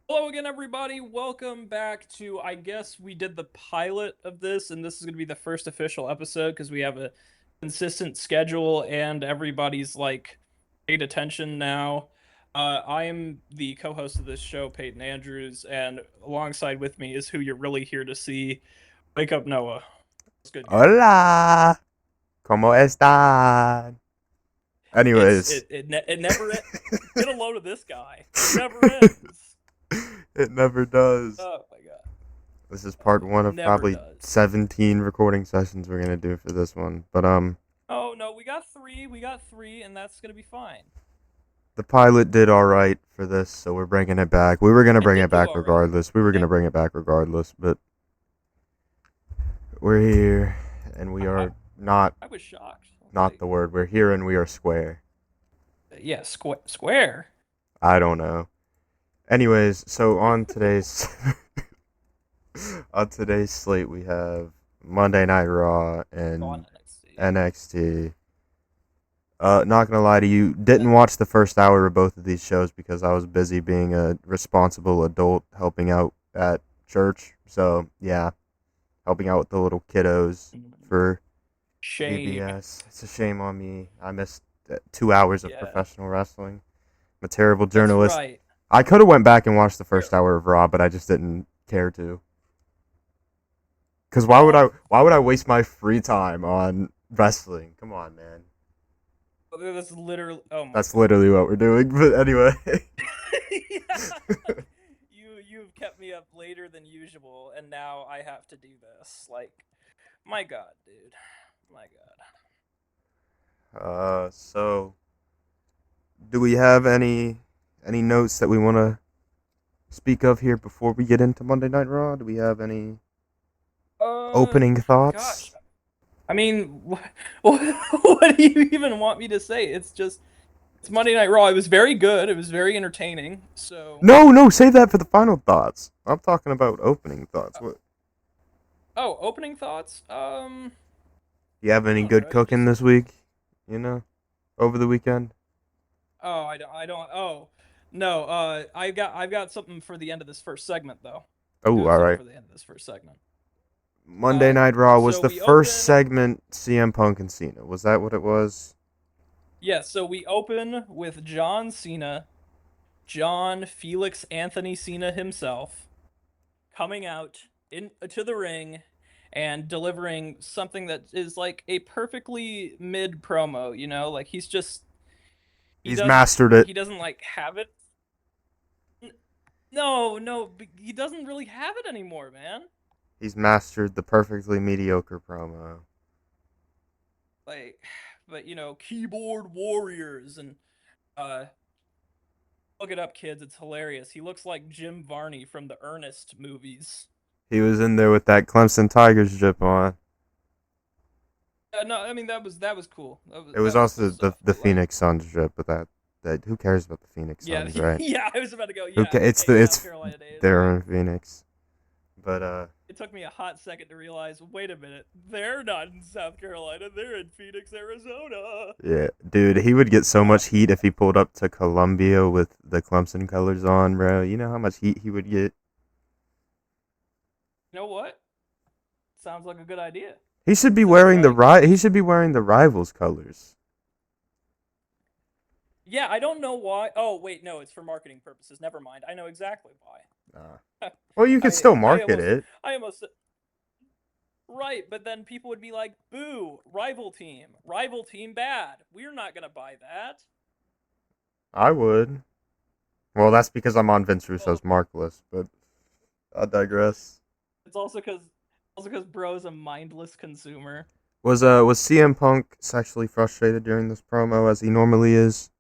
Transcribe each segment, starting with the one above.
Hello again, everybody. Welcome back to, I guess we did the pilot of this, and this is going to be the first official episode because we have a consistent schedule and everybody's like paid attention now. I am the co-host of this show, Peyton Andrews, and alongside with me is who you're really here to see. Wake up, Noah. What's good, guy? Hola, ¿cómo están? Anyways, It never get a load of this guy. It never ends. it never does. Oh my God. This is part It one of never probably does. 17 recording sessions we're gonna do for this one. But Oh no, we got three. We got three, and that's gonna be fine. the pilot did all right for this, so we're bringing it back. We were gonna It bring did it do back all right. regardless. We were And gonna bring it back regardless, but we're here, and we I, are not I was shocked. not the word. We're here, and we are square. Yeah, square. I don't know. Anyways, so on today's on today's slate, we have Monday Night Raw Go on and NXT. NXT. Not gonna lie to you, didn't watch the first hour of both of these shows because I was busy being a responsible adult helping out at church. So yeah, helping out with the little kiddos for Shame. VBS. It's a shame on me. I missed 2 hours of Yeah, professional wrestling. I'm a terrible that's journalist. right. I could have went back and watched the You're, first hour of Raw, but I just didn't care to. Cause well, why would I waste my free time on wrestling? Come on, man. that's literally. Oh my That's God. literally what we're doing. But anyway, Yeah. You've kept me up later than usual, and now I have to do this. Like, my God, dude. My God. so do we have any notes that we want to speak of here before we get into Monday Night Raw? Do we have any Uh, opening Gosh. thoughts? I mean, what do you even want me to say? It's Monday Night Raw. It was very good. It was very entertaining. So, No, no, save that for the final thoughts. I'm talking about opening thoughts. uh, What? oh, opening thoughts. Do you have I any don't good know. You cooking just. this week? You know, over the weekend. Oh, I don't. I don't. Oh, no. I've got something for the end of this first segment, though. I Oh, got all something right. for the end of this first segment. Monday Night Raw was So the we first open. segment. CM Punk and Cena. Was that what it was? Yeah. So we open with John Cena, John Felix Anthony Cena himself, coming out into the ring and delivering something that is like a perfectly mid promo, like he He's doesn't mastered it. he doesn't like have it. No, no, he doesn't really have it anymore, man. He's mastered the perfectly mediocre promo. Like, but keyboard warriors and uh look it up, kids, it's hilarious. He looks like Jim Varney from the Ernest movies. He was in there with that Clemson Tigers drip on. No, I mean that was cool. It was That was cool also stuff. the But like, Phoenix Suns drip, but that who cares about the Phoenix yeah, Suns, right? yeah, I was about to go. Who Yeah, It's okay, the South it's Carolina days, their right? own Phoenix, but It took me a hot second to realize, wait a minute, they're not in South Carolina, they're in Phoenix, Arizona. yeah, dude, he would get so Uh, much heat if he pulled up to Columbia with the Clemson colors on, bro. You know how much heat he would get. you know what? Sounds like a good idea. He should be Sounds wearing the right. Because He should be wearing the rivals colors. yeah, I don't know why. Oh wait, no, it's for marketing purposes. Never mind. I know exactly Uh, why. well, you could I still I market almost it. I almost right, but then people would be like, "Boo, rival team bad. We're not gonna buy that." I would. Well, that's because I'm on Vince Well, Russo's mark list, but I digress. it's also because bro's a mindless consumer. Was CM Punk sexually frustrated during this promo as he normally is?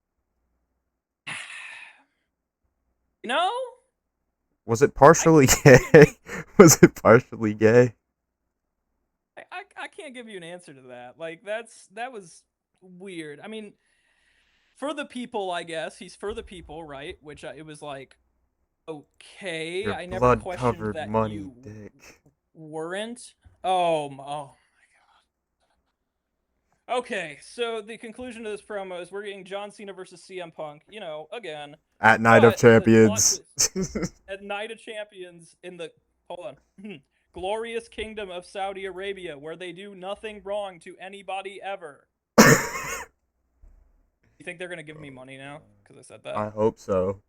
You know, Was it I partially can't give you an gay? Was it partially gay? I can't give you an answer to that. Like that was weird. I mean, for the people, I guess he's for the people, right? Which it was like, okay, Your I never blood questioned covered that money you dick. weren't. Oh, oh, Okay, so the conclusion of this promo is we're getting John Cena versus CM Punk. Again, At Night of but the plot Champions. twist at Night of Champions in the hold on glorious kingdom of Saudi Arabia, where they do nothing wrong to anybody ever. You think they're gonna give me money now because I said that? I hope so.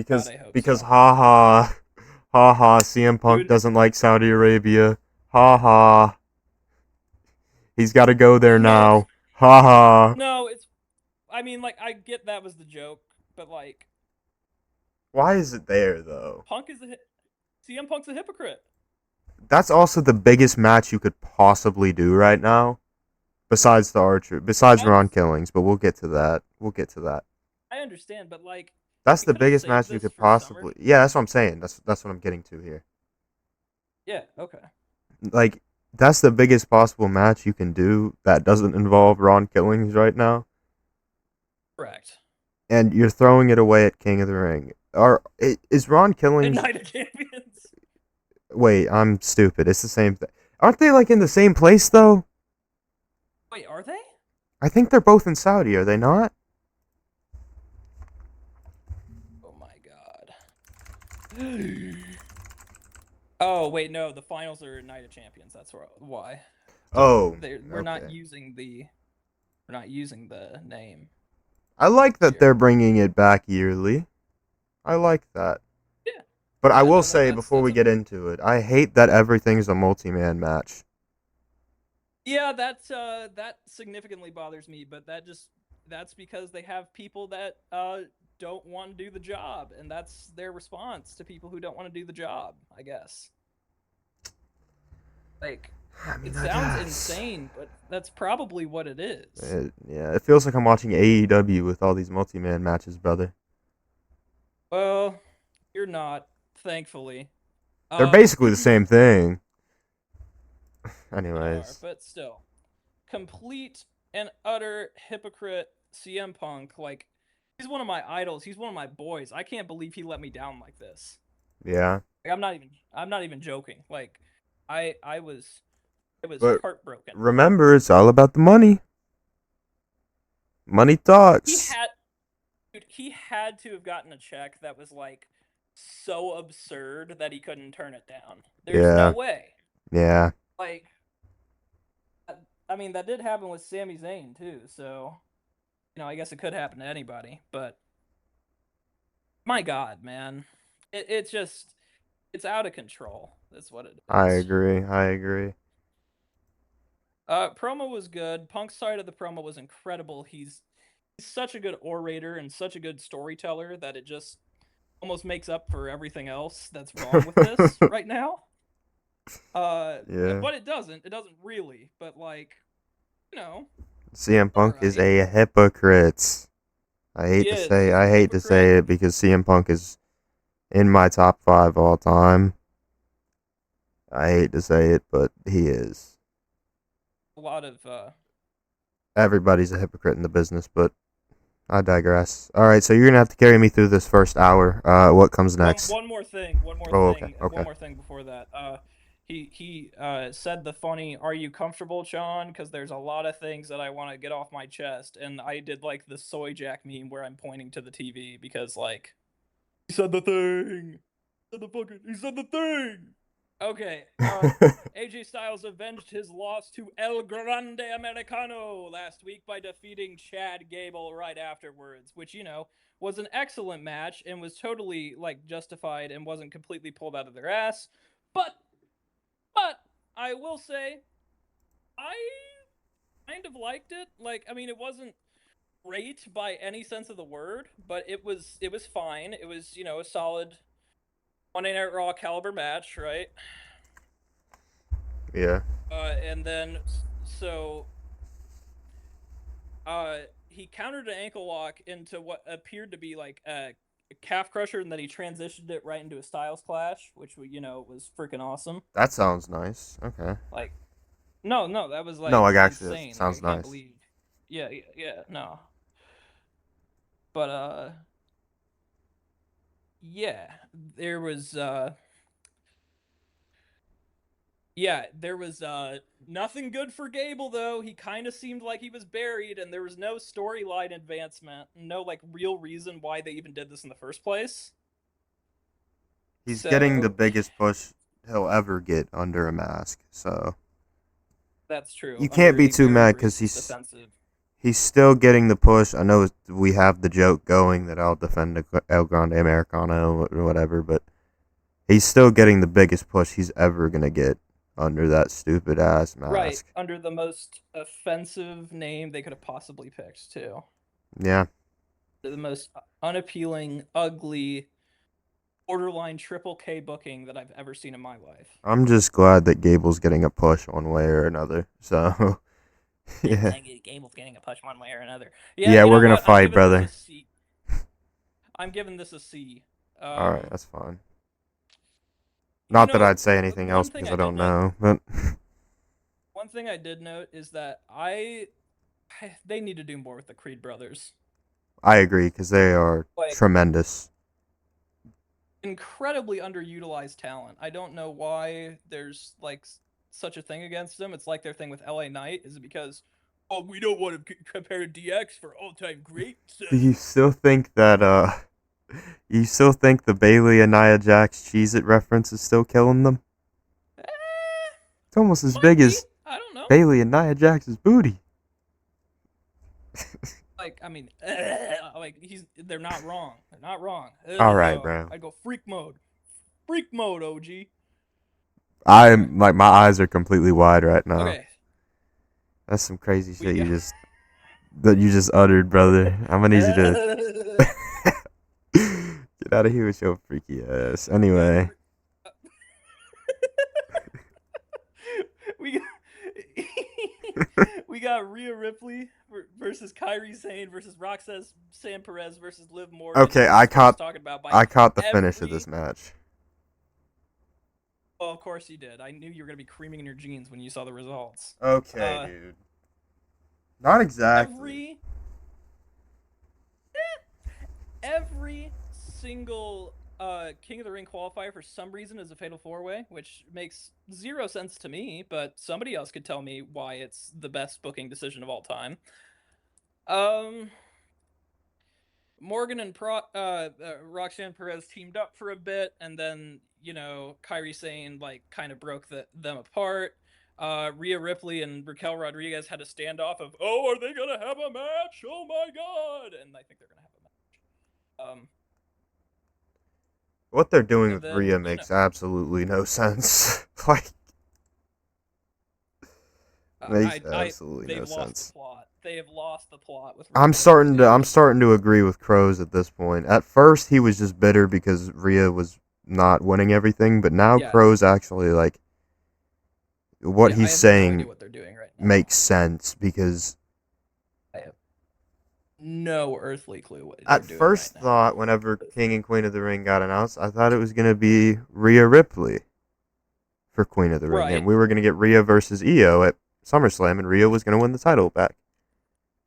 God, Because I hope because so, ha ha, CM Punk dude. doesn't like Saudi Arabia. Ha ha. He's got to go there Yeah, now. Ha ha. no, it's. I mean, like, I get that was the joke, but like, Why is it there though? Punk is a CM Punk's a hypocrite. That's also the biggest match you could possibly do right now, besides the Archer, besides That Ron is, Killings. But we'll get to that. We'll get to that. I understand, but like, That's they the could have biggest saved match you this could for Summer. possibly. Yeah, that's what I'm saying. That's what I'm getting to here. Yeah, okay, Like that's the biggest possible match you can do that doesn't involve Ron Killings right now, correct. and you're throwing it away at King of the Ring. Is Ron At Killings? Night of Champions. Wait, I'm stupid. It's the same thing. Aren't they like in the same place though? Wait, are they? I think they're both in Saudi. Are they not? Oh my god. Oh wait, no, the finals are Night of Champions. That's why. So Oh, we're not okay. using the name I like that here. they're bringing it back yearly. I like that. Yeah, But I yeah, will no, say before that's we a get into it, I hate that everything's a multi-man match. yeah, that significantly bothers me, but that's because they have people that don't want to do the job, and that's their response to people who don't want to do the job, I guess. Like, I mean, it I sounds guess. insane, but that's probably what it is. Yeah, it feels like I'm watching AEW with all these multi-man matches, brother. Well, you're not, thankfully. They're Um, basically the same thing. they are, Anyways, but still, complete and utter hypocrite CM Punk. Like, he's one of my idols. He's one of my boys. I can't believe he let me down like this. yeah. Like, I'm not even joking. Like, I was But heartbroken. remember, it's all about the money. Money He talks. had, dude, he had to have gotten a check that was like so absurd that he couldn't turn it down. There's no Yeah, way. yeah. Like, I mean, that did happen with Sami Zayn too. So, I guess it could happen to anybody. But my God, man, it's just it's out of control. That's what it I is. agree. I agree. Promo was good. Punk's side of the promo was incredible. He's such a good orator and such a good storyteller that it just almost makes up for everything else that's wrong with this right now. Yeah. But it doesn't. It doesn't really. But like, you know, CM all Punk is right. a hypocrite. He is. He's I a hate to hypocrite. say it because CM Punk is in my top 5 all time. I hate to say it, but he is. A lot of Everybody's a hypocrite in the business, but I digress. All right, so you're gonna have to carry me through this first hour. What comes next? one more thing, Oh, okay, one okay. more thing before that. He said the funny, "Are you comfortable, Sean?" Because there's a lot of things that I want to get off my chest, and I did like the soy jack meme where I'm pointing to the TV because like he said the thing, he said the thing. Okay, AJ Styles avenged his loss to El Grande Americano last week by defeating Chad Gable right afterwards, which, was an excellent match and was totally, like, justified and wasn't completely pulled out of their ass. But, but, I will say, I kind of liked it. Like, I mean, it wasn't great by any sense of the word, but it was fine. It was, a solid Monday Night Raw caliber match, right? Yeah, And then so he countered an ankle lock into what appeared to be like a calf crusher, and then he transitioned it right into a Styles Clash, which was freaking awesome. that sounds nice. Okay. Like, no, that was No, like like actually, that insane. Like, I sounds can't nice. believe. Yeah, yeah, yeah, no, but yeah, there was Yeah, there was nothing good for Gable though. He kind of seemed like he was buried, and there was no storyline advancement, no like real reason why they even did this in the first place. He's getting the So biggest push he'll ever get under a mask. So that's true. you can't Under be a too very mad because racist, offensive. he's still getting the push. I know we have the joke going that I'll defend El Grande Americano or whatever, but he's still getting the biggest push he's ever gonna get under that stupid ass Right, mask. under the most offensive name they could have possibly picked too. Yeah, The most unappealing, ugly, borderline triple K booking that I've ever seen in my life. I'm just glad that Gable's getting a push one way or another. So yeah, Gable's getting a push one way or another. Yeah, yeah, you we're know gonna what? I'm fight, giving this a brother. C. I'm giving this a C. All right, that's fine. You Not that know, I'd say anything else one thing because I I did don't note. know, but One thing I did note is that they need to do more with the Creed brothers. I agree because they are Like tremendous. incredibly underutilized talent. I don't know why there's like such a thing against them. It's like their thing with LA Knight. Is it because oh we don't want to compare to DX for all time great? So Do you still think that you still think the Bailey and Nia Jax Cheez It reference is still killing them? It's almost as might big be. as I don't know. Bailey and Nia Jax's booty. Like I mean, like they're not wrong. They're not wrong. All right, bro. I go freak mode, OG. Anyway, I'm like my eyes are completely wide right now. okay, That's some crazy we shit got. you just uttered, brother. I'm gonna need you to get out of here with your freaky ass. we Anyway, we got we got Rhea Ripley versus Kyrie Sane versus Roxanne Sam Perez versus Liv Morgan, okay, and this is what I was talking about by I caught the finish of this every. match. Oh, of course you did. I knew you were gonna be creaming in your jeans when you saw the results. Okay, Uh, dude. Not exactly. every every single King of the Ring qualifier for some reason is a fatal four way, which makes zero sense to me, but somebody else could tell me why it's the best booking decision of all time. Um Morgan and Roxanne Perez teamed up for a bit, and then Kyrie Sane like kind of broke them apart. Rhea Ripley and Raquel Rodriguez had a standoff of, oh, are they gonna have a match? Oh my god! And I think they're gonna have a match. What they're doing And with then Rhea makes absolutely no sense. Like, makes I absolutely no they've lost the sense. plot. They have lost the plot with Rhea I'm dude. starting to agree with Crows at this point. At first he was just bitter because Rhea was not winning everything, but now Yeah, Crows actually like what yeah. I he's have no idea saying what they're doing right now. makes sense because I have no earthly clue what they're at doing right first now. thought whenever King and Queen of the Ring got announced, I thought it was going to be Rhea Ripley for Queen of the Ring and Right, we were going to get Rhea versus Io at SummerSlam and Rhea was going to win the title back.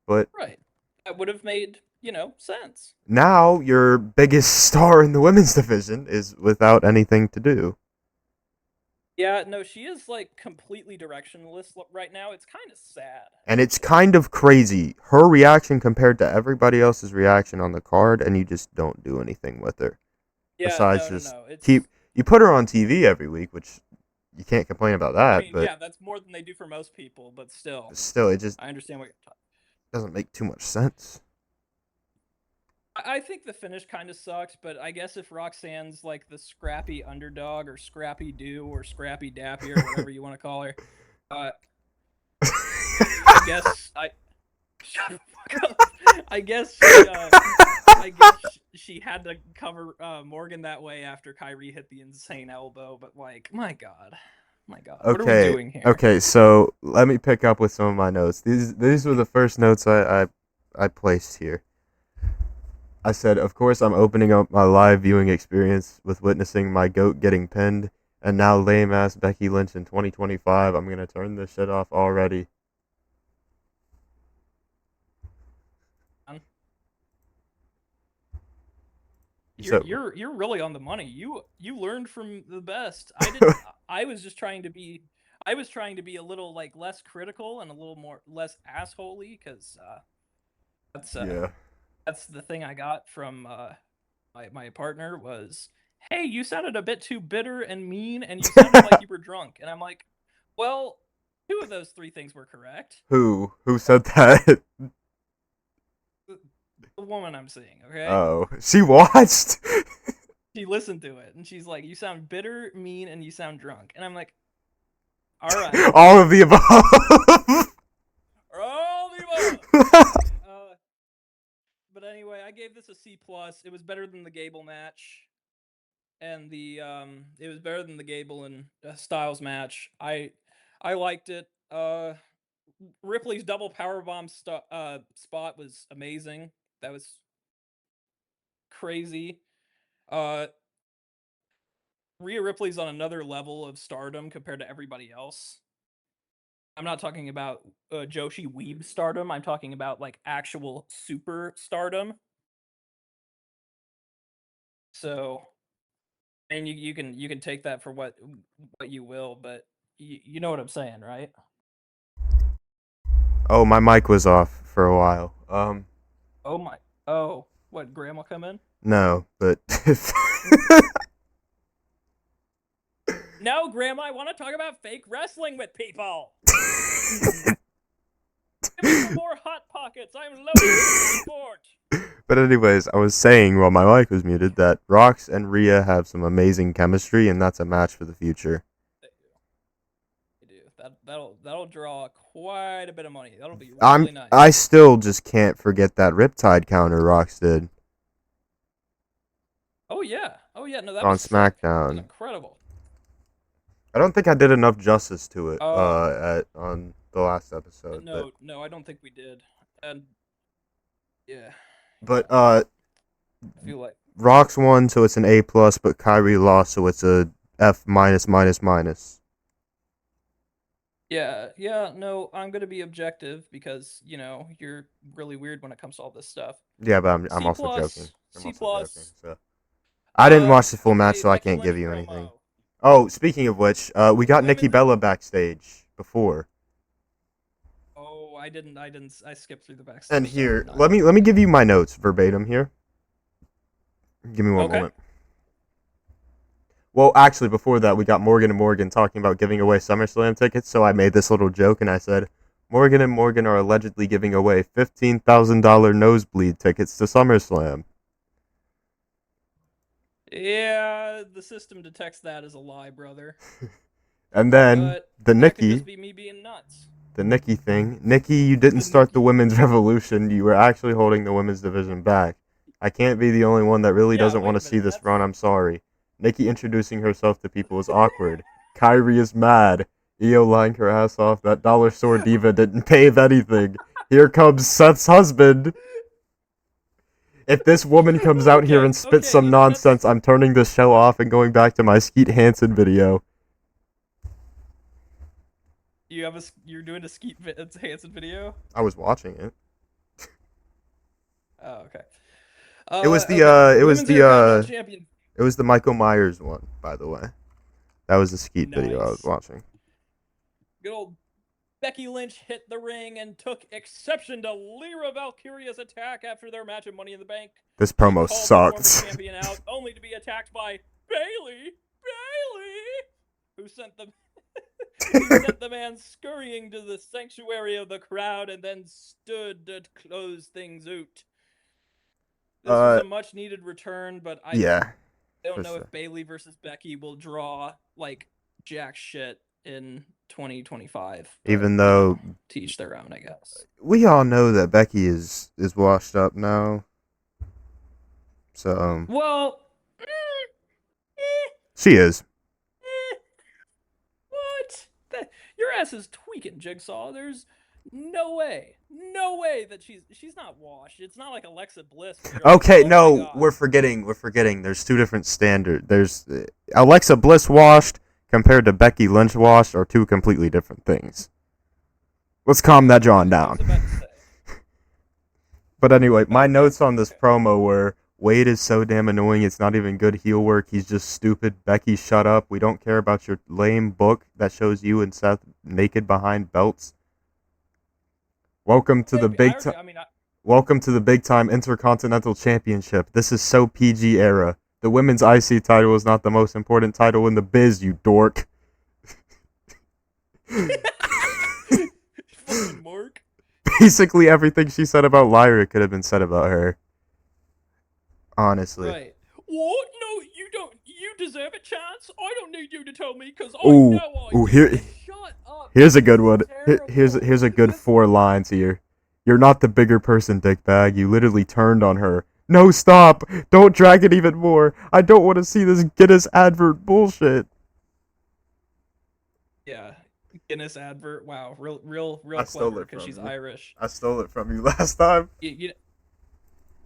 But right. That would have made sense. now your biggest star in the women's division is without anything to do. Yeah, no, she is like completely directionless right now. It's kind of sad, And it's actually. kind of crazy. Her reaction compared to everybody else's reaction on the card, and you just don't do anything with her. Yeah, Besides no, no, just no. keep you put her on TV every week, which you can't complain about I that, mean, but yeah, that's more than they do for most people, but still, still it just I understand what you're talking. doesn't make too much sense. I think the finish kind of sucks, but I guess if Roxanne's like the scrappy underdog or scrappy do or scrappy dappy or whatever you want to call her, uh, I guess I shut the fuck up. I guess she, I guess she had to cover Morgan that way after Kyrie hit the insane elbow. But like, my god, what are we Okay, doing here? okay, so let me pick up with some of my notes. These were the first notes I placed here. I said, of course, I'm opening up my live viewing experience with witnessing my goat getting pinned, and now lame ass Becky Lynch in 2025. I'm gonna turn this shit off already. You're So, you're you're really on the money. You learned from the best. I didn't. I was just trying to be I was trying to be a little like less critical and a little more less assholey because that's Yeah. that's the thing I got from my partner was, hey, you sounded a bit too bitter and mean, and you sounded like you were drunk. And I'm like, well, two of those three things were correct. Who said that? The woman I'm seeing, okay? Oh, she watched. She listened to it and she's like, you sound bitter, mean, and you sound drunk. And I'm like, all right, All of the above. all the above. But anyway, I gave this a C plus. It was better than the Gable match, and it was better than the Gable and Styles match. I liked it. Ripley's double powerbomb spot was amazing. That was crazy. Uh, Rhea Ripley's on another level of stardom compared to everybody else. I'm not talking about Joshi Weeb stardom. I'm talking about like actual super stardom. So, and you can take that for what you will, but you know what I'm saying, right? Oh, my mic was off for a while. Oh my! Oh, what? Grandma come in? No, but No, Grandma. I want to talk about fake wrestling with people. Give me some more hot pockets. I'm loaded with sport. But anyways, I was saying while my mic was muted that Rox and Rhea have some amazing chemistry, and that's a match for the future. They do. That'll draw quite a bit of money. That'll be I'm really nice. I still just can't forget that Riptide counter Rox did Oh yeah. No, that on was sick. That was SmackDown. incredible. I don't think I did enough justice to it on the last episode. No, I don't think we did. And yeah, But I feel like Rox won, so it's an A plus, but Kyrie lost, so it's a F minus minus minus. yeah, no, I'm gonna be objective because you're really weird when it comes to all this stuff. Yeah, but I'm C also joking. plus, I'm C also joking. plus. So I didn't watch the full match, Okay, so I Becky can't give Lynch you promo. anything. Oh, speaking of which, we got Nikki Women's- Bella backstage before. Oh, I didn't. I skipped through the backstage. And here, let me give you my notes verbatim here. Give me one moment. Well, actually, before that, we got Morgan and Morgan talking about giving away SummerSlam tickets. So I made this little joke, and I said, Morgan and Morgan are allegedly giving away $15,000 nosebleed tickets to SummerSlam. Yeah, the system detects that as a lie, brother. And then But the that Nikki, could just be me being nuts. the Nikki thing. Nikki, you didn't start the women's revolution. You were actually holding the women's division back. I can't be the only one that really doesn't want to see this run. I'm sorry. Nikki introducing herself to people is awkward. Kyrie is mad. Io lying her ass off. That Dollar Store diva didn't pave anything. Here comes Seth's husband. If this woman comes out here and spits some nonsense, I'm turning this show off and going back to my Skeet Hansen video. You're doing a Skeet Hansen video? I was watching it. Oh, okay. It was the it was the Michael Myers one, by the way. That was the Skeet video I was watching. Good old Becky Lynch hit the ring and took exception to Lyra Valkyria's attack after their match at Money in the Bank. This promo sucked. The former champion out, only to be attacked by Bayley, who sent the man scurrying to the sanctuary of the crowd and then stood to close things out. This was a much needed return, but I don't know if Bayley versus Becky will draw like jack shit in 2025. Even though to each their own, I guess. We all know that Becky is washed up now. So well, she is. What? Your ass is tweaking, Jigsaw. There's no way that she's not washed. It's not like Alexa Bliss. Okay, no, we're forgetting. There's two different standards. There's Alexa Bliss washed compared to Becky Lynch washed are two completely different things. Let's calm that John down. But anyway, my notes on this promo were Wade is so damn annoying. It's not even good heel work. He's just stupid. Becky, shut up. We don't care about your lame book that shows you and Seth naked behind belts. Welcome to the big time. I mean, Welcome to the big time Intercontinental Championship. This is so PG era. The women's IC title is not the most important title in the biz, you dork. fucking Mark. Basically, everything she said about Lyra could have been said about her. Honestly. Right. What? No, you don't. You deserve a chance. I don't need you to tell me because I Ooh, know I ooh, do. Shut up. here's a good one. Terrible. Here's a good 4 lines here. You're not the bigger person, dickbag. You literally turned on her. No, stop! Don't drag it even more. I don't want to see this Guinness advert bullshit. Yeah. Guinness advert. Wow. Real I stole clever it because from she's you. Irish. I stole it from you last time.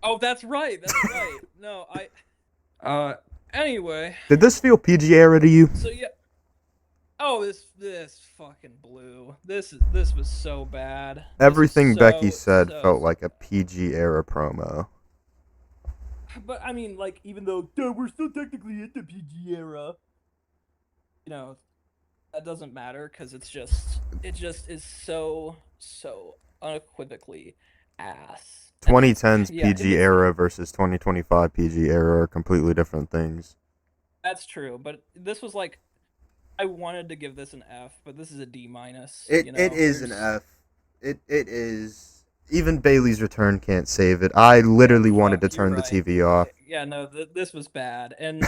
Oh, that's right. That's right. No, Anyway. Did this feel PG era to you? So yeah. Oh, this fucking blew. This was so bad. This was Everything Becky said so felt like a PG era promo. But I mean, like, even though we're still technically in the PG era, you know, that doesn't matter because it just is so unequivocally ass. And 2010's yeah, PG era versus 2025 PG era are completely different things. that's true. But this was like, I wanted to give this an F, but this is a D minus. It is an F. It is. Even Bailey's return can't save it. I literally wanted to You're turn the right. TV off. Yeah, no, this was bad. And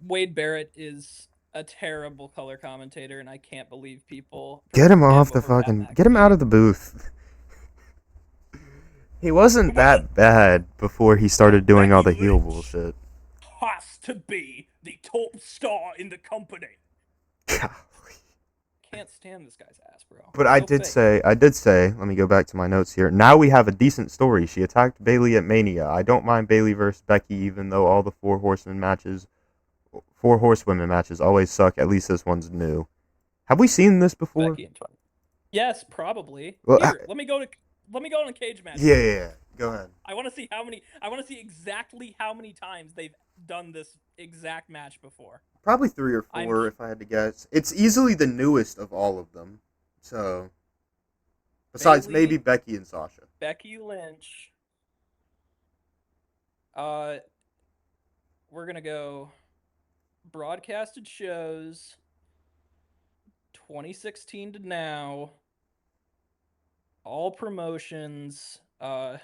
Wade Barrett is a terrible color commentator, and I can't believe people Get him off the over Pat fucking. Get him out of the booth. He wasn't that bad before he started doing all the heel bullshit. Has to be the top star in the company. Golly. Can't stand this guy's ass, bro. But I did say, let me go back to my notes here. Now we have a decent story. She attacked Bailey at Mania. I don't mind Bailey versus Becky, even though all the four horsewomen matches always suck. At least this one's new. Have we seen this before? Becky and Tony. Yes, probably. Well, Here, let me go on a cage match. Yeah. Go ahead. I want to see exactly how many times they've done this exact match before. Probably 3 or 4, if I had to guess. It's easily the newest of all of them. So, besides Bailey, maybe Becky and Sasha. Becky Lynch. We're gonna go broadcasted shows 2016 to now, all promotions. I'm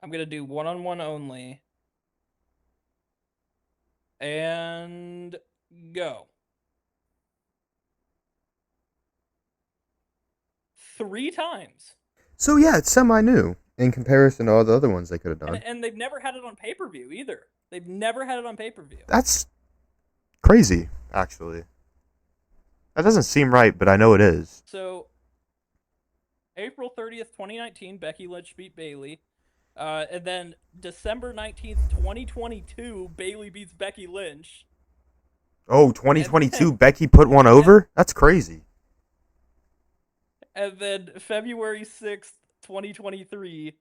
gonna do one-on-one only, and go. 3 times. So yeah, it's semi-new in comparison to all the other ones they could have done. And they've never had it on pay-per-view either. They've never had it on pay-per-view. That's crazy, actually. That doesn't seem right, but I know it is. So, April 30th, 2019, Becky Lynch beat Bailey. And then December 19th, 2022, Bailey beats Becky Lynch. Oh, 2022, Becky put one over? That's crazy. And then February 6th, 2023,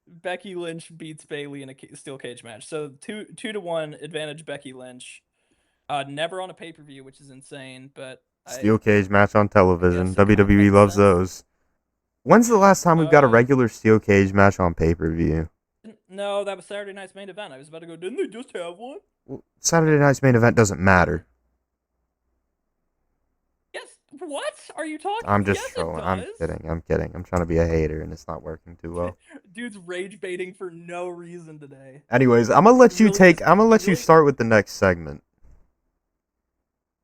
Becky Lynch beats Bailey in a steel cage match. So 2-1 advantage Becky Lynch. Never on a pay-per-view, which is insane, but steel cage match on television. WWE loves those. When's the last time we've got a regular steel cage match on pay-per-view? No, that was Saturday night's main event. I was about to go, didn't they just have one? Well, Saturday night's main event doesn't matter. Yes. What are you talking? I'm just trolling. I'm kidding. I'm trying to be a hater, and it's not working too well. Dude's rage baiting for no reason today. Anyways, I'm gonna let you start with the next segment.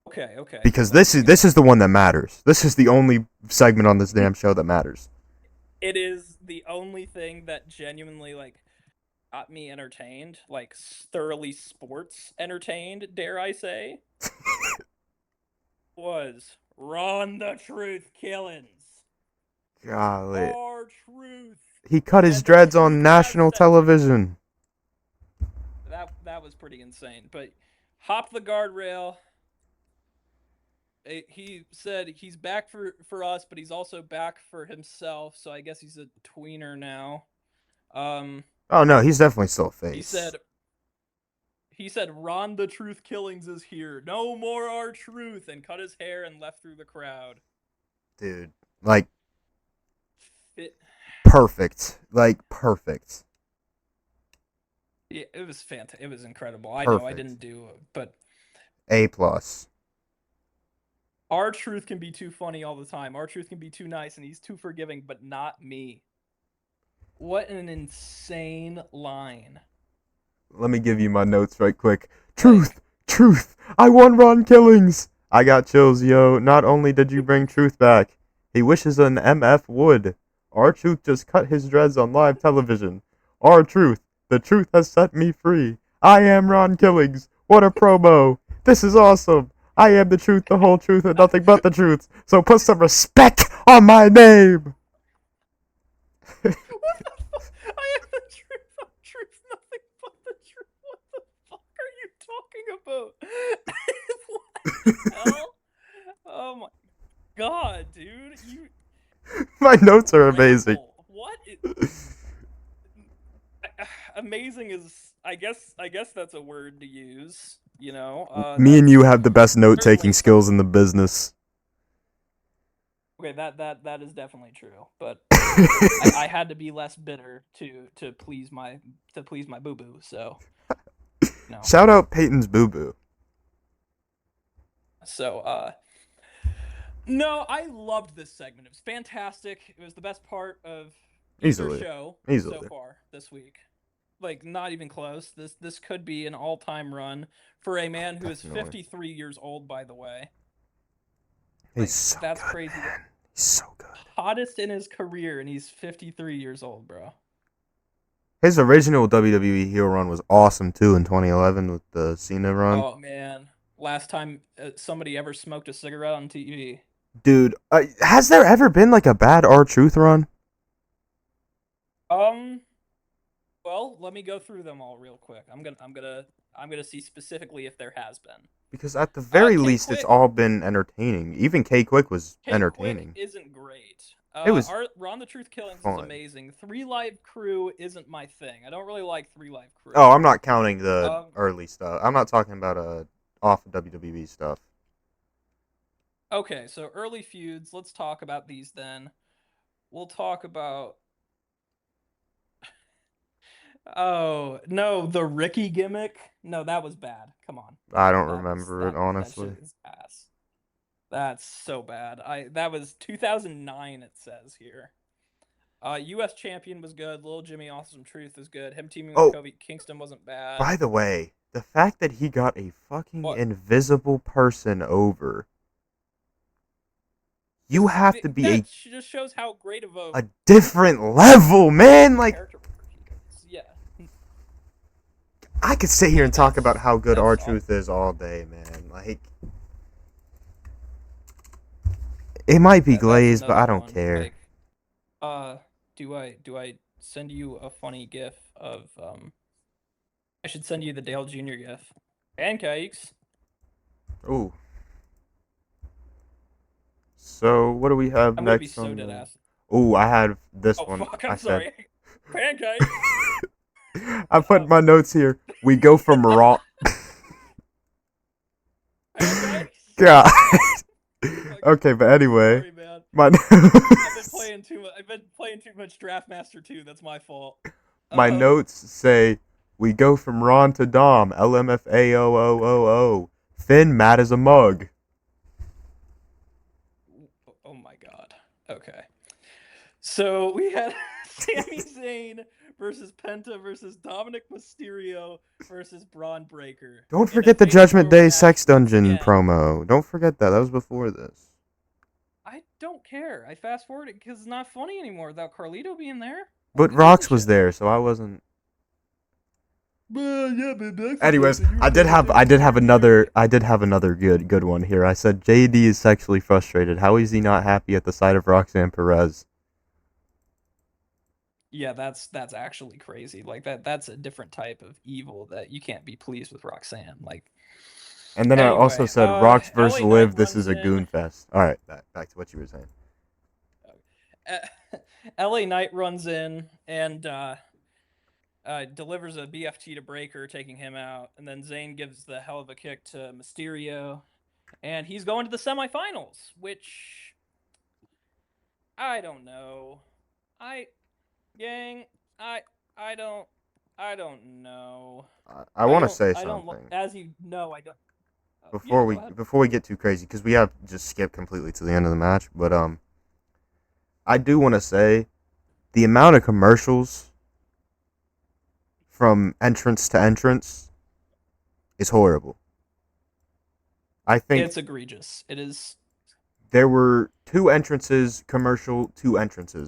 Okay. Because this is the one that matters. This is the only segment on this damn show that matters. It is the only thing that genuinely got me entertained, thoroughly sports entertained, dare I say. Was Ron the Truth Killings. Golly. Our truth. He cut his dreads on national television. That was pretty insane. But hop the guardrail. He said he's back for us, but he's also back for himself. So I guess he's a tweener now. Oh no, he's definitely still a face. He said, He said, "Ron the Truth Killings is here. No more our truth," and cut his hair and left through the crowd. Dude, like It, perfect. Like perfect. yeah, it was fantastic. It was incredible. I know I Perfect. didn't do it, but A plus. our truth can be too funny all the time. Our truth can be too nice, and he's too forgiving, but not me. What an insane line. Let me give you my notes right quick. Like, Truth, truth. I won Ron Killings. I got chills, yo. Not only did you bring Truth back, he wishes an MF would. Our Truth just cut his dreads on live television. Our Truth, the truth has set me free. I am Ron Killings. What a promo. This is awesome. I am the truth, the whole truth, and nothing but the truth. So put some respect on my name. what the fuck? I am the truth, nothing but the truth. What the fuck are you talking about? What the hell? Oh my god, dude. You My notes are amazing. ramble. What? Amazing is I guess that's a word to use, you know. Me and you That's have the best note taking certainly skills in the business. okay, that is definitely true. But I had to be less bitter to please my boo boo. So no. Shout out Peyton's Boo Boo. So no, I loved this segment. It was fantastic. It was the best part of either Easily. show so Easily. far this week. Like not even close. This could be an all-time run for a man who is Definitely. 53 years old, by the way. He's Like so that's good, crazy. man. He's so good. Hottest in his career, and he's 53 years old, bro. His original WWE heel run was awesome too in 2011 with the Cena run. Oh man, last time somebody ever smoked a cigarette on TV. Dude, has there ever been like a bad R-Truth run? Um, well, let me go through them all real quick. I'm gonna see specifically if there has been. Because at the very K least, it's Quick, all been entertaining. Even K Quick was K Quick entertaining. isn't great. It was Our Ron the Truth Killings is fun. amazing. Three Live Crew isn't my thing. I don't really like Three Live Oh, Crew. I'm not counting the Um, early stuff. I'm not talking about off of WWE stuff. okay, so early feuds. Let's talk about these then. We'll talk about. Oh no, the Ricky gimmick. No, that was bad. Come on, I don't that remember it that shit honestly. is ass. That's so bad. I that was 2009. It says here. U.S. champion was good. Little Jimmy Awesome Truth was good. Him teaming with Oh, Kobe Kingston wasn't bad. by the way, the fact that he got a fucking What? invisible person over, you have to be That just shows how great of a different level, man. Like character worker he is. Yeah, I could sit here yeah. and talk about how good That's R awesome. Truth is all day, man. Like it might be That's glazed, but another I don't one. care. Like, uh, do I send you a funny GIF of I should send you the Dale Jr. GIF. Pancakes. Ooh. So what do we have I'm gonna be next so on dead the? ass. Ooh, I had this Oh one. fuck! I I'm said. sorry. Pancakes. I put my notes here. We go from raw. Pancakes. God. Like, Okay, but anyway, sorry, man. my I've been notes, playing too much. I've been playing too much Draftmaster 2. That's my fault. my Um. notes say we go from Ron to Dom. LMFAOOOO. Finn mad as a mug. Oh my god. Okay. So we had Sami Zayn versus Penta versus Dominic Mysterio versus Braun Breaker Don't in a forget the fatal Judgment four-way Day match Sex once Dungeon again. promo. Don't forget that. That was before this. I don't care. I fast forwarded because it's not funny anymore without Carlito being there. Like, But who gives a Rox was shit? there, so I wasn't. Yeah, but Backstreet Boys Anyways, said you were there. I did have another good one here. I said JD is sexually frustrated. How is he not happy at the sight of Roxanne Perez? Yeah, that's actually crazy. Like that's a different type of evil that you can't be pleased with Roxanne. Like And then I also anyway, said Rox versus LA Knight Liv. This runs is a in. goon fest. All right, back to what you were saying. LA Knight runs in and delivers a BFT to Breaker, taking him out, and then Zayn gives the hell of a kick to Mysterio, and he's going to the semifinals, which I don't know. I gang, I I don't I don't know. I want to say I don't something as you know I don't. before Yeah, go we ahead. before we get too crazy because we have just skipped completely to the end of the match. But I do want to say the amount of commercials from entrance to entrance is horrible. I think It's egregious. It is. there were two entrances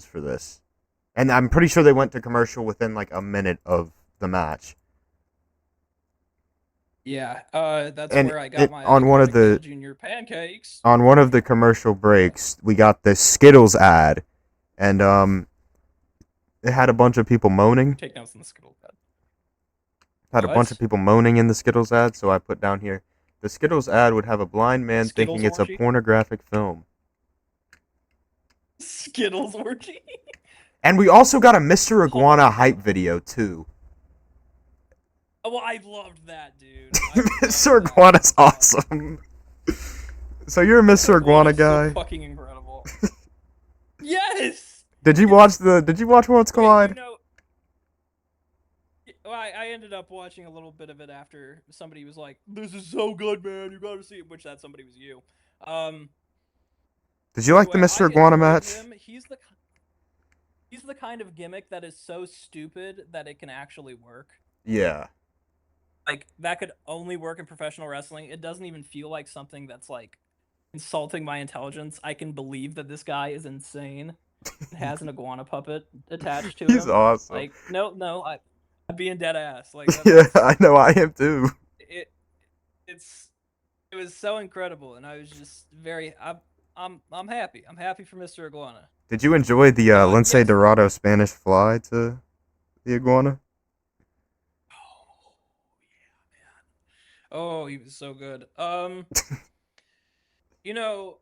for this. And I'm pretty sure they went to commercial within like a minute of the match. Yeah, that's And where I got my on one of iconic Dale the Jr. pancakes. commercial breaks, we got the Skittles ad, and it had a bunch of people moaning. Take notes on the Skittle pad. Had a bunch of What? people moaning in the Skittles ad, so I put down here the Skittles ad would have a blind man thinking Skittles it's a orgy? pornographic film. Skittles orgy? And we also got a Mr. Iguana Holy hype fuck. video too. Oh, well, I loved that, dude. I loved Mr. that as Iguana's fuck. awesome. So you're a Mr. Mr. Iguana Iguana's so guy. fucking incredible. Yes! Did you watch Worlds Okay, Collide? well, I ended up watching a little bit of it after somebody was like, "This is so good, man. You gotta see it." Which that somebody was you. Um. Did you like the Anyway, I Mr. Iguana enjoyed match? him. He's the kind of gimmick that is so stupid that it can actually work. Yeah. Like that could only work in professional wrestling. It doesn't even feel like something that's like insulting my intelligence. I can believe that this guy is insane and has an iguana puppet attached to He's him. awesome. Like, no, I'm being dead ass. Like Yeah, that's I know I am too. it. It's it was so incredible, and I was just very. I'm happy. I'm happy for Mr. Iguana. Did you enjoy the Lince Yes. Dorado Spanish fly to the iguana? Oh yeah, man. Oh, he was so good. You know,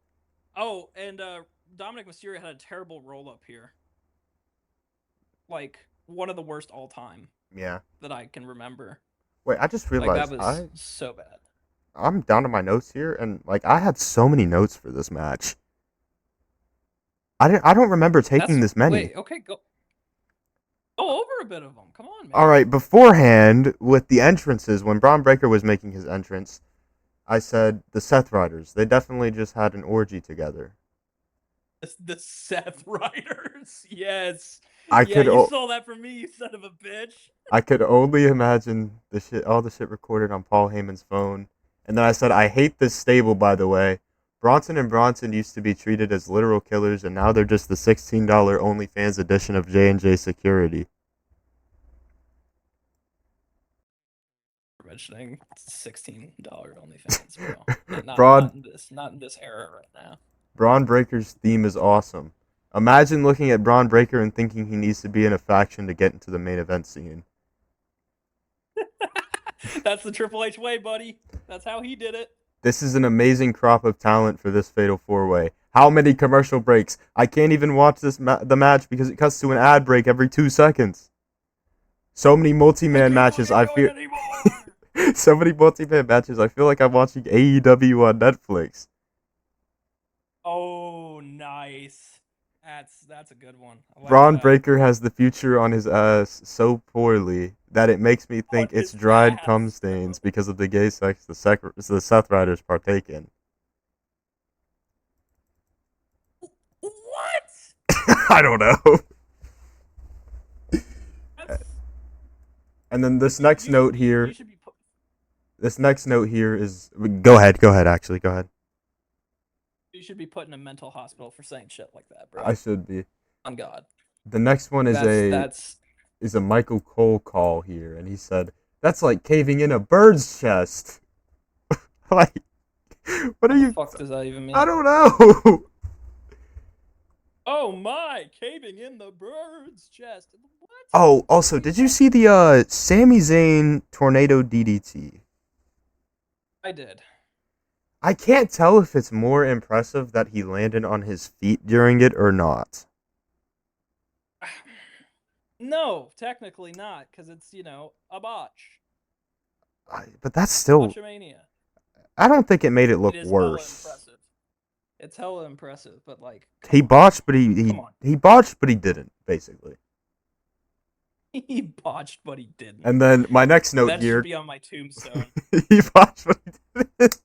oh, and Dominic Mysterio had a terrible roll up here. Like one of the worst all time Yeah. that I can remember. Wait, I just Like that realized was so bad. I'm down to my notes here, and like I had so many notes for this match. I don't remember taking That's this many. wait, okay, go over a bit of them. Come on, All man. right, beforehand with the entrances, when Braun Breaker was making his entrance, I said the Seth Riders. They definitely just had an orgy together. The Seth Riders. Yes. I Yeah, could you saw that from me, you son of a bitch. I could only imagine all the shit recorded on Paul Heyman's phone. And then I said, I hate this stable, by the way. Bronson and Bronson used to be treated as literal killers, and now they're just the $16 OnlyFans edition of J&J Security. For mentioning $16 OnlyFans, bro. Braun, Not in this era right now. Braun Breaker's theme is awesome. Imagine looking at Braun Breaker and thinking he needs to be in a faction to get into the main event scene. That's the Triple H way, buddy. That's how he did it. This is an amazing crop of talent for this Fatal 4-Way. How many commercial breaks? I can't even watch the match because it cuts to an ad break every 2 seconds. So many I multi-man can't matches, fucking I do it feel... anymore. So many multi-man matches, I feel like I'm watching AEW on Netflix. Oh, nice. That's a good one. I like Braun that. Breaker has the future on his ass so poorly that it makes me On think it's his dried cum ass. stains because of the gay sex the Seth Riders partake in. What? I don't know. That's And then this next note you here, should be put, this next note here is go ahead, actually, go ahead. you should be put in a mental hospital for saying shit like that, I bro. should be. On God. The next one That's is a Michael Cole call here, and he said that's like caving in a bird's chest. Like, what are what the you? fuck does that even I mean? don't know. Oh my, caving in the bird's chest. What? Oh, also, What are you did you talking see about? the Sami Zayn tornado DDT? I did. I can't tell if it's more impressive that he landed on his feet during it or not. No, technically not, because it's, a botch. But that's still. Botchamania. I don't think it made it It look is hella worse. impressive. It's hella impressive, but like, He come on. botched, but he Come he, on. he botched, but he didn't basically. He botched, but he didn't. And then my next note That should here, be on my tombstone. he botched, but he didn't.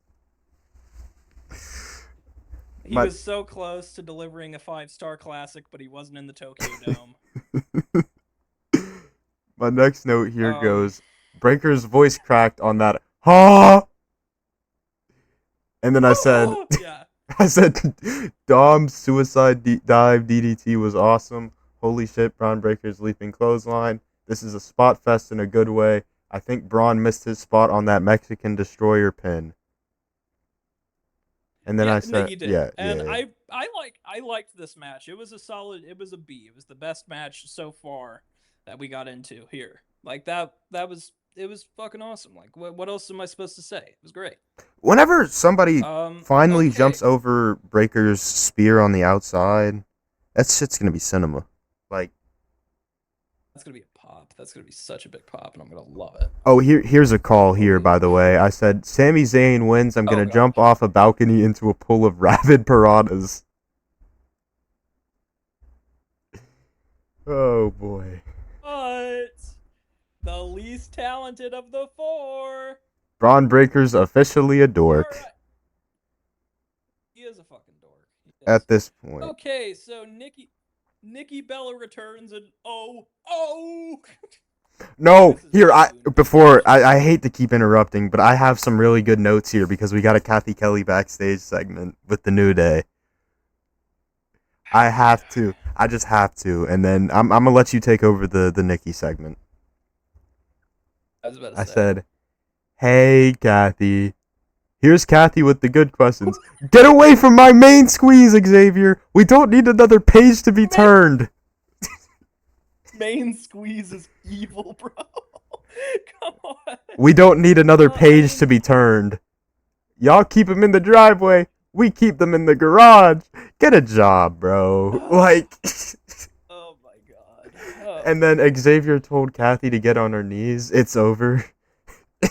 He My was so close to delivering a 5-star classic, but he wasn't in the Tokyo Dome. my next note here Um, goes: Breaker's voice cracked on that. Ha! And then I said, yeah. I said, Dom's suicide dive DDT was awesome. Holy shit, Braun Breaker's leaping clothesline. This is a spot fest in a good way. I think Braun missed his spot on that Mexican Destroyer pin. And then Yeah, I no, said, you did. yeah, And yeah. I liked this match. It was a solid, it was a B. It was the best match so far that we got into here. Like that was it was fucking awesome. Like what else am I supposed to say? It was great. Whenever somebody finally Okay. jumps over Breaker's spear on the outside, that shit's gonna be cinema. Like, That's gonna be a pop. That's gonna be such a big pop, and I'm gonna love it. oh, here's a call here, Holy by the way. I said, Sami Zayn wins. I'm oh gonna god. jump off a balcony into a pool of rabid piranhas. Oh boy. But the least talented of the four. Braun Breaker's officially a dork Alright. He is a fucking dork. He at is. this point. Okay, so Nikki Bella returns and oh No, this is here I June. before I hate to keep interrupting, but I have some really good notes here because we got a Kathy Kelly backstage segment with the New Day. I have to. I just have to, and then I'm gonna let you take over the Nikki segment. I was about to I say. said, "Hey, Kathy. Here's Kathy with the good questions. Get away from my main squeeze, Xavier. We don't need another page to be turned. Main squeeze is evil, bro. Come on. We don't need another page to be turned. Y'all keep them in the driveway. We keep them in the garage. Get a job, bro. Like." Oh my god. Oh And my then god. Xavier told Kathy to get on her knees. It's over.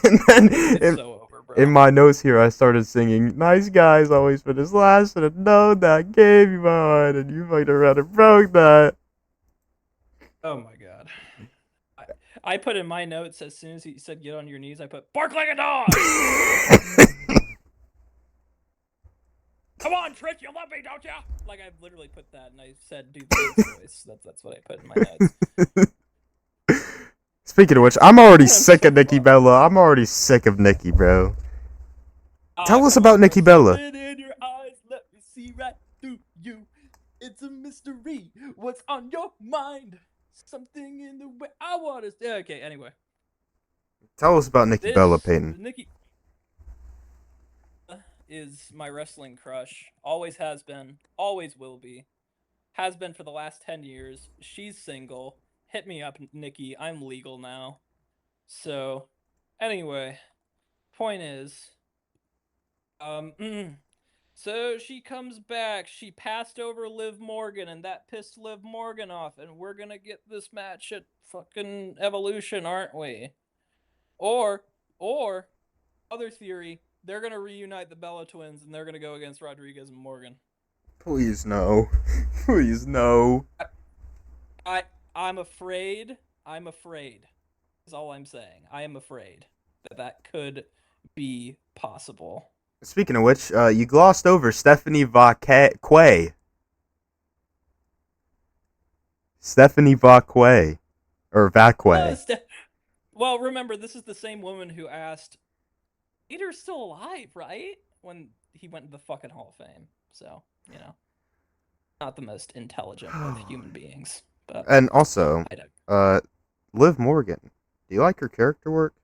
And then It's so over, in bro. my notes here, I started singing, "Nice guys always finish last. Should have known that. Gave you my heart, and you fucked around and broke that." Oh my god. I put in my notes as soon as he said get on your knees, I put bark like a dog. Come on, Trick, you love me, don't you? Like I literally put that, and I said do the Vince voice. That's what I put in my notes. Speaking of which, I'm already I'm sick so of Nikki fucked. Bella. I'm already sick of Nikki, bro. Tell us Come about on, Nikki there's Bella. something in your eyes. Let me see right through you. It's a mystery. What's on your mind? Something in the way I want to. Yeah, okay. Anyway, Tell us about Nikki Bella, this Peyton. Nikki is my wrestling crush. Always has been. Always will be. Has been for the last 10 years. She's single. Hit me up, Nikki. I'm legal now. So, anyway, point is, um, so she comes back. She passed over Liv Morgan, and that pissed Liv Morgan off. And we're gonna get this match at fucking Evolution, aren't we? Or, or, other theory, they're gonna reunite the Bella twins, and they're gonna go against Rodriguez and Morgan. Please no. Please no. I, I'm afraid. I'm afraid. Is all I'm saying. I am afraid that could be possible. Speaking of which, you glossed over Stephanie Vacquet. Stephanie Vacquet. Or Vacquet. Well, remember, this is the same woman who asked, Peter's still alive, right? When he went to the fucking Hall of Fame. So, not the most intelligent of human beings. But And also, I don't. uh, Liv Morgan. Do you like her character work?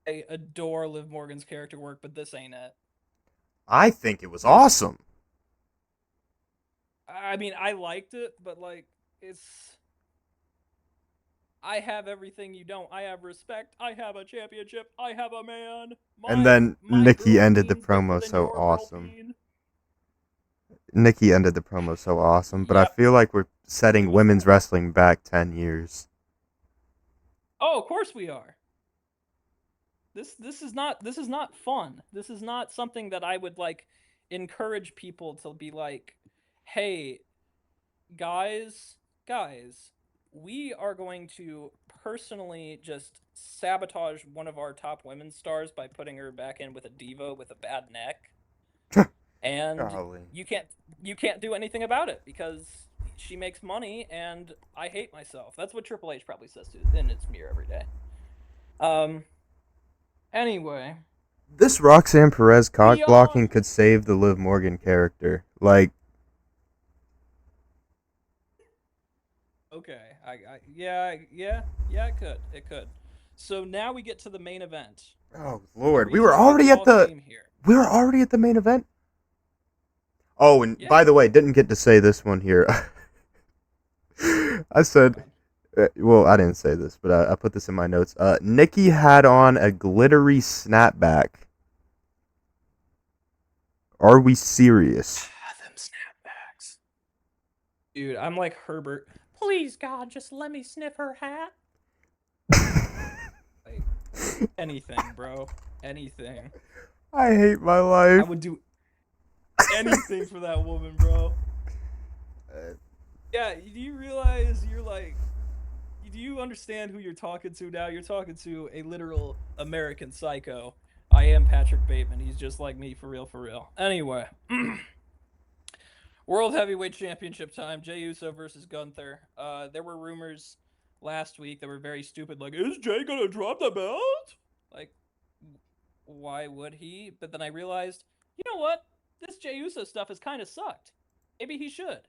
I adore Liv Morgan's character work, but this ain't it. I think it was This, awesome. I mean, I liked it, but like, it's. I have everything you don't. I have respect. I have a championship. I have a man. And My then my Nikki girl ended the Bean's bigger promo than so your girl awesome. Bean. Nikki ended the promo so awesome, but I Yep. feel like we're setting What's women's that? wrestling back 10 years. Oh, of course we are. This is not fun. This is not something that I would like encourage people to be like, "Hey, guys, guys, we are going to personally just sabotage one of our top women's stars by putting her back in with a diva with a bad neck, and Golly. you can't you can't do anything about it because she makes money and I hate myself." That's what Triple H probably says to in its mirror every day. Um anyway, This Roxanne Perez cock blocking beyond could save the Liv Morgan character. Like, okay, yeah, it could. So now we get to the main event. oh The lord, reason why we all came here. we were already at the main event. Oh, and Yeah, by the way, didn't get to say this one here. I go said, ahead. well, I didn't say this, but I put this in my notes. Nikki had on a glittery snapback. Are we serious? Ah, them snapbacks. Dude, I'm like Herbert. Please, God, just let me sniff her hat. Like, anything, bro. Anything. I hate my I life. would do anything for that woman, bro. Uh, Yeah, do you realize you're like, do you understand who you're talking to now? You're talking to a literal American psycho. I am Patrick Bateman. He's just like me, for real, for real. Anyway, World Heavyweight Championship time. Jey Uso versus Gunther. There were rumors last week that were very stupid, like, is Jey gonna drop the belt? Like, why would he? But then I realized, you know what? This Jey Uso stuff has kind of sucked. Maybe he should.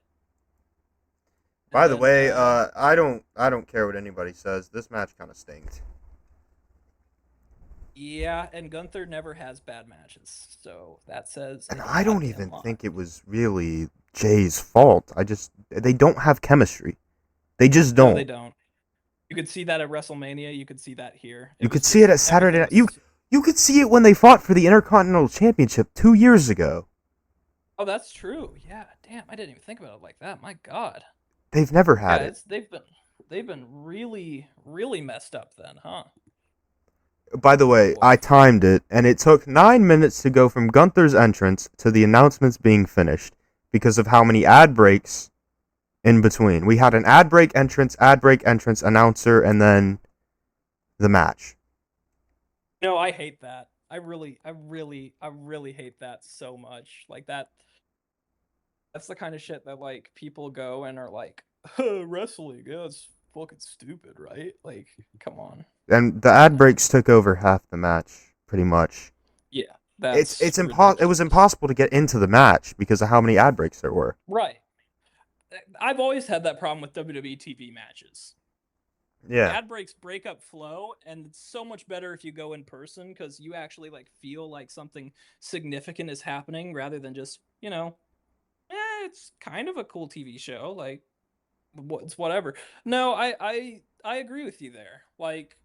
And by the then, way, I don't care what anybody says. This match kind of stinks. yeah, and Gunther never has bad matches, so that says And a I don't goddamn even lot. think it was really Jay's fault. They don't have chemistry. They just No, they don't. don't. You could see that at WrestleMania. You could see that here. You It could was see it just at Saturday everything Night. was. You could see it when they fought for the Intercontinental Championship 2 years ago. Oh, that's true. Yeah, damn, I didn't even think about it like that. My God. They've never had Yeah, it. it's they've been really really messed up then, huh? By the way, Boy. I timed it, and it took 9 minutes to go from Gunther's entrance to the announcements being finished because of how many ad breaks in between. We had an ad break entrance, announcer, and then the match. No, I hate that. I really hate that so much. Like that's the kind of shit that like people go and are like, wrestling, yeah, it's fucking stupid, right? Like, come on. And the ad breaks took over half the match, pretty much. Yeah, that's It was ridiculous. impossible to get into the match because of how many ad breaks there were. Right. I've always had that problem with WWE TV matches. Yeah. Ad breaks break up flow, and it's so much better if you go in person because you actually like feel like something significant is happening rather than just, it's kind of a cool TV show. Like, it's whatever. No, I agree with you there. Like,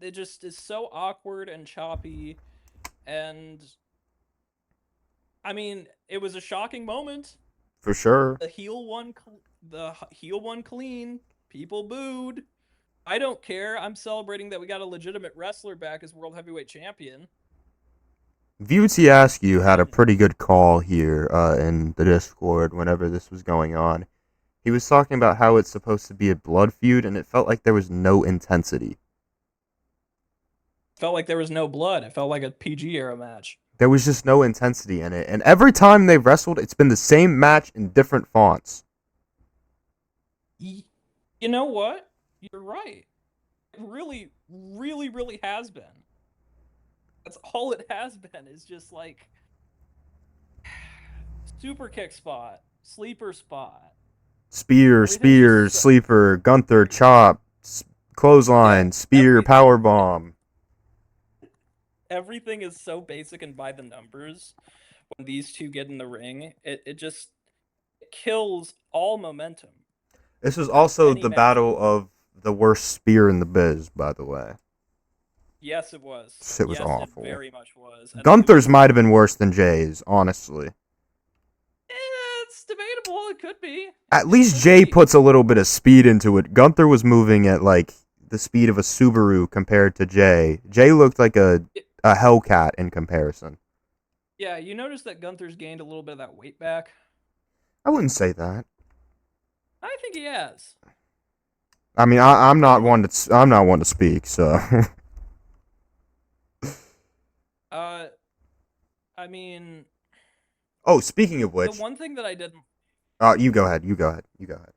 it just is so awkward and choppy, and I mean, it was a shocking moment. For sure. The heel won, the heel won clean. People booed. I don't care. I'm celebrating that we got a legitimate wrestler back as world heavyweight champion. Vuti Askew had a pretty good call here in the Discord whenever this was going on. He was talking about how it's supposed to be a blood feud, and it felt like there was no intensity. Felt like there was no blood. It felt like a PG era match. There was just no intensity in it. And every time they've wrestled, it's been the same match in different fonts. You know what? You're right. It really, really, really has been. That's all it has been. Is just like super kick spot, sleeper spot. Spear, Everything's spear, just so, sleeper, Gunther, chop, yeah. clothesline, spear, power bomb. Everything is so basic and by the numbers. When these two get in the ring, it just kills all momentum. This was also Any the match. battle of the worst spear in the biz, by the way. Yes, it was. Shit was Yes, it awful. very much was. And it was Gunther's might have been worse than Jay's, honestly. it's debatable. could be. At least Could Jay be. puts a little bit of speed into it. Gunther was moving at like the speed of a Subaru compared to Jay. Jay looked like a Hellcat in comparison. Yeah, you notice that Gunther's gained a little bit of that weight back. I wouldn't say that. I think he has. I mean, I'm not one to speak. So, Uh, I mean, oh, speaking of the which, one thing that I didn't, you go ahead. You go ahead. You go ahead.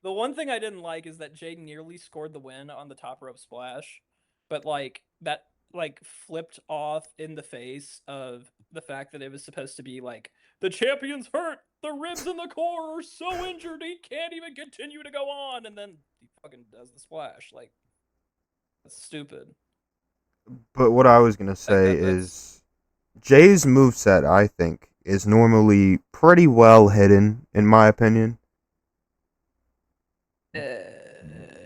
the one thing I didn't like is that Jay nearly scored the win on the top rope splash, but like that like flipped off in the face of the fact that it was supposed to be like the champion's hurt, the ribs and the core are so injured he can't even continue to go on, and then he fucking does the splash. Like that's stupid. But what I was gonna Like say that's is Jay's moveset, I think, is normally pretty well hidden, in my opinion.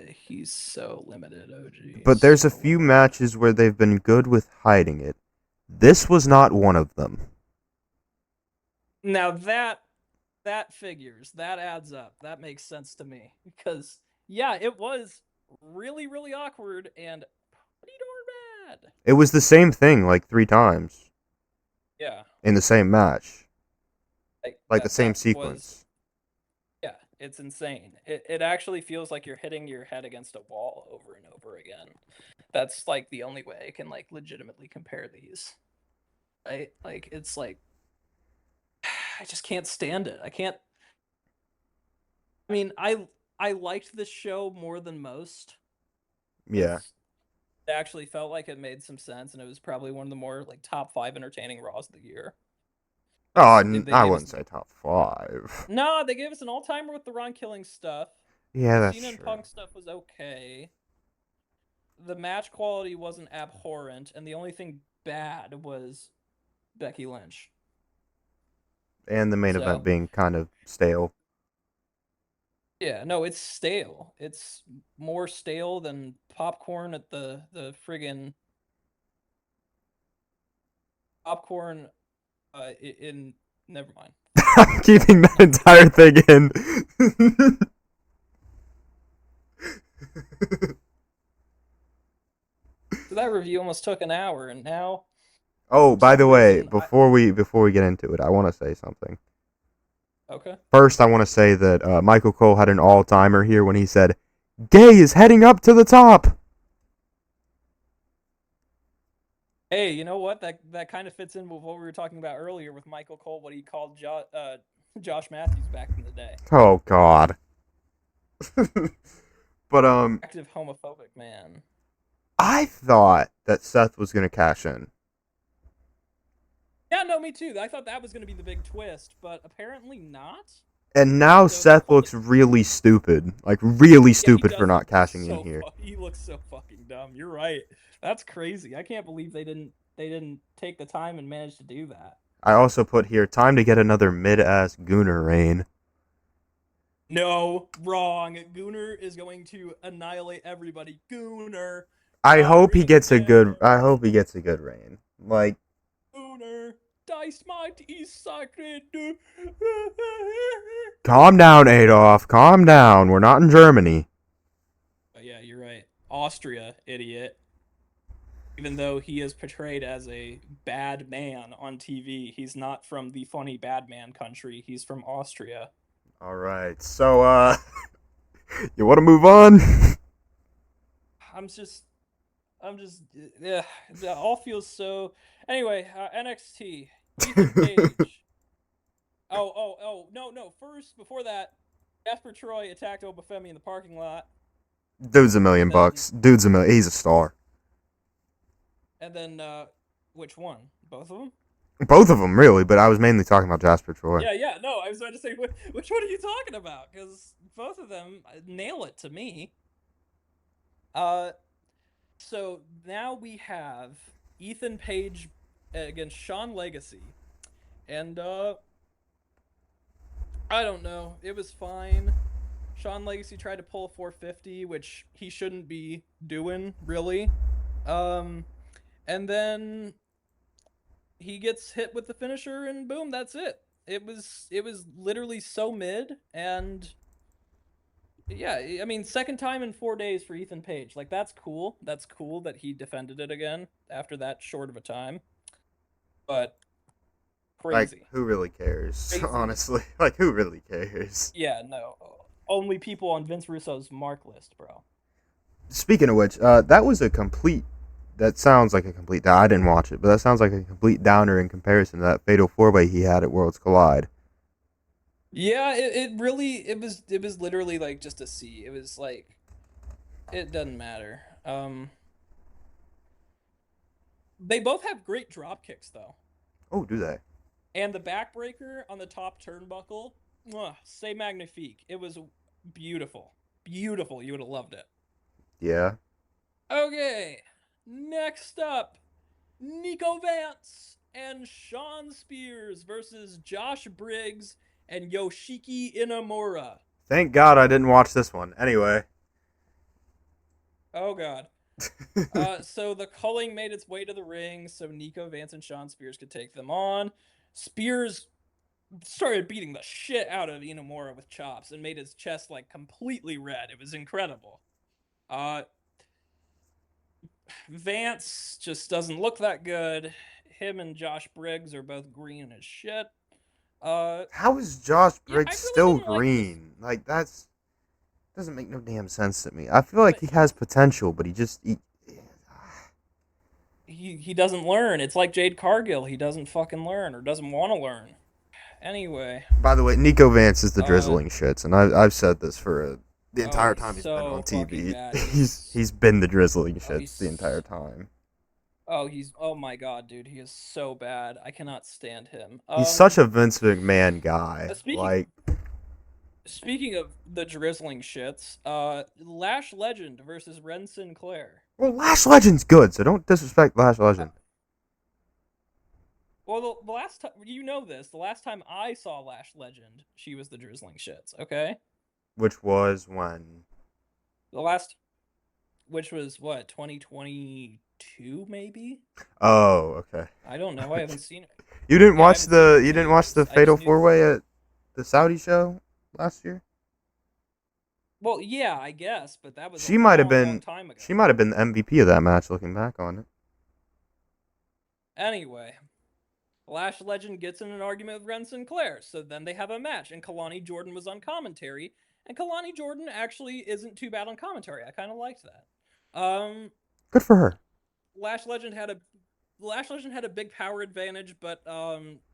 he's so limited, OG. But there's a So few limited. matches where they've been good with hiding it. This was not one of them. Now that figures. That adds up. That makes sense to me. Because yeah, it was really, really awkward and pretty darn bad. It was the same thing like 3 times Yeah. in the same match, like the same That was sequence. yeah, it's insane. It actually feels like you're hitting your head against a wall over and over again. That's like the only way I can like legitimately compare these. Right? Like it's like I just can't stand it. I can't I mean, I liked this show more than most Yeah. because it actually felt like it made some sense, and it was probably one of the more like top 5 entertaining Raws of the year. Oh, They I gave us wouldn't say top 5. no, they gave us an all timer with the Ron Killing stuff. Yeah, The that's Cena and true. Punk stuff was okay. The match quality wasn't abhorrent, and the only thing bad was Becky Lynch. And the main event So being kind of stale. yeah, no, it's stale. It's more stale than popcorn at the friggin' popcorn in never mind. I'm Fuck keeping that not entire thing in. so that review almost took an hour, and now Oh, for by the some way, reason I before we get into it, I want to say something. okay. First, I want to say that Michael Cole had an all timer here when he said, "Gay is heading up to the top." Hey, you know what? That kind of fits in with what we were talking about earlier with Michael Cole, what he called Josh Matthews back in the day. Oh God. But Active homophobic man. I thought that Seth was gonna cash in, Yeah, no, me too. I thought that was going to be the big twist, but apparently not. and now So they Seth pulled it. looks really stupid, like really Yeah, he stupid for does not look cashing in so. here. He looks so fucking dumb. You're right. That's crazy. I can't believe they didn't take the time and manage to do that. I also put here time to get another mid-ass Gooner reign. No, wrong. Gooner is going to annihilate everybody. Gooner, I hope he gets a good. I Armageddon. hope he gets a good reign. Like, Gooner, dice might is sacred. calm down, Adolf. Calm down. We're not in Germany. But yeah, you're right. Austria, idiot. Even though he is portrayed as a bad man on TV, he's not from the funny bad man country. He's from Austria. All right. So, you want to move on? I'm just, yeah, it all feels so. Anyway, NXT, Ethan Page. No. First, before that, Jasper Troy attacked Obafemi in the parking lot, Dude's a and million then, bucks. Dude's a million. He's a star. and then, which one? Both of them? Both of them, really. But I was mainly talking about Jasper Troy. Yeah. No, I was about to say, which one are you talking about? Because both of them nail it to me. Uh, so now we have Ethan Page against Sean Legacy, and I don't know. It was fine. Sean Legacy tried to pull a 450, which he shouldn't be doing, really. Um, and then he gets hit with the finisher, and boom, that's it. It was literally so mid, and yeah, I mean, second time in 4 days for Ethan Page. Like, that's cool. That's cool that he defended it again after that short of a time. But Like, crazy. who really cares? Crazy. Honestly, like, who really cares? Yeah, no. Only people on Vince Russo's mark list, bro. Speaking of which, that was a complete. That sounds like a complete. I didn't watch it, but that sounds like a complete downer in comparison to that Fatal 4-Way he had at Worlds Collide. Yeah, it really it was literally like just a C. It was like it doesn't matter. They both have great drop kicks though. Oh, do they? And the backbreaker on the top turnbuckle, c'est magnifique. It was beautiful. Beautiful. You would have loved it. Yeah. Okay. Next up, Nico Vance and Sean Spears versus Josh Briggs and Yoshiki Inamura. Thank God I didn't watch this one. Anyway. Oh god. So the culling made its way to the ring so Nico Vance and Sean Spears could take them on. Spears started beating the shit out of Inamura with chops and made his chest like completely red. It was incredible. Uh Vance just doesn't look that good. Him and Josh Briggs are both green as shit. Uh How is Josh yeah, I Briggs really still didn't like this. green? Like, that's doesn't make no damn sense to me. I feel like But he has potential, but he doesn't learn. It's like Jade Cargill. He doesn't fucking learn or doesn't want to learn. Anyway, By the way, Nico Vance is the uh drizzling shits, and I've said this for the oh, entire he's time he's been on so fucking TV. bad. He's been the drizzling Oh, shits the entire he's time. oh my god, dude, he is so bad. I cannot stand him. He's such a Vince McMahon guy. Speaking Like, speaking of the drizzling shits, Lash Legend versus Ren Sinclair. well, Lash Legend's good, so don't disrespect Lash Uh, Legend. well, the last time you know this, the last time I saw Lash Legend, she was the drizzling shits. Okay, Which was when? the last, which was what 2022 maybe. Oh, okay. I don't know. I haven't seen it. Yeah, I haven't seen her in You didn't watch the years. I Fatal just knew. 4-Way at the Saudi show last year? Well, yeah, I guess, but that was a She might have long, long been time ago. she might have been the MVP of that match looking back on it. Anyway, Lash Legend gets in an argument with Ren Sinclair, so then they have a match, and Kalani Jordan was on commentary, and Kalani Jordan actually isn't too bad on commentary. I kind of liked that. Good for her. Lash Legend had a Lash Legend had a big power advantage, but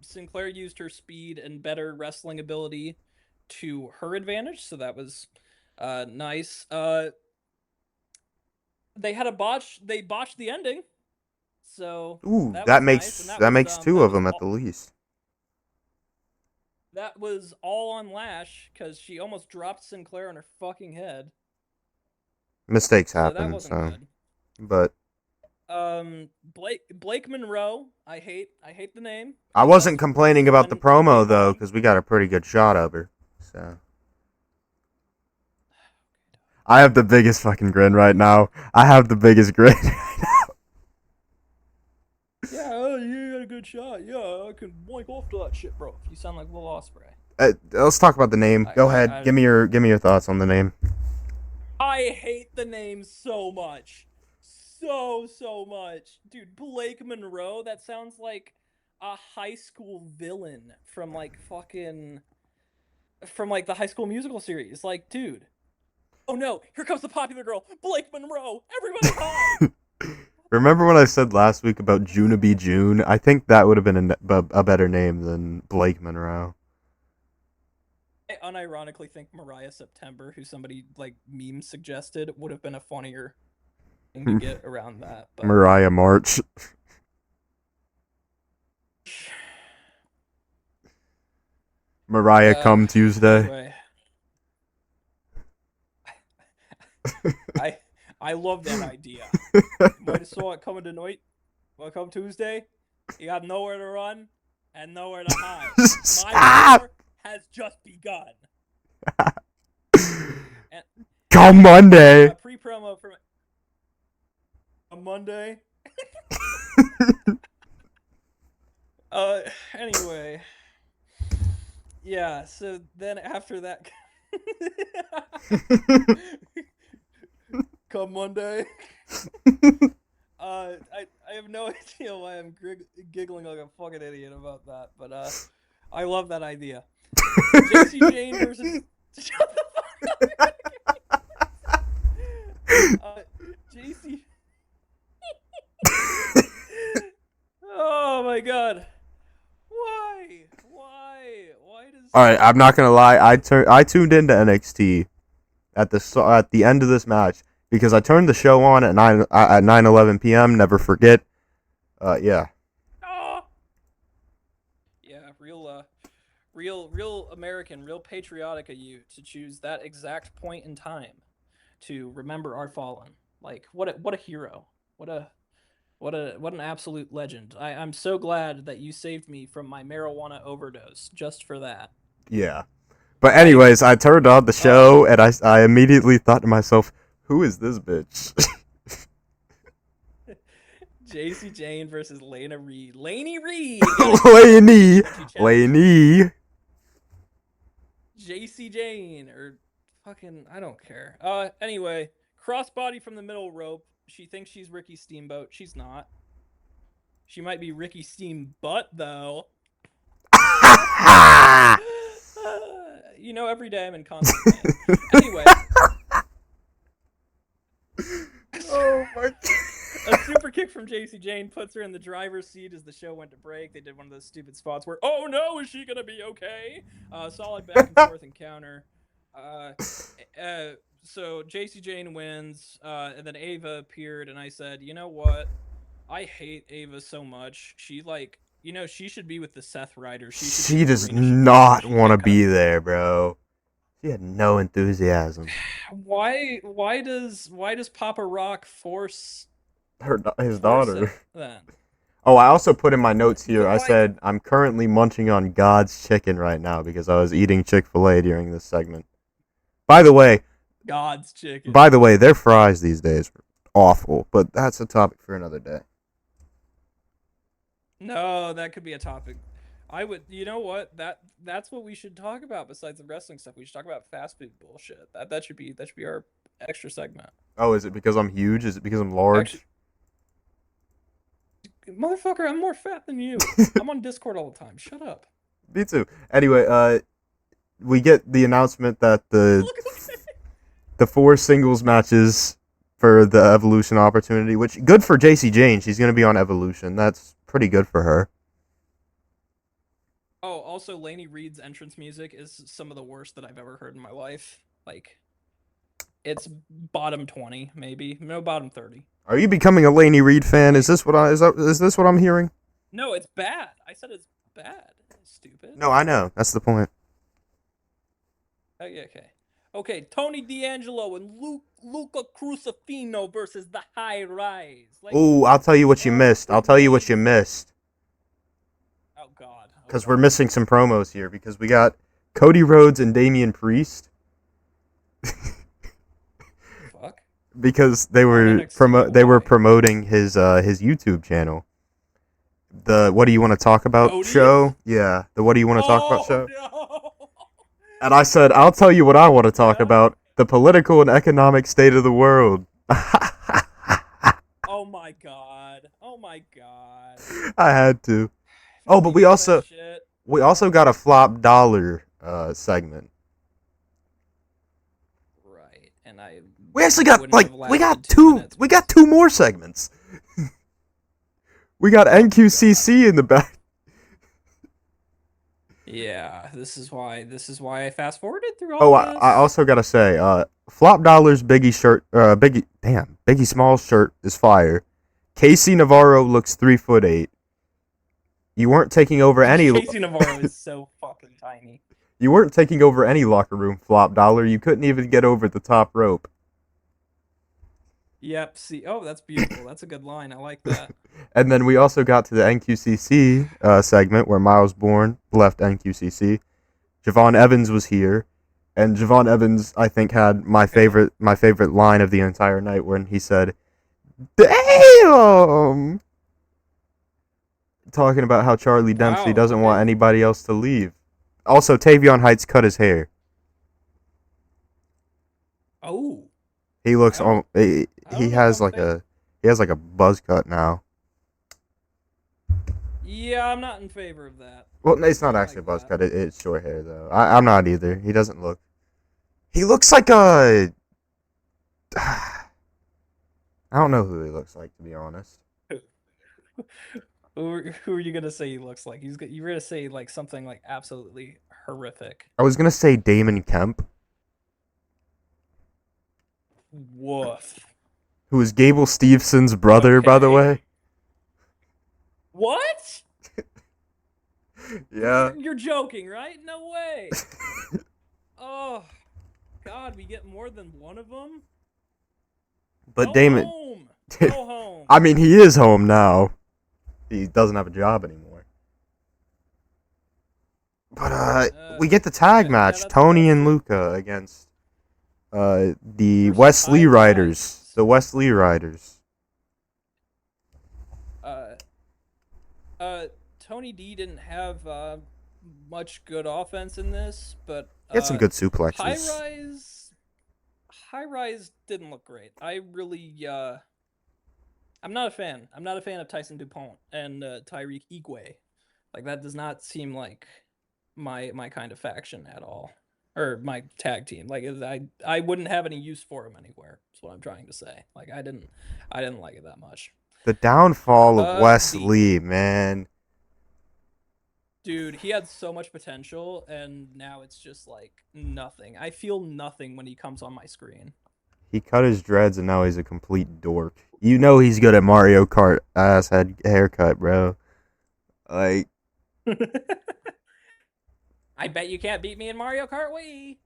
Sinclair used her speed and better wrestling ability to her advantage, so that was nice. They had a botch. They botched the ending, so Ooh, that was nice, and that makes two of them at the least. that was all on Lash because she almost dropped Sinclair on her fucking head. Mistakes So that happen, wasn't so good. but Blake Monroe. I hate the name I because that wasn't was complaining about the when they promo though, won. because we got a pretty good shot of her. So I have the biggest fucking grin right now. I have the biggest grin. Yeah, oh, you got a good shot. Yeah, I can boink off to that shit, bro. You sound like Will Ospreay. Let's talk about the name. I, Go I, ahead. I, Give me your thoughts on the name. I hate the name so much. So much. Dude, Blake Monroe, that sounds like a high school villain from like fucking from like the High School Musical series. Like, dude. Oh no, here comes the popular girl, Blake Monroe. Everybody hide. Remember when I said last week about Juna be June? I think that would have been a better name than Blake Monroe. I unironically think Mariah September, who somebody like meme suggested, would have been a funnier thing to get around that, but Mariah March. Mariah uh come Tuesday. anyway, I I love that idea. You might have saw it coming tonight. Well, come Tuesday, you got nowhere to run and nowhere to hide. My Stop! war has just begun. And Come Monday. a pre-promo for a Monday. Uh, anyway, yeah. So then after that, come Monday. I have no idea why I'm giggling like a fucking idiot about that, but I love that idea. JC Jane versus. Shut the fuck up. JC. Oh my god. Why? Why? Why does? All right, I'm not gonna lie. I tuned into NXT at the end of this match because I turned the show on at 9:11 p.m. Never forget. Yeah. Oh. Yeah, real American, real patriotic of you to choose that exact point in time to remember our fallen. Like what a hero. What an absolute legend. I'm so glad that you saved me from my marijuana overdose just for that. Yeah. But Like, anyways, I turned on the show and I immediately thought to myself, who is this bitch? JC Jane versus Lena Reed. Laney Reed. Laney. JC Jane or fucking I don't care. Anyway, crossbody from the middle rope. She thinks she's Ricky Steamboat. She's not. She might be Ricky Steambutt though. Every day I'm in constant pain. Anyway. Oh my god. A super kick from JC Jane puts her in the driver's seat as the show went to break. They did one of those stupid spots where, oh no, is she going to be okay? Solid back and forth encounter. So JC Jane wins, and then Ava appeared, and I said, you know what? I hate Ava so much. She she should be with the Seth Riders. She does not want to be there, bro. She had no enthusiasm. Why does Papa Rock force his daughter? Then. Oh, I also put in my notes here. I said I'm currently munching on God's chicken right now because I was eating Chick-fil-A during this segment. By the way, God's chicken. By the way, their fries these days are awful, but that's a topic for another day. No, that could be a topic. I would, you know what? That's what we should talk about besides the wrestling stuff. We should talk about fast food bullshit. That should be our extra segment. Oh, is it because I'm huge? Is it because I'm large? Motherfucker, I'm more fat than you. I'm on Discord all the time. Shut up. Me too. Anyway, we get the announcement that the 4 singles matches for the Evolution opportunity, which good for JC Jane. She's going to be on Evolution. That's pretty good for her. Oh, also Laney Reed's entrance music is some of the worst that I've ever heard in my life. Like, it's bottom 20, maybe. No, bottom 30. Are you becoming a Laney Reed fan? Is this what I'm hearing? No, it's bad. I said it's bad. Stupid. No, I know. That's the point. Okay. Okay, Tony D'Angelo and Luca Crucifino versus the High Rise. Like, ooh, I'll tell you what you missed. Oh, God. Because we're missing some promos here because we got Cody Rhodes and Damian Priest. Fuck. Because they were promoting his YouTube channel. The What Do You Want to Talk About Cody? show? Yeah, the What Do You Want to Talk About show? No. And I said, I'll tell you what I want to talk about. The political and economic state of the world. Oh my god. Oh my god. I had to. Oh, but we also got a flop dollar segment. Right. And we actually got we got 2 more segments. We got NQCC in the back. Yeah, this is why I fast forwarded through all this. I also gotta say, Flop Dollar's Biggie Smalls shirt is fire. Casey Navarro looks 3'8". You weren't taking over any. Casey Navarro is so fucking tiny. You weren't taking over any locker room, Flop Dollar. You couldn't even get over the top rope. Yep. See, that's beautiful. That's a good line. I like that. And then we also got to the NQCC segment where Miles Bourne left NQCC. Javon Evans was here, and Javon Evans, I think, had my favorite line of the entire night when he said, "Damn," talking about how Charlie Dempsey doesn't want anybody else to leave. Also, Tavion Heights cut his hair. Oh, He looks I don't. I he don't know if has I'm a like fan. a buzz cut now. Yeah, I'm not in favor of that. Well, no, it's I not don't actually a like buzz that. cut. It's short hair though. I'm not either. He doesn't look. He looks like a. I don't know who he looks like, to be honest. Who are you gonna say he looks like? You're gonna say like something like absolutely horrific. I was gonna say Damon Kemp, Woof. who is Gable Stevenson's brother, by the Okay. way. What? Yeah. You're joking, right? No way. Oh God, we get more than one of them. But Go Damon, home. Go home. I mean, he is home now. He doesn't have a job anymore. But we get the tag Yeah, match: Tony that's and it. Luca against the Versus Wesley High Riders. Flyers. The Wesley Riders. Uh, uh, Tony D didn't have much good offense in this, but He had some good High suplexes. Rise, High Rise didn't look great. I really, I'm not a fan. I'm not a fan of Tyson Dupont and Tyreek Igwe. Like that does not seem like my kind of faction at all, or my tag team. Like I wouldn't have any use for him anywhere. That's what I'm trying to say. Like I didn't like it that much. The downfall of Wes The Lee, man. Dude, he had so much potential, and now it's just like nothing. I feel nothing when he comes on my screen. He cut his dreads and now he's a complete dork. You know he's good at Mario Kart ass head haircut, bro. Like, I bet you can't beat me in Mario Kart Wii.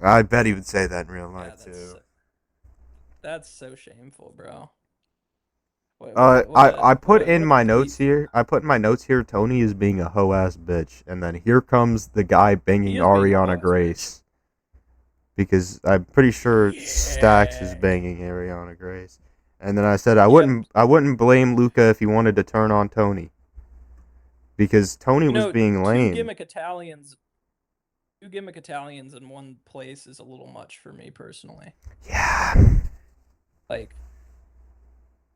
I bet he would say that in real Yeah, life too. that's so shameful, bro. What I put in a my complete. notes here. I put in my notes here. Tony is being a hoe ass bitch, and then here comes the guy banging He is being a Ariana hoe-ass bitch. Grace, because I'm pretty sure Stax is Yeah. banging Ariana Grace. And then I said Yep. I wouldn't blame Luca if he wanted to turn on Tony, because Tony You was know, being two lame. gimmick Italians, two gimmick Italians in one place is a little much for me personally. Yeah.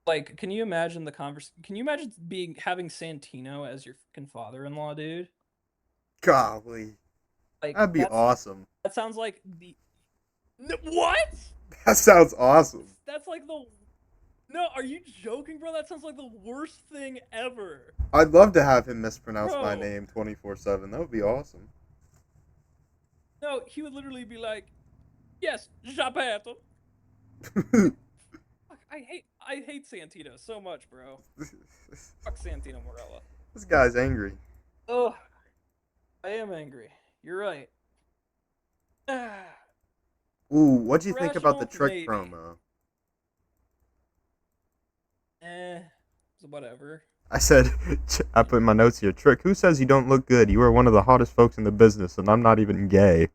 Like, can you imagine the converse? Can you imagine having Santino as your fucking father-in-law, dude? Golly. Like, That'd be awesome. that sounds like the what? That sounds awesome. That's like the no. Are you joking, bro? That sounds like the worst thing ever, I'd love to have him mispronounce my bro. name 24/7. That would be awesome. No, he would literally be like, "Yes, Japato." I hate Santino so much, bro. Fuck Santino Morella. This guy's angry. Oh, I am angry. You're right. Ooh, what'd you think about the Rational, trick maybe. promo? Eh, whatever. I said, I put in my notes here, Trick, who says you don't look good? You are one of the hottest folks in the business, and I'm not even gay.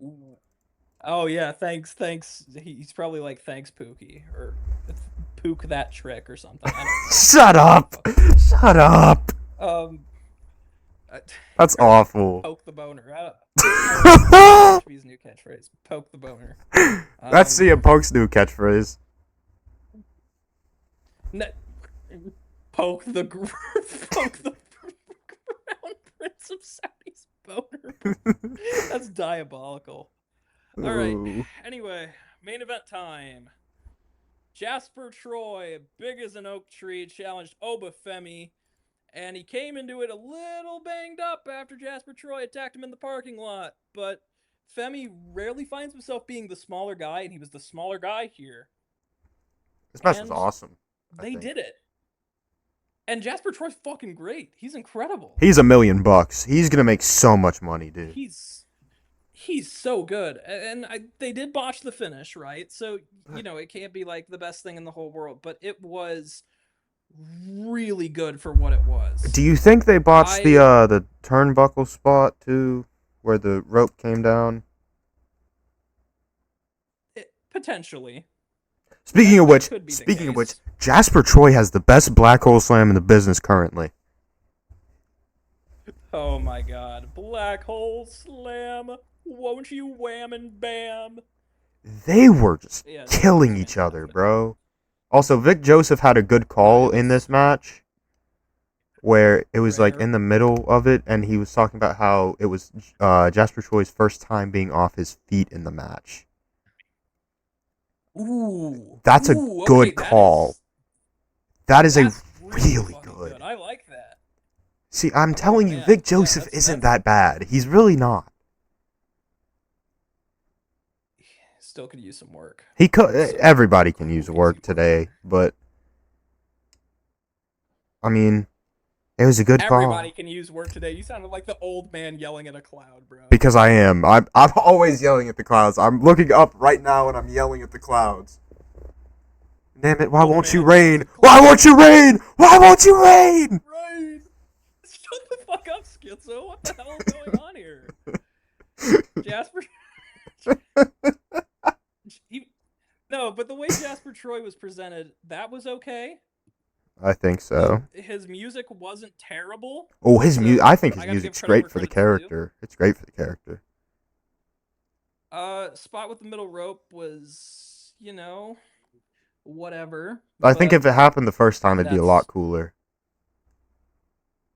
Ooh. Oh yeah, thanks. He's probably like thanks Pookie or Pook that trick or something. I don't know. Shut up! Shut up! Um, That's awful. poke the boner. That should be his new catchphrase. Poke the boner. That's CM Punk's new catchphrase. Poke the poke the crown prince of Saudi's boner. That's diabolical. All right. Ooh. Anyway, main event time. Jasper Troy, big as an oak tree, challenged Obafemi, and he came into it a little banged up after Jasper Troy attacked him in the parking lot. But Femi rarely finds himself being the smaller guy, and he was the smaller guy here. This match was awesome. They did it. And Jasper Troy's fucking great. He's incredible. He's $1 million. He's gonna make so much money, dude. He's so good, and they did botch the finish, right? So it can't be like the best thing in the whole world, but it was really good for what it was. Do you think they botched the turnbuckle spot too, where the rope came down? Potentially. Speaking of which, Jasper Troy has the best black hole slam in the business currently. Oh my god. Black hole slam. Won't you wham and bam? They were just Yeah, it was killing each other, fantastic. bro. Also, Vic Joseph had a good No, call it in this was match where it was like rare. in the middle of it, and he was talking about how it was Jasper Troy's first time being off his feet in the match. Ooh. That's a Ooh, okay, good call. That is a that's really really fucking good. good. I like that. See, I'm Oh telling you, man. Vic Yeah, Joseph isn't that's that bad. He's really not. still could use some work. He could. Everybody can use Could use work some work. today, but I mean, it was a good Everybody call. can use work today. You sounded like the old man yelling at a cloud, bro. Because I am. I'm always yelling at the clouds. I'm looking up right now and I'm yelling at the clouds. Damn it, why Old won't you man yells rain? at Why cloud. won't you rain? Why won't you rain? Rain. Shut the fuck up, Schizo. What the hell is going on here? Jasper. No, but the way Jasper Troy was presented, that was okay. I think so. His music wasn't terrible, Oh, so I think his I gotta give music's credit great where for the credit's due. character. It's great for the character. Spot with the middle rope was, whatever, I think if but it happened the first time, it'd be a lot that's cooler.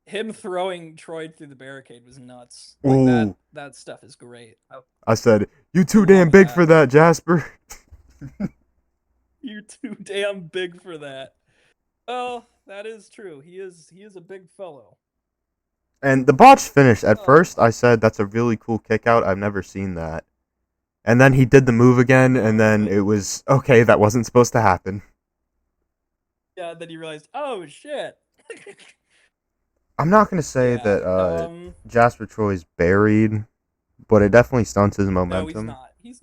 him throwing Troy through the barricade was nuts. Like that Ooh, that stuff is great. I said, you I too damn love big for that. that, Jasper. You're too damn big for that. Oh, that is true. He is a big fellow. And the botch finish, at Oh first, my. I said, that's a really cool kick out. I've never seen that. And then he did the move again, and Oh, then it was, okay, that wasn't supposed to happen. yeah. Then you realized, oh shit. I'm not going to say Yeah. that Jasper Troy's buried, but it definitely stunts his No, he's momentum. not. He's.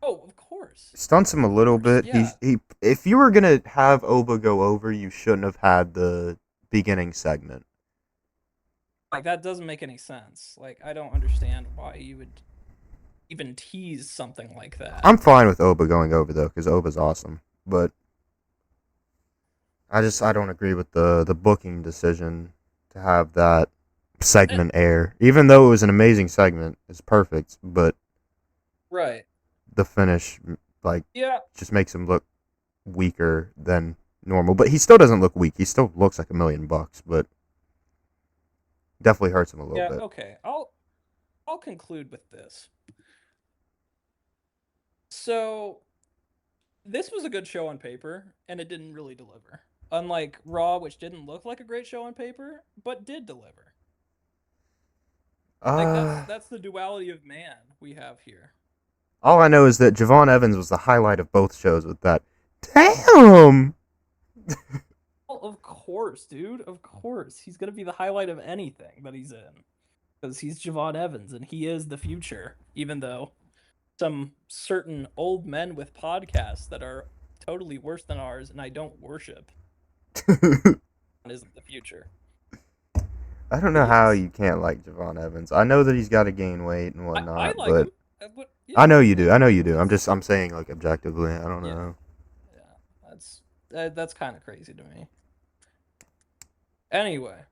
Oh, of course. Stunts him a Of little course. bit. Yeah. He if you were gonna have Oba go over, you shouldn't have had the beginning segment. Like that doesn't make any sense. Like I don't understand why you would even tease something like that. I'm fine with Oba going over though, because Oba's awesome. But I don't agree with the booking decision to have that Eh, segment air. Even though it was an amazing segment, it's perfect, but right. the finish like Yeah. just makes him look weaker than normal. But he still doesn't look weak. He still looks like $1,000,000, but definitely hurts him a little Yeah. bit. Okay. I'll conclude with this. So this was a good show on paper, and it didn't really deliver. Unlike Raw, which didn't look like a great show on paper, but did deliver. Like that's Uh that's the duality of man we have here. All I know is that Javon Evans was the highlight of both shows with that. Damn! Well, of course, dude. Of course, he's gonna be the highlight of anything that he's in because he's Javon Evans and he is the future. Even though some certain old men with podcasts that are totally worse than ours, and I don't worship, isn't the future. I don't know He how is. you can't like Javon Evans. I know that he's got to gain weight and I whatnot, like him. but But I yeah, know you do. yeah, I know you do. he's I'm saying like objectively. I don't yeah, know. yeah. That's kind of crazy to me. Anyway,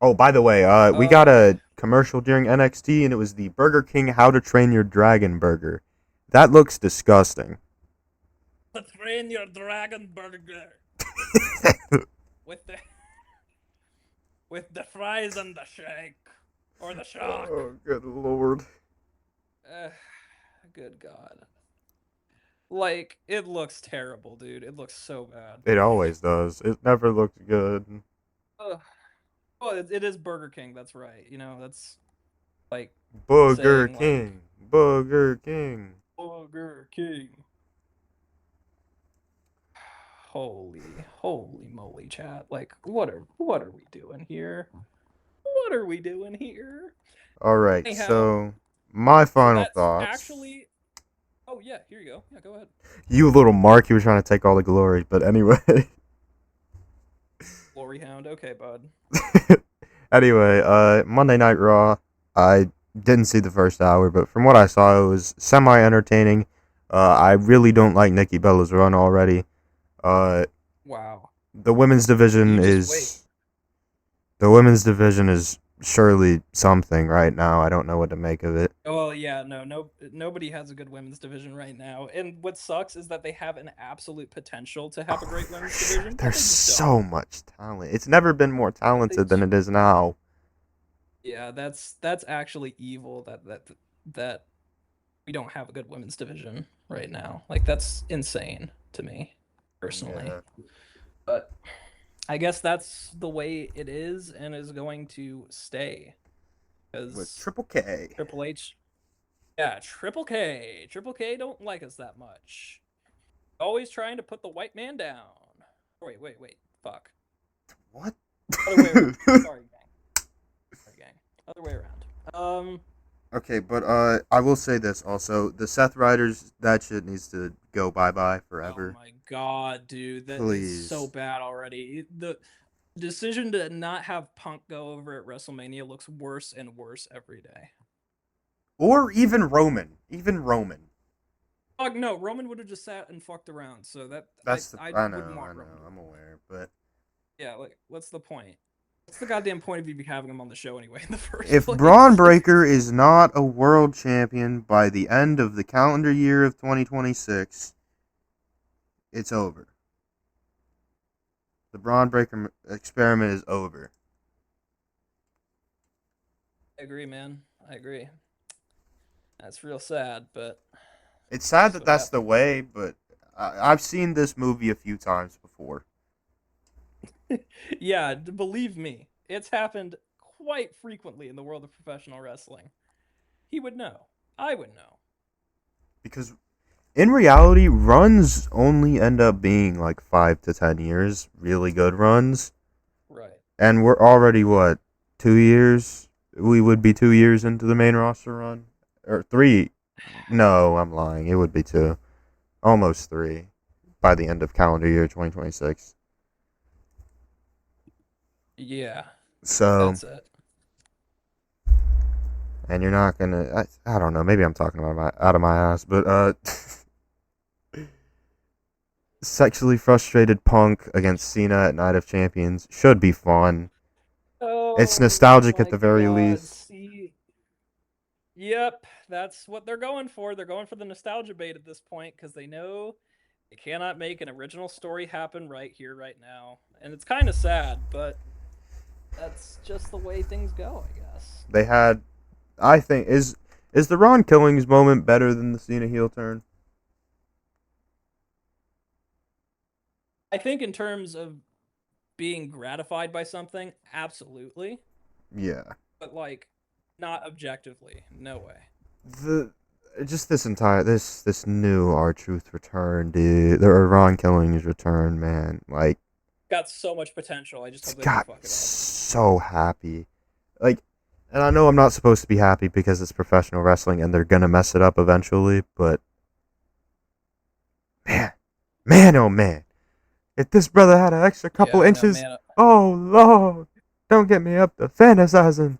Oh, by the way, we got uh, a commercial during NXT, and it was the Burger King How to Train Your Dragon Burger. That looks disgusting. train your dragon burger with the fries and the shake or the shock. Oh, good lord. Uh, good God. Like, it looks terrible, dude. It looks so bad. It always does. It never looks good. Ugh. Oh, it is Burger King. That's right. That's like Burger saying, like, King. Burger King. Burger King. Holy moly, chat. Like, what are we doing here? What are we doing here? All right, Anyhow, so my final that's thoughts. actually. Oh, yeah, here you go. Yeah, go ahead. You little Mark, you were trying to take all the glory, but anyway. Glory Hound. Okay, bud. Anyway, Monday Night Raw. I didn't see the first hour, but from what I saw, it was semi entertaining. I really don't like Nikki Bella's run already. Uh, Wow. the women's division You just wait. is The women's division is surely something right now. I don't know what to make of it. Oh yeah, no, nobody has a good women's division right now. And what sucks is that they have an absolute potential to have a Oh, great for women's sure. division, but There's they just don't. so much talent. It's never been more But they, talented than it is now. yeah, that's actually evil that we don't have a good women's division right now. Like that's insane to me personally. Yeah. But I guess that's the way it is and is going to stay With because Triple K. Triple H, yeah, Triple K don't like us that much. Always trying to put the white man down. Wait, fuck. What? Other way around. Sorry, gang. Sorry, gang. Other way around. Okay, but I will say this also: the Seth Riders, that shit needs to go bye bye Oh forever. my god, dude, that is so Please, bad already. The decision to not have Punk go over at WrestleMania looks worse and worse every day. or even Roman, even Roman. Fuck no, Roman would have just sat and fucked around. So that I That's the I I wouldn't know, want Roman to I'm do that. aware, but Yeah, like what's the point? What's the goddamn point of you having him on the show anyway in the first if Braun place? Like, Breaker is not a world champion by the end of the calendar year of 2026, it's over. The Braun Breaker experiment is over. I agree, man. I agree. That's real sad, but It's sad that's that what that's the happens. way, but I've seen this movie a few times before. Yeah, believe me, it's happened quite frequently in the world of professional wrestling. He would know. I would know. Because in reality, runs only end up being like 5 to 10 years, really good runs. Right. And we're already, what, 2 years? We would be 2 years into the main roster run? Or three. No, I'm lying. It would be two. Almost three by the end of calendar year 2026. Yeah, So, that's it. and you're not gonna. I don't know. Maybe I'm talking about out of my ass, but sexually frustrated Punk against Cena at Night of Champions should be fun. It's Oh nostalgic at my the very god. least. See, yep, that's what they're going for. They're going for the nostalgia bait at this point because they know they cannot make an original story happen right here, right now. And it's kind of sad, but that's just the way things go, I guess. They had, I think, is the Ron Killings moment better than the Cena heel turn? I think in terms of being gratified by something, absolutely. Yeah. But like not objectively. No way. The just this entire this new R Truth return, dude. The Ron Killings return, man. Like Got so much potential. I just it's hope they don't got me fuck it up. so happy. Like, and I know I'm not supposed to be happy because it's professional wrestling and they're gonna mess it up eventually, but man, man, oh man, if this brother had an extra couple Yeah, no, inches, man. oh lord, don't get me up to fantasizing.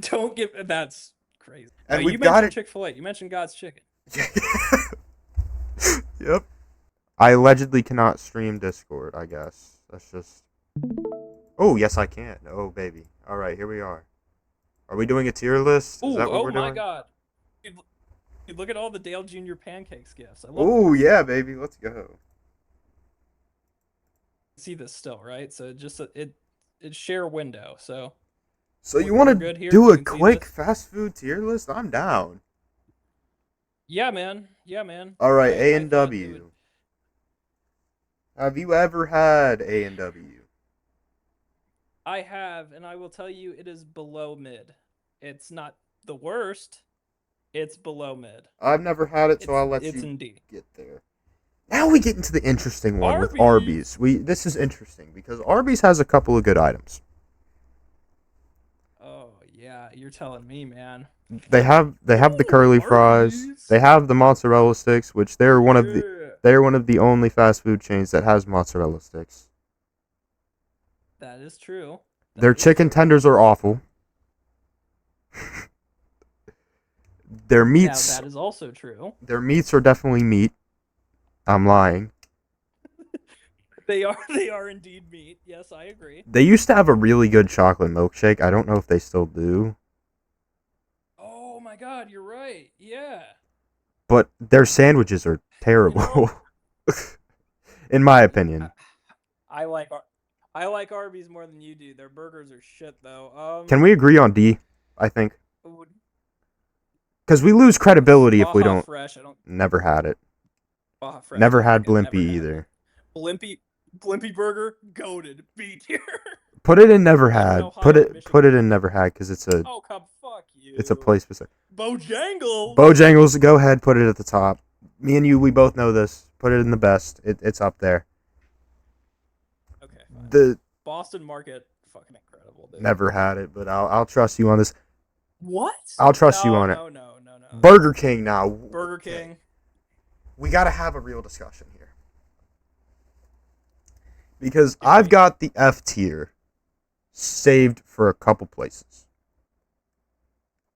Don't give that's crazy. No, And you we've got mentioned it. Chick-fil-A. You mentioned God's chicken. Yep. I allegedly cannot stream Discord. I guess that's just. Oh yes, I can. Oh baby. All right, here we are. Are we doing a tier list? Is Ooh, that what oh we're my doing? God. Dude, dude, look at all the Dale Jr. pancakes gifts. I love Oh this. yeah, baby. Let's go. See this still, right? So just it's share window. So So you want we're to good here. do You a can see quick this. fast food tier list? I'm down. Yeah, man. Yeah, man. All right, A I and thought it would. W. Have you ever had A and W? I have, and I will tell you, it is below mid. It's not the worst. It's below mid. I've never had it, so It's I'll let it's you indeed. get there. Now we get into the interesting one with Arby's. Arby's. This is interesting because Arby's has a couple of good items. Oh yeah, you're telling me, man. They have the Ooh, curly fries. Arby's. They have the mozzarella sticks, which Yeah, they're one of the only fast food chains that has mozzarella sticks. that is true. Their That is chicken true. tenders are awful. Their Now meats that is also true. their meats are definitely meat. I'm lying. They are indeed meat. Yes, I agree. They used to have a really good chocolate milkshake. I don't know if they still do, Oh my God, you're right. Yeah. but their sandwiches are You terrible, know, in my I, opinion. I like I like Arby's more than you do. Their burgers are shit though. Can we agree on D? I think Would- because we lose credibility if we Baja don't. Fresh. I don't Never had it. Baja Fresh. Never Never had good. Blimpie Never had it. either. Blimpy Blimpy Burger, goated, B tier. Put it in never Made in had. Ohio or Put Michigan. it in never had because Oh come fuck it's a you. place specific. Bojangles. Bojangles, go ahead, put it at the top. Me and you, we both know this. Put it in the best. It's up there. Okay, fine. The Boston Market, fucking incredible, dude. never had it, but I'll trust you on this. What? I'll trust you No, on it. no, no, no, no. Burger King now. Burger Okay. King. We got to have a real discussion here because Give it to I've me. got the F tier saved for a couple places.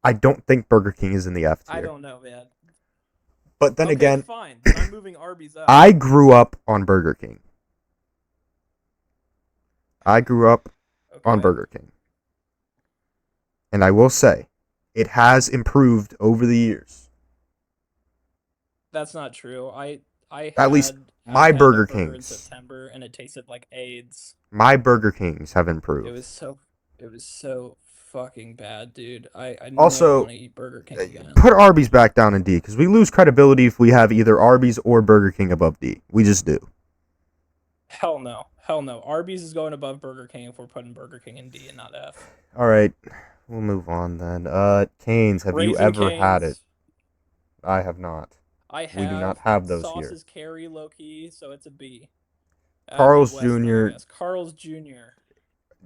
I don't think Burger King is in the F I tier. don't know, man. But then Okay, again, fine. Then I'm moving Arby's up. I grew up on Burger King. I grew up on Okay. Burger King. And I will say, it has improved over the years. That's not true. At least I my had their Burger burger in Kings. September and it tasted like AIDS. My Burger Kings have It improved. was so it was so fucking bad, dude. I never want Also, to eat Burger King again. put Arby's back down in D because we lose credibility if we have either Arby's or Burger King above D. We just do. Hell no. Hell no. Arby's is going above Burger King if we're putting Burger King in D and not F. All right, we'll move on then. Canes, have you Raising ever had it? Cane's. I have not. I We do not have have those here. sauces carry low key, so it's a B. Carl's Midwest thing, I Jr. guess. Carl's Jr.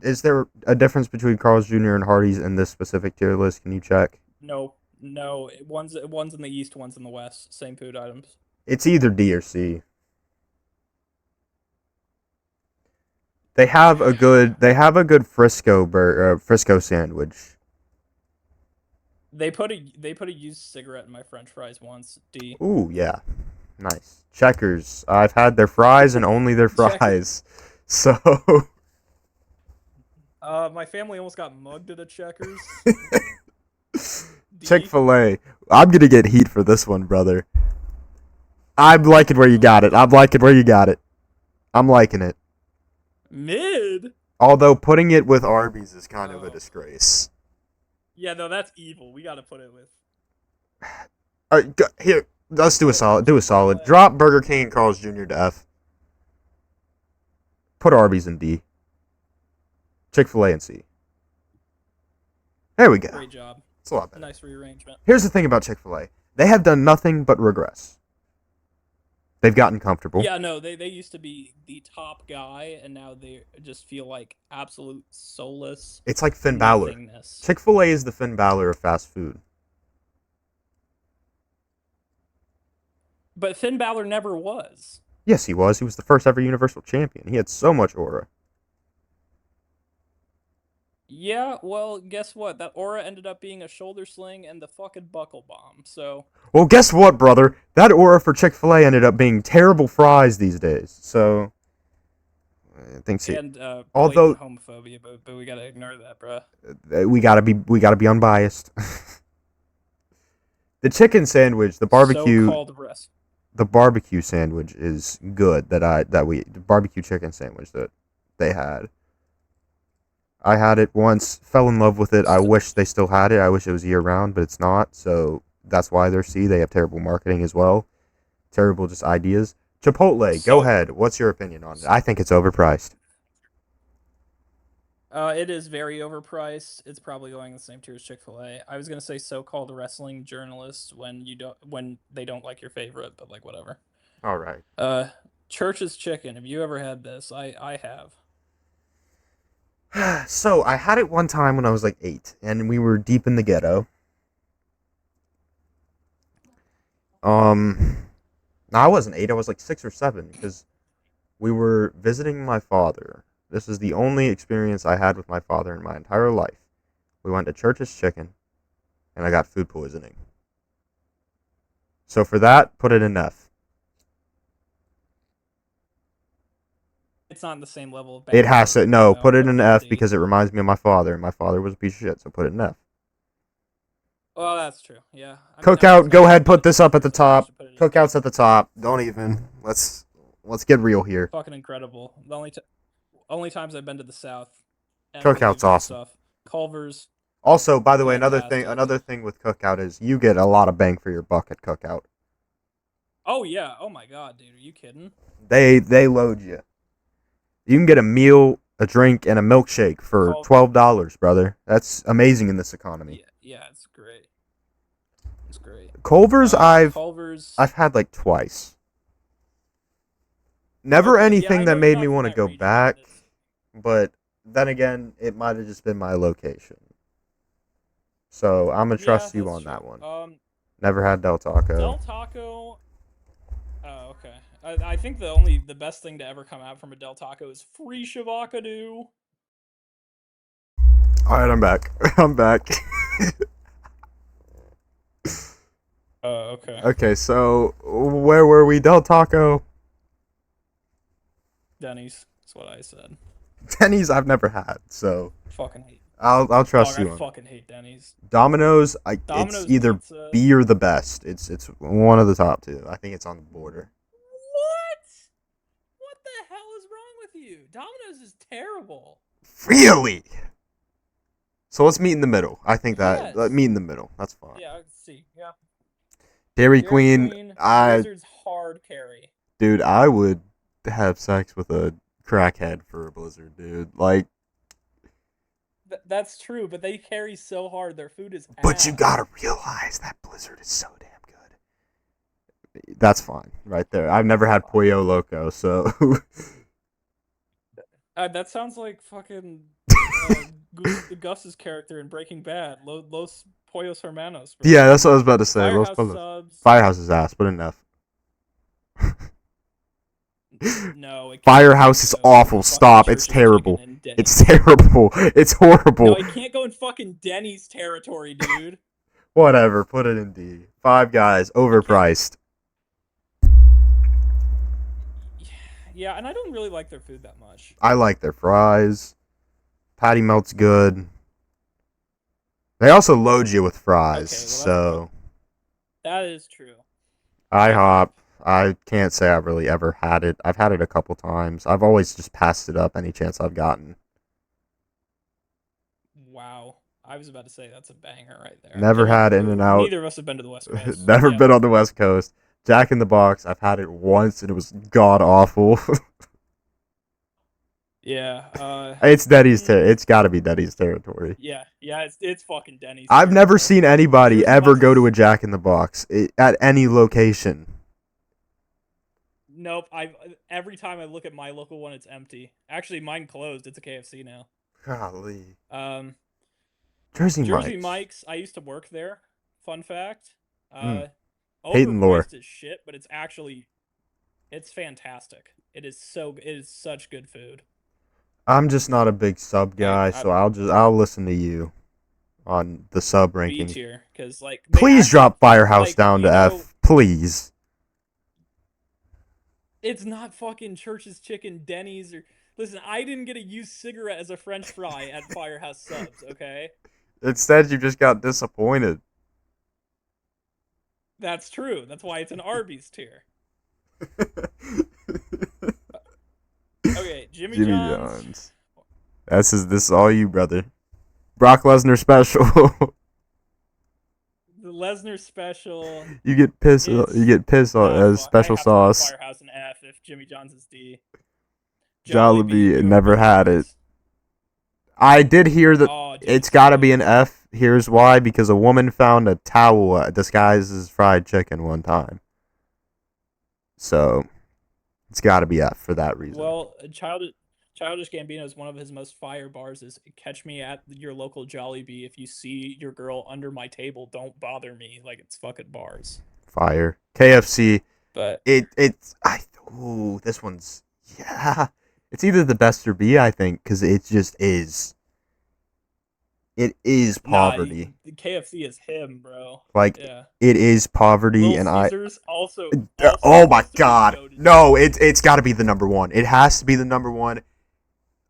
Is there a difference between Carl's Jr. and Hardee's in this specific tier list? Can you check? No, no. One's in the east, one's in the west. Same food items. It's either D or C. They have a good Frisco sandwich. They put a used cigarette in my French fries once. D. Ooh, yeah. Nice. Checkers. I've had their fries and only their Checkers. fries. So My family almost got mugged at a Checkers. D. Chick-fil-A. I'm gonna get heat for this one, brother. I'm liking where you got it. I'm liking where you got it. I'm liking it. Mid. Although putting it with Arby's is kind of a Oh. disgrace. Yeah, no, that's evil. We got to put it with. All right, here, let's do a solid. Do a solid. Chick-fil-A. Drop Burger King and Carl's Jr. to F. Put Arby's in D. Chick-fil-A in C. There we go. Great job. It's a lot better. Nice rearrangement. Here's the thing about Chick-fil-A. They have done nothing but regress. They've gotten comfortable. Yeah, no, they used to be the top guy, and now they just feel like absolute soulless It's like Finn Balor. nothingness. Chick-fil-A is the Finn Balor of fast food. But Finn Balor never was. Yes, he was. He was the first ever Universal Champion. He had so much aura. Yeah, well, guess what? That aura ended up being a shoulder sling and the fucking buckle bomb. So, Well, guess what, brother? That aura for Chick-fil-A ended up being terrible fries these days. So, I think so. and Although blatant homophobia, but we gotta ignore that, bruh. we gotta be unbiased. The chicken sandwich, the So-called rest. barbecue sandwich is good. The barbecue chicken sandwich that they had. I had it once, fell in love with it. I wish they still had it. I wish it was year round, but it's not. So that's why they're C. They have terrible marketing as well. Terrible just ideas. Chipotle, go ahead. What's your opinion on it? I think it's overpriced. It is very overpriced. It's probably going the same tier as Chick-fil-A. I was gonna say so-called wrestling journalists when they don't like your favorite, but like whatever. All right. Church's Chicken. Have you ever had this? I have. So I had it one time when I was like 8, and we were deep in the ghetto. No, I wasn't 8. I was like 6 or 7 because we were visiting my father. This is the only experience I had with my father in my entire life. We went to Church's Chicken, and I got food poisoning. So for that, put it in F. it's not in the same level of It bang has as to. No, put it a in real F date. because it reminds me of my father. My father was a piece of shit, so put it in F. Well, that's true. Yeah, I mean, I guess Cookout, go nothing's ahead, better put than this up at food, the so maybe I top. should put it in D. Cookout's at the top. Don't even. Let's get real here. Fucking incredible. The only times I've been to the South, Cookout's unbelievable awesome. stuff. Culver's Also, by the way, fantastic. another thing with Cookout is you get a lot of bang for your buck at Cookout. Oh yeah. Oh my god, dude. Are you kidding? They load you. You can get a meal, a drink, and a milkshake for Cul- $12, brother. That's amazing in this economy. Yeah, yeah. It's great. It's great. Culver's Culver's. I've had like twice. Oh, Never okay. Yeah, anything I that know you're made me not from want to that go region, but back, it's but then again, it might have just been my location. So I'm gonna yeah, trust you that's on true. that one. Never had Del Del Taco. Taco. Oh, okay. I think the best thing to ever come out from a Del Taco is free shavacado. All right, I'm back. I'm back. Oh, okay. Okay, so where were we? Del Taco. Denny's. That's what I said. Denny's I've never had, so Fucking hate. I'll Dog, trust I you on that. fucking hate Denny's. Domino's, it's Domino's either pizza. B or the best. It's one of the top two. I think it's on the border. What? What the hell is wrong with you? Domino's is terrible. Really? So let's meet in the middle. I think that let Yes. meet in the middle. That's fine. Yeah, let's see. Yeah. Dairy Dairy Queen, Queen, I Blizzard's hard carry. dude, I would have sex with a crackhead for a Blizzard, dude. Like, That's true, but they carry so hard. Their food is but you ass. gotta realize that Blizzard is so damn good. That's fine, right there. I've never had Pollo Loco, so That sounds like fucking Gus's character in Breaking Bad. Los Pollos Hermanos, yeah, bro. that's what I was about to say. Los Firehouse Polos. subs. Firehouse is ass, but enough. No, it can't Firehouse fucking is go in awful. fucking Stop. It's Church's Chicken terrible. and Denny's. It's terrible. It's No, horrible. it can't go in fucking Denny's territory, dude. Whatever. Put it in D. Five Guys. It can't. Overpriced. Yeah, and I don't really like their food that much. I like their fries. Patty melt's good. They also load you with fries. Okay, well that's So that is true. IHOP. IHOP. I can't say I've really ever had it. I've had it a couple times. I've always just passed it up any chance I've gotten. Wow. I was about to say that's a banger right there. Never had In and Out. Neither of us have been to the West Coast. Never Yeah. been on the West Coast. Jack in the Box. I've had it once and it was god awful. Yeah. It's Denny's. It's got to be Denny's territory. Yeah. Yeah. It's fucking Denny's. I've never territory. seen anybody Jersey ever Mike's go to a is- Jack in the Box at any location. Nope. Every time I look at my local one, it's empty. Actually, mine closed. It's a KFC now. Golly. Um, Jersey Jersey Mike's. Mike's. I used to work there. Fun fact. Mm. Uh, Peyton Lore. overpriced as shit, but it's fantastic. It is such good food. I'm just not a big sub guy, so I'll listen to you on the sub B rankings. tier because like Please drop Firehouse down to know, F. Please. it's not fucking Church's Chicken, Denny's, or listen. I didn't get a used cigarette as a French fry at Firehouse Subs. Okay, Instead, you just got disappointed. that's true. That's why it's an Arby's tier. Okay, Jimmy John's. This is all you, brother. Brock Lesnar special. The Lesnar special. You get pissed. You get pissed as special I have to put sauce. Firehouse in F if Jimmy John's is D. Jollibee doing never had it. business. I did hear that Dude, it's got to be an F. Here's why: because a woman found a towel disguised as fried chicken one time. So it's got to be F for that reason. Well, Childish Gambino is one of his most fire bars. Is catch me at your local Jollibee if you see your girl under my table. Don't bother me. Like it's fucking bars. Fire. KFC. But this one's yeah. It's either the best or B, I think, because it just is. It is Nah, poverty. the KFC is him, bro. Like Yeah. it is poverty, Little and I. Caesars also Oh my has to be god! goaded. No, it's got to be the number one. It has to be the number one.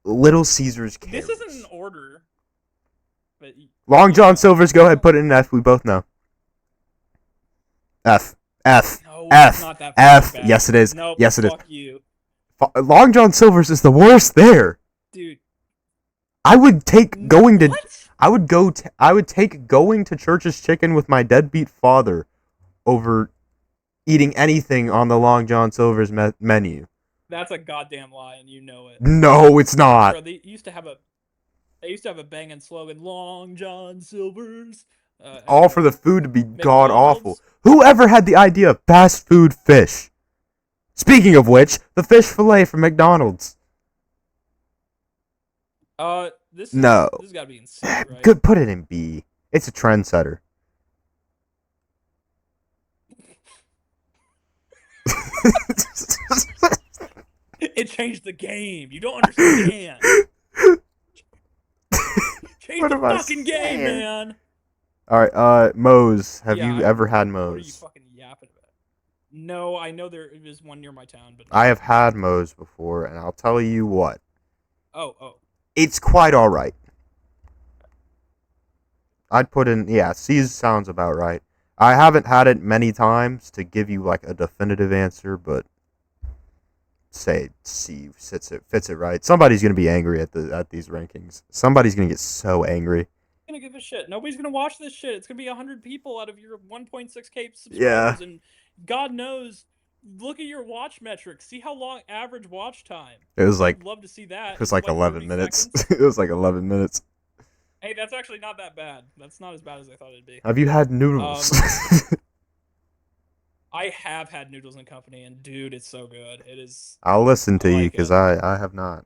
Little Caesars This isn't an carries. order, but Long John yeah. Silver's. Go ahead, put it in F. We both know. F. F. No, it's F. not that fucking F. bad. Yes, it is. Nope, Yes, it is. fuck you. Long John Silver's is the worst there. Dude. I would take going to. What? I would take going to Church's Chicken with my deadbeat father over eating anything on the Long John Silver's menu. That's a goddamn lie, and you know it. No, it's not. Bro, they used to have a banging slogan, Long John Silver's. All At for the food to be god awful. McDonald's. Whoever had the idea of fast food fish? Speaking of which, the fish fillet from McDonald's. This No. has got to be in C, right? Good, put it in B. It's a trendsetter. It changed the game. You don't understand. Change What the am I fucking saying? game, man. All right, Moe's. Have Yeah, you ever had What are you Moe's? fucking yapping about? No, I know there is one near my town, but I have had Moe's before, and I'll tell you what. oh, It's quite all right. I'd put in, yeah, C sounds about right. I haven't had it many times to give you like a definitive answer, but say C fits it right. Somebody's gonna be angry at these rankings. Somebody's gonna get so angry. gonna give a shit. Nobody's gonna watch this shit. It's gonna be 100 people out of your 1.6K Yeah, subscribers, and God knows. Look at your watch metrics. See how long average watch time. it was like I'd love to see that. it was It's like like 11 30 minutes. seconds. It was like 11 minutes. Hey, that's actually not that bad. That's not as bad as I thought it'd be. Have you had noodles? I have had Noodles and Company, and dude, it's so good. It is. I'll listen to I you like because it. I have not.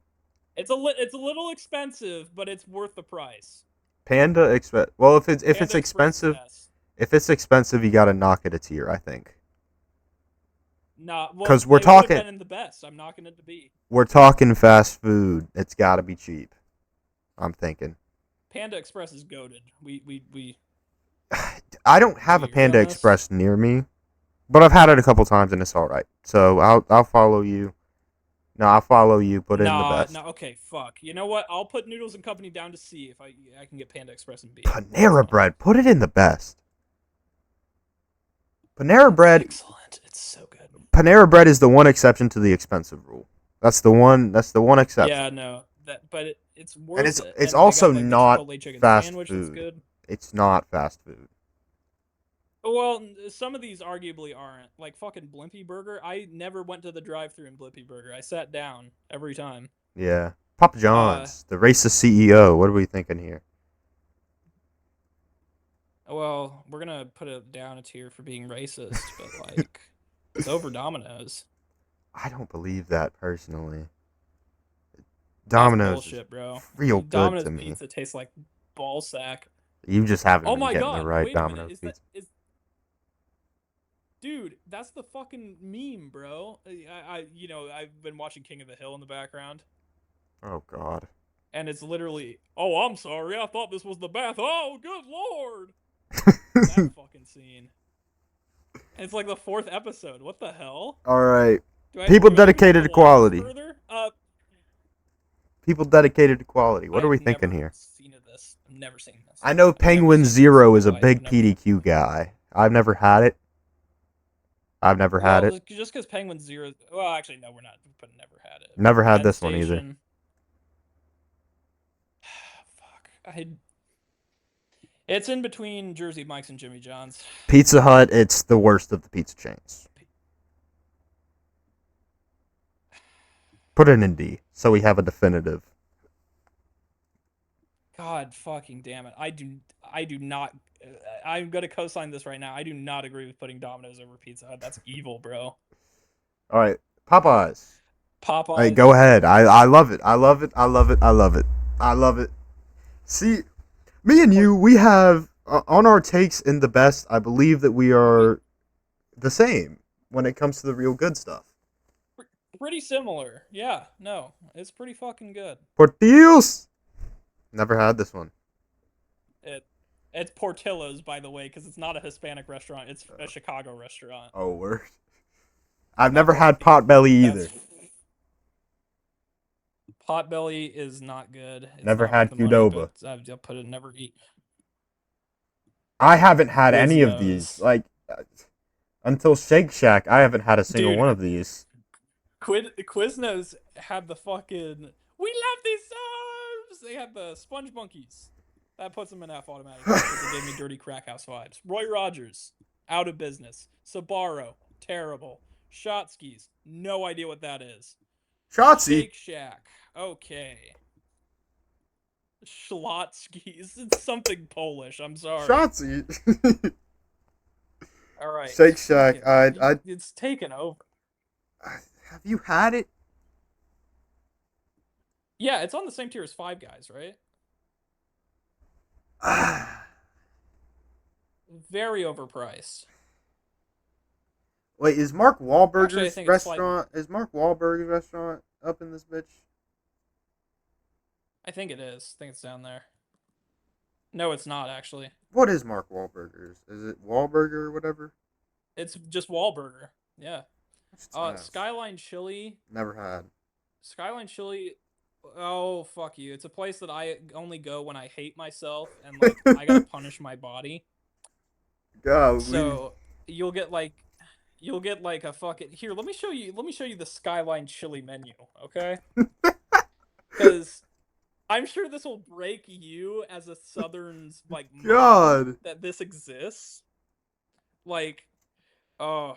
It's a little expensive, but it's worth the price. Panda expensive. Well, if it's Panda Express is expensive, S. if it's expensive, you gotta knock it a tier. I think. Nah, well, 'Cause we're it would have talking- been in the best. I'm knocking it to B. We're talking fast food. It's gotta be cheap. I'm thinking. Panda Express is goaded. We. I don't have We a agree on Panda this? Express near me, but I've had it a couple times and it's all right. So I'll follow you. No, I'll follow you. Put it in the best. No, okay, fuck. You know what? I'll put Noodles and Company down to C if I can get Panda Express and B. Panera Bread. Put it in the best. Panera Bread. Excellent. It's so good. Panera Bread is the one exception to the expensive rule. That's the one. That's the one exception. Yeah, no, but it's worth And it. it's they also got, like, the not Chipotle chicken fast sandwich that's food. good. It's not fast food. Well, some of these arguably aren't. Like fucking Blimpie Burger. I never went to the drive-thru in Blimpie Burger. I sat down every time. Yeah. Papa John's, the racist CEO. What are we thinking here? Well, we're gonna put it down a tier for being racist, but like, it's over Domino's. I don't believe that personally. That's Domino's bullshit, is bro. real good Domino's to me. pizza tastes like ball sack. You just haven't Oh been my getting god! the right Wait a minute. Domino's pizza. Dude, that's the fucking meme, bro. I've been watching King of the Hill in the background, Oh God. and it's literally, oh, I'm sorry, I thought this was the bath. Oh, good lord, that fucking scene. And it's like the 4th episode. What the hell? All right. Do People do I need dedicated to go on quality. further? People dedicated to quality. What are we I've thinking never here? seen this. I've never seen this. I know I've never Penguin seen this Zero in is my a life. big I've never- PDQ guy. I've never had it. I've never had it. Just because Penguin Zero. Well, actually, no, we're not. But never had it. Never had Penn this one either. Station. Fuck. It's in between Jersey Mike's and Jimmy John's. Pizza Hut, it's the worst of the pizza chains. Put it in D, so we have a definitive. God fucking damn it! I do not. I'm gonna co-sign this right now. I do not agree with putting Domino's over Pizza Hut. That's evil, bro. All right, Popeyes. Popeyes. All right, go ahead. I love it. I love it. I love it. I love it. I love it. See, me and you, we have on our takes in the best. I believe that we are the same when it comes to the real good stuff. Pretty similar. Yeah. No, it's pretty fucking good. Portillos. Never had this one. It's Portillo's, by the way, because it's not a Hispanic restaurant. It's a Chicago restaurant. Oh, word. I've never That's had Potbelly that's either. Potbelly is not good. It's Never not worth had the money, Qdoba. but I'll put it never eat. I haven't had any of these. Quiznos, Like, until Shake Shack, I haven't had a single dude. one of these. Quiznos have the fucking. We love these subs. They have the sponge monkeys. That puts them in F automatically because it gave me dirty crack house vibes. Roy Rogers, out of business. Sabaro, terrible. Shotskis, no idea what that is. Shotzi. Shake Shack, okay. Schlotskis, it's something Polish. I'm sorry. Shotzi. All right, Shake Shack. fucking, it's taken over. Have you had it? Yeah, it's on the same tier as Five Guys, right? Very overpriced. Wait, is Mark Actually, I Wahlburger's think it's slightly. restaurant? Is Mark Wahlberg's restaurant up in this bitch? I think it is. I think it's down there. No, it's not actually. What is Mark Wahlburgers? Is it Wahlburger or whatever? It's just Wahlburger. Yeah. What's that? Skyline Chili. Never had. Skyline Chili. Oh fuck you! It's a place that I only go when I hate myself and like I gotta punish my body. Golly. So you'll get like a fucking here. Let me show you. Let me show you the Skyline Chili menu. Okay. Because I'm sure this will break you as a Southern's like mind God. that this exists. Like, oh,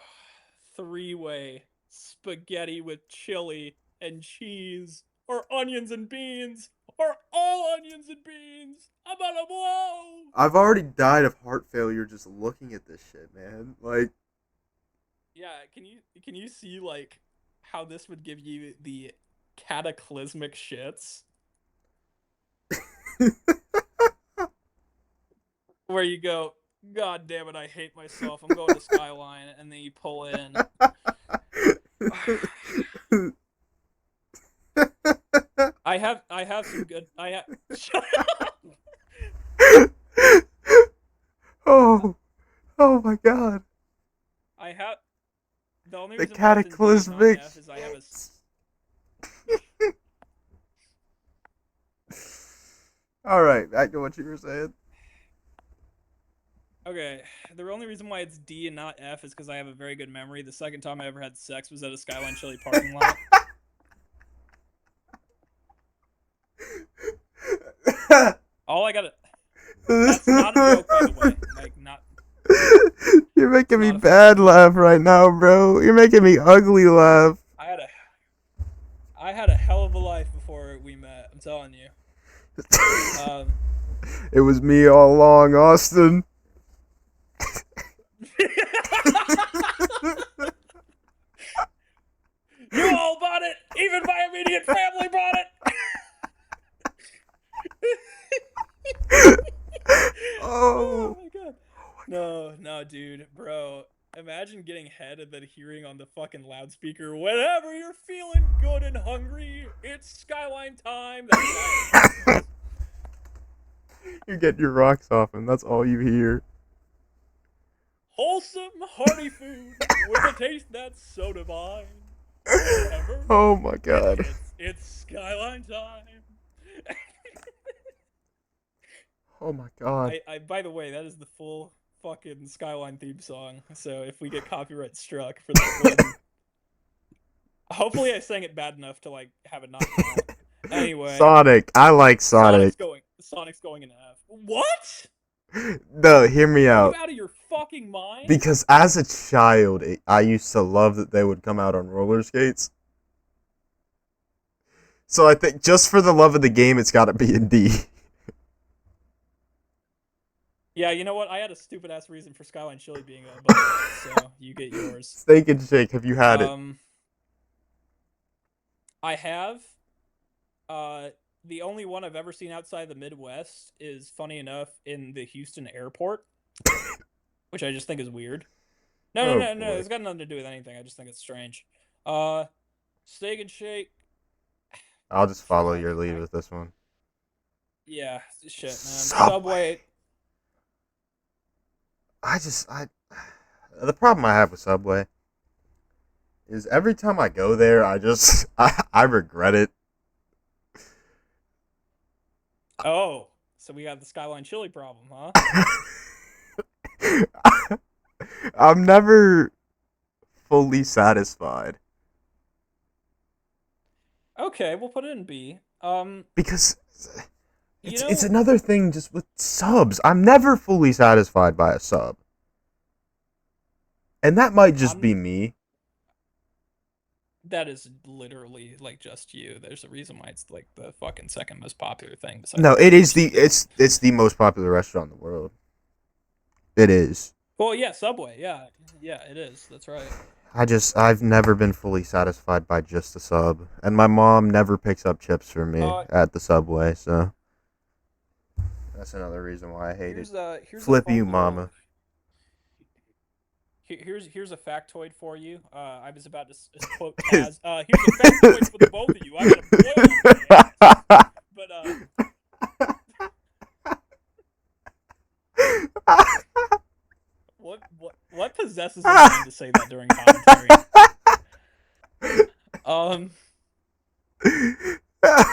three-way spaghetti with chili and cheese, or onions and beans, or all onions and beans. I'm about to blow. I've already died of heart failure just looking at this shit, man. Like, Yeah, can you see like how this would give you the cataclysmic shits? Where you go, God damn it, I hate myself. I'm going to Skyline, and then you pull in. I have some good. I have. oh, oh my God. I have. The only The reason why it's in D and not cataclysmic F is I have a. All right, back to what you were saying. Okay, the only reason why it's D and not F is because I have a very good memory. The second time I ever had sex was at a Skyline Chili parking lot. All I gotta. That's not a joke, by the way. Like, not. You're It's making me not a bad fucking laugh right now, bro. You're making me ugly laugh. I had a I had a hell of a life before we met. I'm telling you. Um, It was me all along, Austin. you all bought it. Even my immediate family bought it. Oh. Oh my god. No, no, dude, bro. Imagine getting head and then hearing on the fucking loudspeaker, whenever you're feeling good and hungry, it's Skyline time. That's Skyline. You're getting your rocks off, and that's all you hear. Wholesome, hearty food with a taste that's so divine. Whenever Oh my God. it's Skyline time. Oh my God. I by the way, that is the full fucking Skyline theme song. So if we get copyright struck for this one, hopefully I sang it bad enough to like have it not count. Anyway, Sonic. I like Sonic. Sonic's going in F. What? No, hear me Are you out. out of your fucking mind? Because as a child, I used to love that they would come out on roller skates. So I think just for the love of the game, it's got to be in D. Yeah, you know what? I had a stupid ass reason for Skyline Chili being above it, so you get yours. Steak and Shake, have you had it? I have. Uh, the only one I've ever seen outside the Midwest is, funny enough, in the Houston airport, which I just think is weird. No, no, Oh no, no. boy. It's got nothing to do with anything. I just think it's strange. Steak and Shake. I'll just follow Fuck. your lead with this one. Yeah, shit, man. Subway. I the problem I have with Subway is every time I go there, I regret it. Oh, so we got the Skyline Chili problem, huh? I'm never fully satisfied Okay, we'll put it in B. because You it's know, another thing just with subs. I'm never fully satisfied by a sub. And that might just be I'm me. that is literally like just you. There's a reason why it's like the fucking second most popular thing besides No, it Burger is King. it's the most popular restaurant in the world. It is. Well, yeah, Subway. Yeah, yeah, it is. That's right. I've never been fully satisfied by just a sub, and my mom never picks up chips for me Uh, at the Subway, so that's another reason why I hate it. here's a Flip fun you, little mama. here's a factoid for you. I was about to quote Taz. Here's a factoid for the both of you. I got a boil on my hands. But what possesses a man to say that during commentary? Um,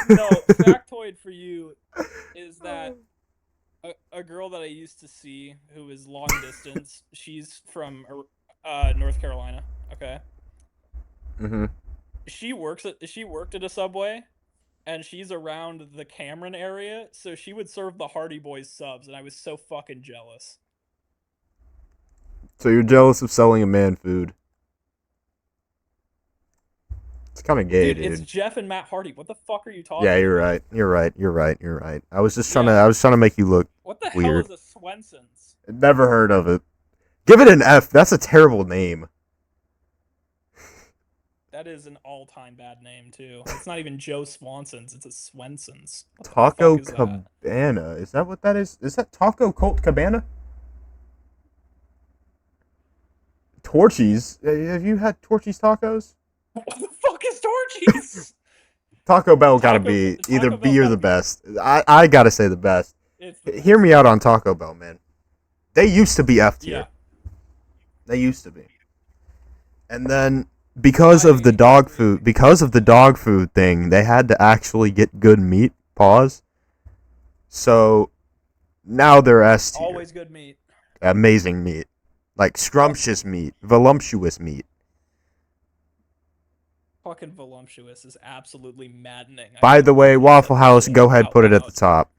no, factoid for you is that a girl that I used to see who is long distance. She's from North Carolina. Okay, hmm she worked at a Subway, and she's around the Cameron area, so she would serve the Hardy Boys subs, and I was so fucking jealous. So you're jealous of selling a man food? It's kind of gay, Dude, it's dude. Jeff and Matt Hardy. What the fuck are you Yeah, talking you're about? right. You're right. You're right. You're right. Yeah. I was trying to make you look What the hell weird. is a Swenson's? Never heard of it. Give it an F. That's a terrible name. That is an all-time bad name too. It's not even Joe Swanson's. It's a Swenson's. What the Taco fuck is that? Cabana. Is that what that is? Is that Taco Colt Cabana? Torchy's. Have you had Torchy's tacos? What the fuck is Torchy's? Taco Bell gotta be either Taco Bell's B or got to the be. best. I gotta say the best. It's the Hear me best. out on Taco Bell, man. They used to be F Yeah, tier. They used to be. And then because of the I dog agree. food, because of the dog food thing, they had to actually get good meat. Pause. So now they're S tier. Always good meat. Amazing meat. Like scrumptious meat, voluptuous meat. Fucking voluptuous is absolutely maddening. I By can't the way, believe you said Waffle that House, shit go ahead, out put it at the loud. top.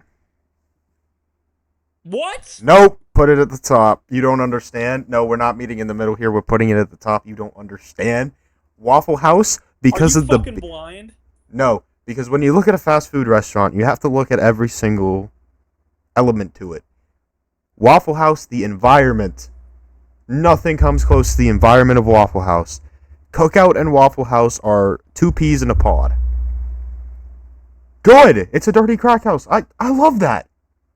What? Nope, put it at the top. You don't understand? No, we're not meeting in the middle here. We're putting it at the top. You don't understand? Waffle House, Are because you of the. fucking blind? No, because when you look at a fast food restaurant, you have to look at every single element to it. Waffle House, the environment. Nothing comes close to the environment of Waffle House. Cookout and Waffle House are two peas in a pod. Good. It's a dirty crack house. I love that.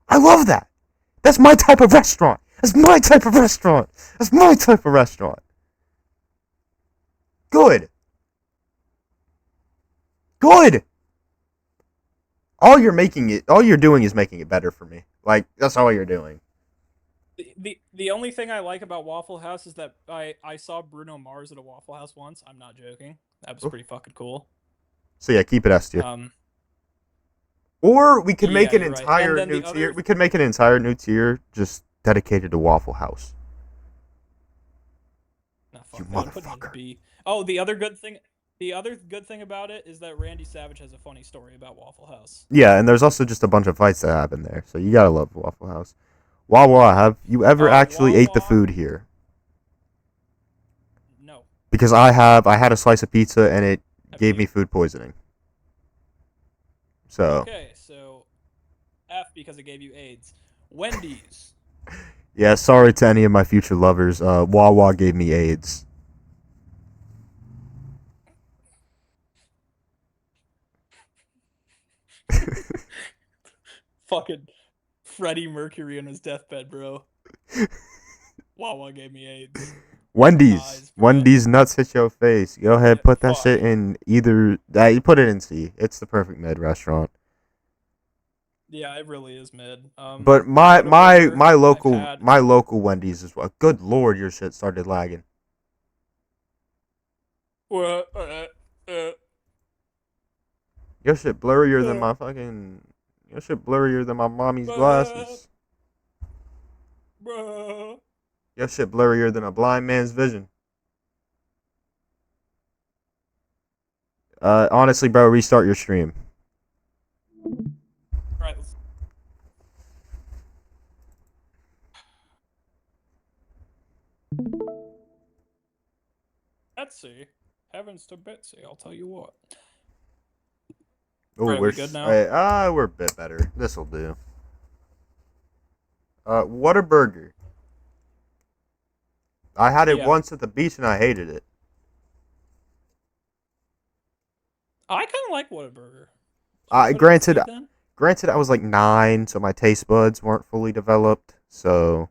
I love that. That's my type of restaurant. That's my type of restaurant. That's my type of restaurant. Good. Good. All you're doing is making it better for me. Like that's all you're doing. The only thing I like about Waffle House is that I saw Bruno Mars at a Waffle House once. I'm not joking. That was Oof. pretty fucking cool. So yeah, keep it S tier. Um, Or we could make yeah, an you're right. And entire then new the tier. other, We could make an entire new tier just dedicated to Waffle House. nah, You fuck that. I'm putting it in motherfucker. B. Oh, the other good thing about it is that Randy Savage has a funny story about Waffle House. Yeah, and there's also just a bunch of fights that happen there, so you gotta love Waffle House. Wawa, have you ever actually ate the Wawa, food here? no. Because I have. I had a slice of pizza and it Have gave me you? food poisoning. So Okay, so F because it gave you AIDS. Wendy's. yeah, sorry to any of my future lovers. Wawa gave me AIDS. Fucking Freddie Mercury on his deathbed, bro. Wawa gave me AIDS. Wendy's. Eyes, bro. Wendy's nuts hit your face. Go ahead, put that Fuck. shit in either. You put it in C. It's the perfect mid restaurant. Yeah, it really is mid. But my my Whataburger, my I've local had. my local Wendy's is well. Good lord, your shit started lagging. What? Uh, Your shit blurrier than uh, my fucking. Your shit blurrier than my mommy's uh, glasses. uh. Your shit blurrier than a blind man's vision. Honestly, bro, restart your stream. All right, Betsy. Heavens to Betsy, I'll tell you what. Oh, All right, we're we good now? we're a bit better. This'll do. Whataburger. I had it Yeah. once at the beach and I hated it. I kind of like Whataburger. Should we put it in Granted, C then? granted, I was like 9, so my taste buds weren't fully developed. So,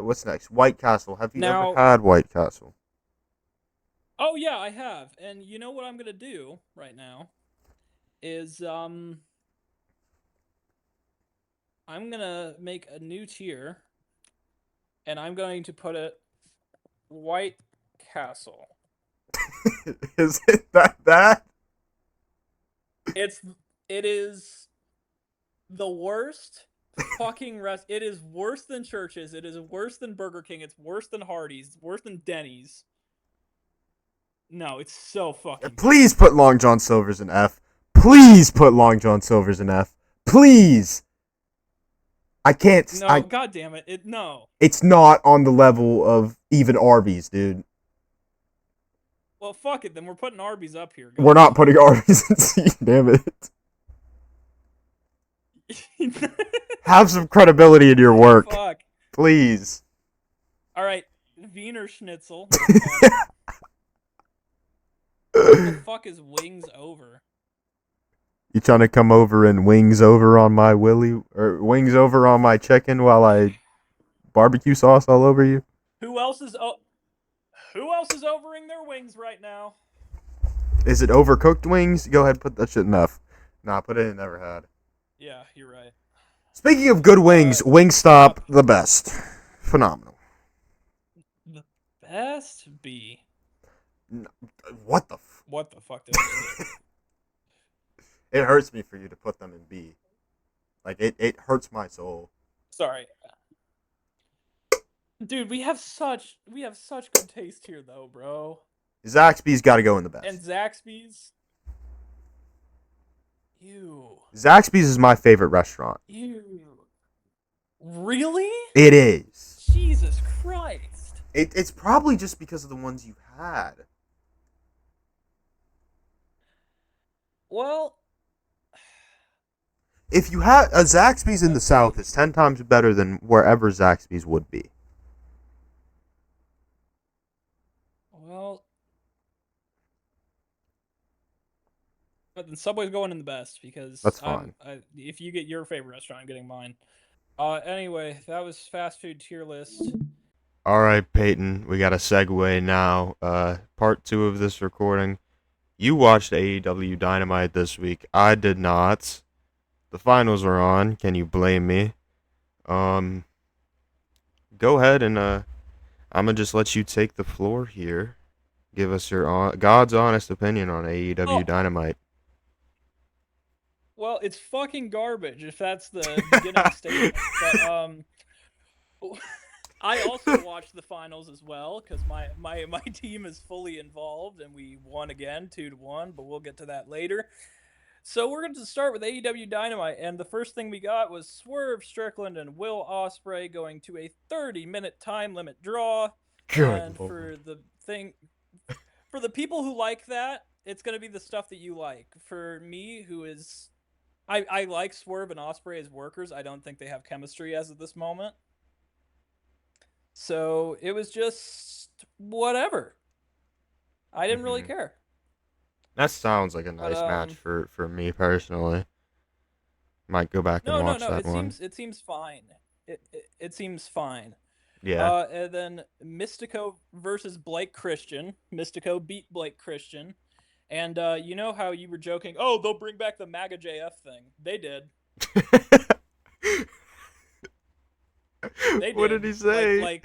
what's next? White Castle. Have you ever Now, had White Castle? oh yeah, I have. And you know what I'm gonna do right now is I'm gonna make a new tier and I'm going to put it White Castle. Is it that bad? It's it is the worst fucking rest. It is worse than Church's. It is worse than Burger King. It's worse than Hardee's. It's worse than Denny's. No, it's so fucking bad. Please put Long John Silver's in F. Please put Long John Silver's in F. Please. I can't. No, god damn it. It no. It's not on the level of even Arby's, dude. Well, fuck it. Then we're putting Arby's up here. We're God not damn putting Arby's in C. Damn it. it. Have some credibility in your work, Fuck. please. All right, Wiener Schnitzel. What the fuck is wings over? You trying to come over and wings over on my willy or wings over on my chicken while I barbecue sauce all over you? Who else is who else is overing their wings right now? Is it overcooked wings? Go ahead, put that shit in F. Nah, put it in never had. Yeah, you're right. Speaking of good wings, Wingstop, the best. Phenomenal. The best B. What the? What the fuck did I say? It hurts me for you to put them in B. Like it hurts my soul. Sorry. Dude, we have such good taste here though, bro. Zaxby's got to go in the And best. Zaxby's. Ew. Zaxby's is my favorite restaurant. Ew. Really? It is. Jesus Christ. It's probably just because of the ones you've had. Well, If you had a Zaxby's in the South, it's 10 times better than wherever Zaxby's would be. well, but then Subway's going in the best because That's fine. if you get your favorite restaurant, I'm getting mine. Anyway, that was fast food tier list. All right, Peyton, we got a segue now. Part 2 of this recording. You watched AEW Dynamite this week. I did not. The finals were on. Can you blame me? Go ahead and I'm gonna just let you take the floor here. Give us your God's honest opinion on AEW Dynamite. Well, it's fucking garbage if that's the beginning statement. But I also watched the finals as well because my team is fully involved and we won again 2-1, but we'll get to that later. So we're going to start with AEW Dynamite, and the first thing we got was Swerve Strickland and Will Ospreay going to a 30-minute time limit draw. Good and Lord. for the people who like that, it's going to be the stuff that you like. For me, who is I like Swerve and Ospreay as workers. I don't think they have chemistry as of this moment. So it was just whatever. I didn't really care. That sounds like a nice match for me personally. Might go back and watch that one. It seems fine. It seems fine. Yeah. And then Mystico versus Blake Christian. Mystico beat Blake Christian. And you know how you were joking, oh, they'll bring back the MAGA JF thing. They did. They What did did. he say?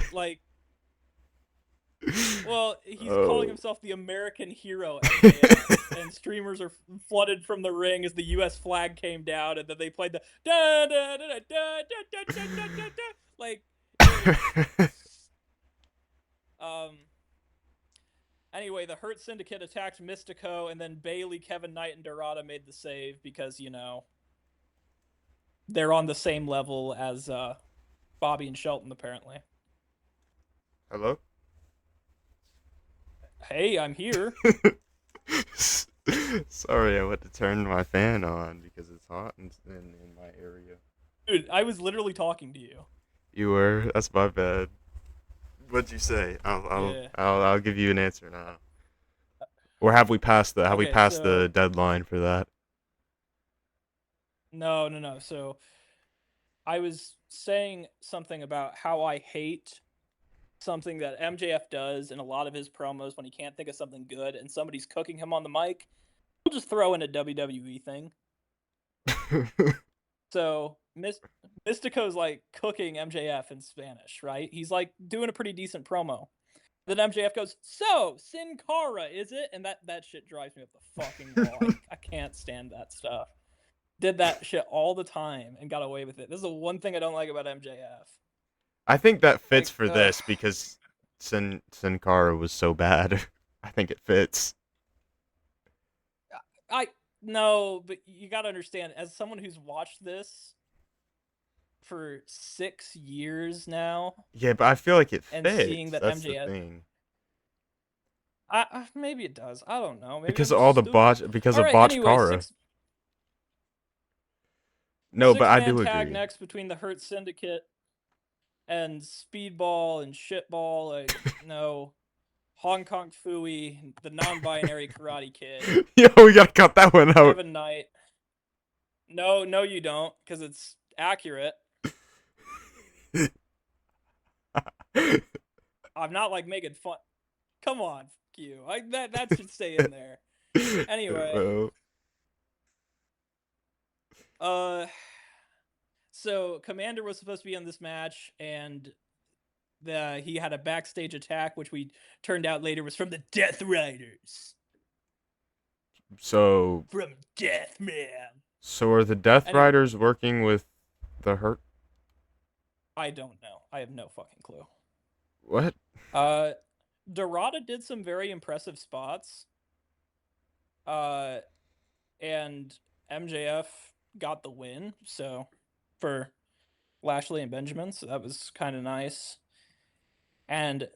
Well, he's calling Oh. himself the American hero, MJF, and streamers are flooded from the ring as the U.S. flag came down, and then they played the da da da da da da da da da da. Like it was. Um. Anyway, the Hurt Syndicate attacked Mystico, and then Bailey, Kevin Knight, and Dorada made the save because they're on the same level as Bobby and Shelton apparently. Hello? Hey, I'm here. Sorry, I went to turn my fan on because it's hot in my area. Dude, I was literally talking to you. You were? That's my bad. What'd you say? Yeah. I'll give you an answer now. Or have we Okay, passed the so deadline for that? no, no, no. So I was saying something about how I hate something that MJF does in a lot of his promos when he can't think of something good and somebody's cooking him on the mic. He'll just throw in a WWE thing. So Mystico's like cooking MJF in Spanish, right? He's like doing a pretty decent promo. Then MJF goes, "So Sin Cara, is it?" And that shit drives me up the fucking wall. I can't stand that stuff. Did that shit all the time and got away with it. This is the one thing I don't like about MJF. I think that fits Like, for this because Sin Cara was so bad. I think it fits. I no, but you got to understand, as someone who's watched this for 6 years now Yeah, but I feel like it and seeing fits. that That's the MJF, thing. maybe it does. I don't know. Maybe I'm Because of just all the stupid. because All of right. botched Anyway, Cara. No, but six I man do tag agree. next between the Hurt Syndicate and Speedball and Shitball. Like no, Hong Kong Fooey, the non-binary Karate Kid, Yo, we gotta cut that one out. Kevin Knight. No, no, you don't, because it's accurate. I'm not like making fun. Come on, Q. That should stay in there. Anyway, Well, uh, so Commander was supposed to be in this match, and he had a backstage attack, which we turned out later was from the Death Riders. so From Deathman. so are the Death Anyway, Riders working with the Hurt? I don't know. I have no fucking clue. What? Uh, Dorada did some very impressive spots. Uh, and MJF got the win. So for Lashley and Benjamin, so that was kind of nice. And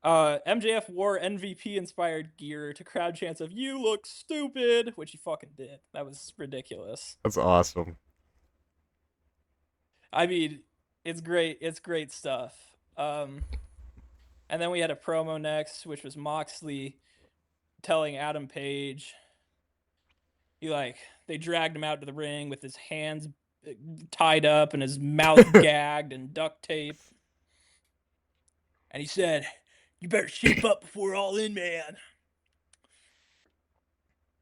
MJF wore MVP inspired gear to crowd chants of "You look stupid," which he fucking did. That was ridiculous. That's awesome. I mean, it's great. It's great stuff. And then we had a promo next, which was Moxley telling Adam Page they dragged him out to the ring with his hands tied up and his mouth gagged and duct tape. And he said, "You better shape up before All In, man.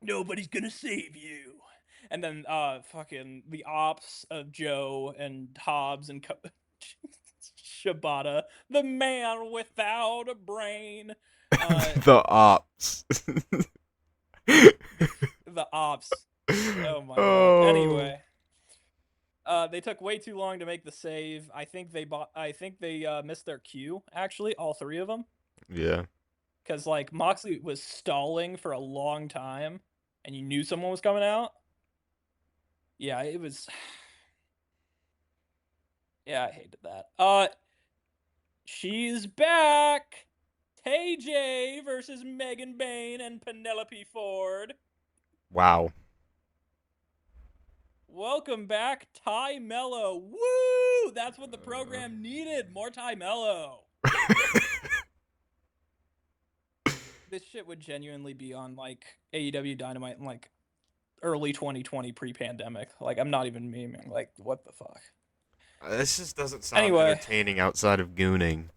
Nobody's gonna save you." And then fucking the ops of Joe and Hobbs and Shibata, the man without a brain. The ops. The ops. Oh my god. Oh. Anyway, they took way too long to make the save. I think they missed their cue. Actually, all three of them, Yeah. because like Moxley was stalling for a long time, and you knew someone was coming out. Yeah, it was. Yeah, I hated that. She's back. TJ versus Megan Bane and Penelope Ford. Wow. Welcome back, Ty Mello. Woo! That's what the program needed. More Ty Mello. This shit would genuinely be on like AEW Dynamite in like early 2020 pre-pandemic. Like I'm not even memeing. Like what the fuck? This just doesn't sound Anyway, entertaining outside of gooning.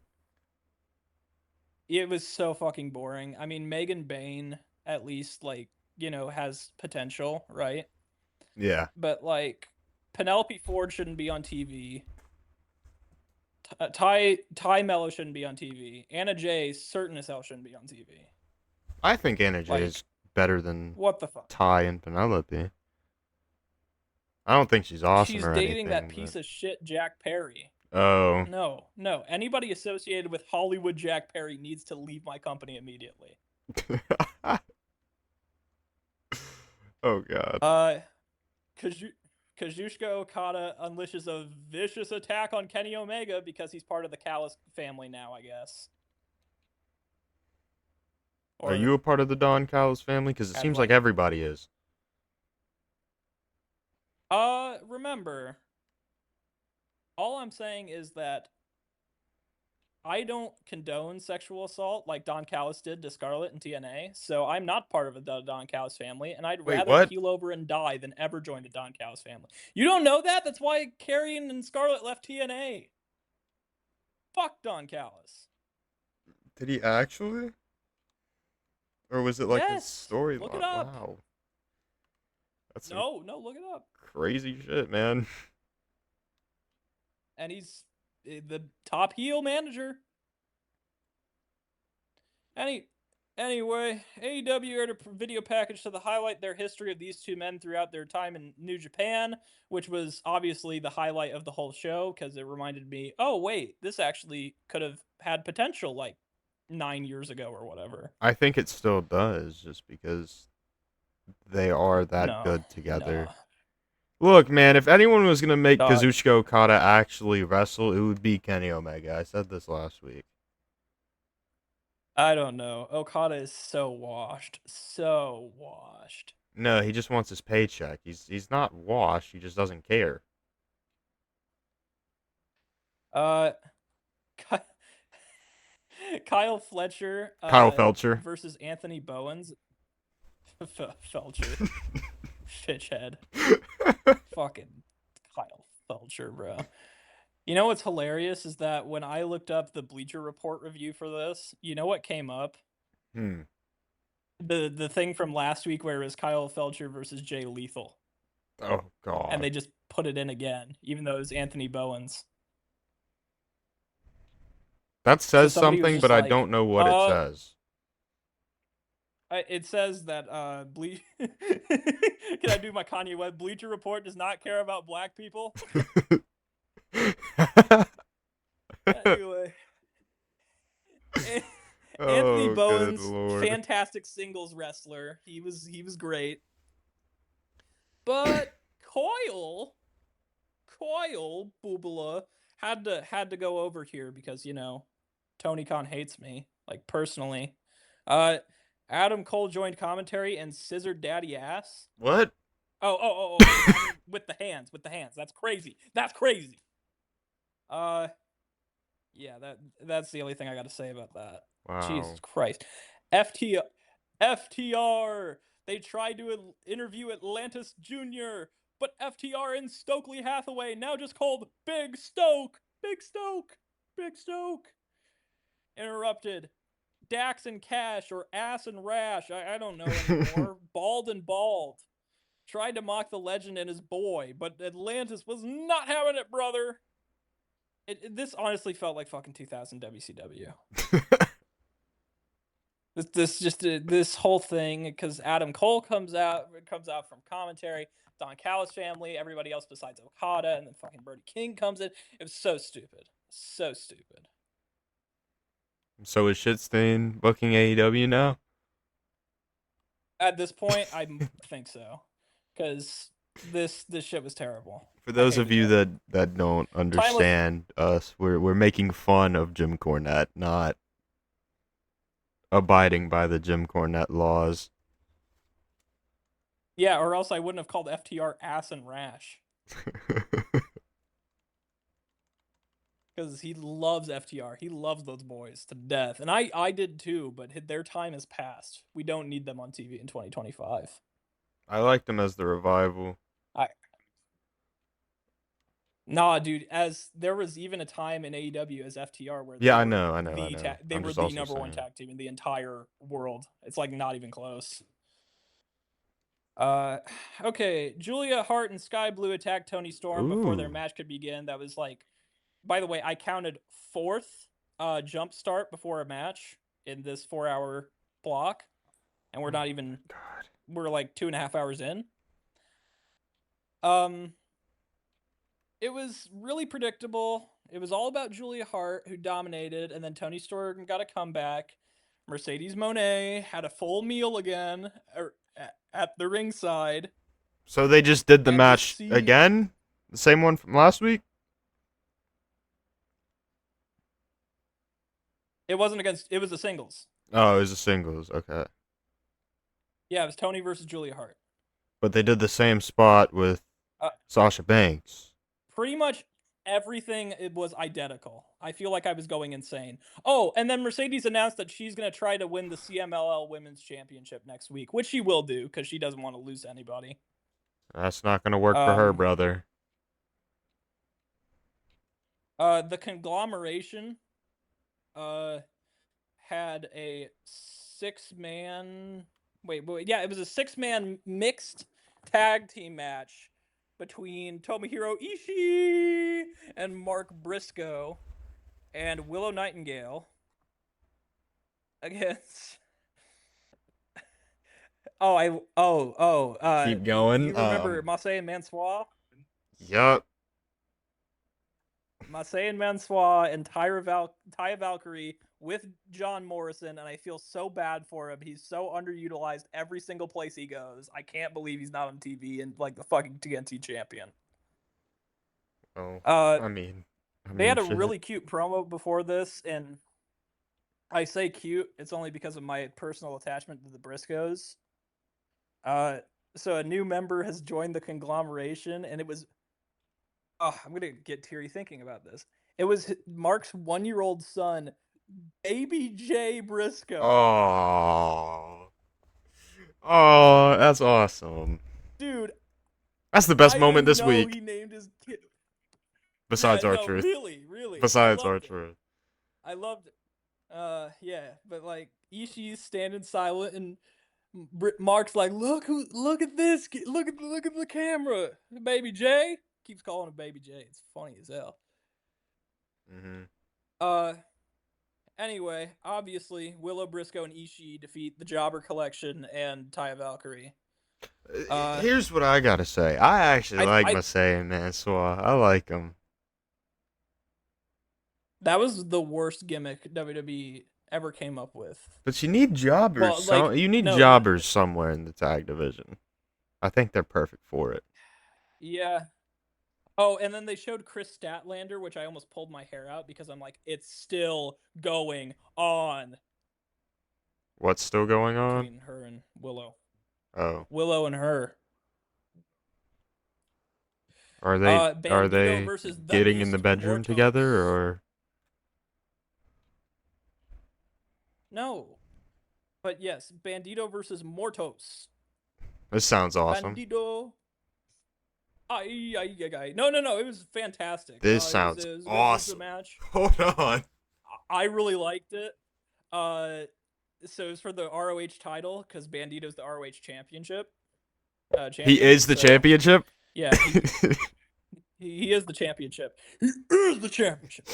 it was so fucking boring. I mean, Megan Bane at least like, has potential, right? Yeah, But like Penelope Ford shouldn't be on TV. Ty Mello shouldn't be on TV. Anna Jay certain as hell shouldn't be on TV. I think Anna Jay is Like, better than what the fuck? Ty and Penelope. I don't think she's awesome She's or dating that anything, but piece of shit Jack Perry. oh. No, no. Anybody associated with Hollywood Jack Perry needs to leave my company immediately. Oh god. Uh, Kazuchika Okada unleashes a vicious attack on Kenny Omega because he's part of the Callis family now, I guess. Are you Or a part of the Don Callis family? Because it had seems like like, everybody is. remember, all I'm saying is that I don't condone sexual assault like Don Callis did to Scarlett and TNA, so I'm not part of the Don Callis family, and I'd Wait, rather what? keel over and die than ever join the Don Callis family. You don't know that? That's why Karrion and Scarlett left TNA. Fuck Don Callis. Did he actually? Or was it like a Yes, look it storyline? up. Wow. That's some No, no, look it up. crazy shit, man. And he's the top heel manager. Any Anyway, AEW aired a video package to highlight their history of these two men throughout their time in New Japan, which was obviously the highlight of the whole show because it reminded me, oh wait, this actually could have had potential like 9 years ago or whatever. I think it still does, just because they are that No, good together. no, Look, man, if anyone was gonna make dog. Kazuchika Okada actually wrestle, it would be Kenny Omega. I said this last week. I don't know. Okada is so washed, so washed. No, he just wants his paycheck. He's not washed. He just doesn't care. Uh, Kyle Fletcher Kyle Felcher. versus Anthony Bowens. Felcher, Fitchhead, fucking Kyle Felcher, bro. You know what's hilarious is that when I looked up the Bleacher Report review for this, you know what came up? Hmm. The thing from last week where it was Kyle Felcher versus Jay Lethal, Oh and God. they just put it in again, even though it was Anthony Bowens. That So says somebody was something, but just I like, don't know what it says. it says that Can I do my Kanye West? Bleacher Report does not care about black people. Anyway, Anthony Oh, good Bowens, lord. fantastic singles wrestler. He was great. But Coil Bubala had to go over here because Tony Khan hates me, like, personally. Uh, Adam Cole joined commentary and scissored Daddy ass. What? I mean, with the hands. That's crazy. That's crazy. Uh, yeah, that's the only thing I got to say about that. Jesus Wow. Christ. FTR, FTR. They tried to interview Atlantis Jr., but FTR and Stokely Hathaway, now just called Big Stoke. Big Stoke. Big Stoke. Interrupted. Dax and Cash, or Ass and Rash, I don't know anymore. Bald and Bald. Tried to mock the legend and his boy, but Atlantis was not having it, brother. This honestly felt like fucking 2000 WCW. This whole thing, because Adam Cole comes out from commentary, Don Callis family, everybody else besides Okada, and then fucking Brody King comes in. It was so stupid, so stupid. So is Shitstain booking AEW now? At this point, I think so, because this shit was terrible. For I those of hated you it. that don't Timeless. understand us, we're making fun of Jim Cornette, not abiding by the Jim Cornette laws. Yeah, or else I wouldn't have called FTR Ass and Rash. Because he loves FTR. He loves those boys to death. And I did too, but their time has passed. We don't need them on TV in 2025. I liked him as the revival. I Nah, dude. As there was even a time in AEW as FTR where Yeah, they I were know, I know, I the know. they I'm were just the also number one saying. tag team in the entire world. It's like not even close. Okay. Julia Hart and Sky Blue attacked Tony Storm before their Ooh. match could begin. That was like, by the way, I counted fourth jump start before a match in this 4 hour block, and we're Oh not my even god. we're like 2.5 hours in. Um, it was really predictable. It was all about Julia Hart, who dominated, and then Tony Storm got a comeback. Mercedes Monet had a full meal again at the ringside, So they just did the and this match scene. again? The same one from last week? It wasn't against. It was the singles. Oh, it was a singles. Okay. Yeah, it was Tony versus Julia Hart. But they did the same spot with Uh, Sasha Banks. Pretty much everything it was identical. I feel like I was going insane. Oh, and then Mercedes announced that she's going to try to win the CMLL Women's Championship next week, which she will do because she doesn't want to lose to anybody. That's not going to work for her, Um, brother. the conglomeration uh had a 6-man. Wait, yeah, it was a 6-man mixed tag team match between Tomohiro Ishii and Mark Briscoe and Willow Nightingale against. Keep going. You remember Marseille and Mansois? Yup. Marseille and Mansois and Taya Valkyrie with John Morrison, and I feel so bad for him. He's so underutilized every single place he goes. I can't believe he's not on TV and like the fucking TNT champion. Oh, Uh, I mean, I they mean, had a shit. really cute promo before this, and I say cute, it's only because of my personal attachment to the Briscoes. Uh, so a new member has joined the conglomeration, and it was. Oh, I'm gonna get teary thinking about this. It was Mark's 1-year-old son, Baby J Briscoe. Oh, oh, that's awesome. Dude, That's the best I moment didn't this know week, he named his kid. besides Yeah, our no, truth. really, I Besides our loved it. truth. I loved it. Yeah, but like Ishii's standing silent, and Mark's like, look at this, look at the camera, Baby J. Keeps calling him Baby J. It's funny as hell. Mm-hmm. Uh, Anyway, obviously, Willow Briscoe and Ishii defeat the Jobber Collection and Taya Valkyrie. Uh, Here's what I gotta say. I actually like I Masay and Mansoor. I like them. That was the worst gimmick WWE ever came up with. But you need jobbers. Well, like You need no, jobbers somewhere in the tag division. I think they're perfect for it. yeah. Oh, and then they showed Chris Statlander, which I almost pulled my hair out because I'm like, it's still going on What's still going on? between her and Willow. Oh, Willow and her. are Bandito they versus the getting in the Beast bedroom together Mortos. or? No, but yes, Bandito versus Mortos. This sounds awesome. Bandito. No. It was fantastic. This It sounds was it was a awesome. match. Hold on. I really liked it. Uh, so it was for the ROH title because Bandito's the ROH championship He champion. is the So championship. yeah, he is the championship. He is the championship.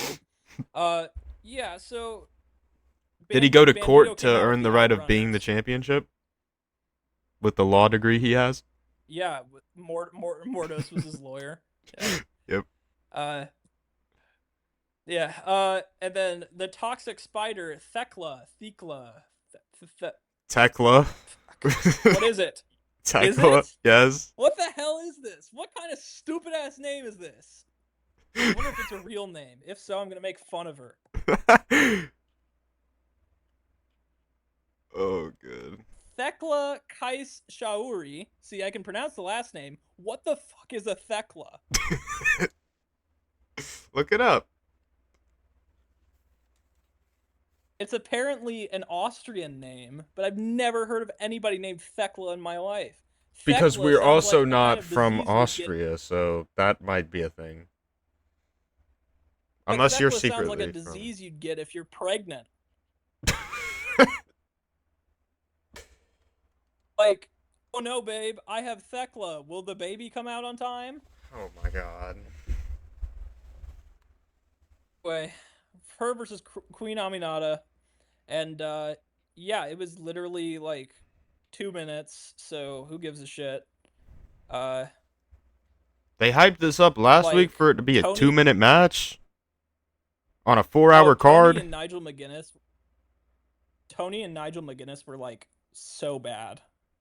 Uh, yeah. So Did he go to Bandito court to came out with earn the the right of being the outrunners. championship with the law degree he has? Yeah, Mordos was his lawyer. Yeah. Yep. Uh, yeah. And then the toxic spider, Thekla. Tekla. What is it? Is Tekla. it? Yes. What the hell is this? What kind of stupid ass name is this? I wonder if it's a real name. If so, I'm gonna make fun of her. Oh, good. Thekla Kais Shauri. See, I can pronounce the last name. What the fuck is a Thekla? Look it up. It's apparently an Austrian name, but I've never heard of anybody named Thekla in my life. Because Thekla we're sounds also like a kind not of from disease you would get. Austria, so that might be a thing. Like Unless you're Thecla sounds like a secretly from. disease you'd get if you're pregnant. Like, oh no, babe, I have Thecla. Will the baby come out on time? Oh my god. Anyway, her versus Queen Aminata, and yeah, it was literally like 2 minutes. So who gives a shit? Uh, They hyped this up last week like for it to be a Tony, 2 minute match on a oh 4 hour Tony card. and Nigel McGuinness, Tony and Nigel McGuinness were like so bad.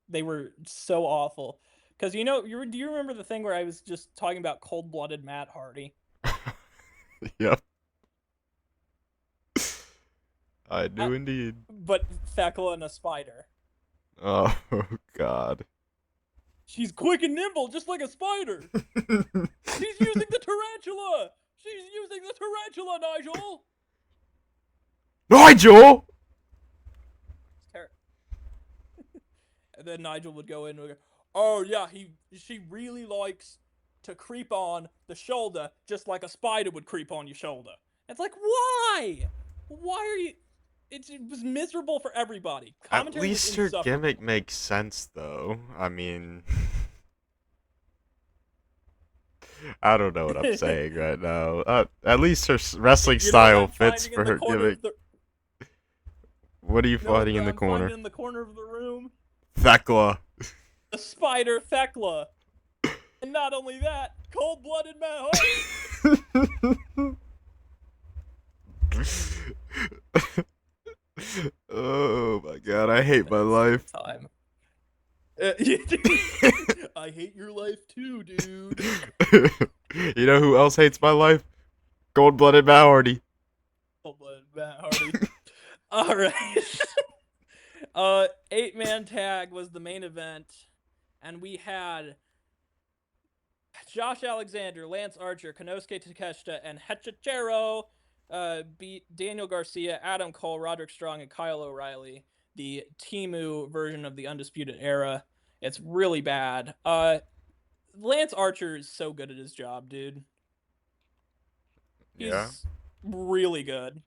They were so awful. Because do you remember the thing where I was just talking about cold-blooded Matt Hardy? Yep, I Uh, do indeed. but Thecla and a spider. Oh god. She's quick and nimble, just like a spider. She's using the tarantula. She's using the tarantula, Nigel. Nigel! And then Nigel would go in and go, "Oh yeah, she really likes to creep on the shoulder, just like a spider would creep on your shoulder." It's like, why? Why are you? It was miserable for everybody. At Commentary was least her gimmick insufferable. makes sense, though. I mean, I don't know what I'm saying right now. At least her wrestling You know what style I'm fits finding in for the her corner gimmick. of the What are you You know what fighting in the I'm finding corner? in the corner of the room? Thecla. The spider Thecla. And not only that, cold-blooded Matt Hardy. Oh my god, I hate my It's a life. good time. I hate your life too, dude. You know who else hates my life? Gold blooded Matt Hardy. Cold-blooded Matt Hardy. All right. 8-man tag was the main event, and we had Josh Alexander, Lance Archer, Konosuke Takeshita, and Hechicero beat Daniel Garcia, Adam Cole, Roderick Strong, and Kyle O'Reilly, the Timu version of the Undisputed Era. It's really bad. Lance Archer is so good at his job, dude. Yeah, He's really good.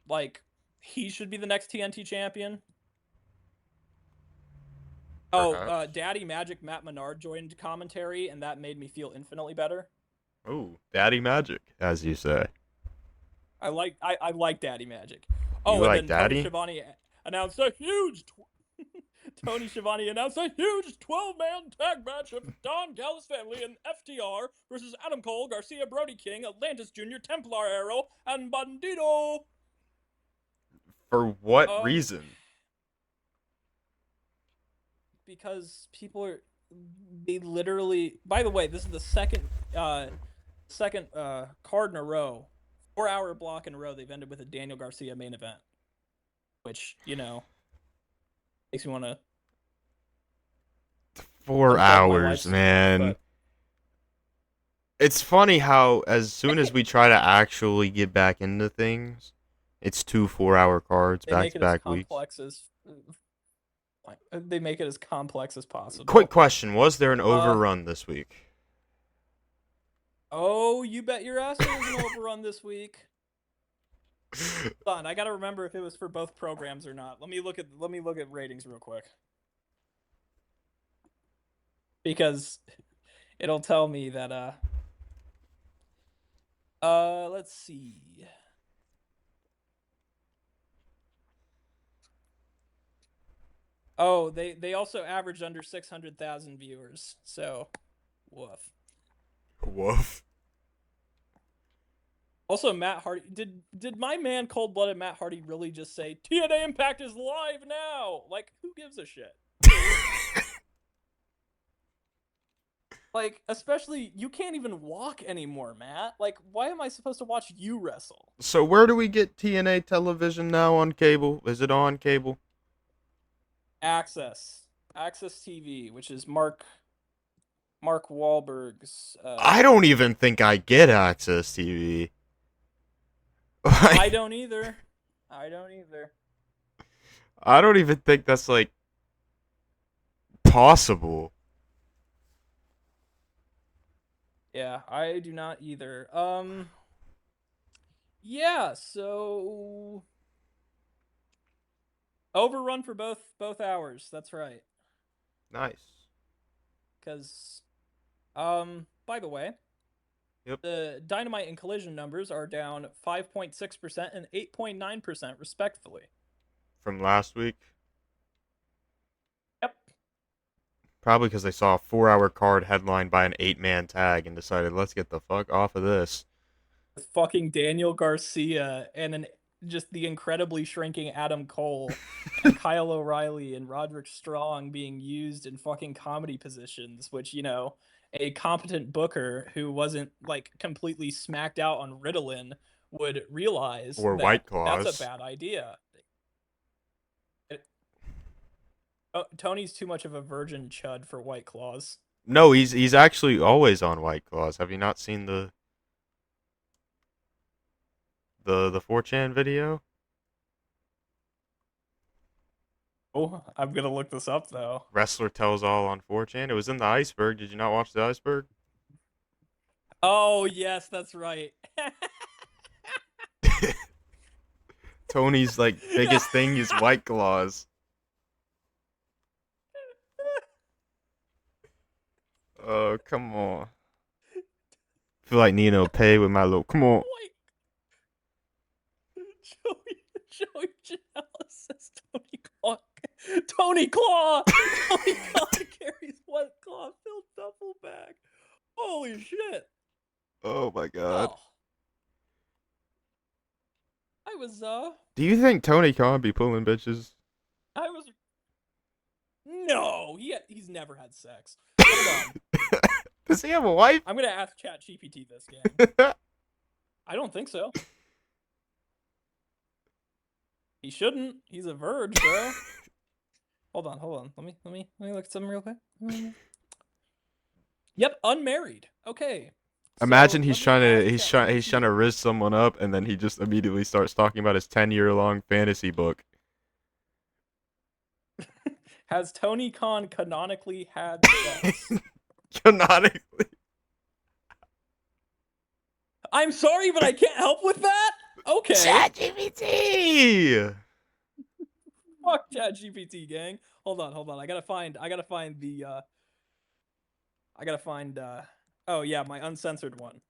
Like, he should be the next TNT champion. Oh, perhaps. Daddy Magic Matt Menard joined commentary, and that made me feel infinitely better. Ooh, Daddy Magic, as you say. I like Daddy Magic. You Oh, and like then Tony Daddy? Schiavone announced a huge. Tony Schiavone announced a huge 12-man tag match of Don Callis family and FTR versus Adam Cole, Garcia, Brody King, Atlantis Jr., Templar Arrow, and Bandito. For what Um, reason? because people are they literally. By the way, this is the second card in a row, 4-hour block in a row. They've ended with a Daniel Garcia main event, which makes me want to 4 unplug my hours, life support. man. But It's funny how as soon as we try to actually get back into things, it's two 4 hour cards they back make to it as back weeks. complex as they make it as complex as Quick possible. question: was there an Uh overrun this week? oh, you bet your ass there was an overrun this week. Hold on, I gotta remember if it was for both programs or not. Let me look at ratings real quick because it'll tell me that let's see. Oh, they also averaged under 600,000 viewers. So, woof. Woof. Also, Matt Hardy did my man Cold Blooded Matt Hardy really just say TNA Impact is live now? Like, who gives a shit? Like, especially you can't even walk anymore, Matt. Like, why am I supposed to watch you wrestle? So where do we get TNA television now on cable? Is it on cable? Access TV, which is Mark Wahlberg's. I don't even think I get Access TV. I Like, don't either. I don't either. I don't even think that's like possible. Yeah, I do not either. Yeah, so overrun for both hours. That's right. Nice. Because by the way, Yep. the Dynamite and Collision numbers are down 5.6% and 8.9% respectively. From last week. Yep. Probably because they saw a 4-hour card headlined by an 8-man tag and decided, let's get the fuck off of this. Fucking Daniel Garcia and an just the incredibly shrinking Adam Cole and Kyle O'Reilly and Roderick Strong being used in fucking comedy positions, which, a competent booker who wasn't like completely smacked out on Ritalin would realize Or White that that's a Claws. bad idea. Tony's too much of a virgin chud for White Claws. No, he's actually always on White Claws. Have you not seen the 4chan video? Oh, I'm gonna look this up though. Wrestler tells all on 4chan. It was in the iceberg. Did you not watch the iceberg? Oh yes, that's right. Tony's like biggest thing is White Claws. Oh, come on. Feel like Nino Pay with my little come on. White Joey Janela says Tony Claw. Tony Claw! Tony Claw carries White Claw filled duffel bag. Holy shit. Oh my god. Oh. I was Do you think Tony Khan be pulling bitches? I was No, he's never had sex. Hold on. Does he have a wife? I'm gonna ask ChatGPT this gang. I don't think so. He shouldn't. He's a verge, bro. Hold on. Let me look at something real quick. Yep, unmarried. Okay. So Imagine he's let me trying to ask he's trying to ChatGPT. riz someone up, and then he just immediately starts talking about his 10-year long fantasy book. Has Tony Khan canonically had sex? Canonically. I'm sorry, but I can't help with that. Okay. ChatGPT. Fuck ChatGPT, gang. Hold on. I gotta find the I gotta find oh yeah, my uncensored one.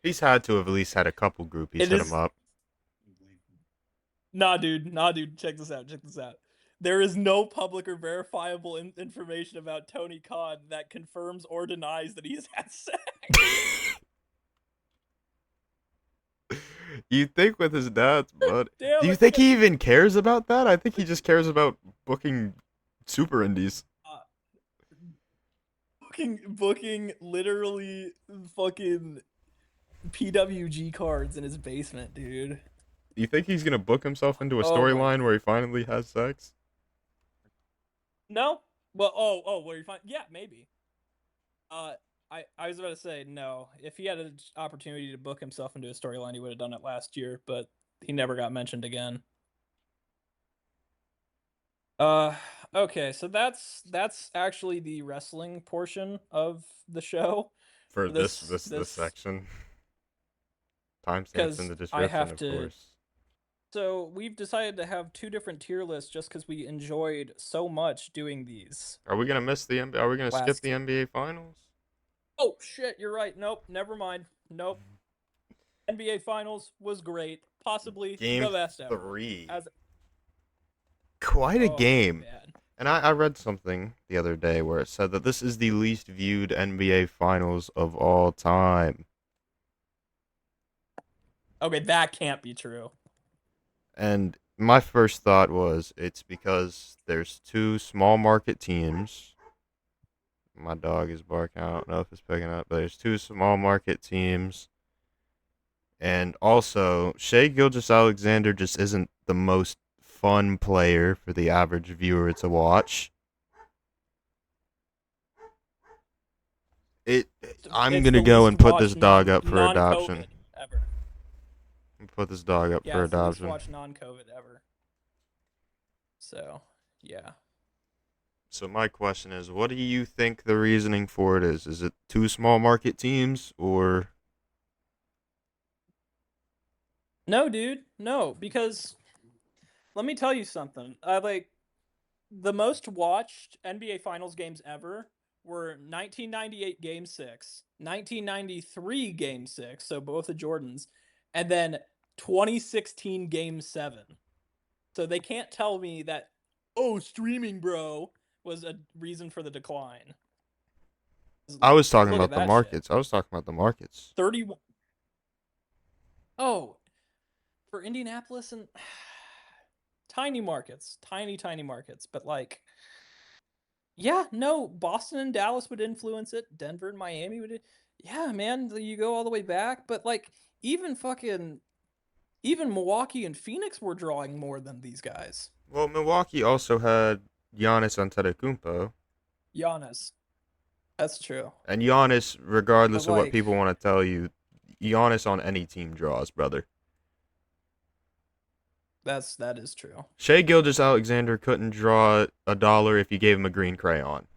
He's had to have at least had a couple groupies It hit him is up. Nah, dude. Check this out. There is no public or verifiable information about Tony Khan that confirms or denies that he has had sex. You think with his dad's blood? Do Damn, you I think can't. he even cares about that? I think he just cares about booking super indies. Uh, booking literally fucking PWG cards in his basement, dude. Do you think he's gonna book himself into a Oh my storyline god. where he finally has sex? No? Well, where you find? Yeah, maybe. Uh, I was about to say no. If he had an opportunity to book himself into a storyline, he would have done it last year, but he never got mentioned again. Uh, okay, so that's actually the wrestling portion of the show. For For this this section. Timestamps in because the I description, have of to. course. So we've decided to have two different tier lists just because we enjoyed so much doing these Are we gonna miss the NBA? Are we gonna skip last. the NBA finals? Oh shit, you're right. Nope, never mind. Nope. NBA Finals was great, possibly the Game best ever. 3. As Quite a oh game. man, And I read something the other day where it said that this is the least viewed NBA finals of all time. okay, that can't be true. And my first thought was it's because there's two small market teams. My dog is barking. I don't know if it's picking up, but there's two small market teams. And also, Shea Gilgeous-Alexander just isn't the most fun player for the average viewer to watch. It. I'm It's gonna the go least and put this watched dog up for non-COVID adoption. ever. Put this dog up Yeah, for it's the least adoption. watched non-COVID ever. So Yeah. So my question is, what do you think the reasoning for it is? Is it two small market teams or No, dude. No, because let me tell you something. I like the most watched NBA Finals games ever were 1998 Game 6, 1993 Game 6, so both the Jordans, and then 2016 Game 7. So they can't tell me that, oh, streaming, bro, was a reason for the decline. I was talking Look at about the that shit. markets. I was talking about the markets. 31. Oh, for Indianapolis and tiny markets, tiny markets, but like yeah, no, Boston and Dallas would influence it. Denver and Miami would. Yeah, man, you go all the way back, but like even fucking even Milwaukee and Phoenix were drawing more than these guys. Well, Milwaukee also had Giannis Antetokounmpo, Giannis, that's true. and Giannis, But regardless of what like people want to tell you, Giannis on any team draws, brother. that is true. Shea Gilgeous-Alexander couldn't draw a dollar if you gave him a green crayon.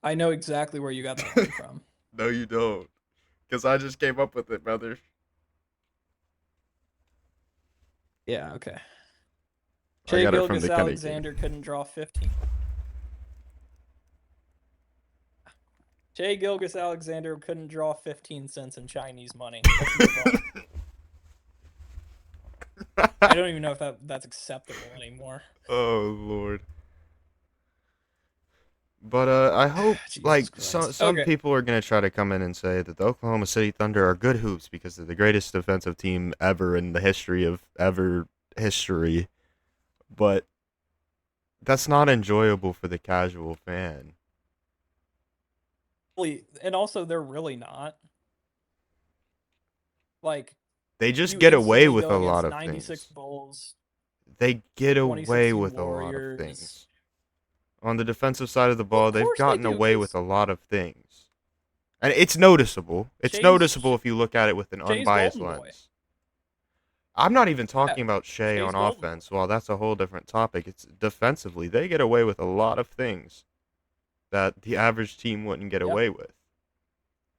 I know exactly where you got that one from. No, you don't. Because I just came up with it, brother. Yeah, okay. I Shea got it from the Gilgis Kenny game. Alexander couldn't draw 15. Shea Gilgis Alexander couldn't draw 15 cents in Chinese money. Let's move on. I don't even know if that's acceptable anymore. Oh, Lord. But I hope Jesus like Christ. some Okay. people are gonna try to come in and say that the Oklahoma City Thunder are good hoops because they're the greatest defensive team ever in the history of ever history. But that's not enjoyable for the casual fan. And also they're really not. Like They just you get away instantly with go a lot against of 96 things. Bulls, They get away 2016 with a lot of Warriors. things. On the defensive side of the Well, ball, of they've course they gotten do, away with because a lot of things. And it's noticeable. It's noticeable Shay's if you look at it with an Shay's unbiased Golden Boy. lens. I'm not even Yeah. talking about Shea Shay's on Golden Boy. offense. Well, that's a whole different topic. It's defensively. They get away with a lot of things that the average team wouldn't get Yep. away with.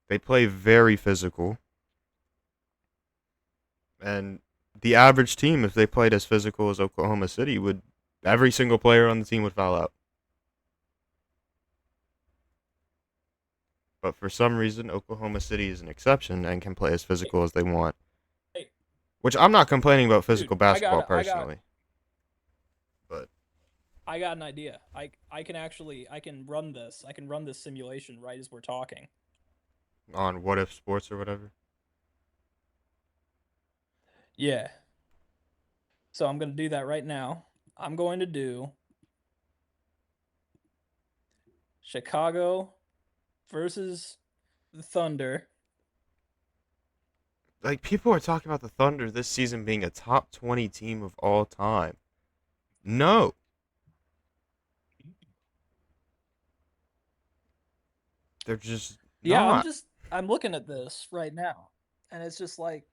They play very physical. And the average team, if they played as physical as Oklahoma City, would every single player on the team would foul out. But for some reason, Oklahoma City is an exception and can play as Hey, physical as they want. hey, Which I'm not complaining about dude, physical basketball personally. But I got an idea. I can run this. I can run this simulation right as we're talking. on What If Sports or whatever. Yeah. So I'm going to do that right now. I'm going to do Chicago versus the Thunder. Like, people are talking about the Thunder this season being a top 20 team of all time. No. They're just Yeah, not. I'm looking at this right now, and it's just like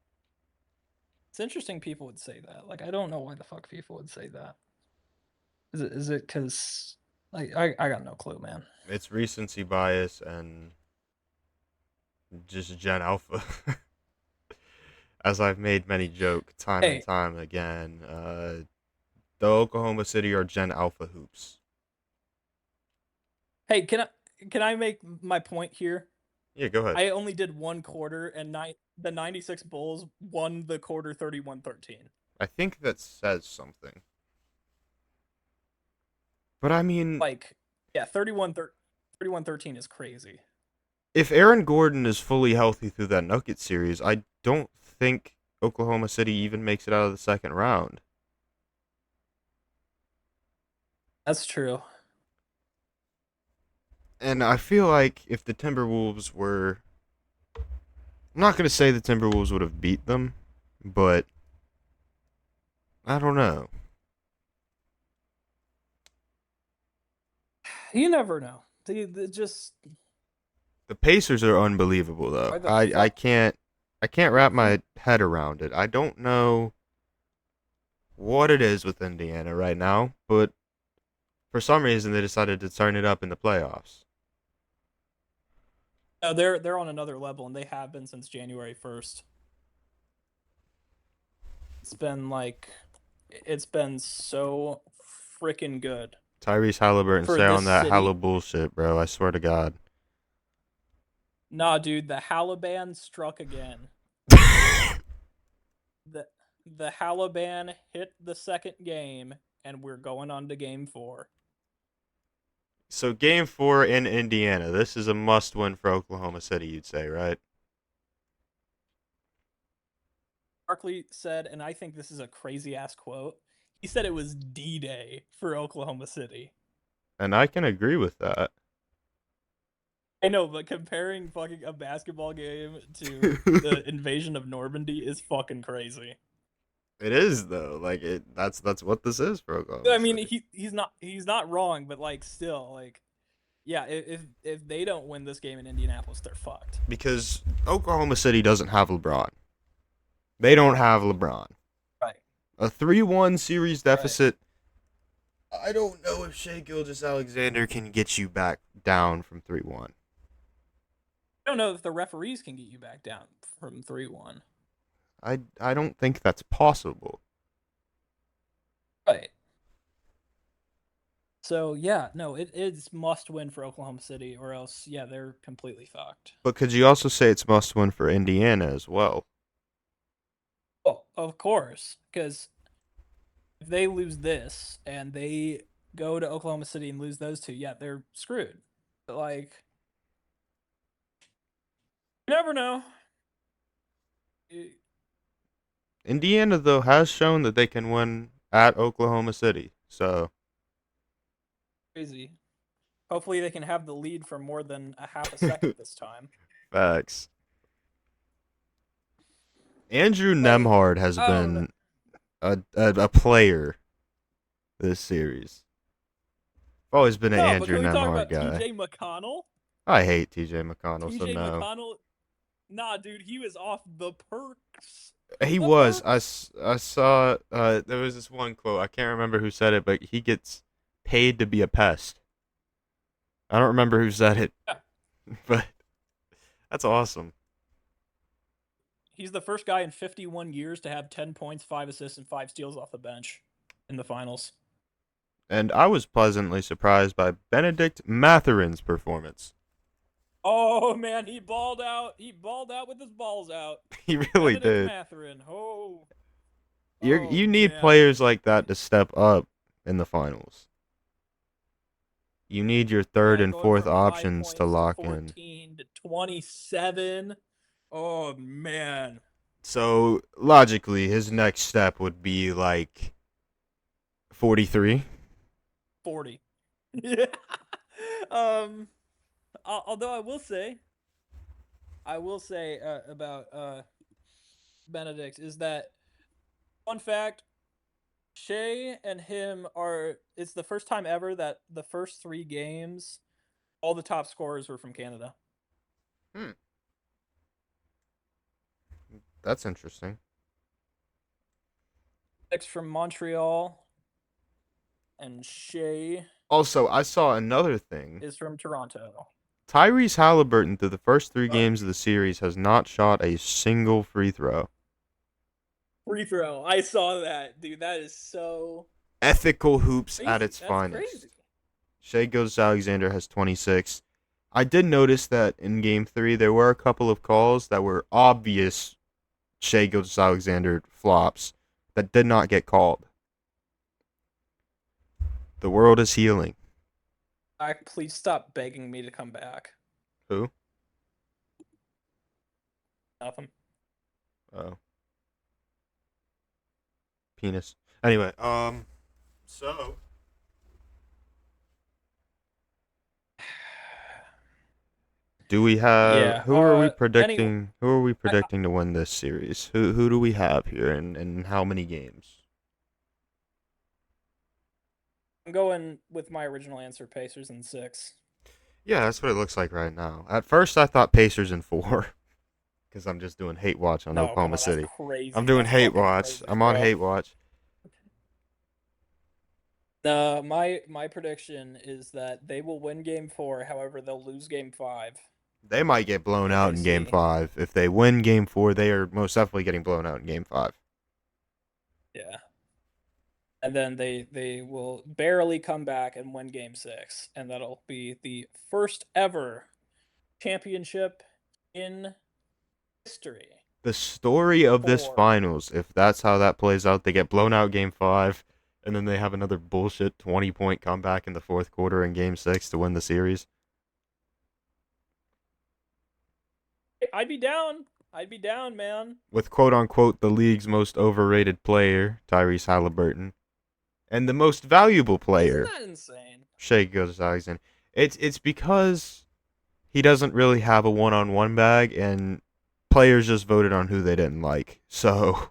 it's interesting people would say that. Like I don't know why the fuck people would say that. Is it cuz like I got no clue, man. It's recency bias and just Gen Alpha. As I've made many joke time and Hey, time again, the Oklahoma City are Gen Alpha hoops. hey, can I make my point here? Yeah, go ahead. I only did one quarter and the 96 Bulls won the quarter 31-13. I think that says something. But I mean, Like yeah, 31-13 is crazy. if Aaron Gordon is fully healthy through that Nuggets series, I don't think Oklahoma City even makes it out of the second round. That's true. And I feel like if the Timberwolves were, I'm not going to say the Timberwolves would have beat them, but I don't know. You never know. They just The Pacers are unbelievable though. why the I fuck can't wrap my head around it. I don't know what it is with Indiana right now, but for some reason they decided to turn it up in the playoffs. No, they're on another level, and they have been since January 1st. It's been like, it's been so freaking good Tyrese Halliburton, for stay this on that Hallow city. bullshit, bro. I swear to God. Nah, dude, the Halaban struck again. The the Halaban hit the second game, and we're going on to game four. So game 4 in Indiana. This is a must-win for Oklahoma City, you'd say, right? Barkley said, and I think this is a crazy ass quote. He said it was D-Day for Oklahoma City. And I can agree with that. I know, but comparing fucking a basketball game to the invasion of Normandy is fucking crazy. It is though. Like that's what this is for Oklahoma I mean, City. he's not wrong, but like still, like yeah, if they don't win this game in Indianapolis, they're fucked. Because Oklahoma City doesn't have LeBron. They don't have LeBron. Right. A 3-1 series Right. deficit. I don't know if Shea Gilgeous-Alexander can get you back down from 3-1. I don't know if the referees can get you back down from 3-1. I don't think that's possible. Right. So yeah, no, it's must win for Oklahoma City, or else yeah, they're completely fucked. But could you also say it's must win for Indiana as well? Oh, of course, because if they lose this and they go to Oklahoma City and lose those two, yeah, they're screwed. But like, you never know. Indiana though has shown that they can win at Oklahoma City. So Crazy. Hopefully, they can have the lead for more than a half a second this time. facts. Andrew Like, Nemhard has I don't know. been a player this series. I've always been an No, but Andrew can we talk Nemhard about guy. TJ McConnell? I hate TJ McConnell, so TJ no. McConnell, nah, dude, he was off the perks. He The was. perks. I saw. There was this one quote. I can't remember who said it, but he gets paid to be a pest. I don't remember who said it, Yeah. but that's awesome. He's the first guy in 51 years to have 10 points, 5 assists, and 5 steals off the bench in the finals. And I was pleasantly surprised by Benedict Matherin's performance. Oh man, he balled out. He balled out with his balls out. He really Benedict did. Mathurin. Oh, You oh need man. players like that to step up in the finals. You need your third Yeah, and going fourth from 5 options to points to lock in. 14 to 27. Oh man. So logically, his next step would be like 43. 40. Yeah. um although I will say about Benedict is that fun fact, Shea and him are it's the first time ever that the first 3 games all the top scorers were from Canada. Hmm, that's interesting. Six from Montreal and Shea Also, I saw another thing. is from Toronto. Tyrese Halliburton, through the first 3 games Right. of the series, has not shot a single free throw. Free throw. I saw that, dude. That is so Ethical hoops at crazy. its That's finest. crazy. Shea Gilgeous-Alexander has 26. I did notice that in Game 3, there were a couple of calls that were obvious Shea Gilgeous-Alexander flops that did not get called. The world is healing. Please stop begging me to come back. Who? Nothing. Oh, penis. Anyway, so do we have Yeah. Anyway, who are we I, predicting to win this series? Who do we have here and how many games? I'm going with my original answer: Pacers in 6. Yeah, that's what it looks like right now. At first I thought Pacers in 4 cuz I'm just doing hate watch on No, come Oklahoma on, that's City. I'm crazy. doing That's hate fucking watch. crazy, I'm on bro. hate watch. My prediction is that they will win Game 4. However, they'll lose Game 5. They might get blown What out they in Game see. 5. If they win Game 4, they are most definitely getting blown out in Game 5. Yeah. And then they will barely come back and win Game 6, and that'll be the first ever championship in history The story of this for finals, if that's how that plays out, they get blown out Game 5, and then they have another bullshit 20-point comeback in the fourth quarter in Game 6 to win the series. I'd be down. I'd be down, man. With quote unquote the league's most overrated player, Tyrese Halliburton, and the most valuable Isn't player, that insane? Shea Gilgeous-Alexander. It's because he doesn't really have a one-on-one bag, and players just voted on who they didn't like. So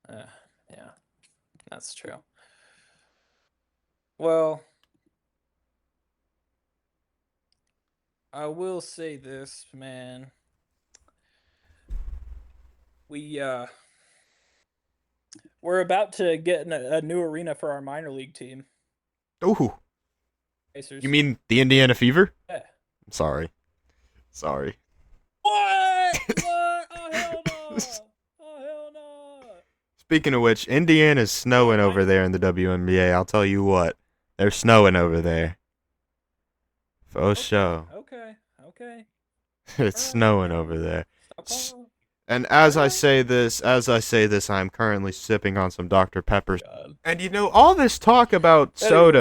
Uh, yeah, that's true. Well, I will say this, man. We we're about to get in a new arena for our minor league team, ooh, you Pacers. mean the Indiana Fever? Yeah. I'm sorry. Sorry. What? What? Oh hell no! Oh hell no! Speaking of which, Indiana's No, snowing over minor there league. in the WNBA. I'll tell you what. They're snowing over there. For Okay, sure. okay, okay. It's All right, snowing all over right. there. Stop calling. And All right. as I say this, I'm currently sipping on some Dr. Pepper. God. And all this talk about Anyway,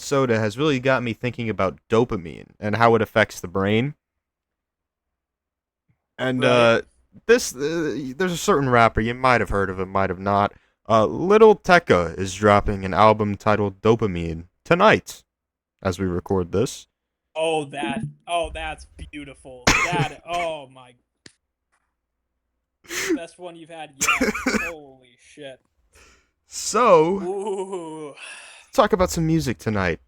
soda, has really got me thinking about dopamine and how it affects the brain. And right. there's a certain rapper, you might have heard of him, might have not. Lil Tecca is dropping an album titled Dopamine tonight as we record this. Oh, that's beautiful. Oh my, best one you've had yet. Holy shit. So, Ooh. talk about some music tonight.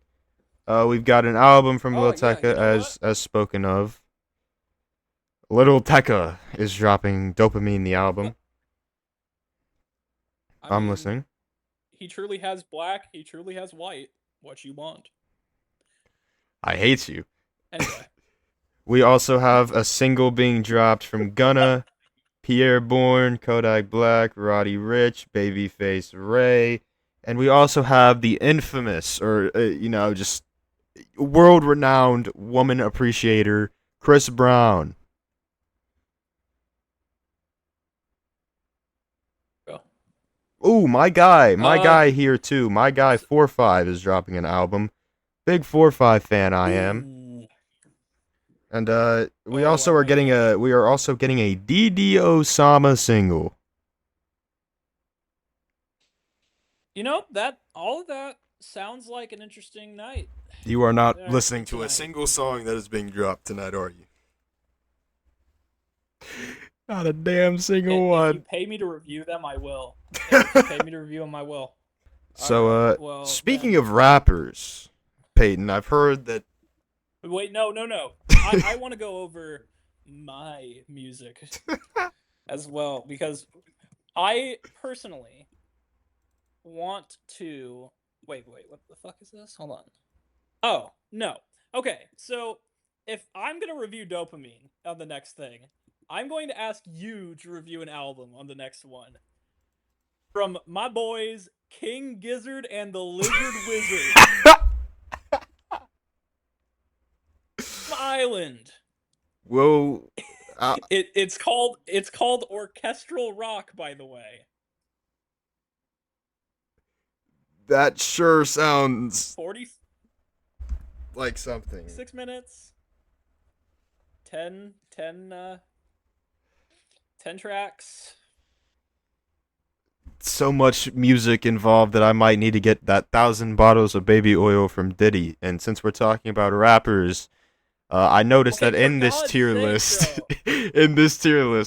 We've got an album from Oh Lil yeah, Tecca you know what? as spoken of. Lil Tecca is dropping Dopamine the album. I I'm mean, listening. he truly has black. He truly has white. What you want? I hate you. Anyway. We also have a single being dropped from Gunna, Pierre Bourne, Kodak Black, Roddy Ricch, Babyface Ray, and we also have the infamous, or just world-renowned woman appreciator, Chris Brown. Go. Ooh, my Uh. guy here too. My guy 4-5 is dropping an album. Big 4-5 fan I am. Ooh. And Oh, I like that. we are also getting a DD Osama single. You know that all of that sounds like an interesting night. You are not listening Interesting to a tonight. single song that is being dropped tonight, are you? Not a damn single If you one. pay me to review them, I will. If you pay me to review them, I will. All So, right. Well, speaking then. of rappers, Peyton, I've heard that. Wait, no, no, no. I want to go over my music as well because I personally want to. Wait. What the fuck is this? Hold on. Oh, no. Okay, so if I'm going to review Dopamine on the next thing, I'm going to ask you to review an album on the next one. From my boys, King Gizzard and the Lizard Wizard. Island. Well, uh, It's called orchestral rock, by the way. that sure sounds 46 like something. minutes. 10 tracks. So much music involved that I might need to get that 1,000 bottles of baby oil from Diddy. And since we're talking about rappers, I noticed Okay, that for in this God's tier sake, list, though.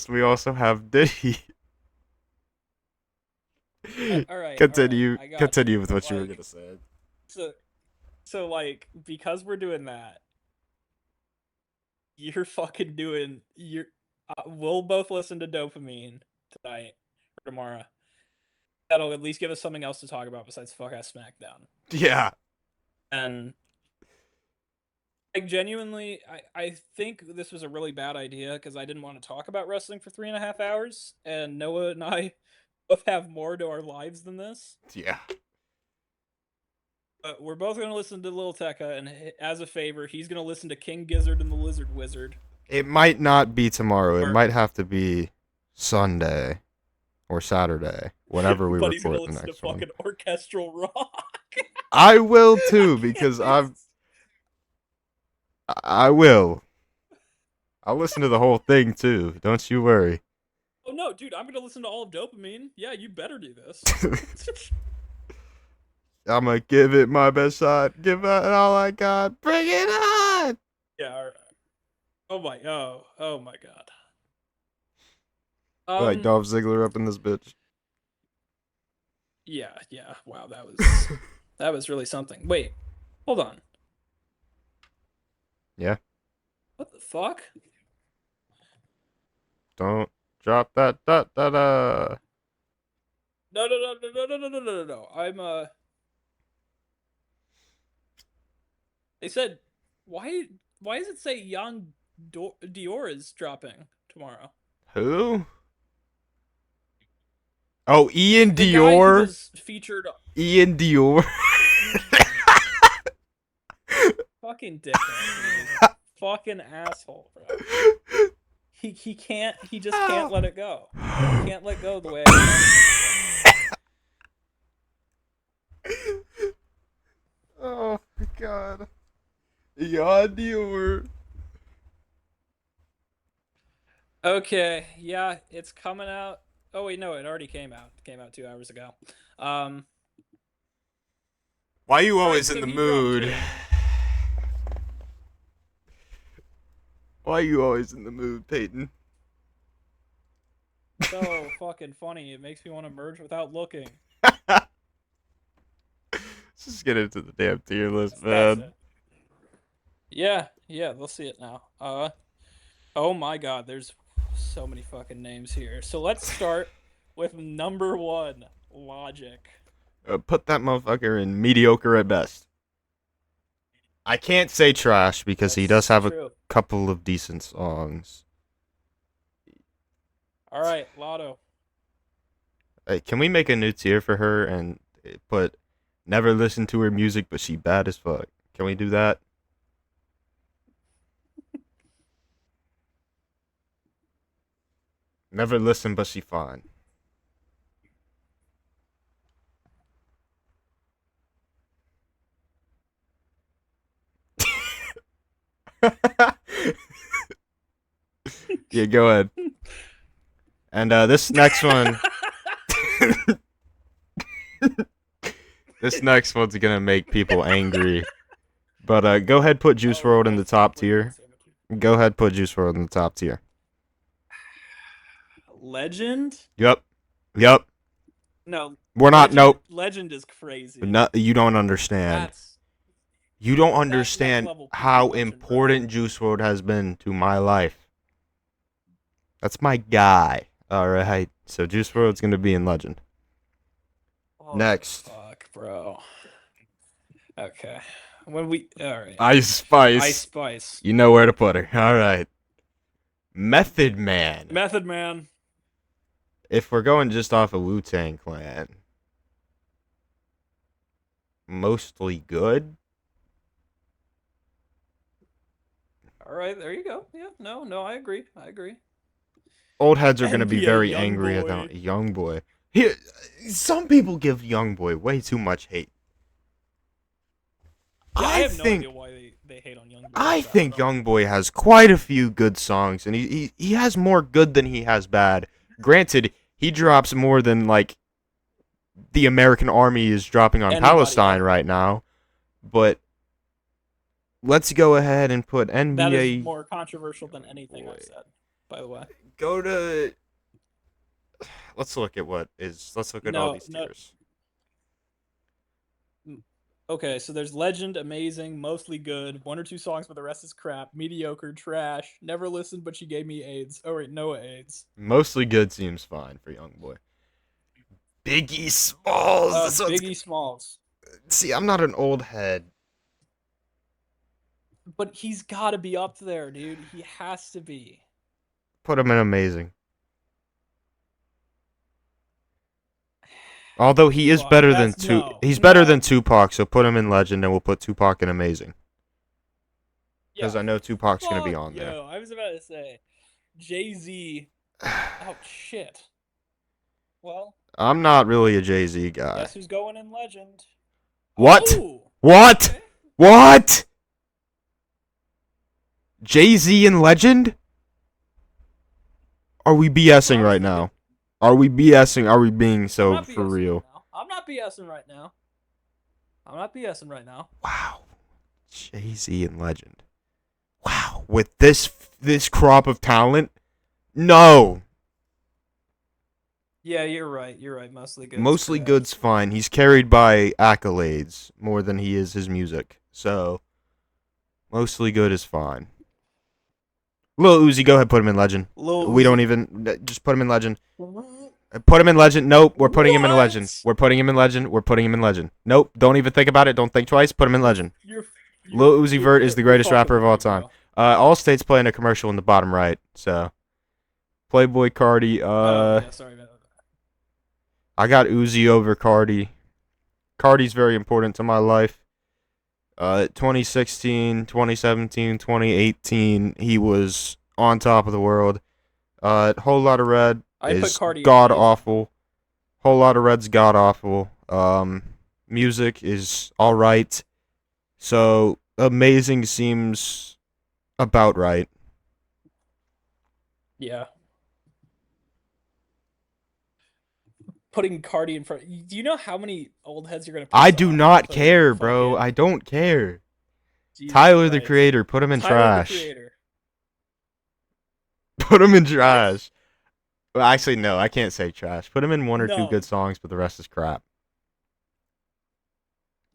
we also have Diddy. All right. I got you. Continue with But what you were like, gonna say. so like because we're doing that, you're fucking doing. You're. We'll both listen to Dopamine tonight or tomorrow. That'll at least give us something else to talk about besides fuck ass SmackDown. Yeah. And like genuinely, I think this was a really bad idea because I didn't want to talk about wrestling for 3.5 hours, and Noah and I both have more to our lives than this. Yeah. We're both going to listen to Lil Tecca, and as a favor, he's going to listen to King Gizzard and the Lizard Wizard. It might not be tomorrow. It Or, might have to be Sunday or Saturday, whenever we but he's going to record the listen to next one. fucking orchestral rock. I will too because I will. I'll listen to the whole thing too. Don't you worry. Oh no, dude, I'm going to listen to all of Dopamine. Yeah, you better do this. I'm gonna give it my best shot. Give it all I got. Bring it on. Yeah, all right. Oh my god. Like Dolph Ziggler up in this bitch. Yeah. Wow, that was really something. Wait, hold on. Yeah. What the fuck? Don't drop that da da da. No. They said why does it say Young Dior is dropping tomorrow? Who? Oh, Ian The guy who Dior. was featured Ian Dior. fucking dickhead, dude. Fucking asshole, bro. He just can't let it go. He can't let go the way I Oh my god. Ian Dior. Okay, yeah, it's coming out. Oh wait, no, it already came out. It came out 2 hours ago. Um, Why are you all right, always so in the he dropped mood? two. Why are you always in the mood, Peyton? So fucking funny. It makes me want to merge without looking. Let's just get into the damn tier list, That's man. it. Yeah, they'll see it now. Oh my god, there's so many fucking names here. So let's start with number one, Logic. Put that motherfucker in mediocre at best. I can't say trash because he does That's have a true. couple of decent songs. All right, Lotto. Hey, can we make a new tier for her and put never listen to her music, but she bad as fuck? Can we do that? Never listen, but she fine. Yeah, go ahead. And this next one, this next one's gonna make people angry. But go ahead, put Juice Oh, WRLD in the top tier. Go ahead, put Juice WRLD in the top tier. Legend? Yep. Yep. No. We're not. Legend, Nope. Legend is crazy. No, you don't understand. That's You don't that's next understand level peak how Legend, important bro. Juice WRLD has been to my life. That's my guy. All right. So Juice WRLD's gonna be in Legend. Oh, Next, fuck, bro. Okay. When we all right. Ice Ice Spice. Spice. You know where to put her. All right. Method Man. Method Man. If we're going just off of Wu-Tang Clan, mostly good. All right, there you go. Yeah, no, I agree. Old heads are gonna be NBA very Young angry Boy. about Young Boy. Here, some people give Young Boy way too much hate. Yeah, I have no think idea why they hate on Young Boy. I so think don't know. Young Boy has quite a few good songs, and he has more good than he has bad. Granted, he drops more than like the American Army is dropping on Anybody Palestine ever. right now, but let's go ahead and put That is NBA more controversial than Young anything Boy. I've said, by the way. Go to. Let's look at Let's look at all No, these no. tiers. Okay, so there's Legend, Amazing, Mostly Good, one or two songs, but the rest is crap, mediocre, trash, never listened, but she gave me AIDS. Oh wait, Noah AIDS. Mostly good seems fine for Young Boy. Biggie Smalls. This one's. Biggie Smalls. See, I'm not an old head. But he's got to be up there, dude. He has to be. Put him in amazing. Although he is better than he's better than Tupac, so put him in legend, and we'll put Tupac in amazing. Because I know Tupac's gonna be on there. I was about to say, Jay-Z. Oh shit. Well, I'm not really a Jay-Z guy. Guess who's going in legend? What? Oh, what? Okay. What? Jay-Z in legend? Are we BSing right now? Are we BSing? Are we being so for real? I'm not BSing right now. I'm not BSing right now. Wow. Jay-Z in legend. Wow. With this crop of talent? No. Yeah, you're right. You're right. Mostly good. Mostly good's fine. He's carried by accolades more than he is his music. So, mostly good is fine. Lil Uzi, go ahead, put him in legend. We don't even just put him in legend. Put him in legend. Nope, we're putting him in legend. We're putting him in legend. We're putting him in legend. Nope, don't even think about it. Don't think twice. Put him in legend. Lil Uzi Vert is the greatest rapper of all time. Allstate's playing a commercial in the bottom right. So, Playboy Cardi. Yeah, sorry about that. I got Uzi over Cardi. Cardi's very important to my life. 2016, 2017, 2018, he was on top of the world. Whole Lot of Red is god awful. Whole Lot of Red's god awful. Music is alright. So, amazing seems about right. Yeah. Putting Cardi in front. Do you know how many old heads you're gonna? I do not care, bro. I don't care. Tyler the Creator, put him in trash. Put him in trash. Well, actually, no, I can't say trash. Put him in one or two good songs, but the rest is crap.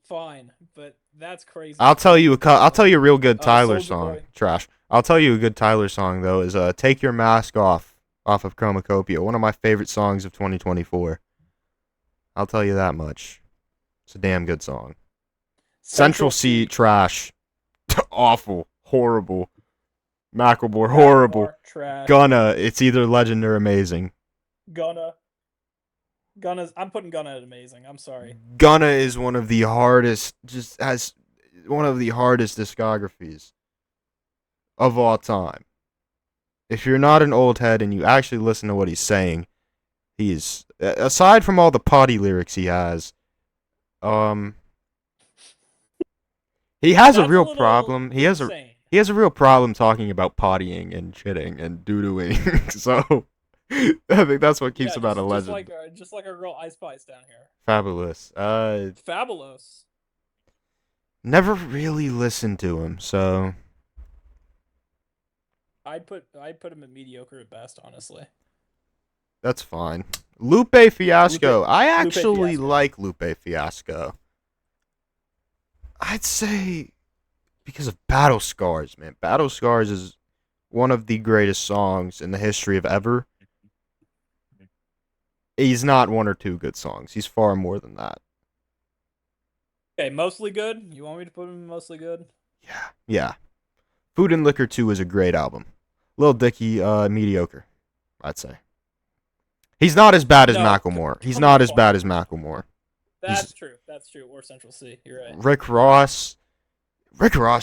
Fine, but that's crazy. I'll tell you a real good Tyler song. Trash. I'll tell you a good Tyler song though is "Take Your Mask Off" of Chromacopia, one of my favorite songs of 2024. I'll tell you that much. It's a damn good song. Central C, trash. Awful. Horrible. Macklemore, horrible. Trash. Gunna, it's either legend or amazing. Gunna's. I'm putting Gunna at amazing. I'm sorry. Gunna is one of the hardest, just has one of the hardest discographies of all time. If you're not an old head and you actually listen to what he's saying, he's, aside from all the potty lyrics he has, he has a real problem. He has a real problem talking about pottying and shitting and doo-dooing. So I think that's what keeps him out of legend. Just like our girl Ice Spice down here. Fabulous. Fabulous. Never really listened to him, so I'd put him at mediocre at best, honestly. That's fine. Lupe Fiasco. I actually like Lupe Fiasco. I'd say because of Battle Scars, man. Battle Scars is one of the greatest songs in the history of ever. He's not one or two good songs. He's far more than that. Okay, mostly good? You want me to put him in mostly good? Yeah. Food and Liquor 2 is a great album. Lil Dicky, mediocre, I'd say. He's not as bad as Macklemore. He's not as bad as Macklemore. That's true. Or Central C. You're right. Rick Ross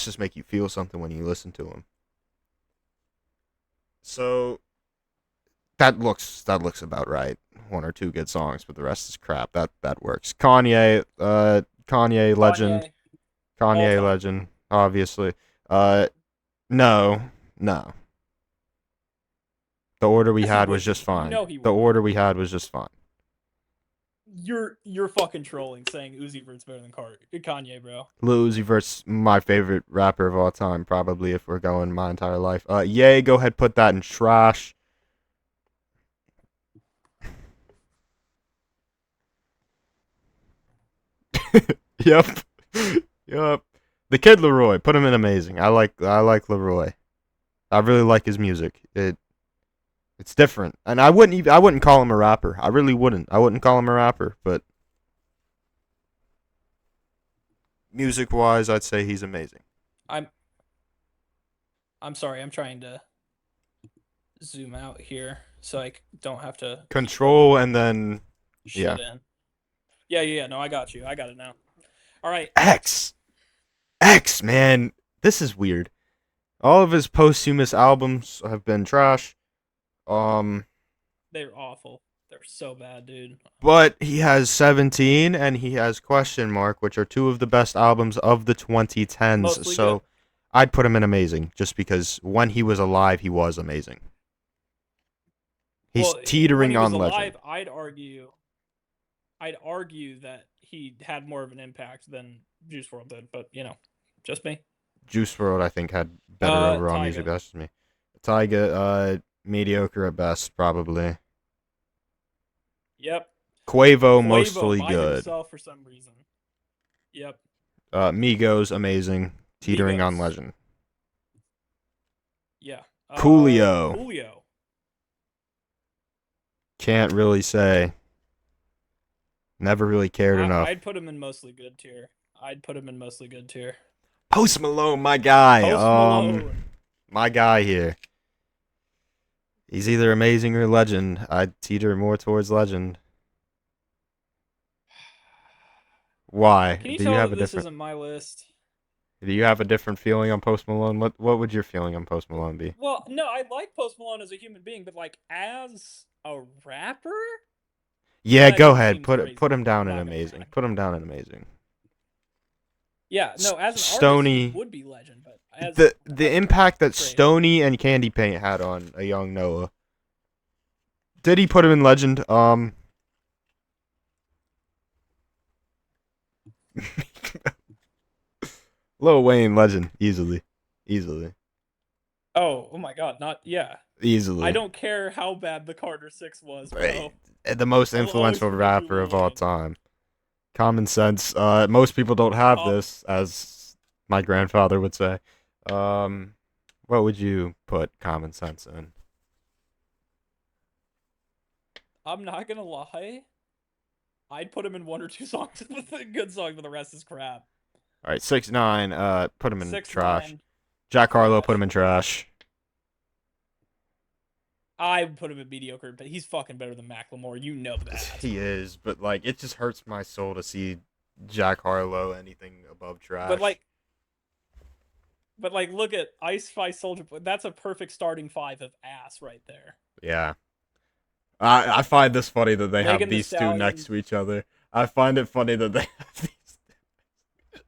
just make you feel something when you listen to him. So that looks about right. One or two good songs, but the rest is crap. That works. Kanye legend. Kanye legend, obviously. No. The order we had was just fine. The order we had was just fine. You're fucking trolling saying Uzi Vert's better than Kanye, bro. Lil Uzi Vert's my favorite rapper of all time, probably, if we're going my entire life. Yay, go ahead, put that in trash. Yep. The Kid Leroy, put him in amazing. I like Leroy. I really like his music. It's different, and I wouldn't call him a rapper. I really wouldn't. I wouldn't call him a rapper, but music wise, I'd say he's amazing. I'm I'm sorry. I'm trying to zoom out here so I don't have to keep Control plugging and then yeah. shit in. Yeah. No, I got you. I got it now. All right, X. X, man. This is weird. All of his posthumous albums have been trash. Um, They're awful. They're so bad, dude. but he has 17 and he has Question Mark, which are two of the best albums of the 2010s. Mostly good. So I'd put him in amazing just because when he was alive, he was amazing. He's Well, when teetering he was on legend. alive, I'd argue that he had more of an impact than Juice World did, but just me. Juice WRLD, I think, had better overall music. Tyga. That's just me. Tyga, mediocre at best, probably. Yep. Quavo, Quavo mostly by good. himself for some reason. Yep. Migos, amazing. Teetering on Migos. legend. Yeah. Coolio. Coolio. Can't really say. Never really cared enough. I'd put him in mostly good tier. Post Malone, my guy. Post Malone. My guy here. He's either amazing or legend. I'd teeter more towards legend. Why? Can you Do you tell have that a this different? isn't my list? Do you have a different feeling on Post Malone? What would your feeling on Post Malone be? Well, no, I like Post Malone as a human being, but like as a rapper, Yeah, go legend ahead. seems Put crazy. him down I'm in not gonna amazing. lie. Put him down in amazing. Yeah, no, as an Stony. artist, he would be legend, but as The impact that crazy. Stony and Candy Paint had on a young Noah. Did he put him in legend? Lil Wayne legend easily. Oh my God, not yeah. Easily. I don't care how bad the Carter 6 was, bro. The most I'll always influential forgive you, rapper Lil of all Wayne. time. Common sense. Most people don't have Um, this, as my grandfather would say. What would you put common sense in? I'm not gonna lie. I'd put him in one or two songs with a good song, but the rest is crap. All right, 6ix9ine. Put him in 6ix9ine, trash. Jack Harlow, put trash. him in trash. I would put him in mediocre, but he's fucking better than Macklemore. You know that. He is, but like it just hurts my soul to see Jack Harlow anything above trash. But like, look at Ice Spice Soldier. That's a perfect starting five of ass right there. Yeah. I find this funny that they Megan have Thee these two Stallion. next to each other. I find it funny that they have these.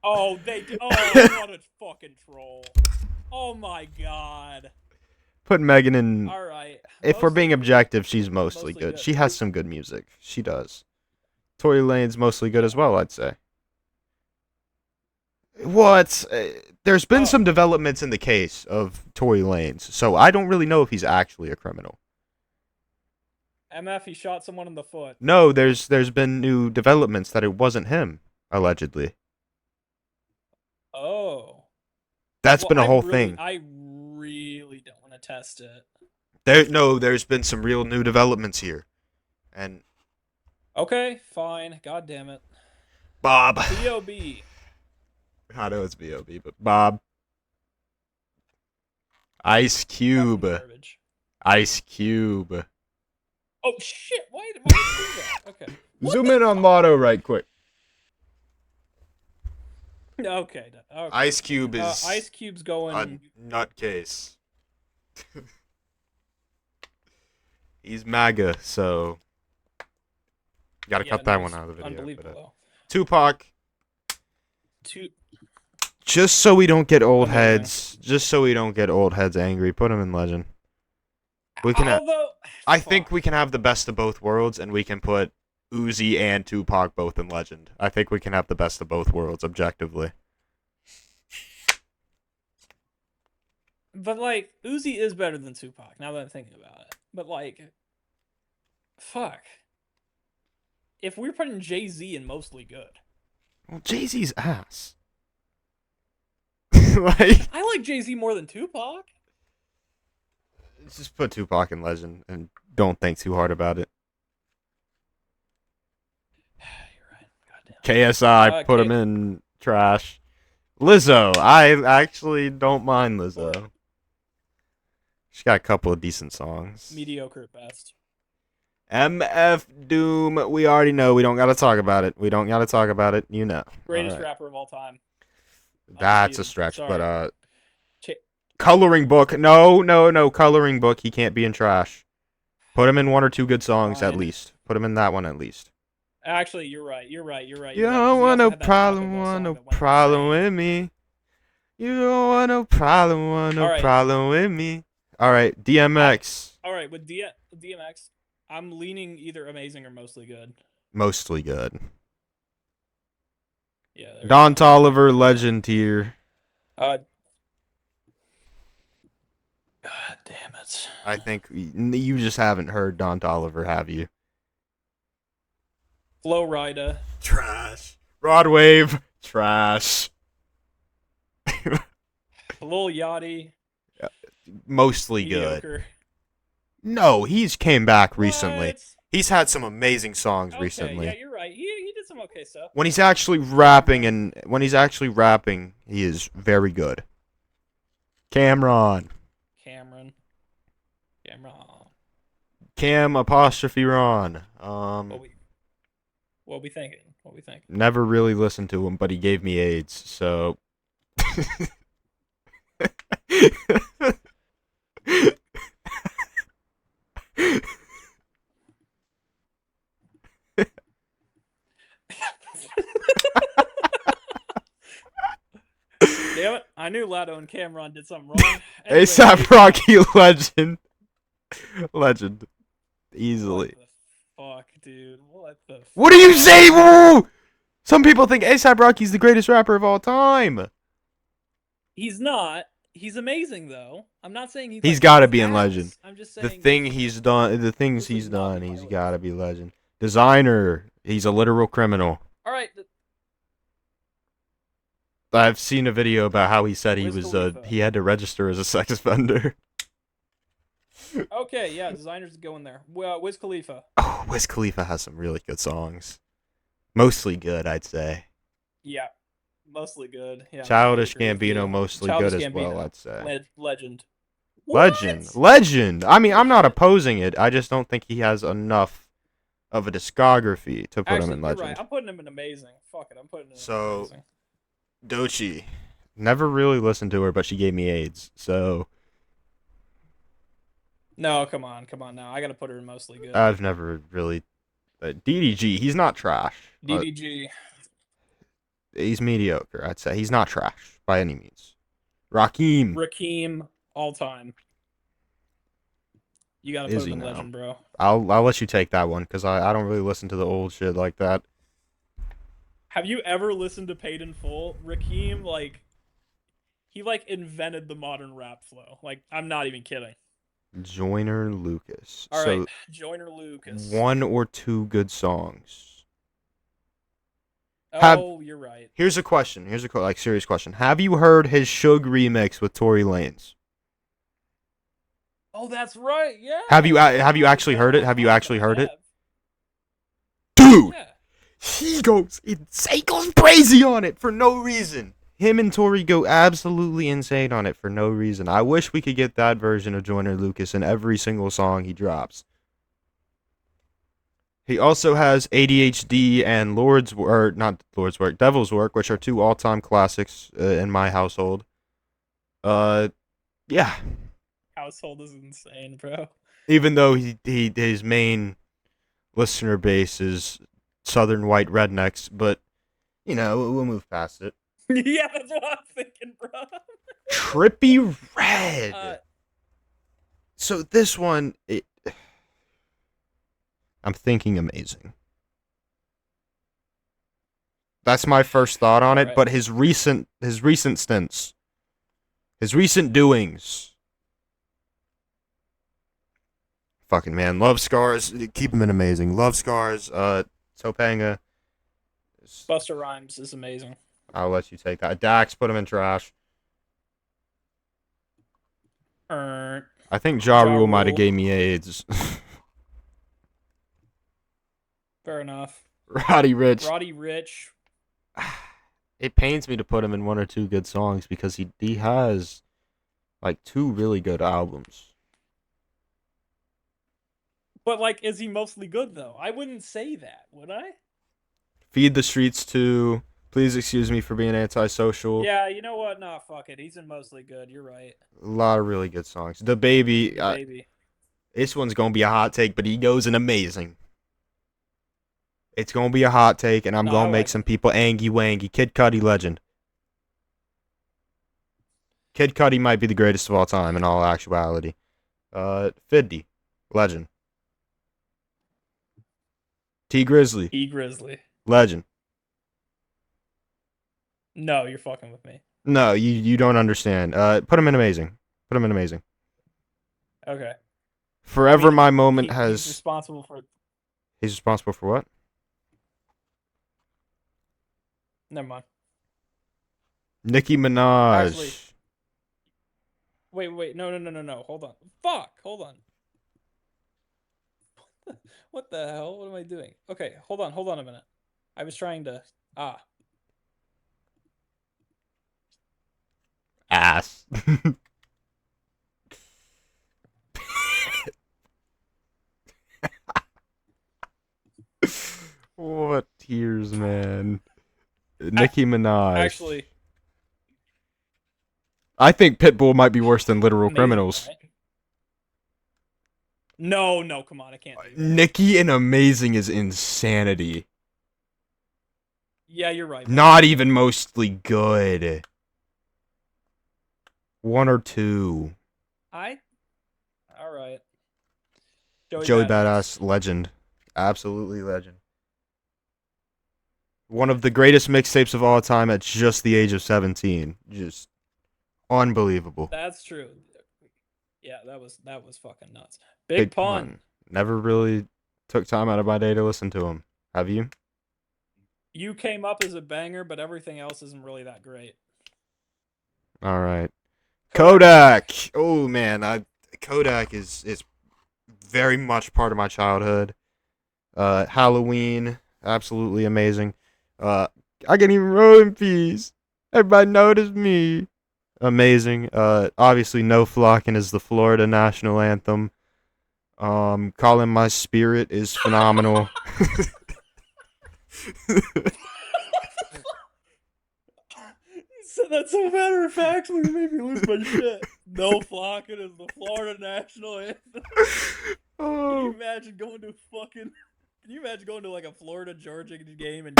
Oh, they do. Oh, what a fucking troll. Oh my God. Put Megan in. All right. If we're being Mostly- objective, she's mostly mostly good. good. She has some good music. She does. Tory Lane's mostly good as well, I'd say. What? There's been some developments in the case of Tory Lanez, so I don't really know if he's actually a criminal. MF, he shot someone in the foot. No, there's been new developments that it wasn't him, allegedly. Oh. That's been a whole thing. I really don't want to test it. There's been some real new developments here. And Okay, fine. God damn it. Bob. B.O.B. I know it's B.O.B., but Bob. Ice Cube. Ice Cube. Oh, shit. Why did you do that? Okay. Zoom in on Lotto right quick. Okay. Ice Cube is Ice Cube's going a nutcase. He's MAGA, so you gotta cut that one out of the video. Unbelievable, But, though. Tupac. Just so we don't get old Amazing. heads. Just so we don't get old heads angry. Put him in legend. We can. I think we can have the best of both worlds, and we can put Uzi and Tupac both in legend. I think we can have the best of both worlds objectively. But like, Uzi is better than Tupac. Now that I'm thinking about it, but like, fuck. If we're putting Jay-Z in mostly good, well, Jay-Z's ass. Like, I like Jay-Z more than Tupac. Just put Tupac in Legend and don't think too hard about it. You're right. KSI, Goddamn. put him in trash. Lizzo, I actually don't mind Lizzo. She's got a couple of decent songs. Mediocre at best. MF Doom, we already know. We don't got to talk about it. We don't got to talk about it. You know. Greatest rapper of all time. That's a stretch, Sorry. but Coloring Book. No. Coloring Book. He can't be in trash. Put him in one or two good songs at least. Put him in that one at least. Actually, you're right. You don't want no problem with me. You don't want no problem with me. All right, DMX. All right, with DMX, I'm leaning either amazing or mostly good. Mostly good. Yeah. Don Toliver, legend tier. God damn it. I think you just haven't heard Don Toliver, have you? Flow Rida. Trash. Rod Wave. Trash. Lil Yachty. Mostly mediocre. Good. No, he's came back recently. What? He's had some amazing songs recently. Yeah, you're right. He did some okay stuff. When he's actually rapping, he is very good. Cameron. Cam apostrophe Ron. What we thinking? Never really listened to him, but he gave me AIDS, so. Damn it! I knew Lado and Cameron did something wrong. Anyway, ASAP Rocky, legend, easily. What the fuck, dude? What the? What do you say? Woo! Some people think ASAP Rocky's the greatest rapper of all time. He's not. He's amazing though. I'm not saying he's got to be in legend. I'm just saying the things he's done, he's got to be legend. Designer, he's a literal criminal. All right. I've seen a video about how he said he had to register as a sex offender. Okay, yeah, Designer's going there. Well, Wiz Khalifa. Oh, Wiz Khalifa has some really good songs. Mostly good, I'd say. Yeah, mostly good. Yeah. Childish Gambino, mostly good as well, I'd say. Legend. Legend. I mean, I'm not opposing it. I just don't think he has enough of a discography to put him in legend. You're right. I'm putting him in amazing. Fuck it, I'm putting him in amazing. Doechii. Never really listened to her, but she gave me AIDS, so. No, come on now. I gotta put her in mostly good. I've never really. DDG, he's not trash. DDG. He's mediocre, I'd say. He's not trash by any means. Rakim, all time. You gotta put him in legend, bro. I'll let you take that one because I don't really listen to the old shit like that. Have you ever listened to Paid in Full? Rakim, he invented the modern rap flow. I'm not even kidding. Joyner Lucas. All right, Joyner Lucas. One or two good songs. You're right. Here's a question. Serious question. Have you heard his Suge remix with Tory Lanez? Oh, that's right. Yeah. Have you actually heard it? Dude. Yeah. He goes crazy on it for no reason. Him and Tory go absolutely insane on it for no reason. I wish we could get that version of Joyner Lucas in every single song he drops. He also has ADHD and Devil's Work, which are two all-time classics in my household. Yeah. Household is insane, bro. Even though his main listener base is Southern white rednecks, but we'll move past it. Yeah, that's what I'm thinking, bro. Trippie Redd. So this one, I'm thinking amazing. That's my first thought on it, but his recent stints, his recent doings. Fucking man, Love Scars, keep him in amazing. Love Scars, Topanga. Busta Rhymes is amazing. I'll let you take that. Dax, put him in trash. I I think Ja Ja Rule might have Rule. gave me AIDS. Fair enough. Roddy Rich. Roddy Rich. It pains me to put him in one or two good songs because he has like two really good albums. But like, is he mostly good though? I wouldn't say that, would I? Feed the Streets 2. Please excuse me for being antisocial. Yeah, you know what? Nah, fuck it. He's in mostly good. You're right. A lot of really good songs. The Baby. The baby. This one's gonna be a hot take, but he goes in amazing. It's gonna be a hot take, and I'm No, I gonna make like some it. people angy wangy. Kid Cudi legend. Kid Cudi might be the greatest of all time in all actuality. 50 legend. T Grizzly E Grizzly. legend. No, you're fucking with me. No, you don't understand. Put him in amazing. Put him in amazing. Okay. I Forever mean, My Moment he's has. responsible for. He's responsible for what? Never mind. Nicki Actually, Minaj. wait. No. Hold on. Fuck. Hold on. What the hell? What am I doing? Okay, hold on. Hold on a minute. I was trying to. Ah. Ass. What tears, man. Nicki Minaj. Actually, I think Pitbull might be worse than Literal amazing, Criminals. right? No. Come on. I can't do that. Nicki in Amazing is insanity. Yeah, you're right. Not even mostly good. One or two. I. All right. Joey Badass, legend. Absolutely legend. One of the greatest mixtapes of all time at just the age of 17. Just unbelievable. That's true. Yeah, that was fucking nuts. Big Big pun. Pun. Never really took time out of my day to listen to him. Have you? You came up as a banger, but everything else isn't really that great. All right. Kodak. Oh man, Kodak is very much part of my childhood. Halloween, absolutely amazing. I can even roll in peace. Everybody notice me. Amazing. Obviously, No Flockin' is the Florida national anthem. Calling My Spirit is phenomenal. So that's so matter of fact, you made me lose my shit. No flocking is the Florida national anthem. Can you imagine going to fucking? Can you imagine going to like a Florida Georgia game and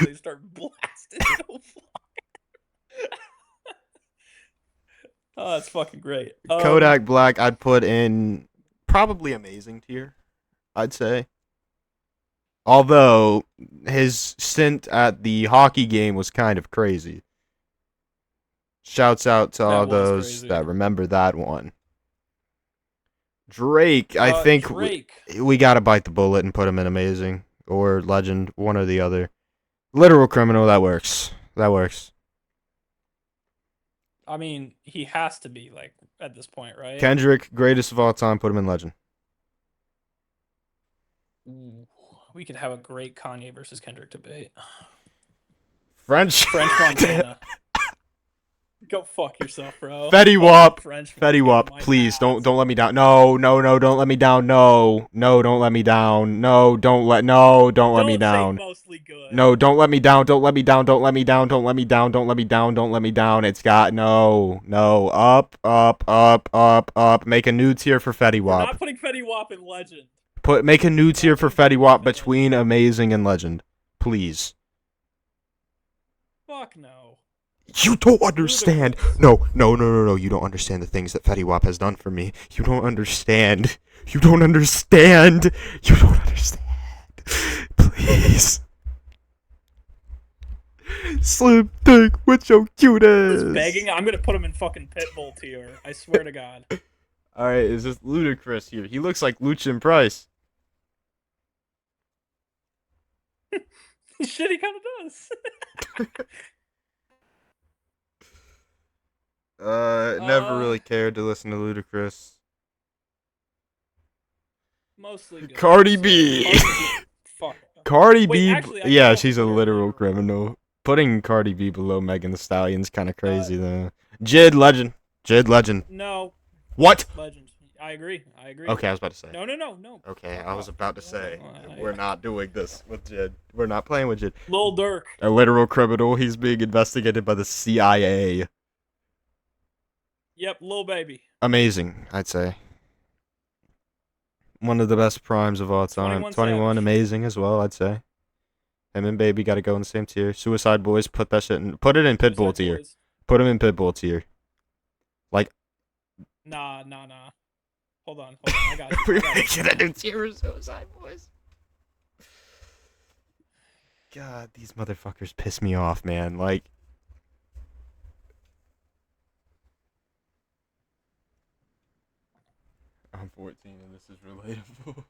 they start blasting No Flockin'? Oh, that's fucking great. Kodak Black, I'd put in probably amazing tier. I'd say. Although his stint at the hockey game was kind of crazy. Shouts out to all That was those crazy. that remember that one. Drake, I think Drake. we gotta bite the bullet and put him in amazing or legend, one or the other. Literal Criminal, that works. That works. I mean, he has to be like at this point, right? Kendrick, greatest of all time, put him in legend. Ooh, we could have a great Kanye versus Kendrick debate. French Montana. Go fuck yourself, bro. Fetty Wap. French Fetty Wap, please don't let me down. No, don't let me down. No, don't let me down. No, don't let me down. Mostly good. No, don't let me down. Don't let me down. Don't let me down. Don't let me down. Don't let me down. Don't let me down. It's got no. Up. Make a new tier for Fetty We're Wap. not putting Fetty Wap in legend. Make a new tier for Fetty Wap between amazing and legend, please. Fuck no. You don't understand. No. You don't understand the things that Fetty Wap has done for me. You don't understand. Please. Slim Dick with your cuteness. This begging, I'm gonna put him in fucking Pitbull tier. I swear to God. Alright, is this ludicrous here? He looks like Luchin Price. Shit, he kind of does. Never really cared to listen to Ludacris. Mostly good. Cardi So B. Cardi B. Fuck. Cardi Wait, B. actually, I Yeah, don't she's a put her literal literal. criminal. Putting Cardi B below Megan Thee Stallion's kind of Uh, crazy though. Jid Legend. Jid Legend. no, What? legend. I agree. I agree. Okay, I was about to say. No, no, no, no. Okay, Fuck I was off. about to No, say. We're not doing this with Jid. We're not playing with Jid. Lil Durk. A literal criminal. He's being investigated by the CIA. Yep, Lil Baby. Amazing, I'd say. One of the best primes of all time. 21 21, Savage. amazing as well, I'd say. Him and Baby got to go in the same tier. Suicide Boys, put that shit in. Put it in Pitbull Suicide tier. Boys. Put him in Pitbull tier. Like, Nah, nah, nah. Hold on, hold on. I got you. we're I got you. making a new tier of Suicide Boys. God, these motherfuckers piss me off, man. Like, I'm 14 and this is relatable.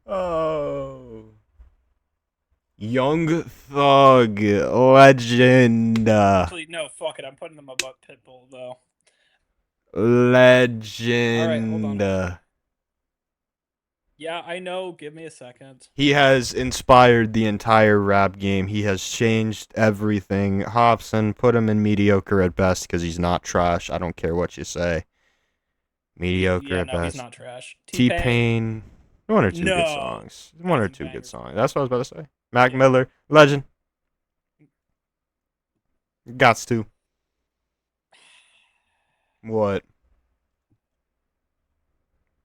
Oh. Young Thug Legend. Actually, no, fuck it. I'm putting them above Pitbull, though. All right, hold Legend. on. Yeah, I know. Give me a second. He has inspired the entire rap game. He has changed everything. Hobson, put him in mediocre at best because he's not trash. I don't care what you say. Mediocre Yeah, at no, he's best. not trash. T-Pain, one or two good No. songs. Got One or some two good bangers. songs. That's what I was about to say. Mac Yeah. Miller, legend. Gots to. What?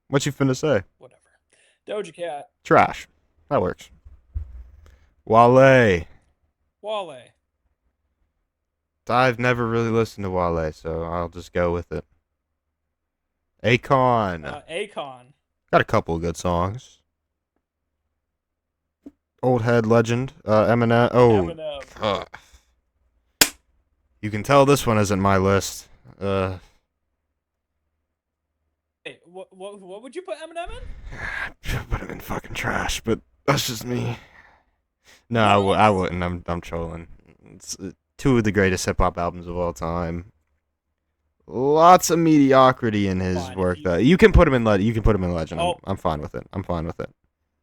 What you finna say? Whatever. Doja Cat. Trash. That works. Wale. Wale. I've never really listened to Wale, so I'll just go with it. Akon. Akon. Got a couple of good songs. Old Head Legend. Eminem. Oh. Eminem. Ugh. You can tell this one isn't my list. Hey, what would you put Eminem in? Put him in fucking trash, but that's just me. No, What? I wouldn't. I'm trolling. It's two of the greatest hip hop albums of all time. Lots of mediocrity in his Fine, work, though. You can put him in You can put him in Legend. Oh. I'm fine with it. I'm fine with it.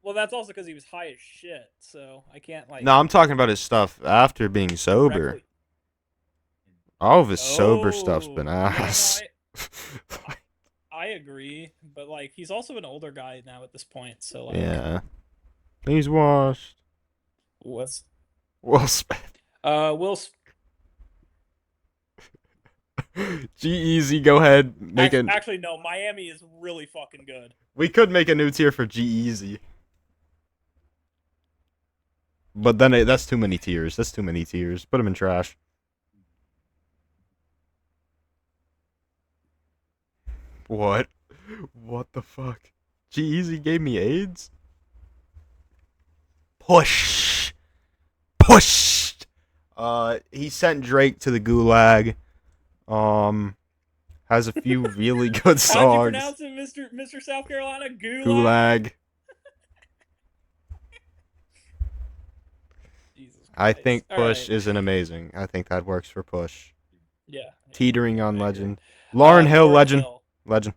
Well, that's also because he was high as shit, so I can't like. No, I'm talking about his stuff after being sober. directly- All of his sober stuff's been Yeah, ass. no, I agree, but like he's also an older guy now at this point, so like. Yeah. He's washed. What's Will Smith. Will G-Eazy, go ahead. actually no, Miami is really fucking good. We could make a new tier for G-Eazy. But then that's too many tiers. That's too many tiers. Put him in trash. What? What the fuck? G-Eazy gave me AIDS? Push. Push. He sent Drake to the gulag. Has a few really good How'd you songs. pronounce it, Mr. South Carolina? Gulag. Jesus Christ. I think All Push right. isn't amazing. I think that works for Push. Yeah. Teetering on I agree. Legend. Lauren Hill, Lauryn Legend. Hill. Legend.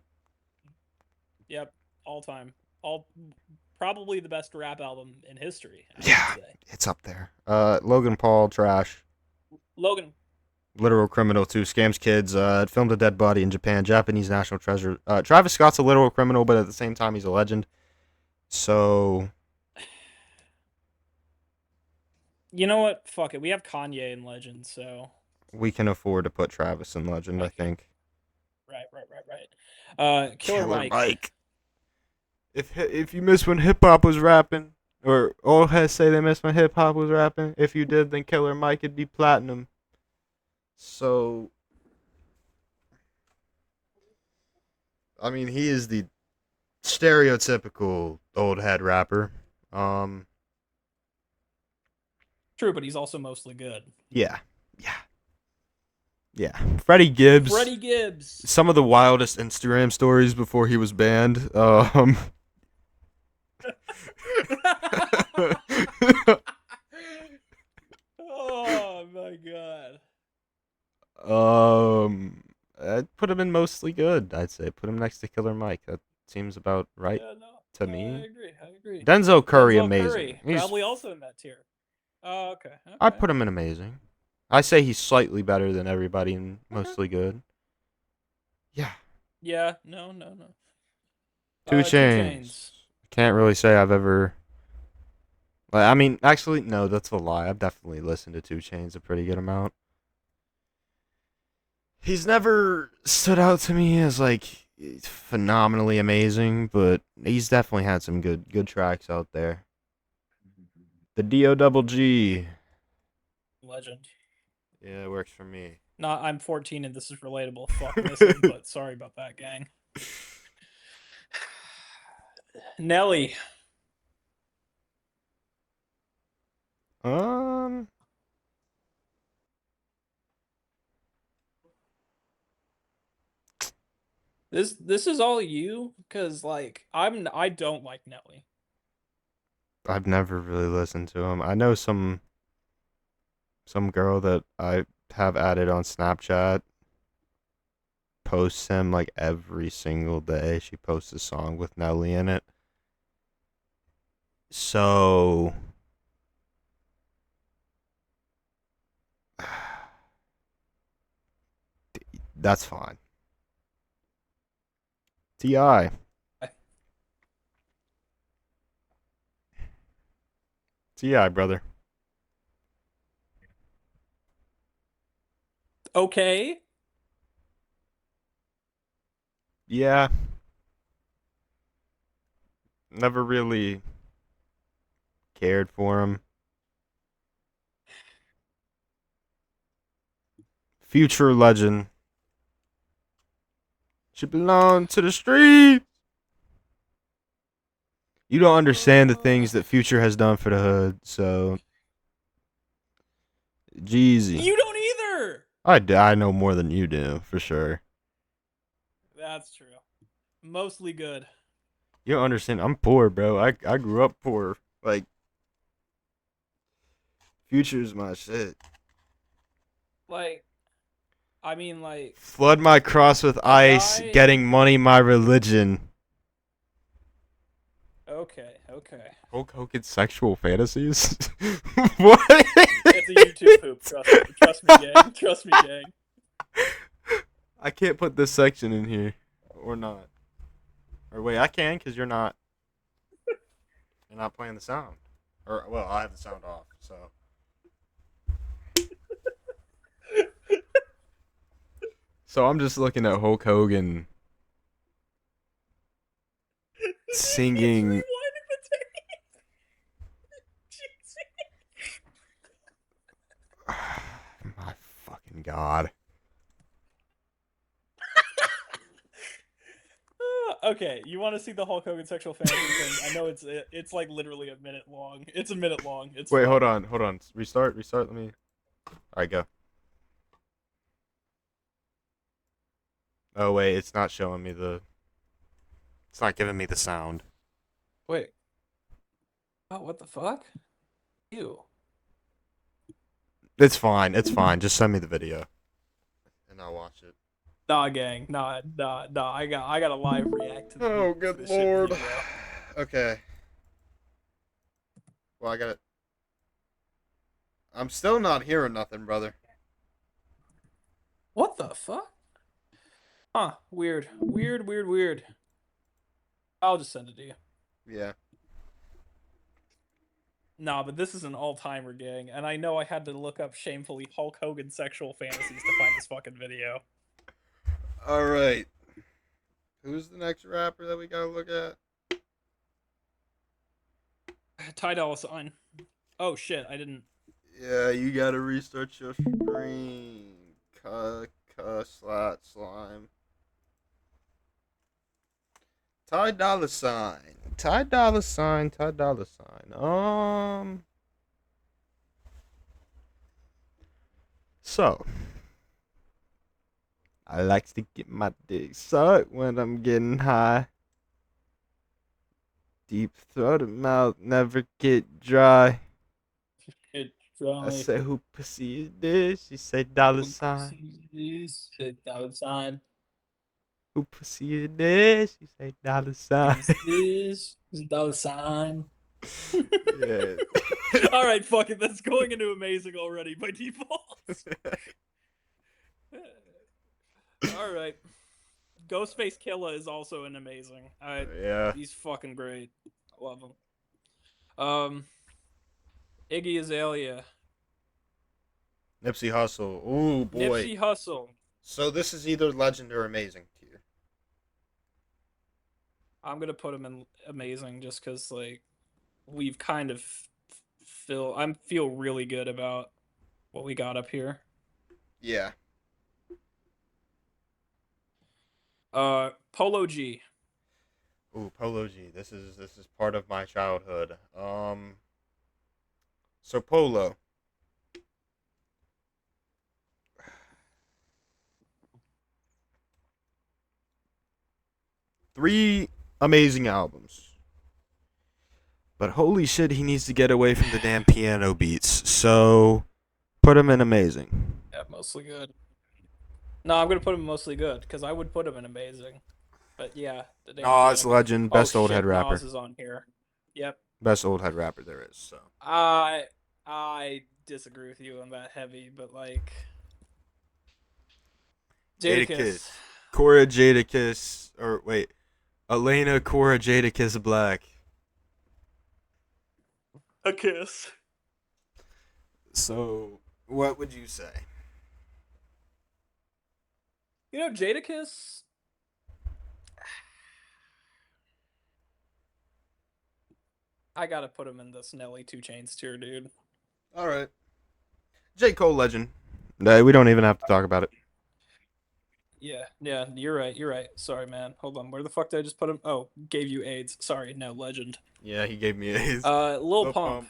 Yep. All time. Probably the best rap album in history. I Yeah. would say. It's up there. Logan Paul, trash. Logan. Literal criminal too. Scams kids. Filmed a dead body in Japan. Japanese national treasure. Travis Scott's a literal criminal, but at the same time he's a legend. So You know what? Fuck it. We have Kanye in Legend, so. we can afford to put Travis in legend, I think. Right. Killer Mike. If you miss when hip hop was rapping, or old heads say they miss when hip hop was rapping, if you did, then Killer Mike would be platinum. So, I mean, he is the stereotypical old head rapper. True, but he's also mostly good. Yeah. Freddie Gibbs. Freddie Gibbs. Some of the wildest Instagram stories before he was banned. Oh my god. I'd put him in mostly good. I'd say put him next to Killer Mike. That's seems about right Yeah, no, to no, I me. agree. I agree. Denzel Curry, Denzel amazing. Curry, probably also in that tier. Oh, okay, I okay. put him in amazing. I say he's slightly better than everybody and Okay. mostly good. Yeah. Yeah, no, no, no. Two Two Chains. Chains. Can't really say I've ever. I mean, actually, no, that's a lie. I've definitely listened to Two Chains a pretty good amount. He's never stood out to me as like phenomenally amazing, but he's definitely had some good tracks out there. The Do Double G. Legend. Yeah, it works for me. Not, I'm 14 and this is relatable. Fuck missing, but sorry about that, gang. Nelly. um, This is all you, cause like I don't like Nelly. I've never really listened to him. I know some girl that I have added on Snapchat posts him like every single day. She posts a song with Nelly in it. So that's fine. Ti, Ti, brother. Okay. Yeah, never really cared for him. Future legend. She belong to the street. You don't understand the things that Future has done for the hood, so Jeezy. You don't either. I know more than you do, for sure. That's true. Mostly good. You don't understand. I'm poor, bro. I grew up poor. Like, Future's my shit. Like, I mean, like Flood my cross with the ice, guy. getting money my religion. Okay, okay. Hulk Hogan's sexual fantasies? What? It's a YouTube poop. Trust me, gang. Trust me, gang. I can't put this section in here. Or not. Or wait, I can because you're not. You're not playing the sound. Or, well, I have the sound off, so. So I'm just looking at Hulk Hogan He's singing. rewinding the tape. My fucking god. Okay, you want to see the Hulk Hogan sexual fantasy thing? I know it's like literally a minute long. It's a minute long. It's Wait, fine. hold on. Restart. Let me. Alright, go. Oh, wait, it's not showing me the. It's not giving me the sound. Wait. Oh, what the fuck? Ew. It's fine. It's fine. Just send me the video. And I'll watch it. Nah, gang. Nah. I got to live react Oh, to good this shit for lord. you, bro. Okay. Well, I got it. I'm still not hearing nothing, brother. What the fuck? Huh? Weird. I'll just send it to you. Yeah. Nah, but this is an all-timer, gang, and I know I had to look up shamefully Hulk Hogan sexual fantasies to find this fucking video. All right. Who's the next rapper that we gotta look at? Ty Dolla Sign. Oh shit, I didn't. Yeah, you gotta restart your screen. Slat slime. Ty Dolla Sign. Ty Dolla Sign. Ty Dolla Sign. So I likes to get my dick sucked when I'm getting high. Deep throated mouth never get dry. It I dry. said, who pussy is this? She said, dollar sign. Dollar Sign. Who pussy in this? You say dollar sign. Is dollar sign. Yeah. All right, fuck it. That's going into amazing already by default. All right. Ghostface Killa is also an amazing. Yeah. He's fucking great. I love him. Um, Iggy Azalea, Nipsey Hussle. Ooh boy. Nipsey Hussle. So this is either legend or amazing tier. I'm gonna put him in amazing just because like we've kind of feel really good about what we got up here. Yeah. Polo G. Ooh, Polo G. This is part of my childhood. So Polo. Three amazing albums. But holy shit, he needs to get away from the damn piano beats. So put him in amazing. Yeah, mostly good. No, I'm gonna put him mostly good because I would put him in amazing. But yeah, the damn Nas piano. legend, Oh best old head shit, rapper. Nas is on here. Yep. Best old head rapper there is. So I disagree with you on that heavy, but like Jadakiss. Jadakiss. Cora Jadakiss. Or wait. Elena Cora Jadakiss Black. A kiss. So what would you say? You know, Jadakiss. I gotta put him in this Nelly 2 Chainz tier, dude. Alright. J. Cole legend. No, we don't even have to talk about it. Yeah, you're right. You're right. Sorry, man. Hold on. Where the fuck did I just put him? Oh, gave you AIDS. Sorry, no, legend. Yeah, he gave me A's. Lil Lil Pump.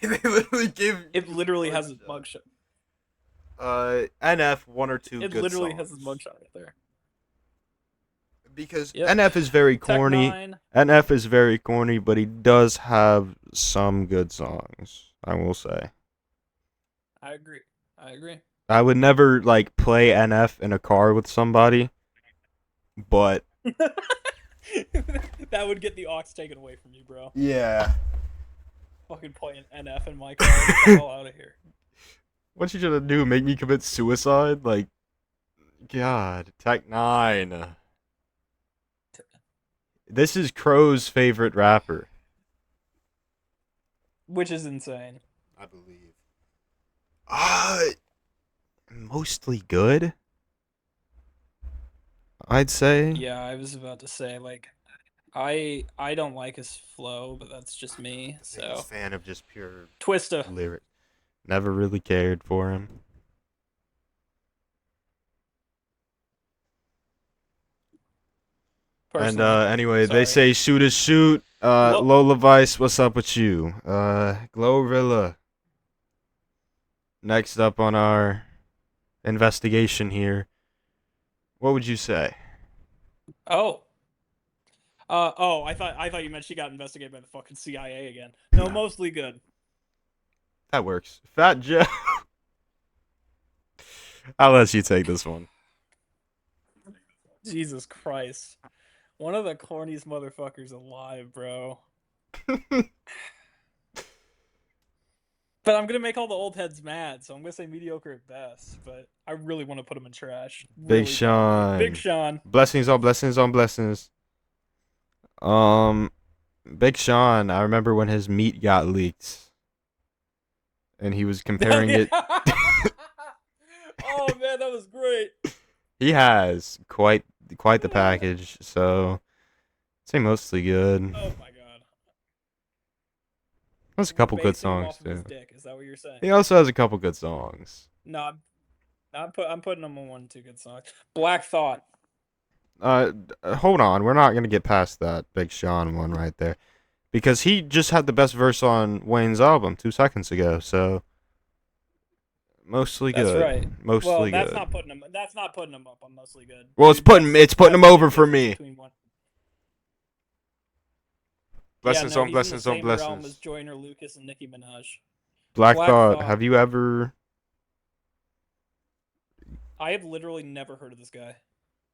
They literally gave. It literally has his mugshot. NF one or two. It good literally songs. has his mugshot right there. Because Yep. NF is very corny. Tech9. NF is very corny, but he does have some good songs. I will say. I agree. I agree. I would never like play NF in a car with somebody, but That would get the aux taken away from you, bro. yeah. Fucking playing NF in my car. Get the hell out of here. What you gonna do? Make me commit suicide? Like, God, Tech9. This is Crow's favorite rapper. Which is insane. I believe. Mostly good. I'd say. Yeah, I was about to say like I don't like his flow, but that's just me. Biggest So fan of just pure Twista. lyric. Never really cared for him. And Personally. anyway, they Sorry. say shoot is shoot. Lola Vice, what's up with you? Glorilla. Next up on our investigation here. What would you say? Oh. I thought you meant she got investigated by the fucking CIA again. No, mostly good. That works. Fat Joe. I'll let you take this one. Jesus Christ. One of the corniest motherfuckers alive, bro. But I'm gonna make all the old heads mad, so I'm gonna say mediocre at best. But I really want to put him in trash. Big Really Sean. Big Sean. Blessings on blessings on blessings. Big Sean. I remember when his meat got leaked, and he was comparing it. Oh man, that was great. He has quite the package. So, I'd say mostly good. Oh my god. There's a couple good Basing him songs off of his too. dick. Is that what you're saying? He also has a couple good songs. No, I'm putting him on 1 2 good songs. Black Thought. Hold on. We're not gonna get past that Big Sean one right there, because he just had the best verse on Wayne's album 2 seconds ago. So mostly good. That's right. Mostly Well, good. that's not putting him. That's not putting him up on mostly good. Well, it's putting him over for me. Blessings on blessings on blessings. As Joyner Lucas and Nicki Minaj. Black Thought. Have you ever? I have literally never heard of this guy.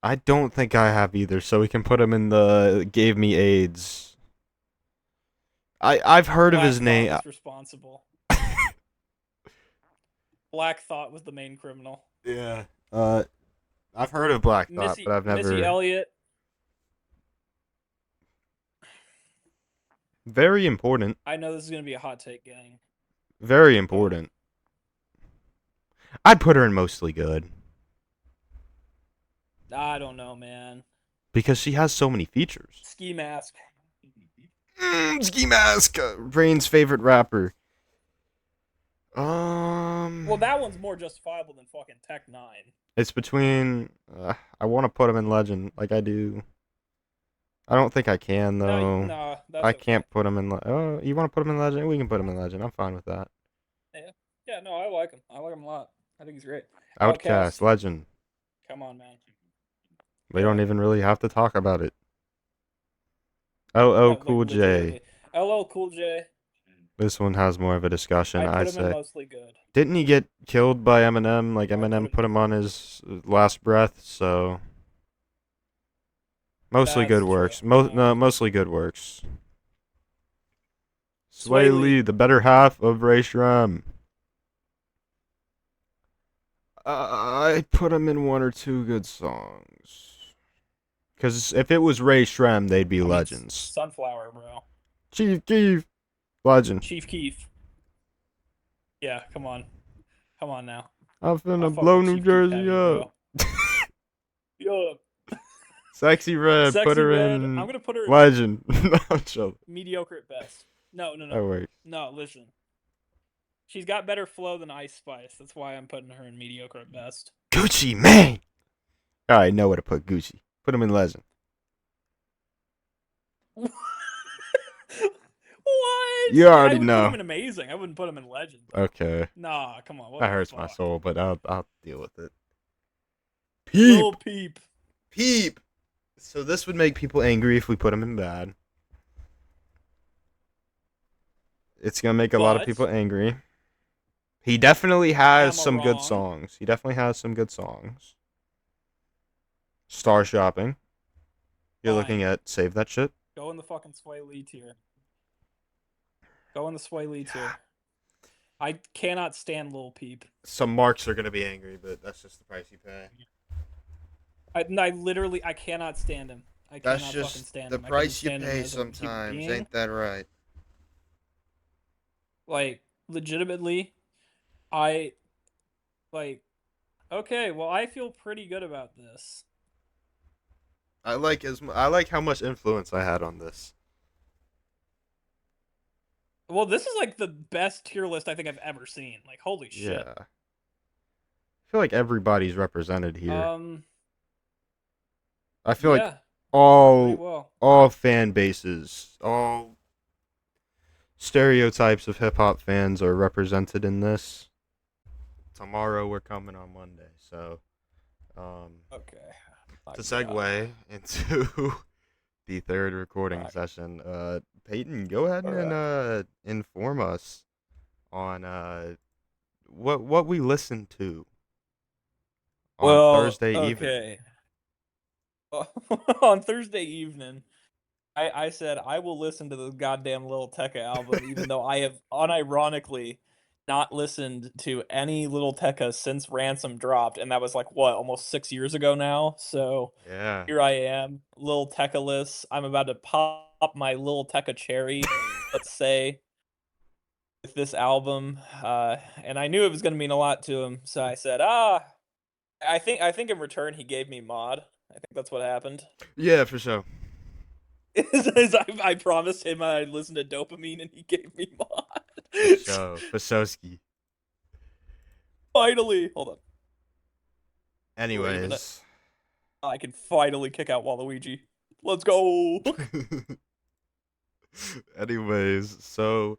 I don't think I have either, so we can put him in the gave me AIDS. I've heard of Black his Thought name. was responsible. Black Thought was the main criminal. Yeah. I've heard of Black Thought, but I've Missy never. Elliott. Very important. I know this is gonna be a hot take, gang. Very But important. I'd put her in mostly good I don't know, man. because she has so many features. Ski Mask. Ski Mask, Rain's favorite rapper. Well, that one's more justifiable than fucking Tech Nine. It's between. I want to put him in Legend, like I do. I don't think I can No, though. no, that's I okay. can't put him in. Oh, you want to put him in Legend? We can put him in Legend. I'm fine with that. Yeah, yeah. No, I like him. I like him a lot. I think he's great. Outcast, Outcast. Legend. Come on, man. We Yeah. don't even really have to talk about it. Oh, No, like Cool J. legitimately. LL Cool J. This one has more of a discussion, I put I'd him in say. mostly good. Didn't he get killed by Eminem? Like I put Eminem him. put him on his last breath, so mostly good That's true. works. No, mostly good works. Sway Sway Lee, Lee. the better half of Ray Shrem. I put him in one or two good songs. Because if it was Ray Shrem, they'd be I mean, legends. Sunflower, bro. Chief Keef, legend. Chief Keef. Yeah, come on. Come on now. I'm I finna fuck blow with New Chief Keef Jersey heavy, up. bro. Yo, Sexy Red, put Sexy her Red. I'm in gonna put her in legend. No, I'm joking. mediocre at best. No, no, no. That works. No, listen. She's got better flow than Ice Spice. That's why I'm putting her in mediocre at best. Gucci Mane. All right, know where to put Gucci. Put him in legend. What? You I already would put him know. in amazing. I wouldn't put him in legend. Okay, Nah, come on. What that the hurts my fuck? soul, but I'll deal with it. Lil Peep, Peep. peep. So this would make people angry if we put him in bad. It's gonna make a lot of But people angry. He definitely has am I some good wrong? songs. He definitely has some good songs. Star Shopping. You're looking Fine. at Save That Shit. Go in the fucking Sway Lee tier. Go in the Sway Lee tier. I cannot stand Lil Peep. Some marks are gonna be angry, but that's just the price you pay. I literally I cannot stand him. I That's cannot fucking just stand the him. I couldn't price you stand him pay as a human sometimes. being. Ain't that right? Like legitimately, I like okay, well I feel pretty good about this. I like how much influence I had on this. Well, this is like the best tier list I think I've ever seen. Like holy shit. Yeah. I feel like everybody's represented here. Um I feel like yeah, pretty all well. all fan bases, all stereotypes of hip hop fans are represented in this. Tomorrow we're coming on Monday, so Okay. My to God. segue into the third recording Alright. session, Peyton, go ahead and Alright. inform us on what we listened to on Well, Thursday evening. okay. On Thursday evening, I said I will listen to the goddamn Lil Tecca album, even though I have unironically not listened to any Lil Tecca since Ransom dropped, and that was like what, almost 6 years ago now. So Yeah. here I am, Lil Tecca-less. I'm about to pop my Lil Tecca cherry, let's say, with this album. And I knew it was gonna mean a lot to him, so I said, I think in return he gave me mod. I think that's what happened. Yeah, for sure. I promised him I'd listen to Dopamine and he gave me For mod. sure. Fasowski. Finally, hold on. Wait a minute. Anyways. I can finally kick out Waluigi. Let's go. Anyways, so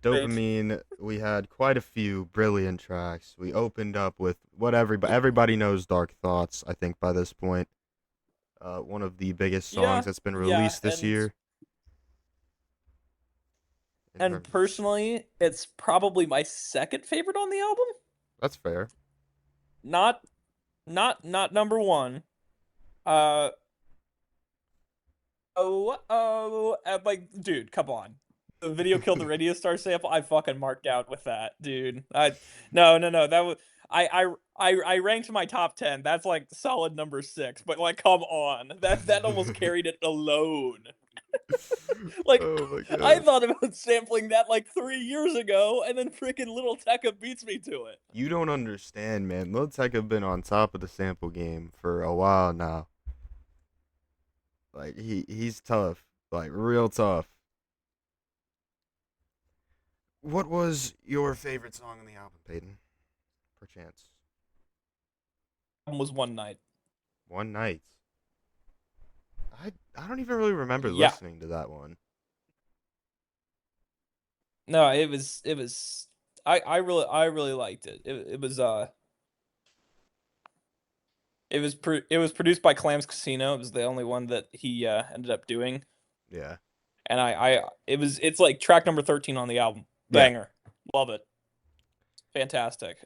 Bitch. Dopamine, we had quite a few brilliant tracks. We opened up with what everybody knows Dark Thoughts, I think by this point. One of the biggest songs Yeah, that's been yeah, released this year. In and terms personally, it's probably my second favorite on the album. That's fair. Not not number one. Uh like, dude, come on. The video killed the radio star sample. I fucking marked out with that, dude. No. That was I ranked my top 10. That's like solid number 6. But like, come on, that almost carried it alone. Like, Oh my I god. thought about sampling that like 3 years ago, and then freaking Lil Tecca beats me to it. You don't understand, man. Lil Tecca been on top of the sample game for a while now. Like he's tough. Like real tough. What was your favorite song on the album, Peyton? Perchance. Was one night. One Night. I don't even really remember Yeah. listening to that one. No, it was. I really liked it. It was produced by Clams Casino. It was the only one that he ended up doing, Yeah. and it's like track number 13 on the album. Yeah. Banger, love it, fantastic.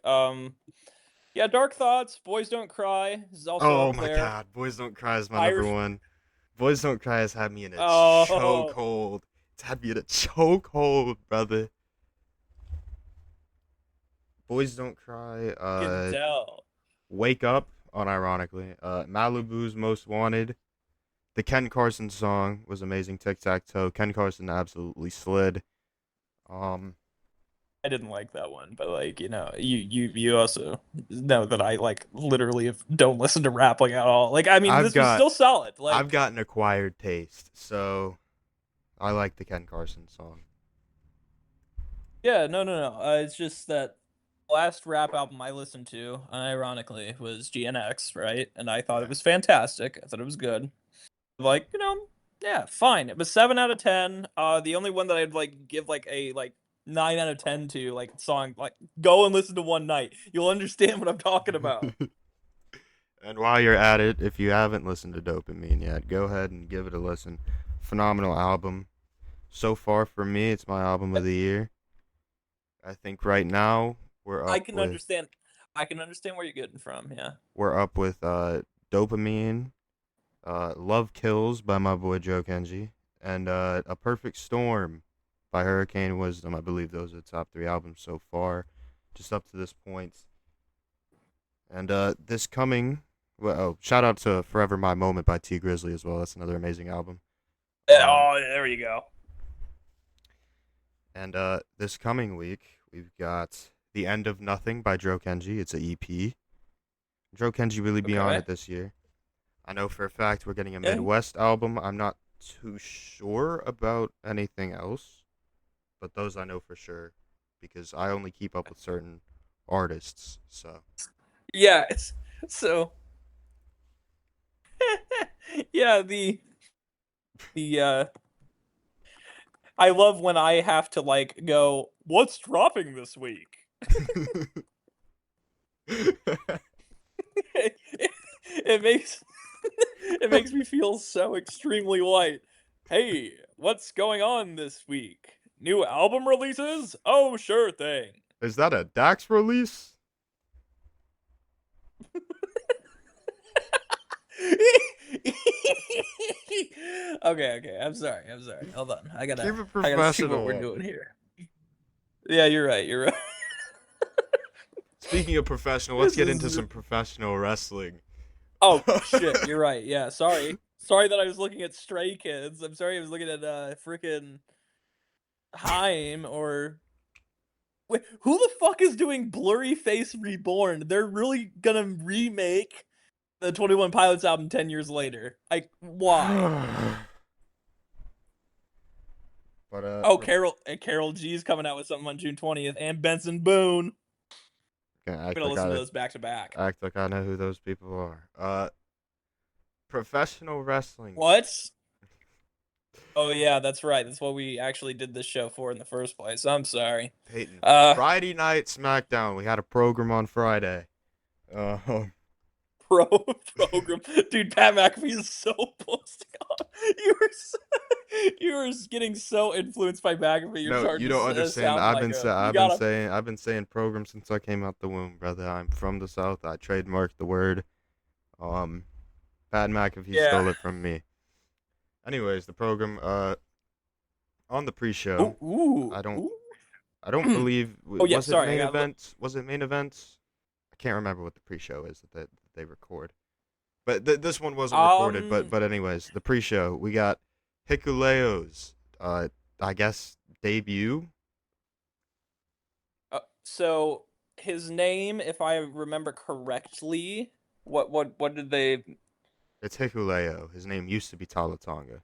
Yeah, Dark Thoughts, Boys Don't Cry is also Oh up my there. god, Boys Don't Cry is my number Irish. one. Boys Don't Cry has had me in a Oh, chokehold. It's had me in a chokehold, brother. Boys Don't Cry, can tell. Wake Up, unironically. Malibu's Most Wanted. The Ken Carson song was amazing. Tic Tac Toe. Ken Carson absolutely slid. Um, I didn't like that one, but like, you also know that I like literally don't listen to rap like at all. Like, I mean, I've this was got still solid. I've Like, got an acquired taste, so I like the Ken Carson song. yeah, no. It's just that last rap album I listened to, unironically, was GNX, right? And I thought Yeah. it was fantastic. I thought it was good. Like, yeah, fine. It was 7 out of 10. The only one that I'd like give like a like 9 out of 10 to, like, song, like, go and listen to One Night. You'll understand what I'm talking about. And while you're at it, if you haven't listened to Dopamine yet, go ahead and give it a listen. Phenomenal album. So far for me, it's my album of the year. I think right now we're I up can with understand. I can understand where you're getting from. Yeah. we're up with Dopamine, Love Kills by my boy Joe Kenji, and A Perfect Storm by Hurricane Wisdom. I believe those are the top 3 albums so far, just up to this point. And this coming, well, oh, shout out to Forever My Moment by T Grizzly as well. That's another amazing album. Um, Oh, there you go. and this coming week we've got The End of Nothing by Joe Kenji. It's a EP. Joe Kenji really be on Okay. it this year. I know for a fact we're getting a Yeah. Midwest album. I'm not too sure about anything else, but those I know for sure because I only keep up with certain artists. So Yeah. So. Yeah. The I love when I have to like go, what's dropping this week? It makes it makes me feel so extremely white. Hey, what's going on this week? New album releases? Oh, sure thing. Is that a Dax release? Okay. I'm sorry. Hold on. I Keep gotta it I gotta see what we're professional. doing here. Yeah, you're right. You're right. Speaking of professional, let's This get into is some professional wrestling. Oh shit, you're right. Yeah, sorry. Sorry that I was looking at Stray Kids. I'm sorry I was looking at freaking Haim or wait, who the fuck is doing Blurry Face Reborn? They're really gonna remake the 21 Pilots album 10 years later. Like, why? But Oh, Carol G's coming out with something on June 20th, and Benson Boone. gonna I'm gonna listen to those back to back. act like I know who those people are. Professional wrestling. What? Oh yeah, that's right. That's what we actually did this show for in the first place. I'm sorry. Peyton. Uh, Friday night Smackdown. We had a program on Friday. Uh, pro program, dude. Pat McAfee is so posting on. You were getting so influenced by McAfee. You're no, starting you don't to understand. sound like a. You gotta. I've been saying program since I came out the womb, brother. I'm from the South. I trademarked the word. Um, Pat McAfee Yeah. stole it from me. Anyways, the program on the pre-show, Ooh, ooh, I don't ooh. I don't believe Oh yeah, was it sorry, I main got. event? Was it main event? I can't remember what the pre-show is that they record. But this one wasn't recorded. But Um. but anyways, the pre-show we got Hikuleo's I guess debut. So his name, if I remember correctly, what did they? It's Hikuleo. His name used to be Talatonga.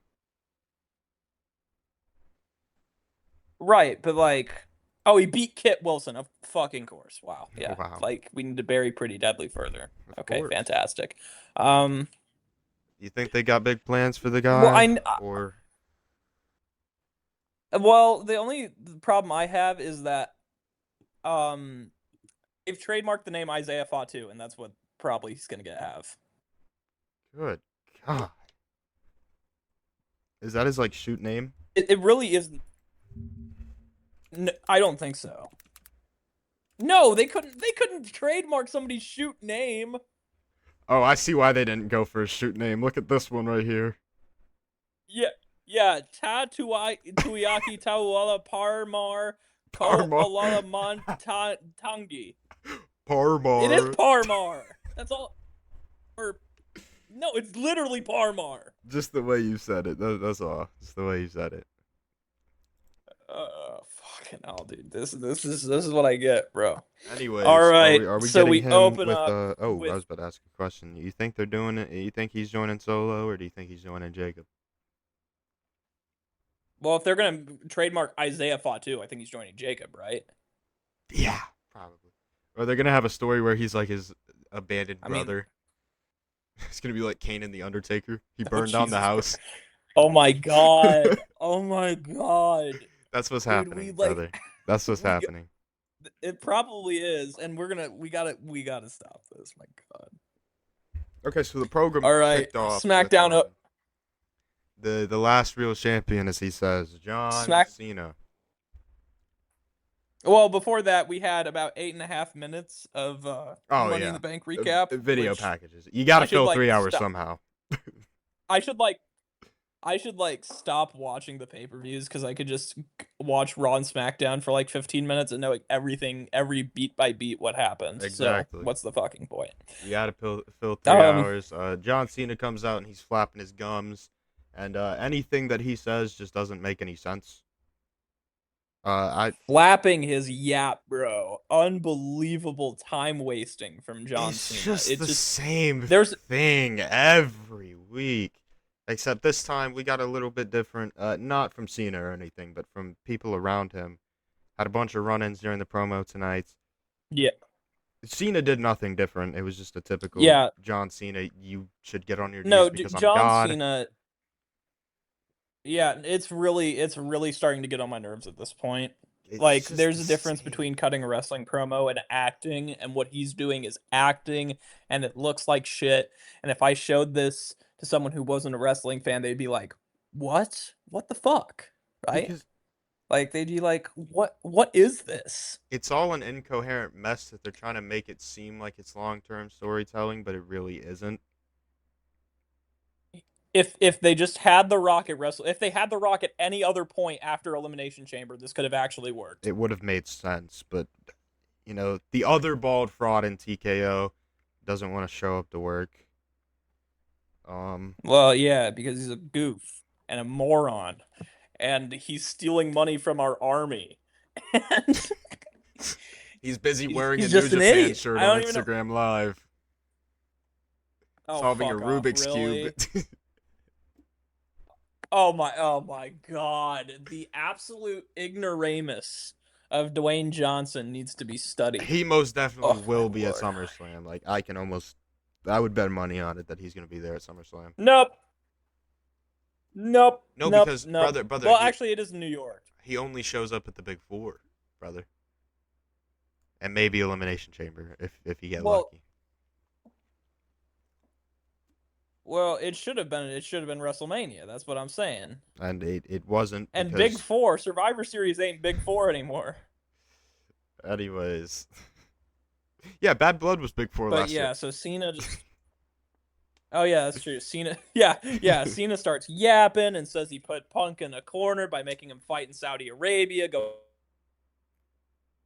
Right, but like, oh, he beat Kit Wilson, of fucking course. Wow, yeah. Wow, Like we need to bury Pretty Deadly further. of Okay, course. fantastic. Um. You think they got big plans for the Well, guy, or well, the only problem I have is that um they've trademarked the name Isaiah Fatu, and that's what probably he's gonna get have. good God, is that his like shoot name? It really is. I don't think so. No, they couldn't. They couldn't trademark somebody's shoot name. Oh, I see why they didn't go for a shoot name. Look at this one right here. Yeah, yeah. Tuiaki Tauala Parmar Ko Parma. Olala Montangi. It is Parmar. Parmar. That's all. Or no, it's literally Parmar. Just the way you said it. That's all. Just the way you said it. Fucking hell, dude. This is what I get, bro. All Anyways, right, are we so getting we him open with up oh, I with. was about to ask a question. You think they're doing it? You think he's joining Solo, or do you think he's joining Jacob? Well, if they're gonna trademark Isaiah Fatu, I think he's joining Jacob, right? Yeah, probably. Or they're gonna have a story where he's like his abandoned I mean, brother. It's gonna be like Kane the Undertaker. He oh burned down the Jesus house. Christ. Oh my god. Oh my god. That's what's Dude, we happening, like brother. That's what's we happening. it probably is, and we gotta stop this. My god. Okay, so the program All right, kicked off with SmackDown up. the last real champion, as he says, John Smack. Cena. Well, before that, we had about 8.5 minutes of Oh Money in yeah, the Bank recap, video which packages. You got I to should fill like 3 hours stop. somehow. I should like I should like stop watching the pay-per-views because I could just watch Raw and SmackDown for like 15 minutes and know like, everything, every beat by beat what happened. So Exactly. what's the fucking point? You got to fill three Um, hours. John Cena comes out and he's flapping his gums, and anything that he says just doesn't make any sense. I Flapping his yap, bro. Unbelievable time wasting from John It's Cena. just It's the just same there's thing every week. Except this time we got a little bit different, not from Cena or anything, but from people around him. Had a bunch of run-ins during the promo tonight. yeah, Cena did nothing different. It was just a typical yeah. John Cena. You should get on your knees No, because I'm John God. Cena. Yeah, it's really starting to get on my nerves at this point. It's Like, just there's the a difference same. between cutting a wrestling promo and acting, and what he's doing is acting, and it looks like shit. And if I showed this to someone who wasn't a wrestling fan, they'd be like, "What? What the fuck?" Right? Because Like they'd be like, "What is this?" it's all an incoherent mess that they're trying to make it seem like it's long-term storytelling, but it really isn't. If they just had the Rock at if they had the Rock at any other point after Elimination Chamber, this could have actually worked. It would have made sense, but the other bald fraud in TKO doesn't want to show up to work. Well, yeah, because he's a goof and a moron, and he's stealing money from our army, and He's busy wearing a he's New just an Japan idiot. shirt I on don't even know. Instagram Live, Oh, solving a fuck off! Rubik's cube. Really? Oh my God! The absolute ignoramus of Dwayne Johnson needs to be studied. He most definitely Oh my will be at lord! SummerSlam. Like I would bet money on it that he's gonna be there at SummerSlam. Nope. Nope. No, Nope. because Nope. brother, Well, he actually, it is New York. he only shows up at the Big Four, brother, and maybe Elimination Chamber if you get Well, lucky. well, it should have been WrestleMania. That's what I'm saying. And it wasn't And Big because, Four, Survivor Series ain't Big Four anymore. anyways. Yeah, Bad Blood was Big Four But last year. yeah, so Cena just Oh yeah, that's true. Cena, yeah. Cena starts yapping and says he put Punk in a corner by making him fight in Saudi Arabia, go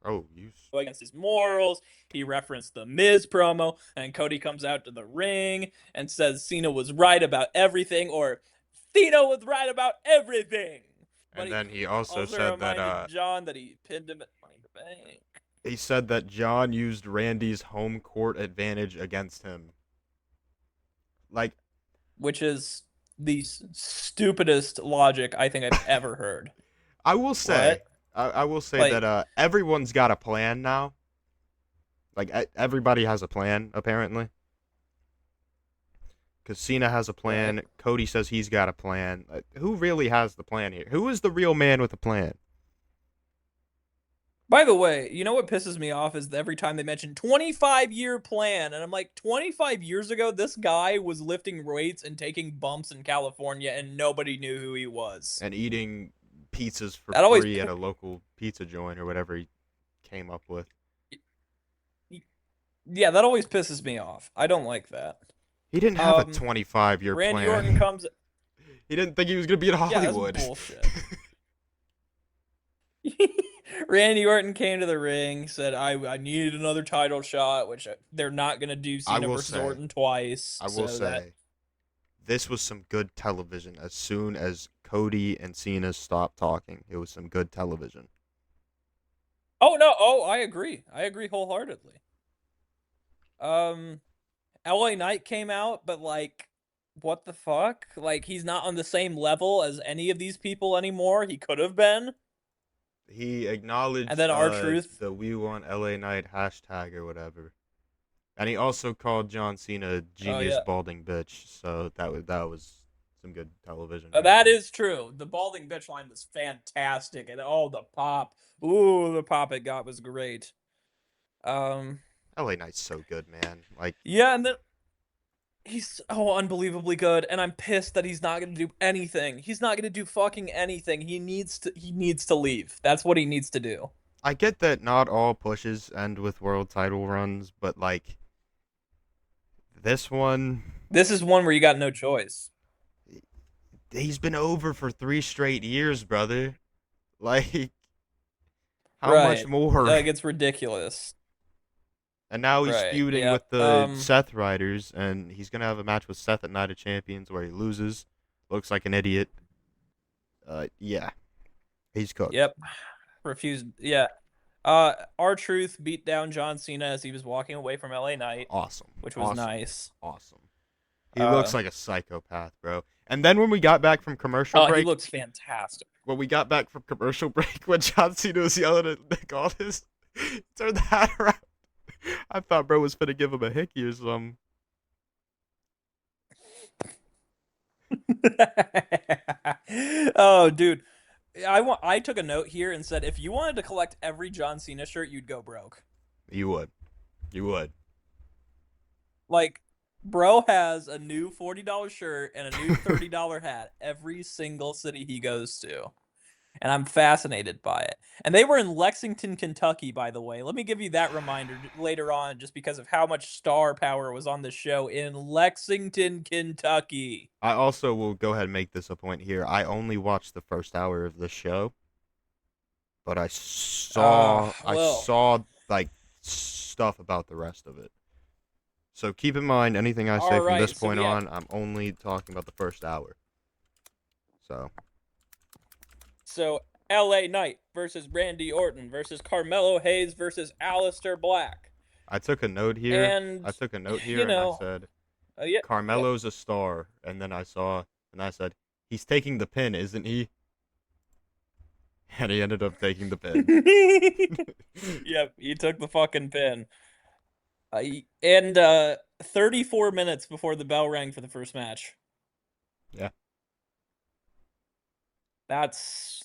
Oh, you. against his morals. He referenced the Miz promo, and Cody comes out to the ring and says Cena was right about everything, or Cena was right about everything. But And he then he also also said that reminded John that he pinned him at Money in the Bank, he said that John used Randy's home court advantage against him. Like, which is the stupidest logic I think I've ever heard. I will say, What? I will say that Like, everyone's got a plan now. Like everybody has a plan apparently. Because Cena has a right. plan. Cody says he's got a plan. Who really has the plan here? Who is the real man with a plan? By the way, you know what pisses me off is every time they mention 25-year plan, and I'm like, 25 years ago, this guy was lifting weights and taking bumps in California, and nobody knew who he was. And eating pizzas for That always, free at a local pizza joint or whatever he came up with. yeah, that always pisses me off. I don't like that. He didn't have a Um, 25-year Randy Orton plan. comes, He didn't think he was going to be in yeah, that's Hollywood. bullshit. Randy Orton came to the ring, said, I needed another title shot, which they're not going to do I Cena will versus say, Orton twice. I will So that. say, this was some good television as soon as Cody and Cena stopped talking. It was some good television. Oh, no. Oh, I agree. I agree wholeheartedly. Um, LA Knight came out, but like, what the fuck? Like, he's not on the same level as any of these people anymore. He could have been. He And acknowledged then R-Truth. the "We Want LA Knight" hashtag or whatever, and he also called John Cena a Oh, genius yeah. balding bitch. So that was some good television right That there. is true. The balding bitch line was fantastic. And oh, the pop. Ooh, the pop it got was great. Um, LA Knight's so good, man. Like yeah, and then he's so unbelievably good, and I'm pissed that he's not gonna do anything. He's not gonna do fucking anything. He needs to leave. That's what he needs to do. I get that not all pushes end with world title runs, but like this one, This is one where you got no choice. he's been over for 3 straight years, brother. Like how much Right. more? Like it's ridiculous. And now he's Right. feuding Yep. with the Seth Riders, and he's gonna have a match with Seth at Night of Champions where he loses. Looks like an idiot. Yeah, he's cooked. Yep. Refused. Yeah. R-Truth beat down John Cena as he was walking away from LA Knight, Awesome, which was awesome, nice. awesome. He looks Uh like a psychopath, bro. And then when we got back from commercial oh, he break, looks fantastic. when John Cena was yelling at Nick Aldis, turned that around. I thought bro was finna give him a hickey or something. Oh, dude. I took a note here and said if you wanted to collect every John Cena shirt, you'd go broke. You would, you would. Like, bro has a new $40 shirt and a new $30 hat every single city he goes to. And I'm fascinated by it. And they were in Lexington, Kentucky, by the way. Let me give you that reminder later on, just because of how much star power was on the show in Lexington, Kentucky. I also will go ahead and make this a point here. I only watched the first hour of the show, but I Well, saw like stuff about the rest of it. So keep in mind anything I say all from this right. So point we have on, I'm only talking about the first hour. So LA Knight versus Randy Orton versus Carmelo Hayes versus Aleister Black. I took a note here. I And took a note here you and I know, said yeah, yeah. Carmelo's a star, and then I said he's taking the pin, isn't he? And he ended up taking the pin. Yep, he took the fucking pin. And 34 minutes before the bell rang for the first match. Yeah. That's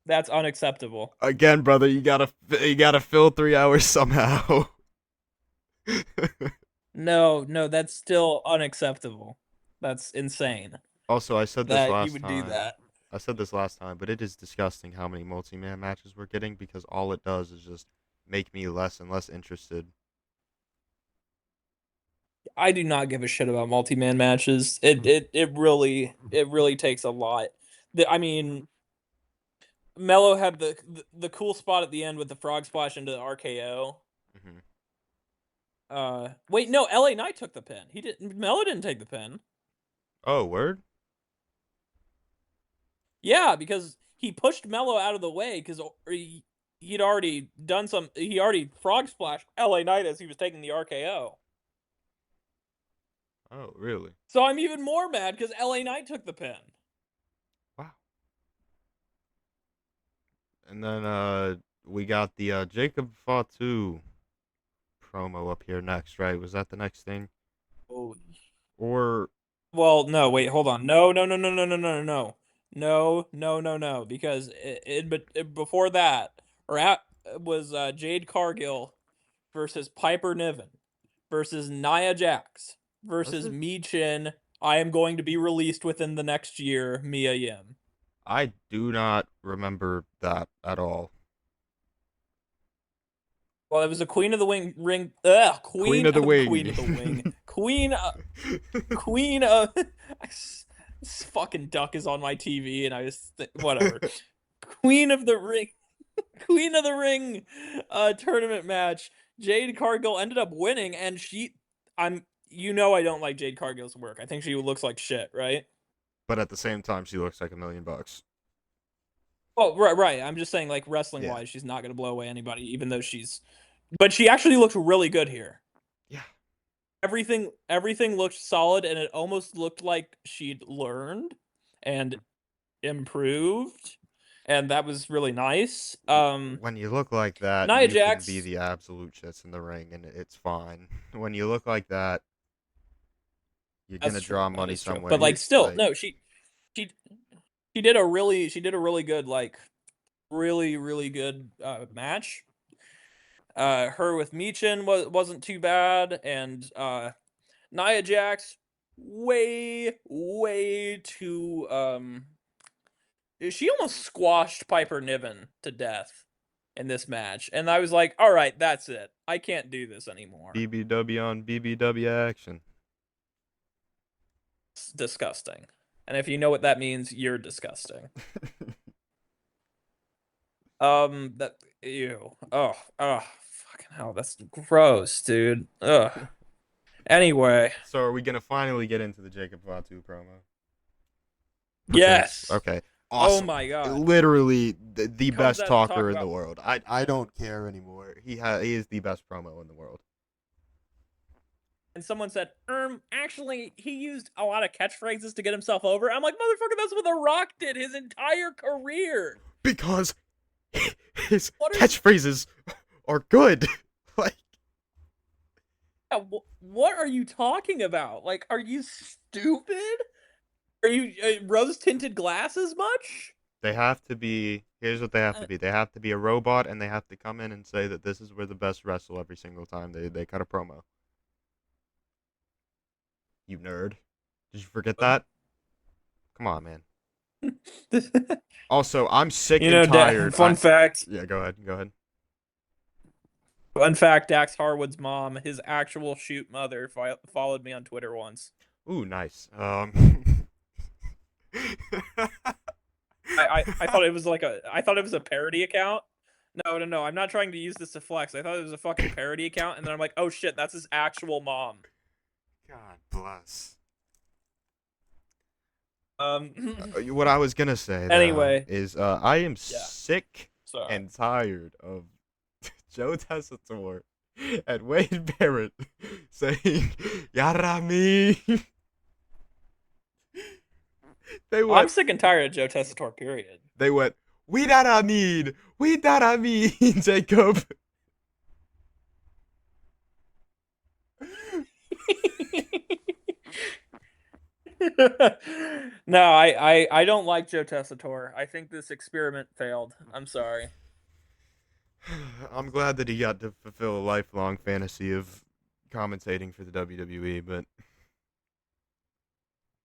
that's unacceptable. Again, brother, you gotta fill 3 hours somehow. No, no, that's still unacceptable. That's insane Also, I said this that you last would do time. that. I said this last time, but it is disgusting how many multi-man matches we're getting because all it does is just make me less and less interested. I do not give a shit about multi-man matches. It really takes a lot. I mean, Mello had the cool spot at the end with the frog splash into the RKO. Hmm. Wait, no, LA Knight took the pin. He didn't. Mello didn't take the pin. Oh, word? Yeah, because he pushed Mello out of the way because he'd already done some. He already frog splashed LA Knight as he was taking the RKO. Oh, really? So I'm even more mad because LA Knight took the pin. Wow. And then we got the Jacob Fatu promo up here next, right? Was that the next thing? Oh, Or well, no, wait, hold on. No, no, no, no, no, no, no, no, no, no, no, no. Because before that, or at was Jade Cargill versus Piper Niven versus Nia Jax was versus it? Michin. I am going to be released within the next year. Mia Yim. I do not remember that at all. Well, it was a Queen of the Wing ring. Queen Queen of the of Queen Wing. of the Wing. Queen of. This fucking duck is on my TV, and I was whatever. Queen of the Ring. Queen of the Ring tournament match. Jade Cargill ended up winning, and I don't like Jade Cargill's work. I think she looks like shit, right? But at the same time, she looks like $1,000,000. Oh, right, right. I'm just saying, like, wrestling Yeah. wise, she's not gonna blow away anybody, even though but she actually looks really good here. Yeah. Everything looked solid, and it almost looked like she'd learned and improved, and that was really nice. When you look like that, Nia you can be Jax, the absolute shits in the ring, and it's fine. When you look like that, you're that's gonna true. draw That money is true. somewhere. But like, You still, like, no, she she did a really good like really good match. Her with Michin wasn't too bad, and Nia Jax way too she almost squashed Piper Niven to death in this match, and I was like, all right, that's it. I can't do this anymore. BBW on BBW action. It's disgusting. And if you know what that means, you're disgusting. That ew. Oh, fucking hell, that's gross, dude. Ugh. Anyway, So are we gonna finally get into the Jacob Fatu promo? Because yes. okay, Oh awesome. my god. Literally the Comes best out to talk talker in the about, world. I don't care anymore. He is the best promo in the world. and someone said, actually, he used a lot of catchphrases to get himself over. I'm like, motherfucker, that's what The Rock did his entire career. Because his What are you? catchphrases are good. Like What are you talking about? Like, are you stupid? Are you rose tinted glasses much? they have to be. Here's what they have Uh, to be. They have to be a robot, and they have to come in and say that this is where the best wrestle every single time they cut a promo. You nerd. Did you forget that? Come on, man. Also, I'm sick and tired. Fun fact. Yeah, go ahead. Go ahead. Fun fact: Dax Harwood's mom, his actual shoot mother, followed me on Twitter once. Ooh, nice. I thought it was I thought it was a parody account. No, no, no. I'm not trying to use this to flex. I thought it was a fucking parody account, and then I'm like, oh shit, that's his actual mom. God bless. Um. What I was gonna say though Anyway, is, I am yeah. sick Sorry. and tired of Joe Tessitore and Wade Barrett saying "Yarami." They I'm went. sick and tired of Joe Tessitore. Period. They went. We that I mean. We that I mean, Jacob. No, I don't like Joe Tessitore. I think this experiment failed. I'm sorry. I'm glad that he got to fulfill a lifelong fantasy of commentating for the WWE, but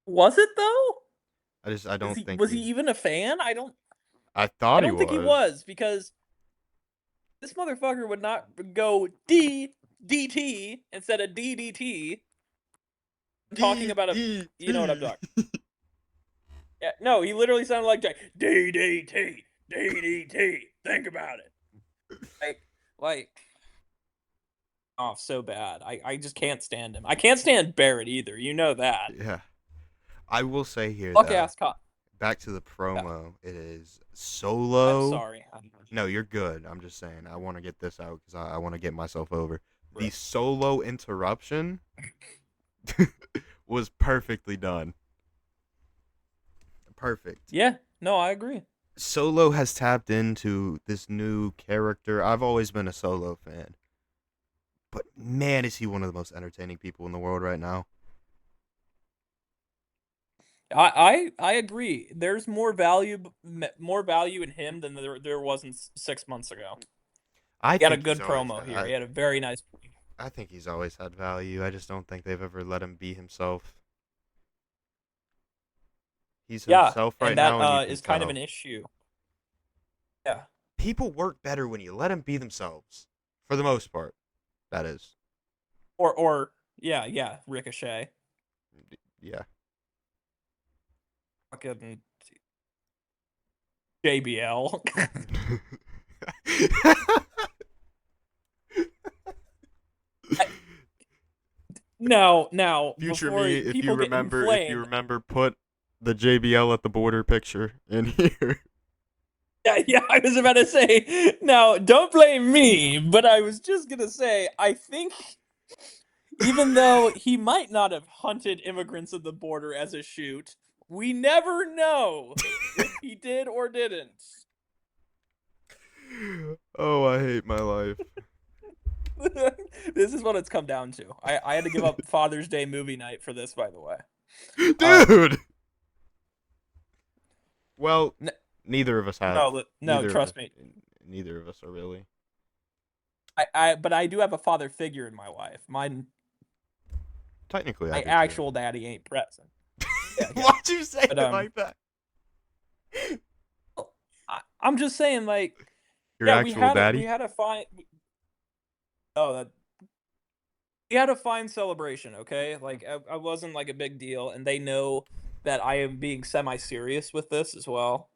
Was it though? I don't think Was he he's. even a fan? I I thought he don't think he was. was because this motherfucker would not go DDT instead of DDT. I'm talking about a, you know what I'm DDT. talking. Yeah, no, he literally sounded like Jay. DDT, DDT. Think about it. Like, oh, so bad. I just can't stand him. I can't stand Barrett either. You know that. Yeah. I will say here Fuck though, ass cop. back to the Yeah, promo. It is I'm Solo. sorry. No, you're good. I'm just saying. I want to get this out because I want to get myself over. The Right. Solo interruption was perfectly done. Perfect. Yeah, no, I agree. Solo has tapped into this new character. I've always been a Solo fan, but man, is he one of the most entertaining people in the world right now. I agree. There's more value in him than there was in 6 months ago. I He had a think he's good always. promo here. He had a very nice. I think he's always had value. I just don't think they've ever let him be himself. He's Yeah, himself right and that now, and you can is kind of tell. an issue. Yeah, People work better when you let them be themselves, for the most part. That is, or yeah, Ricochet. yeah. Fucking JBL. Now Future before me, if you people get remember, inflamed. put the JBL at the border picture in here. Yeah, I was about to say. Now, don't blame me, but I was just gonna say. I think even though he might not have hunted immigrants at the border as a shoot, we never know if he did or didn't. Oh, I hate my life, This is what it's come down to. I had to give up Father's Day movie night for this, by the way. Um, dude. Well, n- neither of us have. no, Neither of us. trust me. Neither of us are really. But I do have a father figure in my life. Technically, I My do too. actual daddy ain't present. Yeah, yeah. Why'd you say But it like that? I'm just saying, like, Your yeah, actual we daddy? had a fine. Oh, that we had a fine celebration. Okay, like I wasn't like a big deal, and they know that I am being semi-serious with this as well,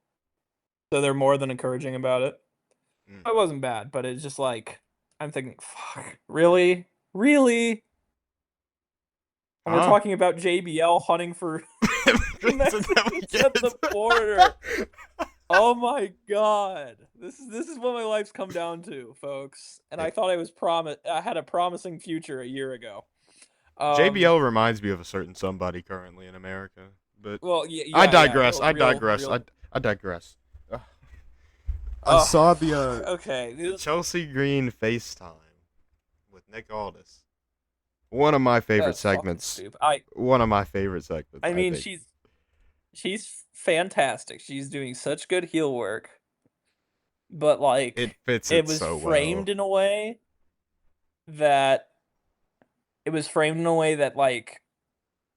so they're more than encouraging about it. Mm. It wasn't bad, but it's just like I'm thinking, fuck, really, really. And we're Huh? talking about JBL hunting for Immigrants Mexicans at the border. Oh my god. This is what my life's come down to, folks. And I thought I had a promising future a year ago. Um JBL reminds me of a certain somebody currently in America, but well I yeah, digress. I digress. real I digress. I uh saw okay. the Chelsea Green FaceTime with Nick Aldis. One of my favorite That's fucking segments. stupid. One of my favorite segments, I I mean think. she's fantastic. She's doing such good heel work. But like It fits it it was so well. framed in a way that like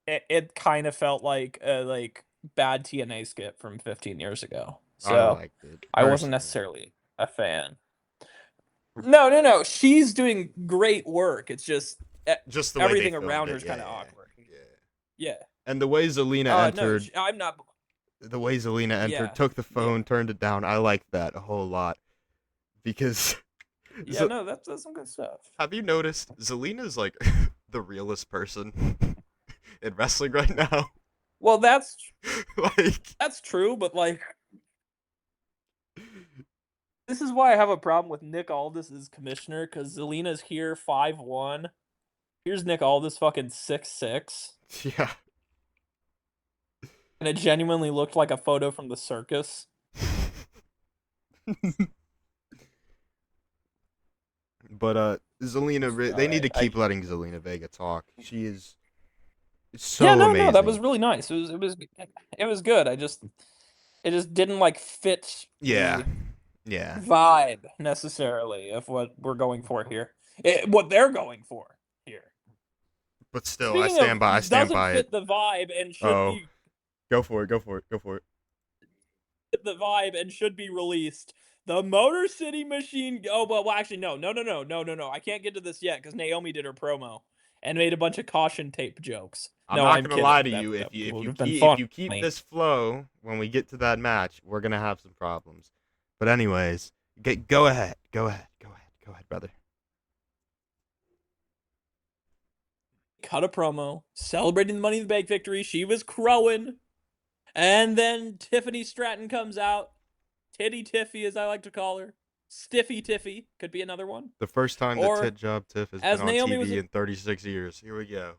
it kind of felt like a bad TNA skit from 15 years ago. I So liked it I wasn't personally. necessarily a fan. No. She's doing great work. It's just Just the way they everything filmed around her it. is Yeah, kind of yeah, awkward. yeah. Yeah. And the way Zelina No, entered, I'm not. Yeah. took the Yeah. phone, turned it down. I liked that a whole lot because Yeah. No, that's some good stuff. have you noticed Zelina's like the realest person in wrestling right now? Well, Like, that's true, but like this is why I have a problem with Nick Aldis as commissioner because Zelina's here 5'1". Here's Nick Aldis fucking 6'6". yeah. And it genuinely looked like a photo from the circus. But Zelina, All they need right. to keep letting Zelina Vega talk. She is Yeah, so no, that was amazing. really nice. It was good. It just didn't like fit Yeah, the yeah. vibe necessarily of what we're going for here. What they're going for here. But still, Speaking of I stand doesn't by it. fit the vibe and should Oh, be go for it, go for it, go for it. the vibe and should be released. The Motor City Machine. Oh well, actually no. I can't get to this yet because Naomi did her promo, and made a bunch of caution tape jokes. I'm No, not I'm gonna lie to kidding. you. That If would you have been keep if funny. you keep this flow when we get to that match, we're gonna have some problems. But anyways, go ahead, brother. Cut a promo celebrating the Money in the Bank victory. She was crowing. And then Tiffany Stratton comes out. Titty Tiffy, as I like to call her. Stiffy Tiffy could be another one. The first time the Or tit job Tiff has been as on Naomi was TV in 36 years. Here we go.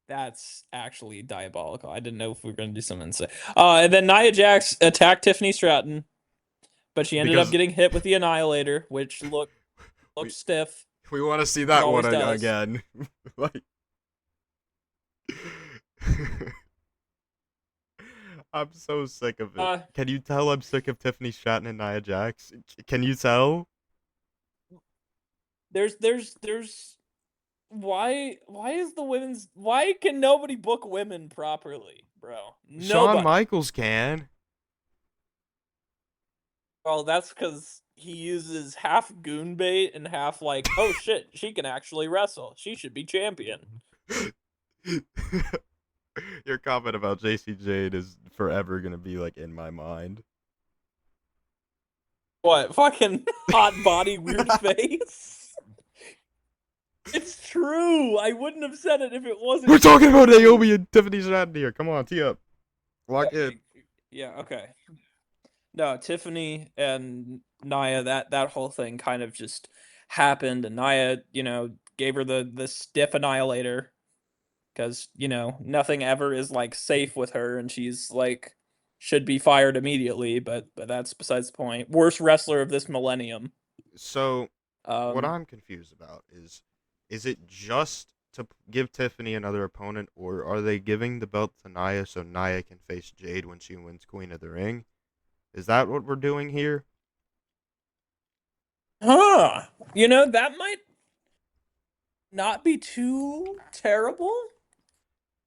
That's actually diabolical. I didn't know if we were going to do something insane. And then Nia Jax attacked Tiffany Stratton, but she ended up Because getting hit with the Annihilator, which looked we, stiff. we want to see It that one always does. again. Like, I'm so sick of it. Can you tell I'm sick of Tiffany Stratton and Nia Jax? Can you tell? There's why is the women's why can nobody book women properly, bro? Shawn Nobody. Michaels can. Well, that's because he uses half goon bait and half like, oh shit, she can actually wrestle. She should be champion. Your comment about JC Jade is forever gonna be like in my mind. What fucking hot body weird face? It's true. I wouldn't have said it if it wasn't. We're talking about Naomi and Tiffany Stratton here. Come on, tee up. Lock in. Yeah, okay. No, Tiffany and Nia, that whole thing kind of just happened, and Nia, gave her the stiff annihilator because nothing ever is like safe with her, and she's like should be fired immediately. But that's besides the point. Worst wrestler of this millennium. So, what Um, I'm confused about is it just to give Tiffany another opponent, or are they giving the belt to Nia so Nia can face Jade when she wins Queen of the Ring? Is that what we're doing here? that might not be too terrible.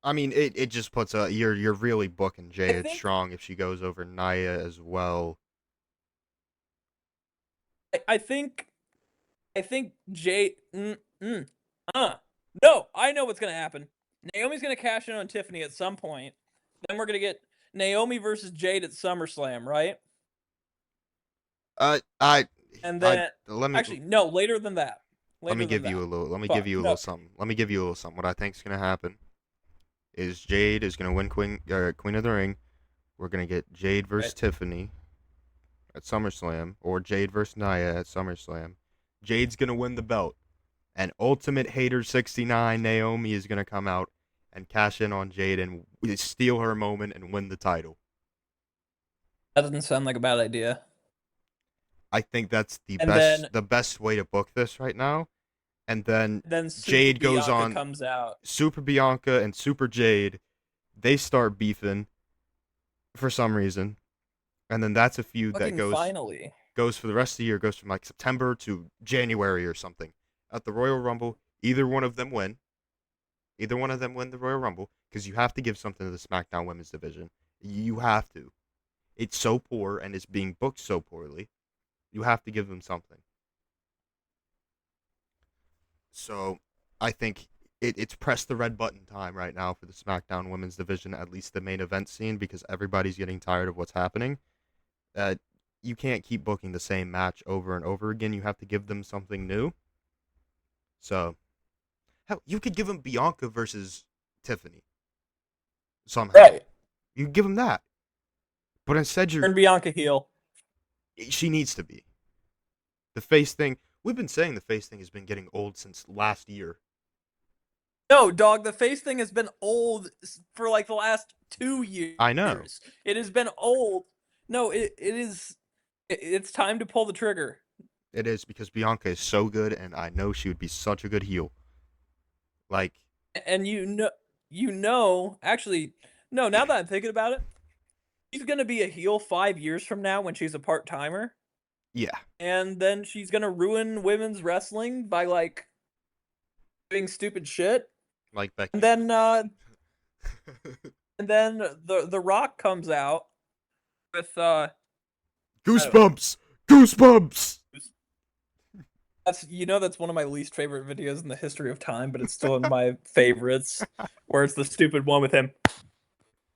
I mean, it just puts you're really booking Jade think strong if she goes over Nia as well. I think Jay. No, I know what's gonna happen. Naomi's gonna cash in on Tiffany at some point. Then we're gonna get Naomi versus Jade at SummerSlam, right? And then actually no, later than that. Let me give you a little. Let me give you a little something. Let me give you a little something. What I think is gonna happen is Jade is gonna win Queen of the Ring. We're gonna get Jade versus Tiffany at SummerSlam, or Jade versus Nia at SummerSlam. Jade's gonna win the belt, and Ultimate Hater 69 Naomi is gonna come out and cash in on Jade and steal her moment and win the title. That doesn't sound like a bad idea. I think that's the best way to book this right now. And then Jade goes on. Comes out. Super Bianca and Super Jade, they start beefing for some reason, and then that's a feud that goes for the rest of the year. Goes from like September to January or something. At the Royal Rumble, either one of them win. Either one of them win the Royal Rumble, because you have to give something to the SmackDown Women's Division. You have to. It's so poor and it's being booked so poorly. You have to give them something. So, I think it's press the red button time right now for the SmackDown Women's Division, at least the main event scene, because everybody's getting tired of what's happening. You can't keep booking the same match over and over again. You have to give them something new. So, hell, you could give them Bianca versus Tiffany. Somehow. Right. You give them that. But instead Turn Bianca heel. She needs to be. The face thing, we've been saying the face thing has been getting old since last year. No, dog, the face thing has been old for like the last 2 years. I know. It has been old. No, it is. It's time to pull the trigger. It is, because Bianca is so good, and I know she would be such a good heel. Like. And actually, no, now that I'm thinking about it, she's going to be a heel 5 years from now when she's a part-timer. Yeah. And then she's going to ruin women's wrestling by, like, doing stupid shit. Like Becky. And then, the Rock comes out with, Goosebumps! Goosebumps! That's one of my least favorite videos in the history of time, but it's still in my favorites. Where it's the stupid one with him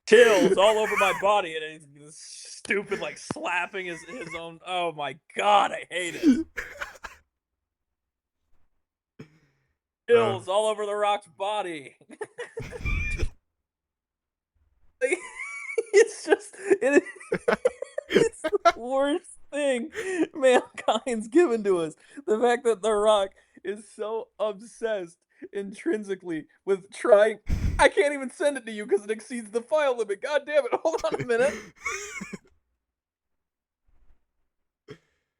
chills all over my body, and he's stupid like slapping his own. Oh my god, I hate it. Uh, Chills all over the Rock's body. It's just it's the worst thing mankind's given to us. The fact that The Rock is so obsessed intrinsically with trying. I can't even send it to you because it exceeds the file limit. God damn it! Hold on a minute.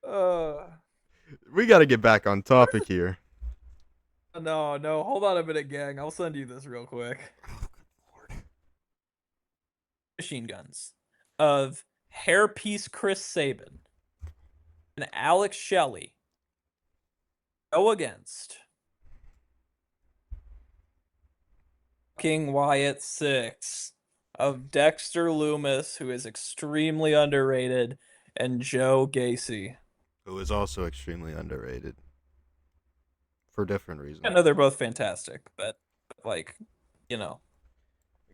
Uh, we got to get back on topic here. no, hold on a minute, gang. I'll send you this real quick. Machine guns of hairpiece Chris Sabin and Alex Shelley go against King Wyatt 6 of Dexter Loomis, who is extremely underrated, and Joe Gacy. Who is also extremely underrated for different I reasons. know they're both fantastic, but like, you know.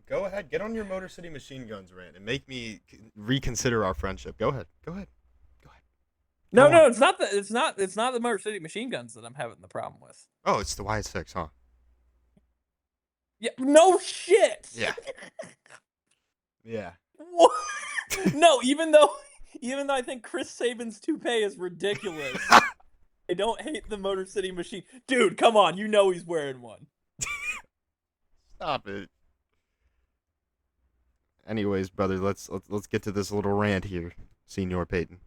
Go ahead, get on your Motor City Machine Guns rant and make me reconsider our friendship. Go ahead, go ahead, go ahead. No, Go on. it's not the Motor City Machine Guns that I'm having the problem with. Oh, it's the Y6, huh? Yeah, no shit. Yeah. Yeah. What? No, even though I think Chris Sabin's toupee is ridiculous, I don't hate the Motor City Machine. Dude, come on, you know he's wearing one. Stop it. Anyways, brother, let's get to this little rant here, Senior Peyton.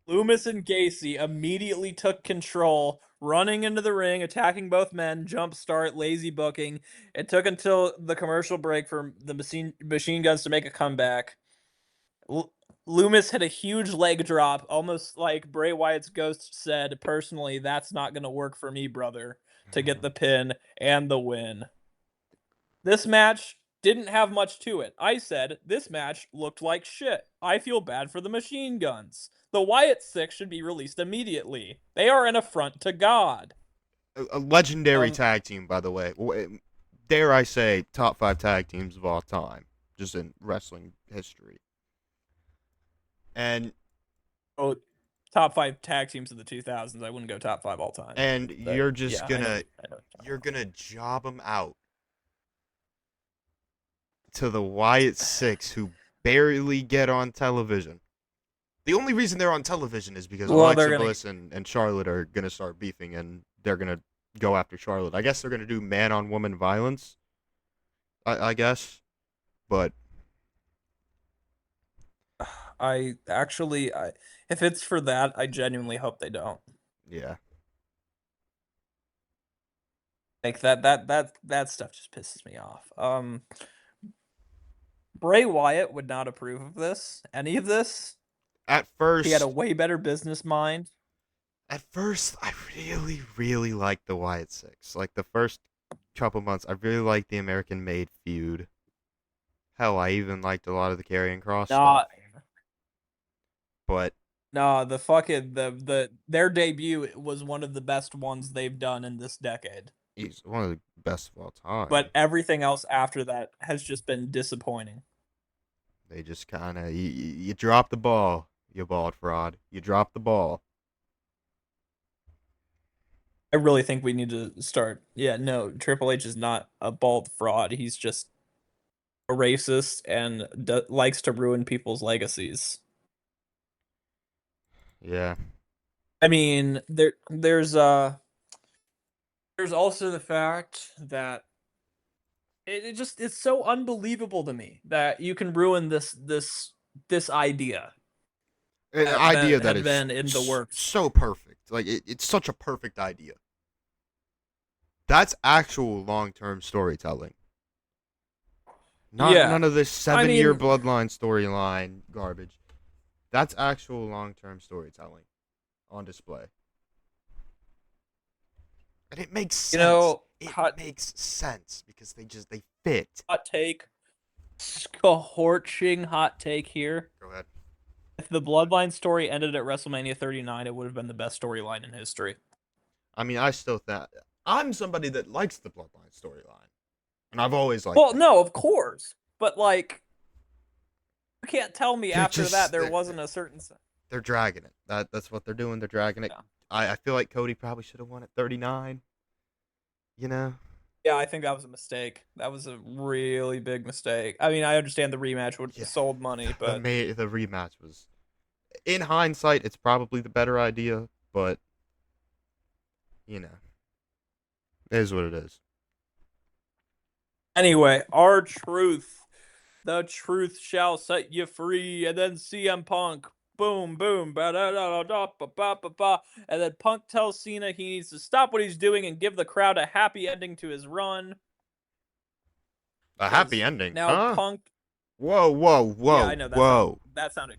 Loomis and Gacy immediately took control, running into the ring, attacking both men, jump start, lazy booking. It took until the commercial break for the machine guns to make a comeback. Loomis hit a huge leg drop, almost like Bray Wyatt's ghost said, personally, that's not going to work for me, brother, to get the pin and the win. This match didn't have much to it. I said, this match looked like shit. I feel bad for the machine guns. The Wyatt Six should be released immediately. They are an affront to God. A legendary tag team, by the way. Dare I say, top 5 tag teams of all time, just in wrestling history. And Oh, top 5 tag teams of the 2000s. I wouldn't go top 5 all time. And but, you're just yeah, gonna I know. you're gonna job them out to the Wyatt Six, who barely get on television. The only reason they're on television is because Alexa Bliss and Charlotte are gonna start beefing, and they're gonna go after Charlotte. I guess they're gonna do man-on-woman violence. I guess, but If it's for that, I genuinely hope they don't. yeah. Like that stuff just pisses me off. Bray Wyatt would not approve of this, any of this. At He had a first, way better business mind. I really, really liked the Wyatt Six. Like the first couple months, I really liked the American Made feud. Hell, I even liked a lot of the Karrion Kross stuff. But no, their debut was one of the best ones they've done in this decade. he's one of the best of all time. But everything else after that has just been disappointing. They just kind of you drop the ball, you bald fraud. You drop the ball. I really think we need to start. Yeah, no, Triple H is not a bald fraud. He's just a racist and likes to ruin people's legacies. Yeah. I mean, there's also the fact that it's so unbelievable to me that you can ruin this idea. An idea that is been in the works. So perfect. Like it's such a perfect idea. That's actual long-term storytelling. None of this 7-year bloodline storyline garbage. That's actual long-term storytelling on display. And it makes sense. It makes sense because they fit. Hot take. Scorching hot take here. Go ahead. If the bloodline story ended at WrestleMania 39, it would have been the best storyline in history. I mean, I still think I'm somebody that likes the Bloodline storyline, and I've always liked Well, that. no, of course, but like you can't tell me They're after that just there wasn't a certain. they're dragging it. That's what they're doing. They're dragging it. Yeah. I feel like Cody probably should have won at 39. You know, Yeah, I think that was a mistake. That was a really big mistake. I mean, I understand the rematch would have yeah. sold money, but The rematch was, in hindsight, it's probably the better idea, but you know, it is what it is. anyway, our truth. The truth shall set you free. And then CM Punk, boom, boom, ba da da da ba ba ba ba. And then Punk tells Cena he needs to stop what he's doing and give the crowd a happy ending to his run. A happy Because ending, now huh? Punk, Whoa, whoa, yeah, I whoa, know whoa. that sounded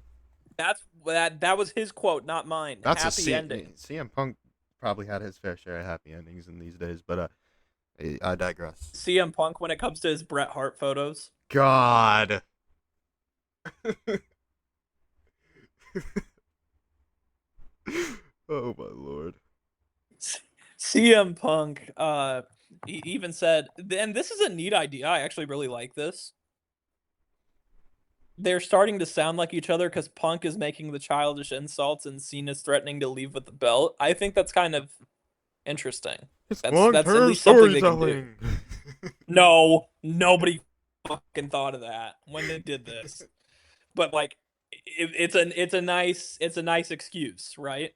that was his quote, not mine. That's a Happy ending. CM Punk probably had his fair share of happy endings in these days, but I digress. CM Punk when it comes to his Bret Hart photos. God. Oh my lord. CM Punk he even said, and this is a neat idea. I actually really like this. They're starting to sound like each other because Punk is making the childish insults and Cena's threatening to leave with the belt. I think that's kind of interesting. It's That's at long-term least something they can do. storytelling. No, nobody fucking thought of that when they did this. But like, it's a nice excuse, right?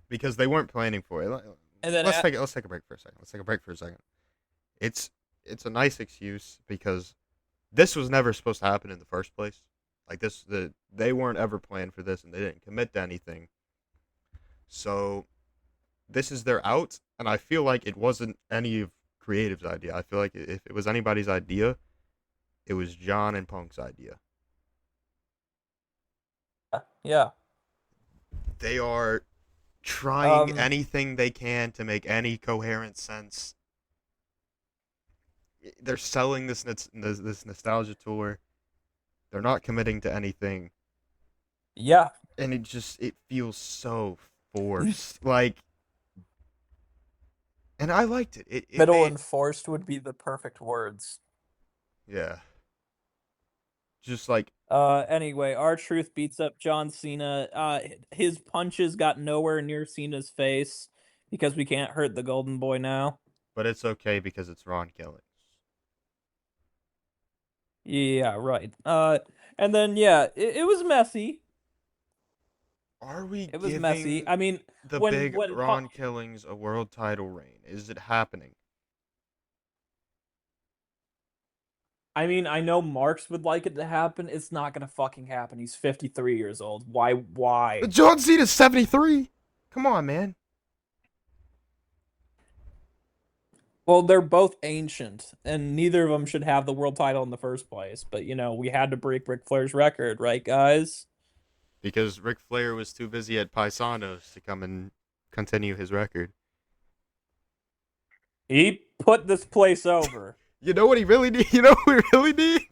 Because they weren't planning for it. And then Let's take a break for a second. Let's take a break for a second. It's it's a nice excuse because this was never supposed to happen in the first place. Like they weren't ever planned for this and they didn't commit to anything. So this is their out, and I feel like it wasn't any of Creative's idea. I feel like if it was anybody's idea, it was John and Punk's idea. yeah, They are trying um, anything they can to make any coherent sense. They're selling this nostalgia tour. They're not committing to anything, yeah. and it feels so forced. Like, and I liked it. It Middle made and forced would be the perfect words. yeah, just like Anyway, R-Truth beats up John Cena. His punches got nowhere near Cena's face because we can't hurt the Golden Boy now. but it's okay because it's Ron Killings. Yeah, right. And then yeah, it was messy. Are we It was messy. I giving mean, the big when Punk, Ron Killings a world title reign? Is it happening? I mean, I know Marks would like it to happen. It's not gonna fucking happen. He's 53 years old. Why? Why? John Cena's 73. Come on, man. Well, they're both ancient, and neither of them should have the world title in the first place. But we had to break Ric Flair's record, right, guys? Because Ric Flair was too busy at Paisanos to come and continue his record. He put this place over. You know what he really need? You know what we really need?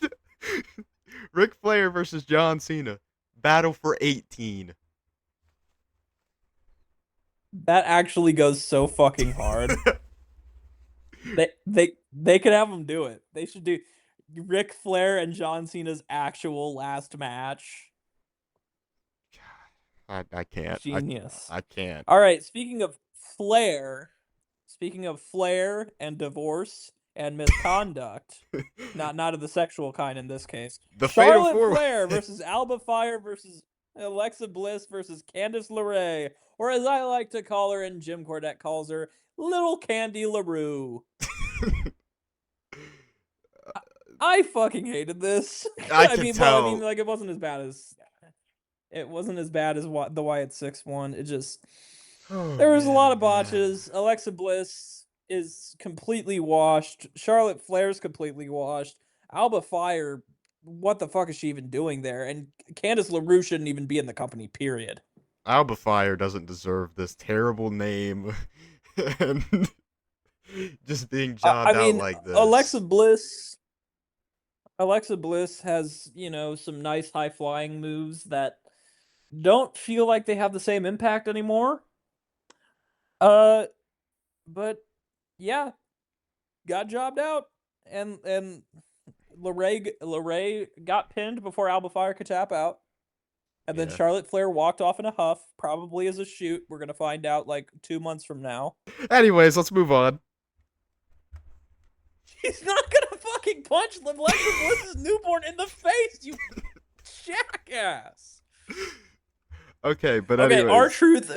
Ric Flair versus John Cena. Battle for 18. That actually goes so fucking hard. They could have them do it. They should do Ric Flair and John Cena's actual last match. I can't. Genius. I can't. All right, speaking of Flair and divorce and misconduct, not of the sexual kind in this case. The Fatal Charlotte Four. Flair versus Alba Fire versus Alexa Bliss versus Candice LeRae, or as I like to call her and Jim Cornette calls her, Little Candy LaRue. I fucking hated this. I I can mean, well, I mean, tell. like it wasn't as bad as the Wyatt 6-1. It just Oh there was a lot of man. botches. Alexa Bliss is completely washed. Charlotte Flair's completely washed. Alba Fire, what the fuck is she even doing there? And Candice LaRue shouldn't even be in the company. Period. Alba Fire doesn't deserve this terrible name and just being I jobbed out mean, like Alexa this. Bliss. Alexa Bliss has some nice high flying moves that don't feel like they have the same impact anymore. Uh, but yeah, got jobbed out, and Lorray got pinned before Alba Fire could tap out, and then Yeah. Charlotte Flair walked off in a huff, probably as a shoot. We're gonna find out like 2 months from now. Anyways, let's move on. He's not gonna fucking punch Alexa Bliss's newborn in the face, you jackass. Okay, but Okay, anyways, R-Truth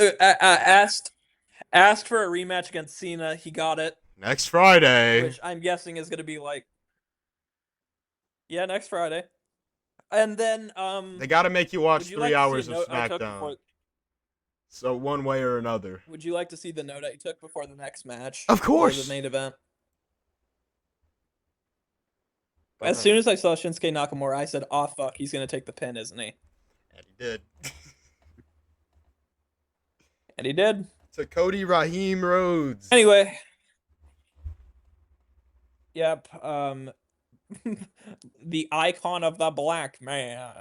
asked for a rematch against Cena. He got it, next Friday. which I'm guessing is gonna be like, yeah, next Friday. And then They got to make you watch would you 3 like to see a hours of note I took SmackDown. before? So one way or another. Would you like to see the note I took before the next match Of or the course. main event? But As no. soon as I saw Shinsuke Nakamura, I said, "Oh fuck, he's gonna take the pin, isn't he?" And he did. And he did. To Cody Raheem Rhodes. Anyway, yep. The icon of the black man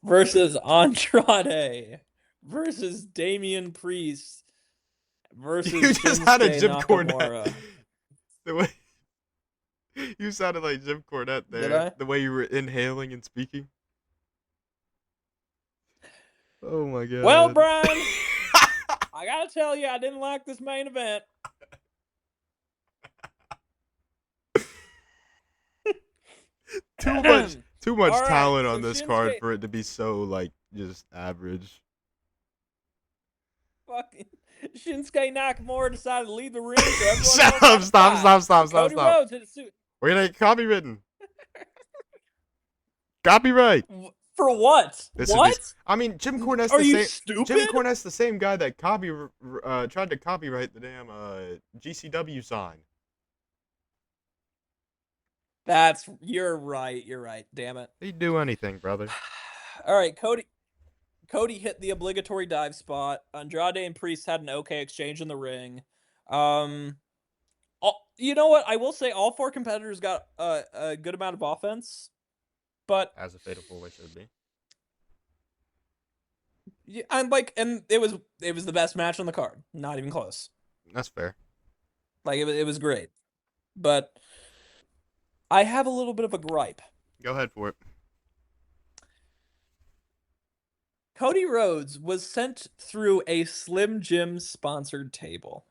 versus Andrade versus Damian Priest versus You just had a Shinsuke Jim Nakamura. Cornette. The way you sounded like Jim Cornette there. Did I? The way you were inhaling and speaking. Oh my god. Well, Brian, I gotta tell you, I didn't like this main event. Too much All right, talent so on this card for it to be so like just average. Fucking Shinsuke Nakamura decided to leave the ring. So everyone Stop, else stop, outside. stop. Cody Rhodes hit a suit. We're gonna get copywritten. Copyright. For what? What? I mean, Jim Cornette's Are the you same. stupid? Jim Cornette's the same guy that tried to copyright the damn GCW sign. You're right. You're right. Damn it. He'd do anything, brother. All right, Cody hit the obligatory dive spot. Andrade and Priest had an okay exchange in the ring. You know what? I will say all four competitors got a good amount of offense, but As a fatal four-way should be. yeah, and it was the best match on the card. Not even close. That's fair. Like it was great, but I have a little bit of a gripe. Go ahead for it. Cody Rhodes was sent through a Slim Jim sponsored table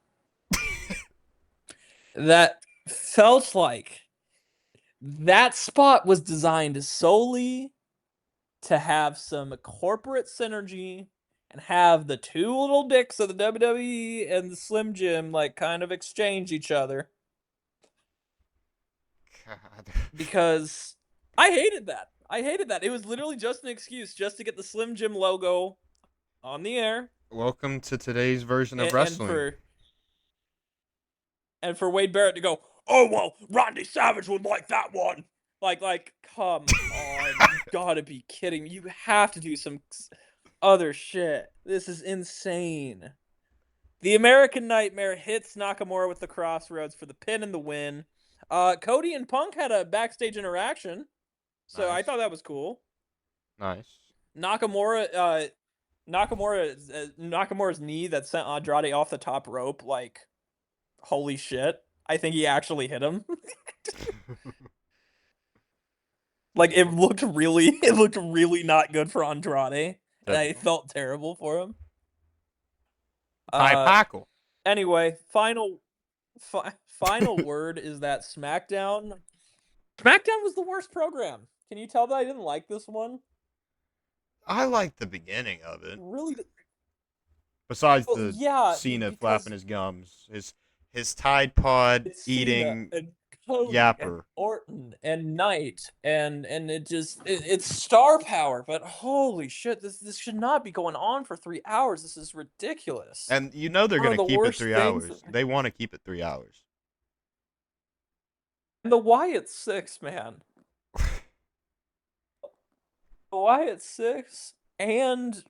that felt like that spot was designed solely to have some corporate synergy and have the two little dicks of the WWE and the Slim Jim like kind of exchange each other. God. Because I hated that. It was literally just an excuse just to get the Slim Jim logo on the air. Welcome to today's version of wrestling. And for Wade Barrett to go, "Oh well, Randy Savage would like that one." Like, come on, you gotta be kidding me. You have to do some other shit. This is insane. The American Nightmare hits Nakamura with the Crossroads for the pin and the win. Cody and Punk had a backstage interaction, so Nice. I thought that was cool. Nice. Nakamura's knee that sent Andrade off the top rope, like, holy shit. I think he actually hit him. Like it looked really not good for Andrade. And I felt terrible for him. Anyway, final word is that SmackDown was the worst program. Can you tell that I didn't like this one? I liked the beginning of it. Really? Besides Cena flapping his gums, his Tide Pod eating yapper, and Orton and Knight and it's star power, but holy shit, this should not be going on for 3 hours. This is ridiculous. And you know they're going to keep it 3 hours. They want to keep it 3 hours. And the Wyatt Six, man. The Wyatt Six and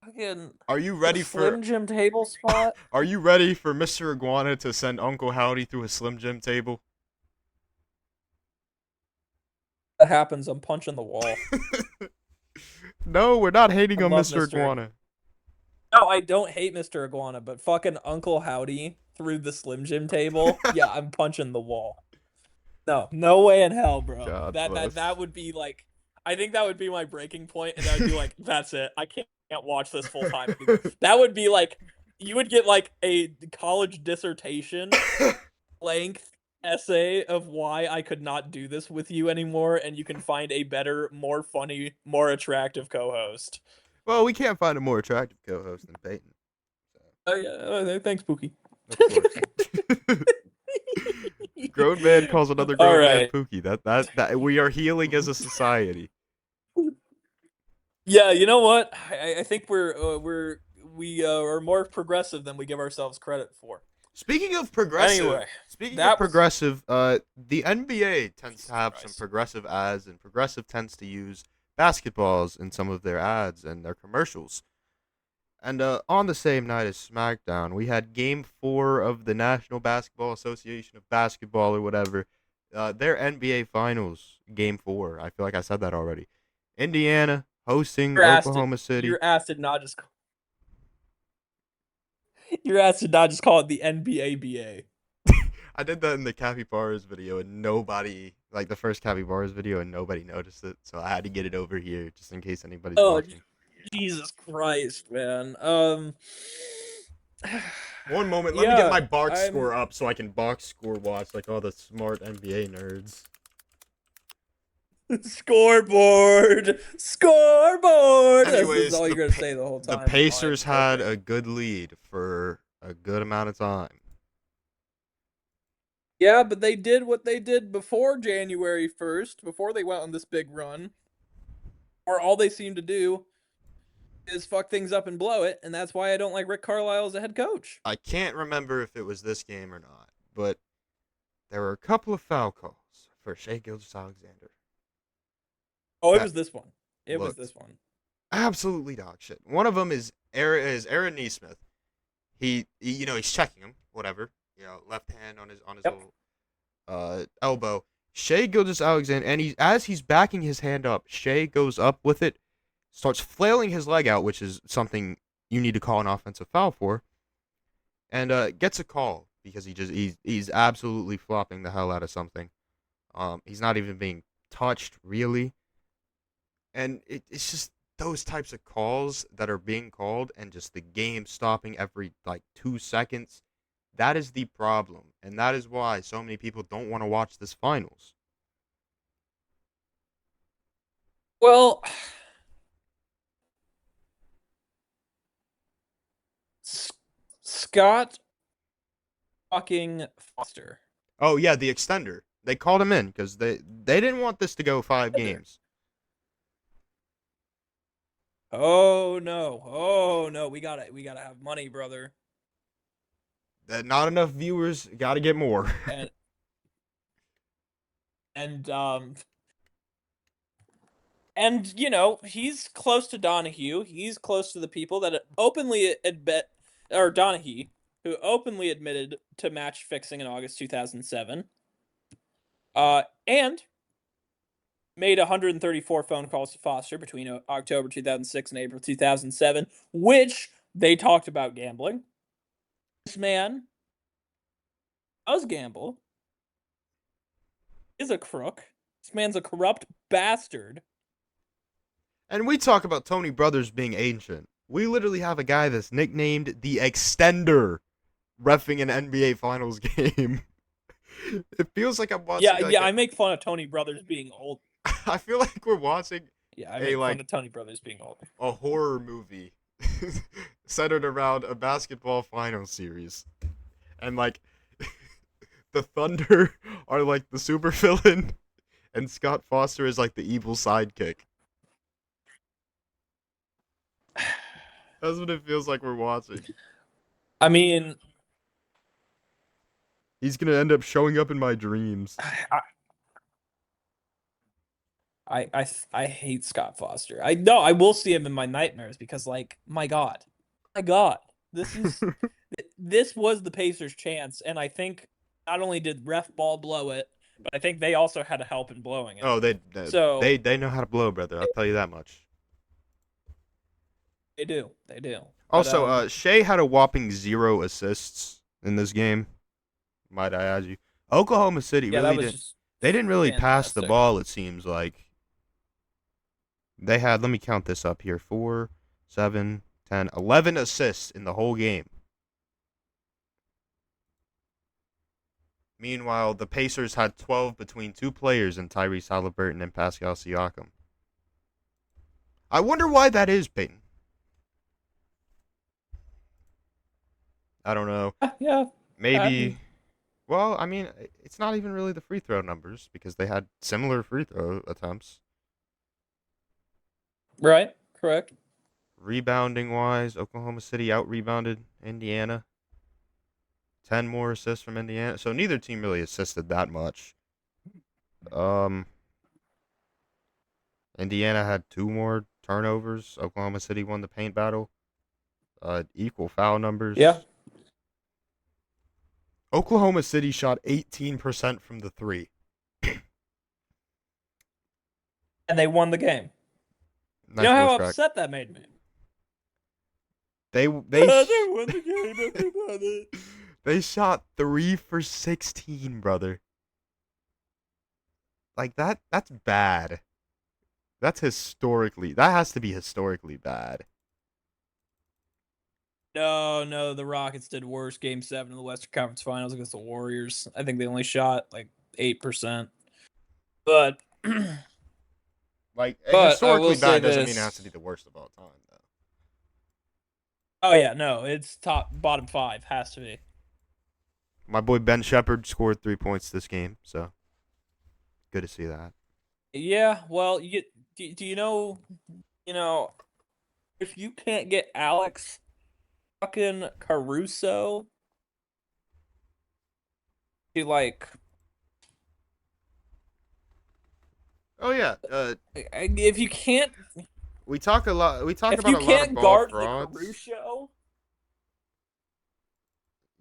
fucking. Are you ready for Slim Jim table spot? Are you ready for Mr. Iguana to send Uncle Howdy through a Slim Jim table? That happens, I'm punching the wall. No, we're not hating on Mr. Iguana. No, I don't hate Mr. Iguana, but fucking Uncle Howdy through the Slim Jim table. Yeah, I'm punching the wall. No, no way in hell, bro. God That bless. would be like, I think that would be my breaking point, and I'd be like, that's it. I can't watch this full time anymore. That would be like, you would get like a college dissertation length essay of why I could not do this with you anymore, and you can find a better, more funny, more attractive co-host. Well, we can't find a more attractive co-host than Peyton. So, Oh yeah, thanks, Pookie. of course. Grown man calls another All grown man right. Pookie. That we are healing as a society. Yeah, you know what? I think we are more progressive than we give ourselves credit for. Speaking of progressive, Anyway, speaking of that was progressive, the NBA tends Jesus to have some Christ. progressive ads, and progressive tends to use basketballs in some of their ads and their commercials. And on the same night as SmackDown, we had Game 4 of the National Basketball Association of Basketball or whatever. Their NBA Finals, Game 4. I feel like I said that already. Indiana hosting Oklahoma City. You're asked to not just you're asked to not just call it the NBA. I did that in the Capybaras video, and nobody, like the first Capybaras video, and nobody noticed it. So I had to get it over here just in case anybody's Oh, watching. Jesus Christ, man. One moment, let me get Yeah, my box I'm score up so I can box score watch like all the smart NBA nerds. scoreboard. Scoreboard. This is Anyways, all you're gonna say the whole the time. All right, Pacers had perfect. a good lead for a good amount of time. Yeah, but they did what they did before January 1st, before they went on this big run, or all they seem to do is fuck things up and blow it, and that's why I don't like Rick Carlisle as a head coach. I can't remember if it was this game or not, but there were a couple of foul calls for Shea Gilgeous-Alexander Oh, it that was this one. It was looked this one. absolutely dog shit. One of them is Aaron Neesmith. He's checking him, whatever. Left hand on his Yep. little elbow. Shea Gilgeous-Alexander, and as he's backing his hand up, Shea goes up with it, starts flailing his leg out, which is something you need to call an offensive foul for, and gets a call because he's absolutely flopping the hell out of something. He's not even being touched really, and it's just those types of calls that are being called, and just the game stopping every like 2 seconds. That is the problem, and that is why so many people don't want to watch this finals. Well, Scott fucking Foster. Oh yeah, the extender. They called him in because they didn't want this to go 5 games. Oh no. Oh no. We gotta have money, brother. Not enough viewers. Got to get more. And and and he's close to Donahue. He's close to the people that openly admit, or Donahue, who openly admitted to match fixing in August 2007. And made 134 phone calls to Foster between October 2006 and April 2007, which they talked about gambling. This man does gamble, is a crook. This man's a corrupt bastard. And we talk about Tony Brothers being ancient. We literally have a guy that's nicknamed the Extender reffing an NBA Finals game. It feels like I'm Yeah, watching like yeah, I make fun of Tony Brothers being old. I feel like we're watching Yeah, I a make fun like of Tony Brothers being old. a horror movie centered around a basketball final series. And like the Thunder are like the super villain and Scott Foster is like the evil sidekick. That's what it feels like we're watching. I mean, He's gonna end up showing up in my dreams. I I hate Scott Foster. I no, I will see him in my nightmares because, like, my God, this is this was the Pacers' chance, and I think not only did Ref Ball blow it, but I think they also had a help in blowing it. Oh, So they know how to blow, brother. I'll tell you that much. they do, they do. But Also, Shea had a whopping 0 assists in this game. Might I add you? Oklahoma City yeah, that really was didn't. just They didn't really pass the fantastic. ball. It seems like they had. Let me count this up here: 4, 7, 10, 11 assists in the whole game. Meanwhile, the Pacers had 12 between two players in Tyrese Halliburton and Pascal Siakam. I wonder why that is, Peyton. I don't know. Yeah, Maybe. Well, I mean, it's not even really the free throw numbers because they had similar free throw attempts. right, correct. Rebounding wise, Oklahoma City out rebounded Indiana. 10 more assists from Indiana. So neither team really assisted that much. Um, Indiana had 2 more turnovers. Oklahoma City won the paint battle. Equal foul Yeah, numbers. Oklahoma City shot 18% from the three. and they won the game. You Nice know how voice crack. upset that made me? They They won the game, everybody. they shot 3 for 16, brother. Like that's bad. That has to be historically bad. No, the Rockets did worse. Game 7 in the Western Conference Finals against the Warriors. I think they only shot like 8%. But Like but I will historically say bad doesn't mean it has to be this. the worst of all time though. Oh yeah, no, it's top bottom 5 has to be. My boy Ben Shepherd scored 3 points this game, so good to see that. Yeah, well, do you know if you can't get Alex fucking Caruso to like Oh yeah, if you can't we talk a lot. We talk if about you a lot of can't ball guard the frauds. Caruso,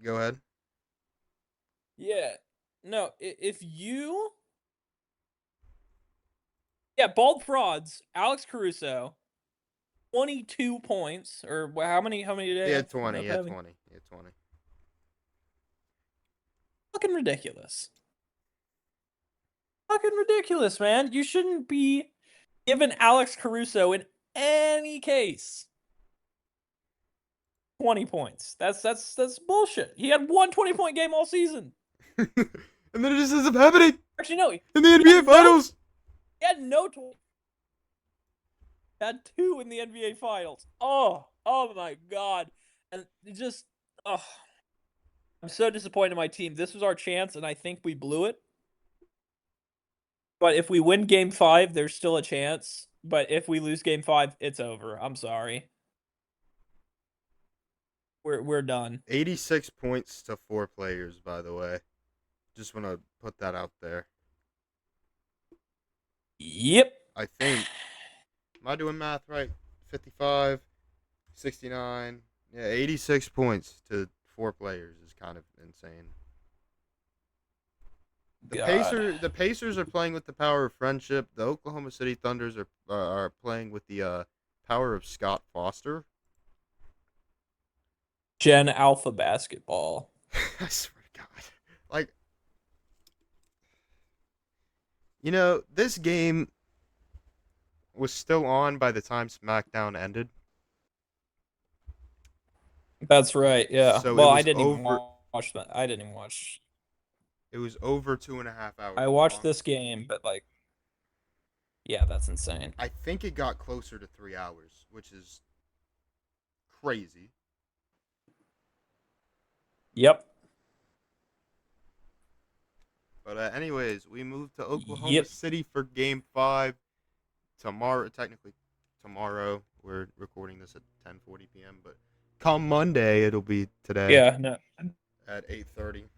Go ahead. yeah. No, if you yeah, bald frauds, Alex Caruso, 22 points or how many did He they had end 20. up He had having? 20. He had 20. Fucking ridiculous. Fucking ridiculous, man. You shouldn't be giving Alex Caruso in any case 20 points. That's bullshit. He had one 20-point game all season. And then it just ends up happening Actually, no, in the he NBA had no Finals. he had no 20, had 2 in the NBA Finals. Oh my god. And it just oh, I'm so disappointed in my team. This was our chance and I think we blew it. But if we win game 5, there's still a chance. But if we lose game 5, it's over. I'm sorry. We're done. 86 points to 4 players, by the way. Just want to put that out there. Yep. I think. Am I doing math right? 55, 69. Yeah, 86 points to 4 players is kind of insane. God. The Pacers are playing with the power of friendship. The Oklahoma City Thunders are playing with the power of Scott Foster. Gen Alpha basketball. I swear to God. Like, this game was still on by the time SmackDown ended. That's right. Yeah. So Well, I didn't even watch that. I didn't even watch. it was over 2.5 hours I watched long. this game, but like, yeah, that's insane. I think it got closer to 3 hours, which is crazy. Yep. But anyways, we moved to Oklahoma Yep. City for Game 5 tomorrow. Technically, tomorrow. We're recording this at 10:40 p.m. But come Monday, it'll be today Yeah. No. at 8:30 On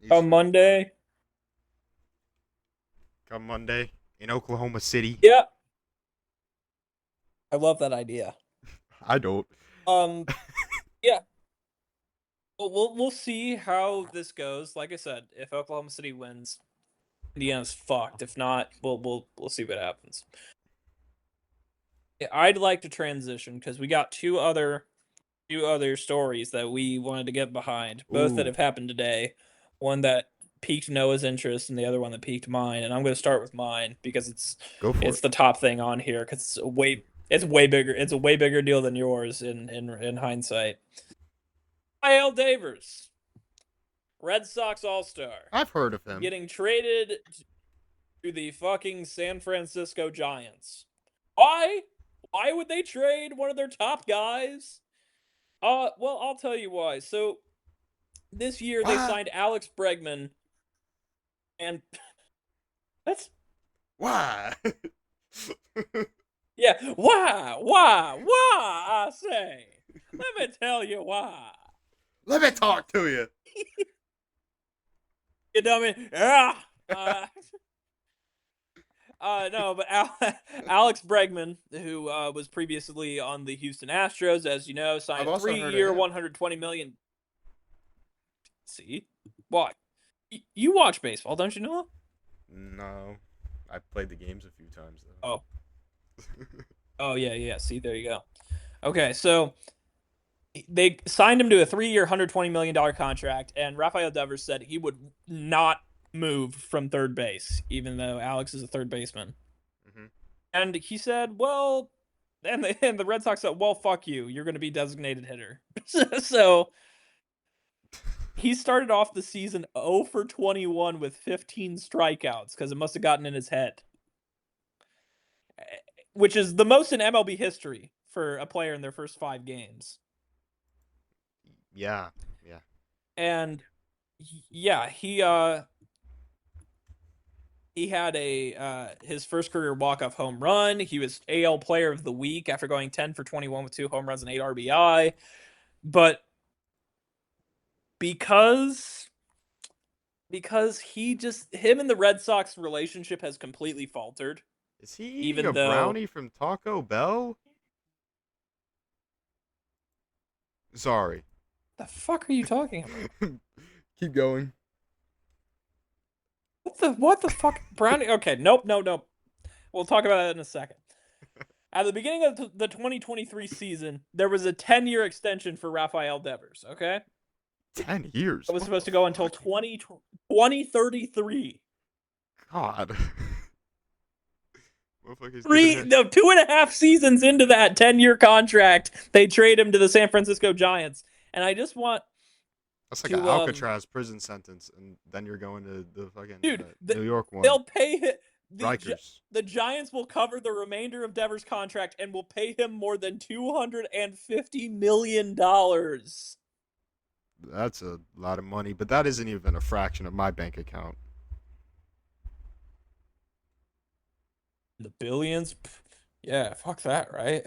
Eastern time. Monday. Come Monday in Oklahoma City. Yeah. I love that idea. I don't. Um. Yeah. We'll see how this goes. Like I said, if Oklahoma City wins, Indiana's fucked. If not, we'll see what happens. I'd like to transition because we got 2 other Two other stories that we wanted to get behind, both that Ooh, have happened today. One that piqued Noah's interest, and the other one that piqued mine. And I'm going to start with mine because go for it's it. the top thing on here because it's way bigger. It's a way bigger deal than yours in hindsight. Kyle Davers, Red Sox All Star, I've heard of him. getting traded to the fucking San Francisco Giants. Why? Why would they trade one of their top guys? Well, I'll tell you why. So this year they Why? signed Alex Bregman, and that's Why? yeah. Why? I say. Let me tell you why. Let me talk to you. You dummy. Yeah. No, but Alex Bregman, who was previously on the Houston Astros, as you know, I've signed a also heard of 3-year, him. 120 million. See, why? You watch baseball, don't you know? No, I played the games a few times Oh, though. oh yeah. See, there you go. Okay, so they signed him to a 3-year, $120 million contract, and Rafael Devers said he would not move from third base, even though Alex is a third baseman. hmm And he said, well, and the Red Sox said, well, fuck you. You're going to be designated hitter. So he started off the season 0 for 21 with 15 strikeouts because it must have gotten in his head, which is the most in MLB history for a player in their first 5 games. Yeah, yeah. And yeah, he had a his first career walk-off home run. He was AL Player of the Week after going 10 for 21 with 2 home runs and 8 RBI. But because him and the Red Sox relationship has completely faltered, Is he eating even a though brownie from Taco Bell? Sorry. the fuck are you talking about? Keep going. What the fuck brownie? Okay, nope. We'll talk about that in a second. At the beginning of the 2023 season, there was a 10-year extension for Rafael Devers, okay? 10 years. It was What supposed the to go until fuck? 2033. God. Motherfucker's giving Three, it. no, 2.5 seasons into that 10-year contract, they trade him to the San Francisco Giants. And I just want That's like an to, Alcatraz prison sentence, and then you're going to the fucking dude, New York one. they'll pay him. Rikers. The Giants will cover the remainder of Devers' contract and will pay him more than $250 million. That's a lot of money, but that isn't even a fraction of my bank account. The billions, yeah, fuck that, right?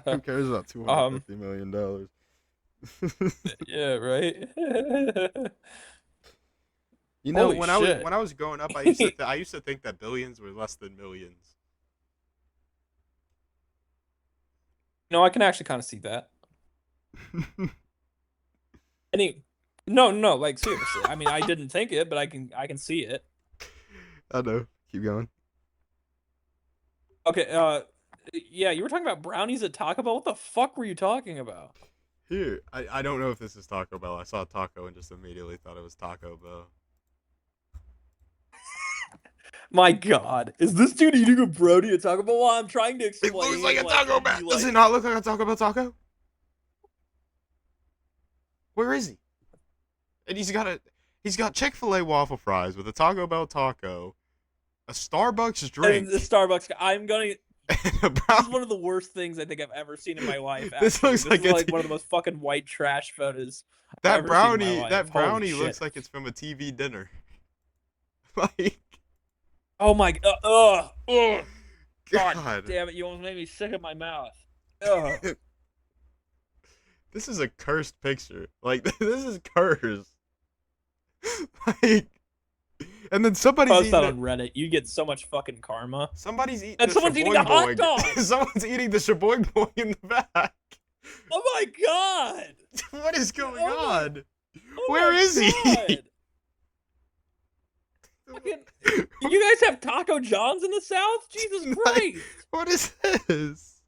Who cares about two hundred um, fifty million dollars? yeah, right. You know, Holy when I was shit! when I was growing up, I used to think that billions were less than millions. No, I can actually kind of see that. Any, no, like seriously. I mean, I didn't think it, but I can see it. I know. Keep going. Okay, yeah, you were talking about brownies at Taco Bell. What the fuck were you talking about? Here, I don't know if this is Taco Bell. I saw taco and just immediately thought it was Taco Bell. My God, is this dude eating a brownie at Taco Bell? While I'm trying to It looks like explain, a like Taco Bell. the Does it like. not look like a Taco Bell taco? Where is he? And he's got Chick-fil-A waffle fries with a Taco Bell taco, a Starbucks And the drink, Starbucks. I'm gonna. and a This is brown. one of the worst things I think I've ever seen in my life. This Actually, looks this is like like one of the most fucking white trash photos I've that ever seen in my brownie. life. That Holy brownie looks shit! like it's from a TV dinner. Like, Oh my. God God, damn it! You almost made me sick in my mouth. Ugh. this is a cursed picture. Like, this is cursed. Like, and then somebody's Post that eating it. on Reddit. You get so much fucking karma. Somebody's eating And the someone's eating a shaboing hot boy. dog. Someone's eating the shaboing boy in the back. Oh my God! What is going Oh my- on? Oh Where my is he? God! Fucking, you guys have Taco John's in the South? Jesus Like, Christ! what is this?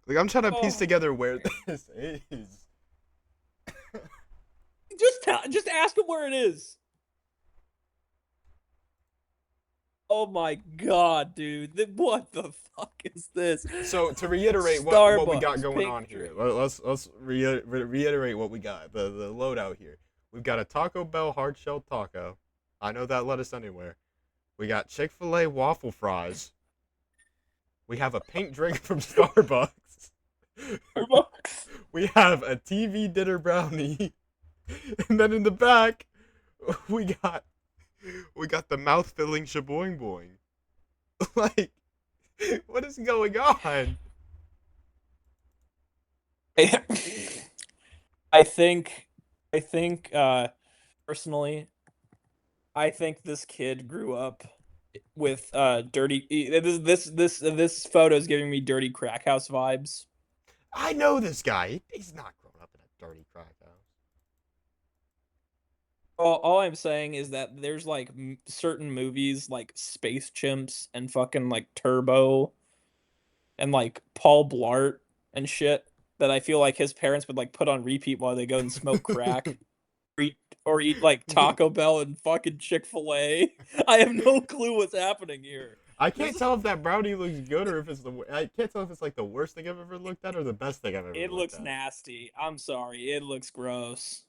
Like I'm trying to piece Oh, together where this is. just ask him where it is. Oh my god, dude. What the fuck is this? So to reiterate what we got Starbucks, going pink on here, drink. let's reiterate what we got. The loadout here. We've got a Taco Bell hard shell taco. I know that led us anywhere. We got Chick-fil-A waffle fries. We have a pink drink from Starbucks. Starbucks. We have a TV dinner brownie. And then in the back, we got the mouth filling shaboing boing. Like, what is going on? I think I think personally, I think this kid grew up with dirty this photo is giving me dirty crack house vibes. I know this guy. He's not grown up in a dirty crack house. All I'm saying is that there's like certain movies like Space Chimps and fucking like Turbo and like Paul Blart and shit that I feel like his parents would like put on repeat while they go and smoke crack or eat like Taco Bell and fucking Chick-fil-A. I have no clue what's happening here. I This can't is tell if that brownie looks good or if it's I can't tell if it's like the worst thing I've ever looked at or the best thing I've ever it looked looks at. nasty. I'm sorry. It looks gross.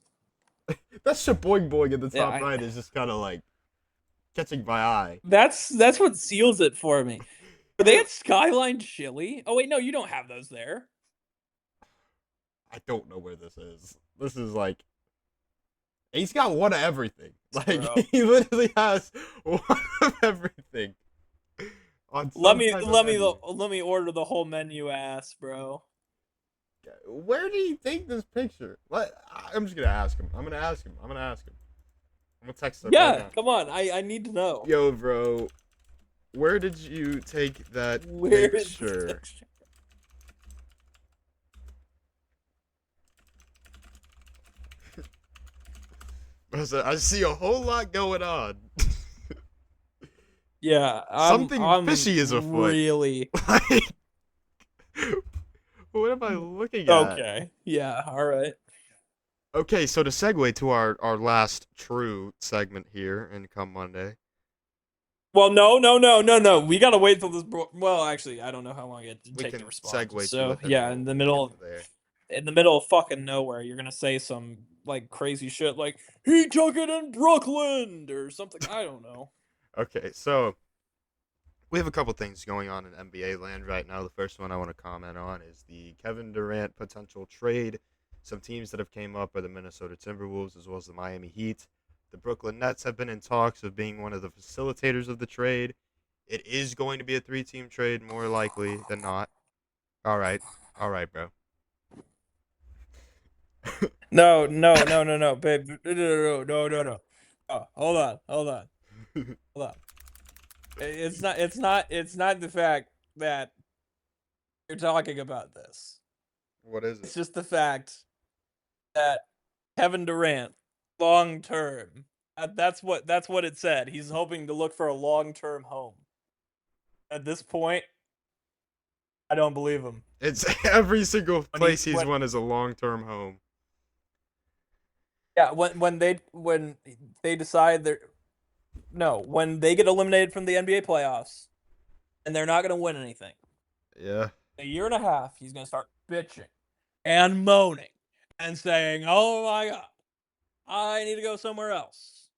That shaboing boing in the Yeah, top right is just kind of like catching my eye. that's what seals it for me. Are they I at Skyline Chili? Oh wait, no, you don't have those there. I don't know where this is. This is like he's got one of everything. Like Bro. he literally has one of everything on some type of menu. Let me order the whole menu ass, bro. Where did he take this picture? I'm just gonna ask him. I'm gonna ask him. I'm gonna text him right Yeah, now. come on. I need to know. Yo, bro, where did you take that Where is this picture? picture? I see a whole lot going on. Yeah, Something I'm fishy is afoot. really Like, what am I looking at? okay. Yeah, all right. Okay, so to segue to our last true segment here and come Monday. Well, no. We gotta wait till this. Well, actually, I don't know how long it We take to can respond. segue to So it, then yeah, in the we'll get middle, to there. in the middle of fucking nowhere, you're gonna say some like crazy shit, like he took it in Brooklyn or something. I don't know. Okay, so we have a couple things going on in NBA land right now. The first one I want to comment on is the Kevin Durant potential trade. Some teams that have came up are the Minnesota Timberwolves as well as the Miami Heat. The Brooklyn Nets have been in talks of being one of the facilitators of the trade. It is going to be a three-team trade more likely than not. All right. All right, bro. No, babe. No. Oh, hold on. It's not the fact that you're talking about this. What is it? It's just the fact that Kevin Durant, long term. That's what it said. He's hoping to look for a long term home. At this point, I don't believe him. It's every single When he place he's when won is a long-term home. yeah when they decide they're no when they get eliminated from the NBA playoffs and they're not going to win anything. Yeah. A year and a half, he's going to start bitching and moaning and saying, "Oh my god, I need to go somewhere else.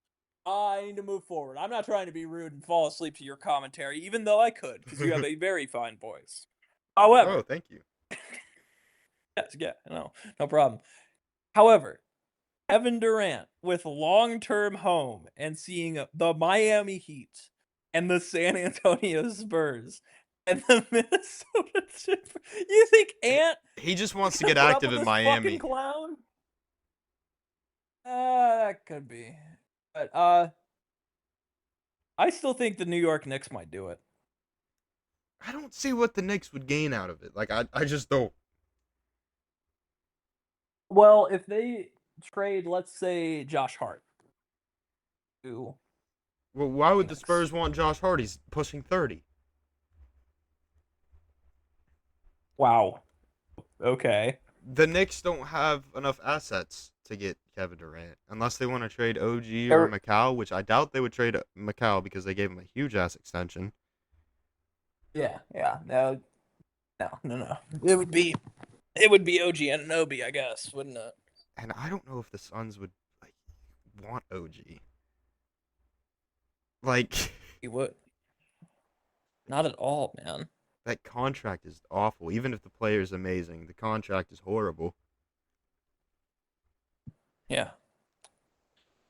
I need to move forward. I'm not trying to be rude and fall asleep to your commentary, even though I could, because you have a very fine voice. Oh, However, thank you. yes, yeah, no problem. However, Kevin Durant with long-term home and seeing the Miami Heat and the San Antonio Spurs and the Minnesota Timberwolves. You think Ant He just wants is to gonna get put up active with in this fucking Miami. clown? That could be. But I still think the New York Knicks might do it. I don't see what the Knicks would gain out of it. Like I just don't. Well, if they trade, let's say Josh Hart to Well, why would the Phoenix. Spurs want Josh Hart? He's pushing 30. Wow. Okay. The Knicks don't have enough assets to get Kevin Durant unless they want to trade OG or Er, Macau, which I doubt they would trade Macau because they gave him a huge ass extension. yeah, yeah. No, no, no, no. It would be OG Anunoby, I guess, wouldn't it? And I don't know if the Suns would like want OG. Like He would. Not at all, man. that contract is awful. Even if the player is amazing, the contract is horrible. Yeah.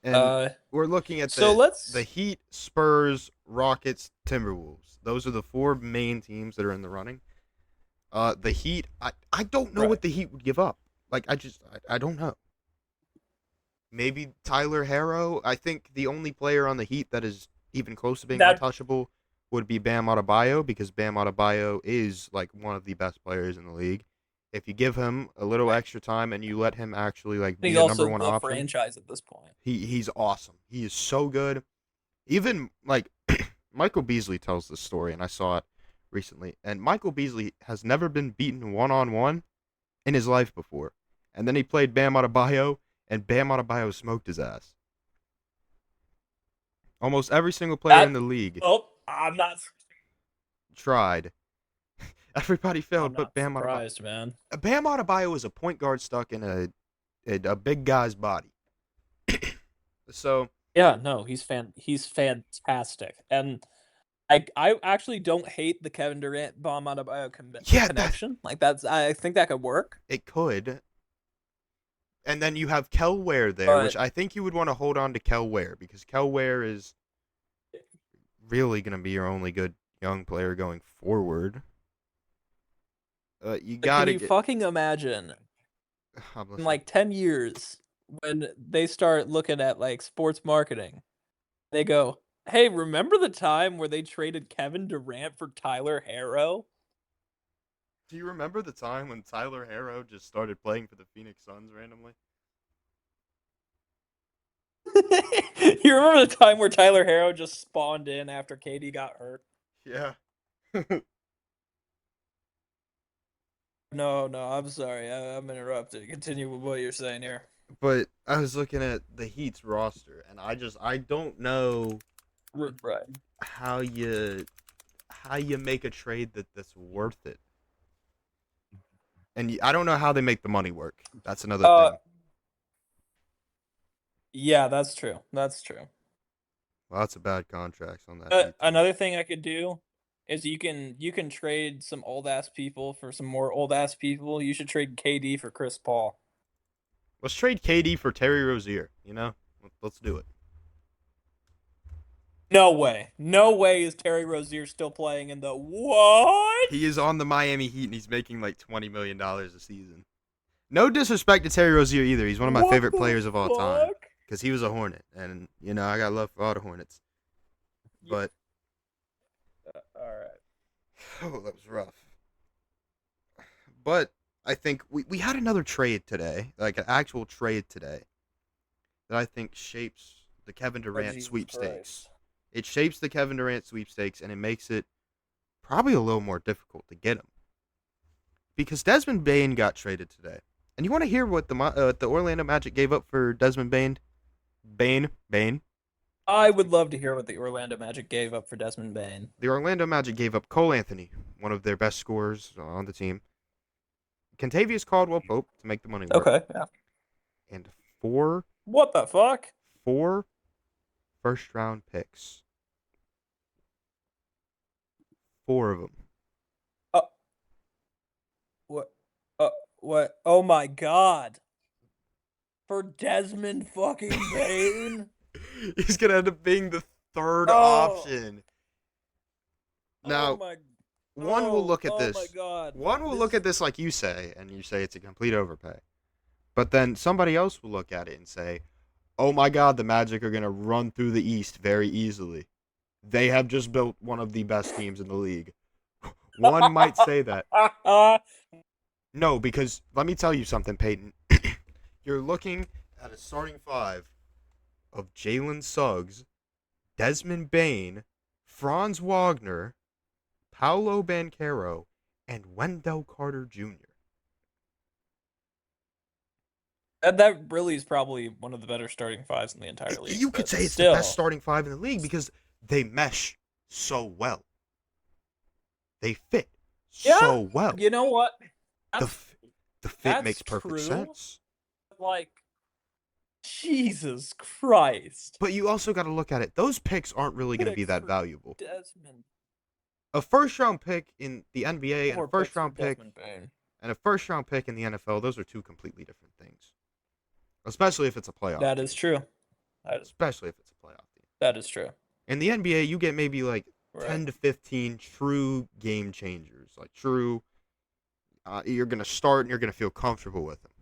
And Uh, we're looking at so the let's. Heat, Spurs, Rockets, Timberwolves. Those are the four main teams that are in the running. The Heat, I don't know Right. what the Heat would give up. Like I don't know. Maybe Tyler Harrow. I think the only player on the Heat that is even close to being That untouchable would be Bam Adebayo because Bam Adebayo is like one of the best players in the league. If you give him a little right. extra time and you let him actually like He's be a number also one the option, franchise at this point. he's awesome. He is so good. Even like Michael Beasley tells this story, and I saw it recently. And Michael Beasley has never been beaten 1-on-1 in his life before. And then he played Bam Adebayo, and Bam Adebayo smoked his ass. Almost every single player in That. the league Oh, I'm not. tried. Everybody I'm failed, but not Bam Adebayo. surprised, man. Bam Adebayo is a point guard stuck in a big guy's body. So Yeah, no, he's fantastic, and I actually don't hate the Kevin Durant Bam Adebayo yeah, that connection. Like I think that could work. it could. And then you have Kel Ware there, which But I think you would want to hold on to Kel Ware because Kel Ware is really going to be your only good young player going forward. You got can to you get. fucking imagine I'm in listening. like 10 years when they start looking at like sports marketing, they go, "Hey, remember the time where they traded Kevin Durant for Tyler Harrow?" Do you remember the time when Tyler Harrow just started playing for the Phoenix Suns randomly? You remember the time where Tyler Harrow just spawned in after KD got hurt? Yeah. No, no, I'm sorry. I'm interrupted. Continue with what you're saying here. But I was looking at the Heat's roster, and I don't know Right. how you make a trade that's worth it, and I don't know how they make the money work. That's another Uh, thing. yeah, that's true. That's true. Lots of bad contracts on that Heat team. Another thing I could do is you can trade some old ass people for some more old ass people. You should trade KD for Chris Paul. Let's trade KD for Terry Rozier. Let's do it. No way. No way is Terry Rozier still playing in the what? He is on the Miami Heat, and he's making like $20 million a season. No disrespect to Terry Rozier either. He's one of my What favorite the players of all time fuck? because he was a Hornet, and I got love for all the Hornets. Yeah. But All right. oh, that was rough. But I think we had another trade today, like an actual trade today, that I think shapes the Kevin Oh, Durant Jesus sweepstakes. Christ. It shapes the Kevin Durant sweepstakes, and it makes it probably a little more difficult to get him because Desmond Bane got traded today. And you want to hear what the Orlando Magic gave up for Desmond Bane? Bane. I would love to hear what the Orlando Magic gave up for Desmond Bane. The Orlando Magic gave up Cole Anthony, one of their best scorers on the team, Kentavious Caldwell Pope to make the money work, Okay, yeah. and four What the fuck? four first round picks. Four of them. Uh, what? Uh, what? Oh my God. For Desmond fucking Bane? He's gonna end up being the third Oh, option. oh Now, my, one will look at oh my this. God. One will look This, at this like you say, and you say it's a complete overpay. But then somebody else will look at it and say, "Oh my God, the Magic are gonna run through the East very easily. They have just built one of the best teams in the league." One might say that. No, because let me tell you something, Peyton. You're looking at a starting five of Jalen Suggs, Desmond Bane, Franz Wagner, Paolo Banchero, and Wendell Carter Jr. That really is probably one of the better starting fives in the entire league, You could but say it's the best still. starting five in the league because they mesh so well. They fit Yeah, so well. you know what? The That's f- the fit that's makes perfect true. sense. Like, Jesus Christ. But you also got to look at it. Those picks aren't really going to be Picks that for valuable. Desmond. A first round pick in the NBA and a More first picks for round pick Desmond Bane. and a first round pick in the NFL, those are two completely different things. Especially if it's a playoff That is team. true. That, Especially if it's a playoff team. that is true. In the NBA, you get maybe like Right. 10 to 15 true game changers. Like true, you're going to start and you're going to feel comfortable with them.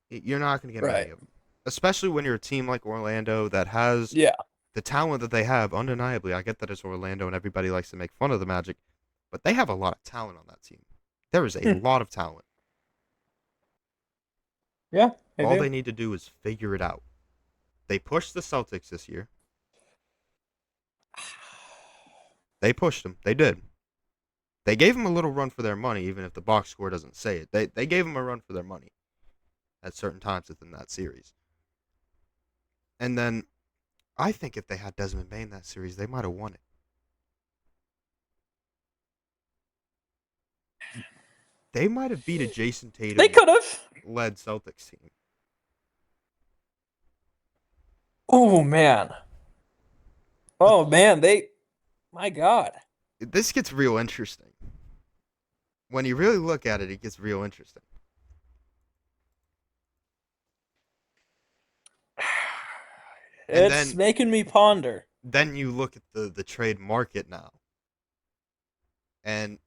You're not going to get many Right. of them. Especially when you're a team like Orlando that has Yeah. the talent that they have, undeniably. I get that it's Orlando and everybody likes to make fun of the Magic, but they have a lot of talent on that team. There is a lot of talent. Yeah, they All do. they need to do is figure it out. They pushed the Celtics this year. They pushed them. They did. They gave them a little run for their money, even if the box score doesn't say it. They gave them a run for their money at certain times within that series. And then I think if they had Desmond Bane that series, they might have won it. They might have beat a Jason They Tatum could have. led Celtics team. Oh man. But Oh man, they my God. this gets real interesting. When you really look at it, it gets real interesting. And It's making me ponder. then you look at the trade market now, and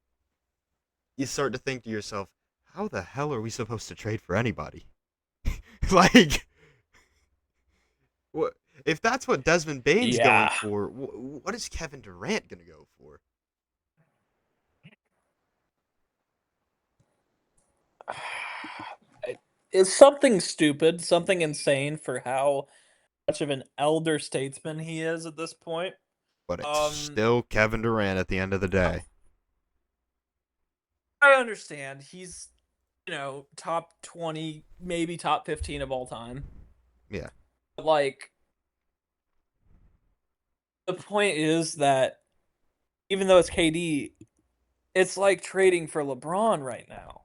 you start to think to yourself, how the hell are we supposed to trade for anybody? Like, what if that's what Desmond Bane's going Yeah. for? What is Kevin Durant going to go for? It's something stupid, something insane for how much of an elder statesman he is at this point. But it's Um, still Kevin Durant at the end of the day. I understand. He's, top 20, maybe top 15 of all time. Yeah. But, like, the point is that even though it's KD, it's like trading for LeBron right now.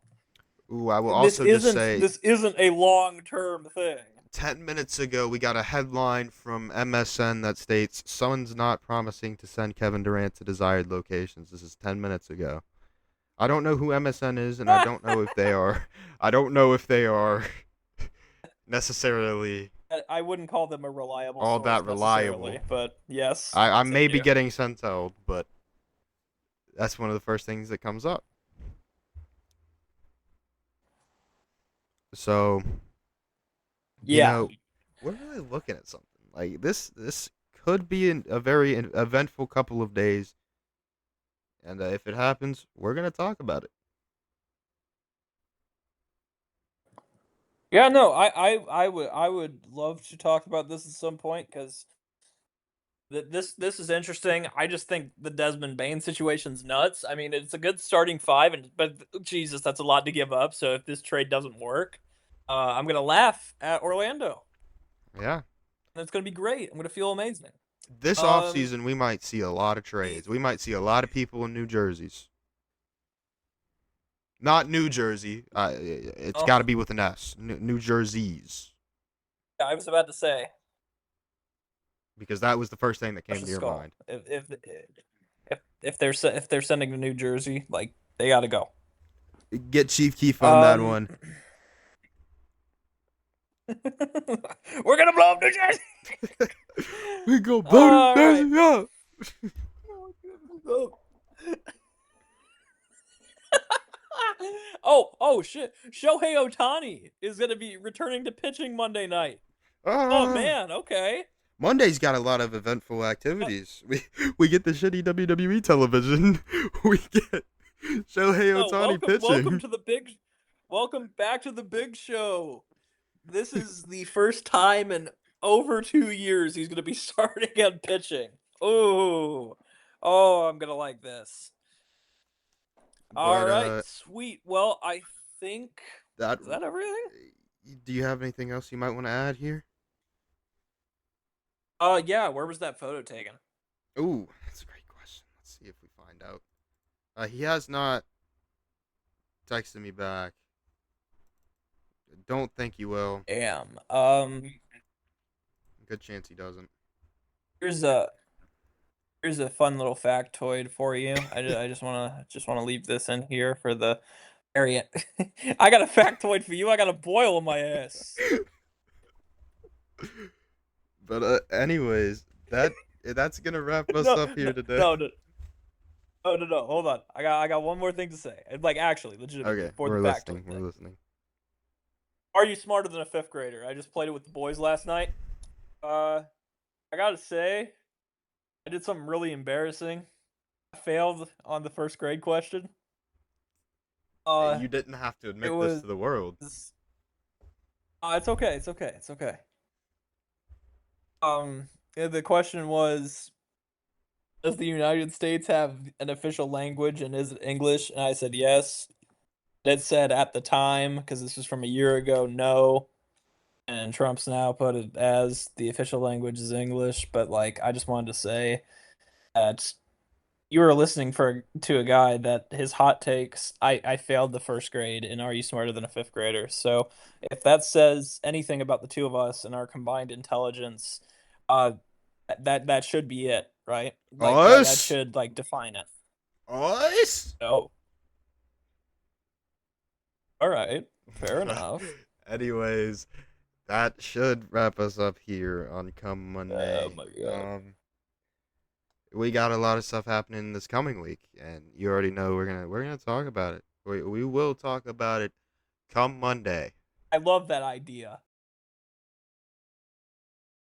Ooh, I will This also just isn't say this isn't a long-term thing. 10 minutes ago, we got a headline from MSN that states someone's not promising to send Kevin Durant to desired locations. This is 10 minutes ago. I don't know who MSN is, and I don't know if they are. I don't know if they are necessarily I wouldn't call them a reliable all source that necessarily, reliable. but yes, I may be continue. getting sent out, but that's one of the first things that comes up. So, Yeah. we're really looking at something like this. This could be a very eventful couple of days, and if it happens, we're gonna talk about it. Yeah, no, I would love to talk about this at some point because this is interesting. I just think the Desmond Bain situation's nuts. I mean, it's a good starting five, but Jesus, that's a lot to give up. So if this trade doesn't work, I'm gonna laugh at Orlando, Yeah, and it's gonna be great. I'm gonna feel amazing. this Um, offseason, we might see a lot of trades. We might see a lot of people in New Jerseys. Not New Jersey. It's oh, got to be with an S. New Jerseys, I was about to say because that was the first thing that crush came a to your skull. mind. If they're sending to New Jersey, like they got to go. Get Chief Keef on that Um, one. we're gonna blow up New Jersey. We go blow New All right. Jersey up. Oh shit. Shohei Otani is going to be returning to pitching Monday night. Oh Ah, man, okay. Monday's got a lot of eventful activities. We get the shitty WWE television. We get Shohei Oh, Otani welcome pitching. to the big welcome back to the big show. This is the first time in over 2 years he's going to be starting and pitching. Oh. Oh, I'm going to like this. All But right, sweet. Well, I think that is that everything? Do you have anything else you might want to add here? Yeah, where was that photo taken? Ooh, that's a great question. Let's see if we find out. He has not texted me back. Don't think he will. Damn. Good chance he doesn't. Here's a here's a fun little factoid for you. I just wanna leave this in here for the area. I got a factoid for you. I got a boil in my ass. But anyways, that's gonna wrap us No, up here no, today. no, no, no. Hold on. I got one more thing to say. Like actually, legitimately, Okay, for the we're listening. factoid We're thing. listening. Are you smarter than a fifth grader? I just played it with the boys last night. Uh, I gotta say, I did something really embarrassing. I failed on the first grade question. Uh, You didn't have to it admit this was. to the world. It's okay. It's okay. It's okay. The question was, does the United States have an official language and is it English? And I said yes. It said at the time, because this was from a year ago, no. And Trump's now put it as the official language is English. But like, I just wanted to say that you were listening to a guy that his hot takes. I failed the first grade, and Are You Smarter Than a Fifth Grader? So if that says anything about the two of us and our combined intelligence, uh, that should be it, right? Like that Us? should like define it. Us? Oh, all right, fair enough. Anyways, that should wrap us up here on Come Oh Monday. my god. We got a lot of stuff happening this coming week, and you already know we're gonna talk about it. We will talk about it come Monday. I love that idea.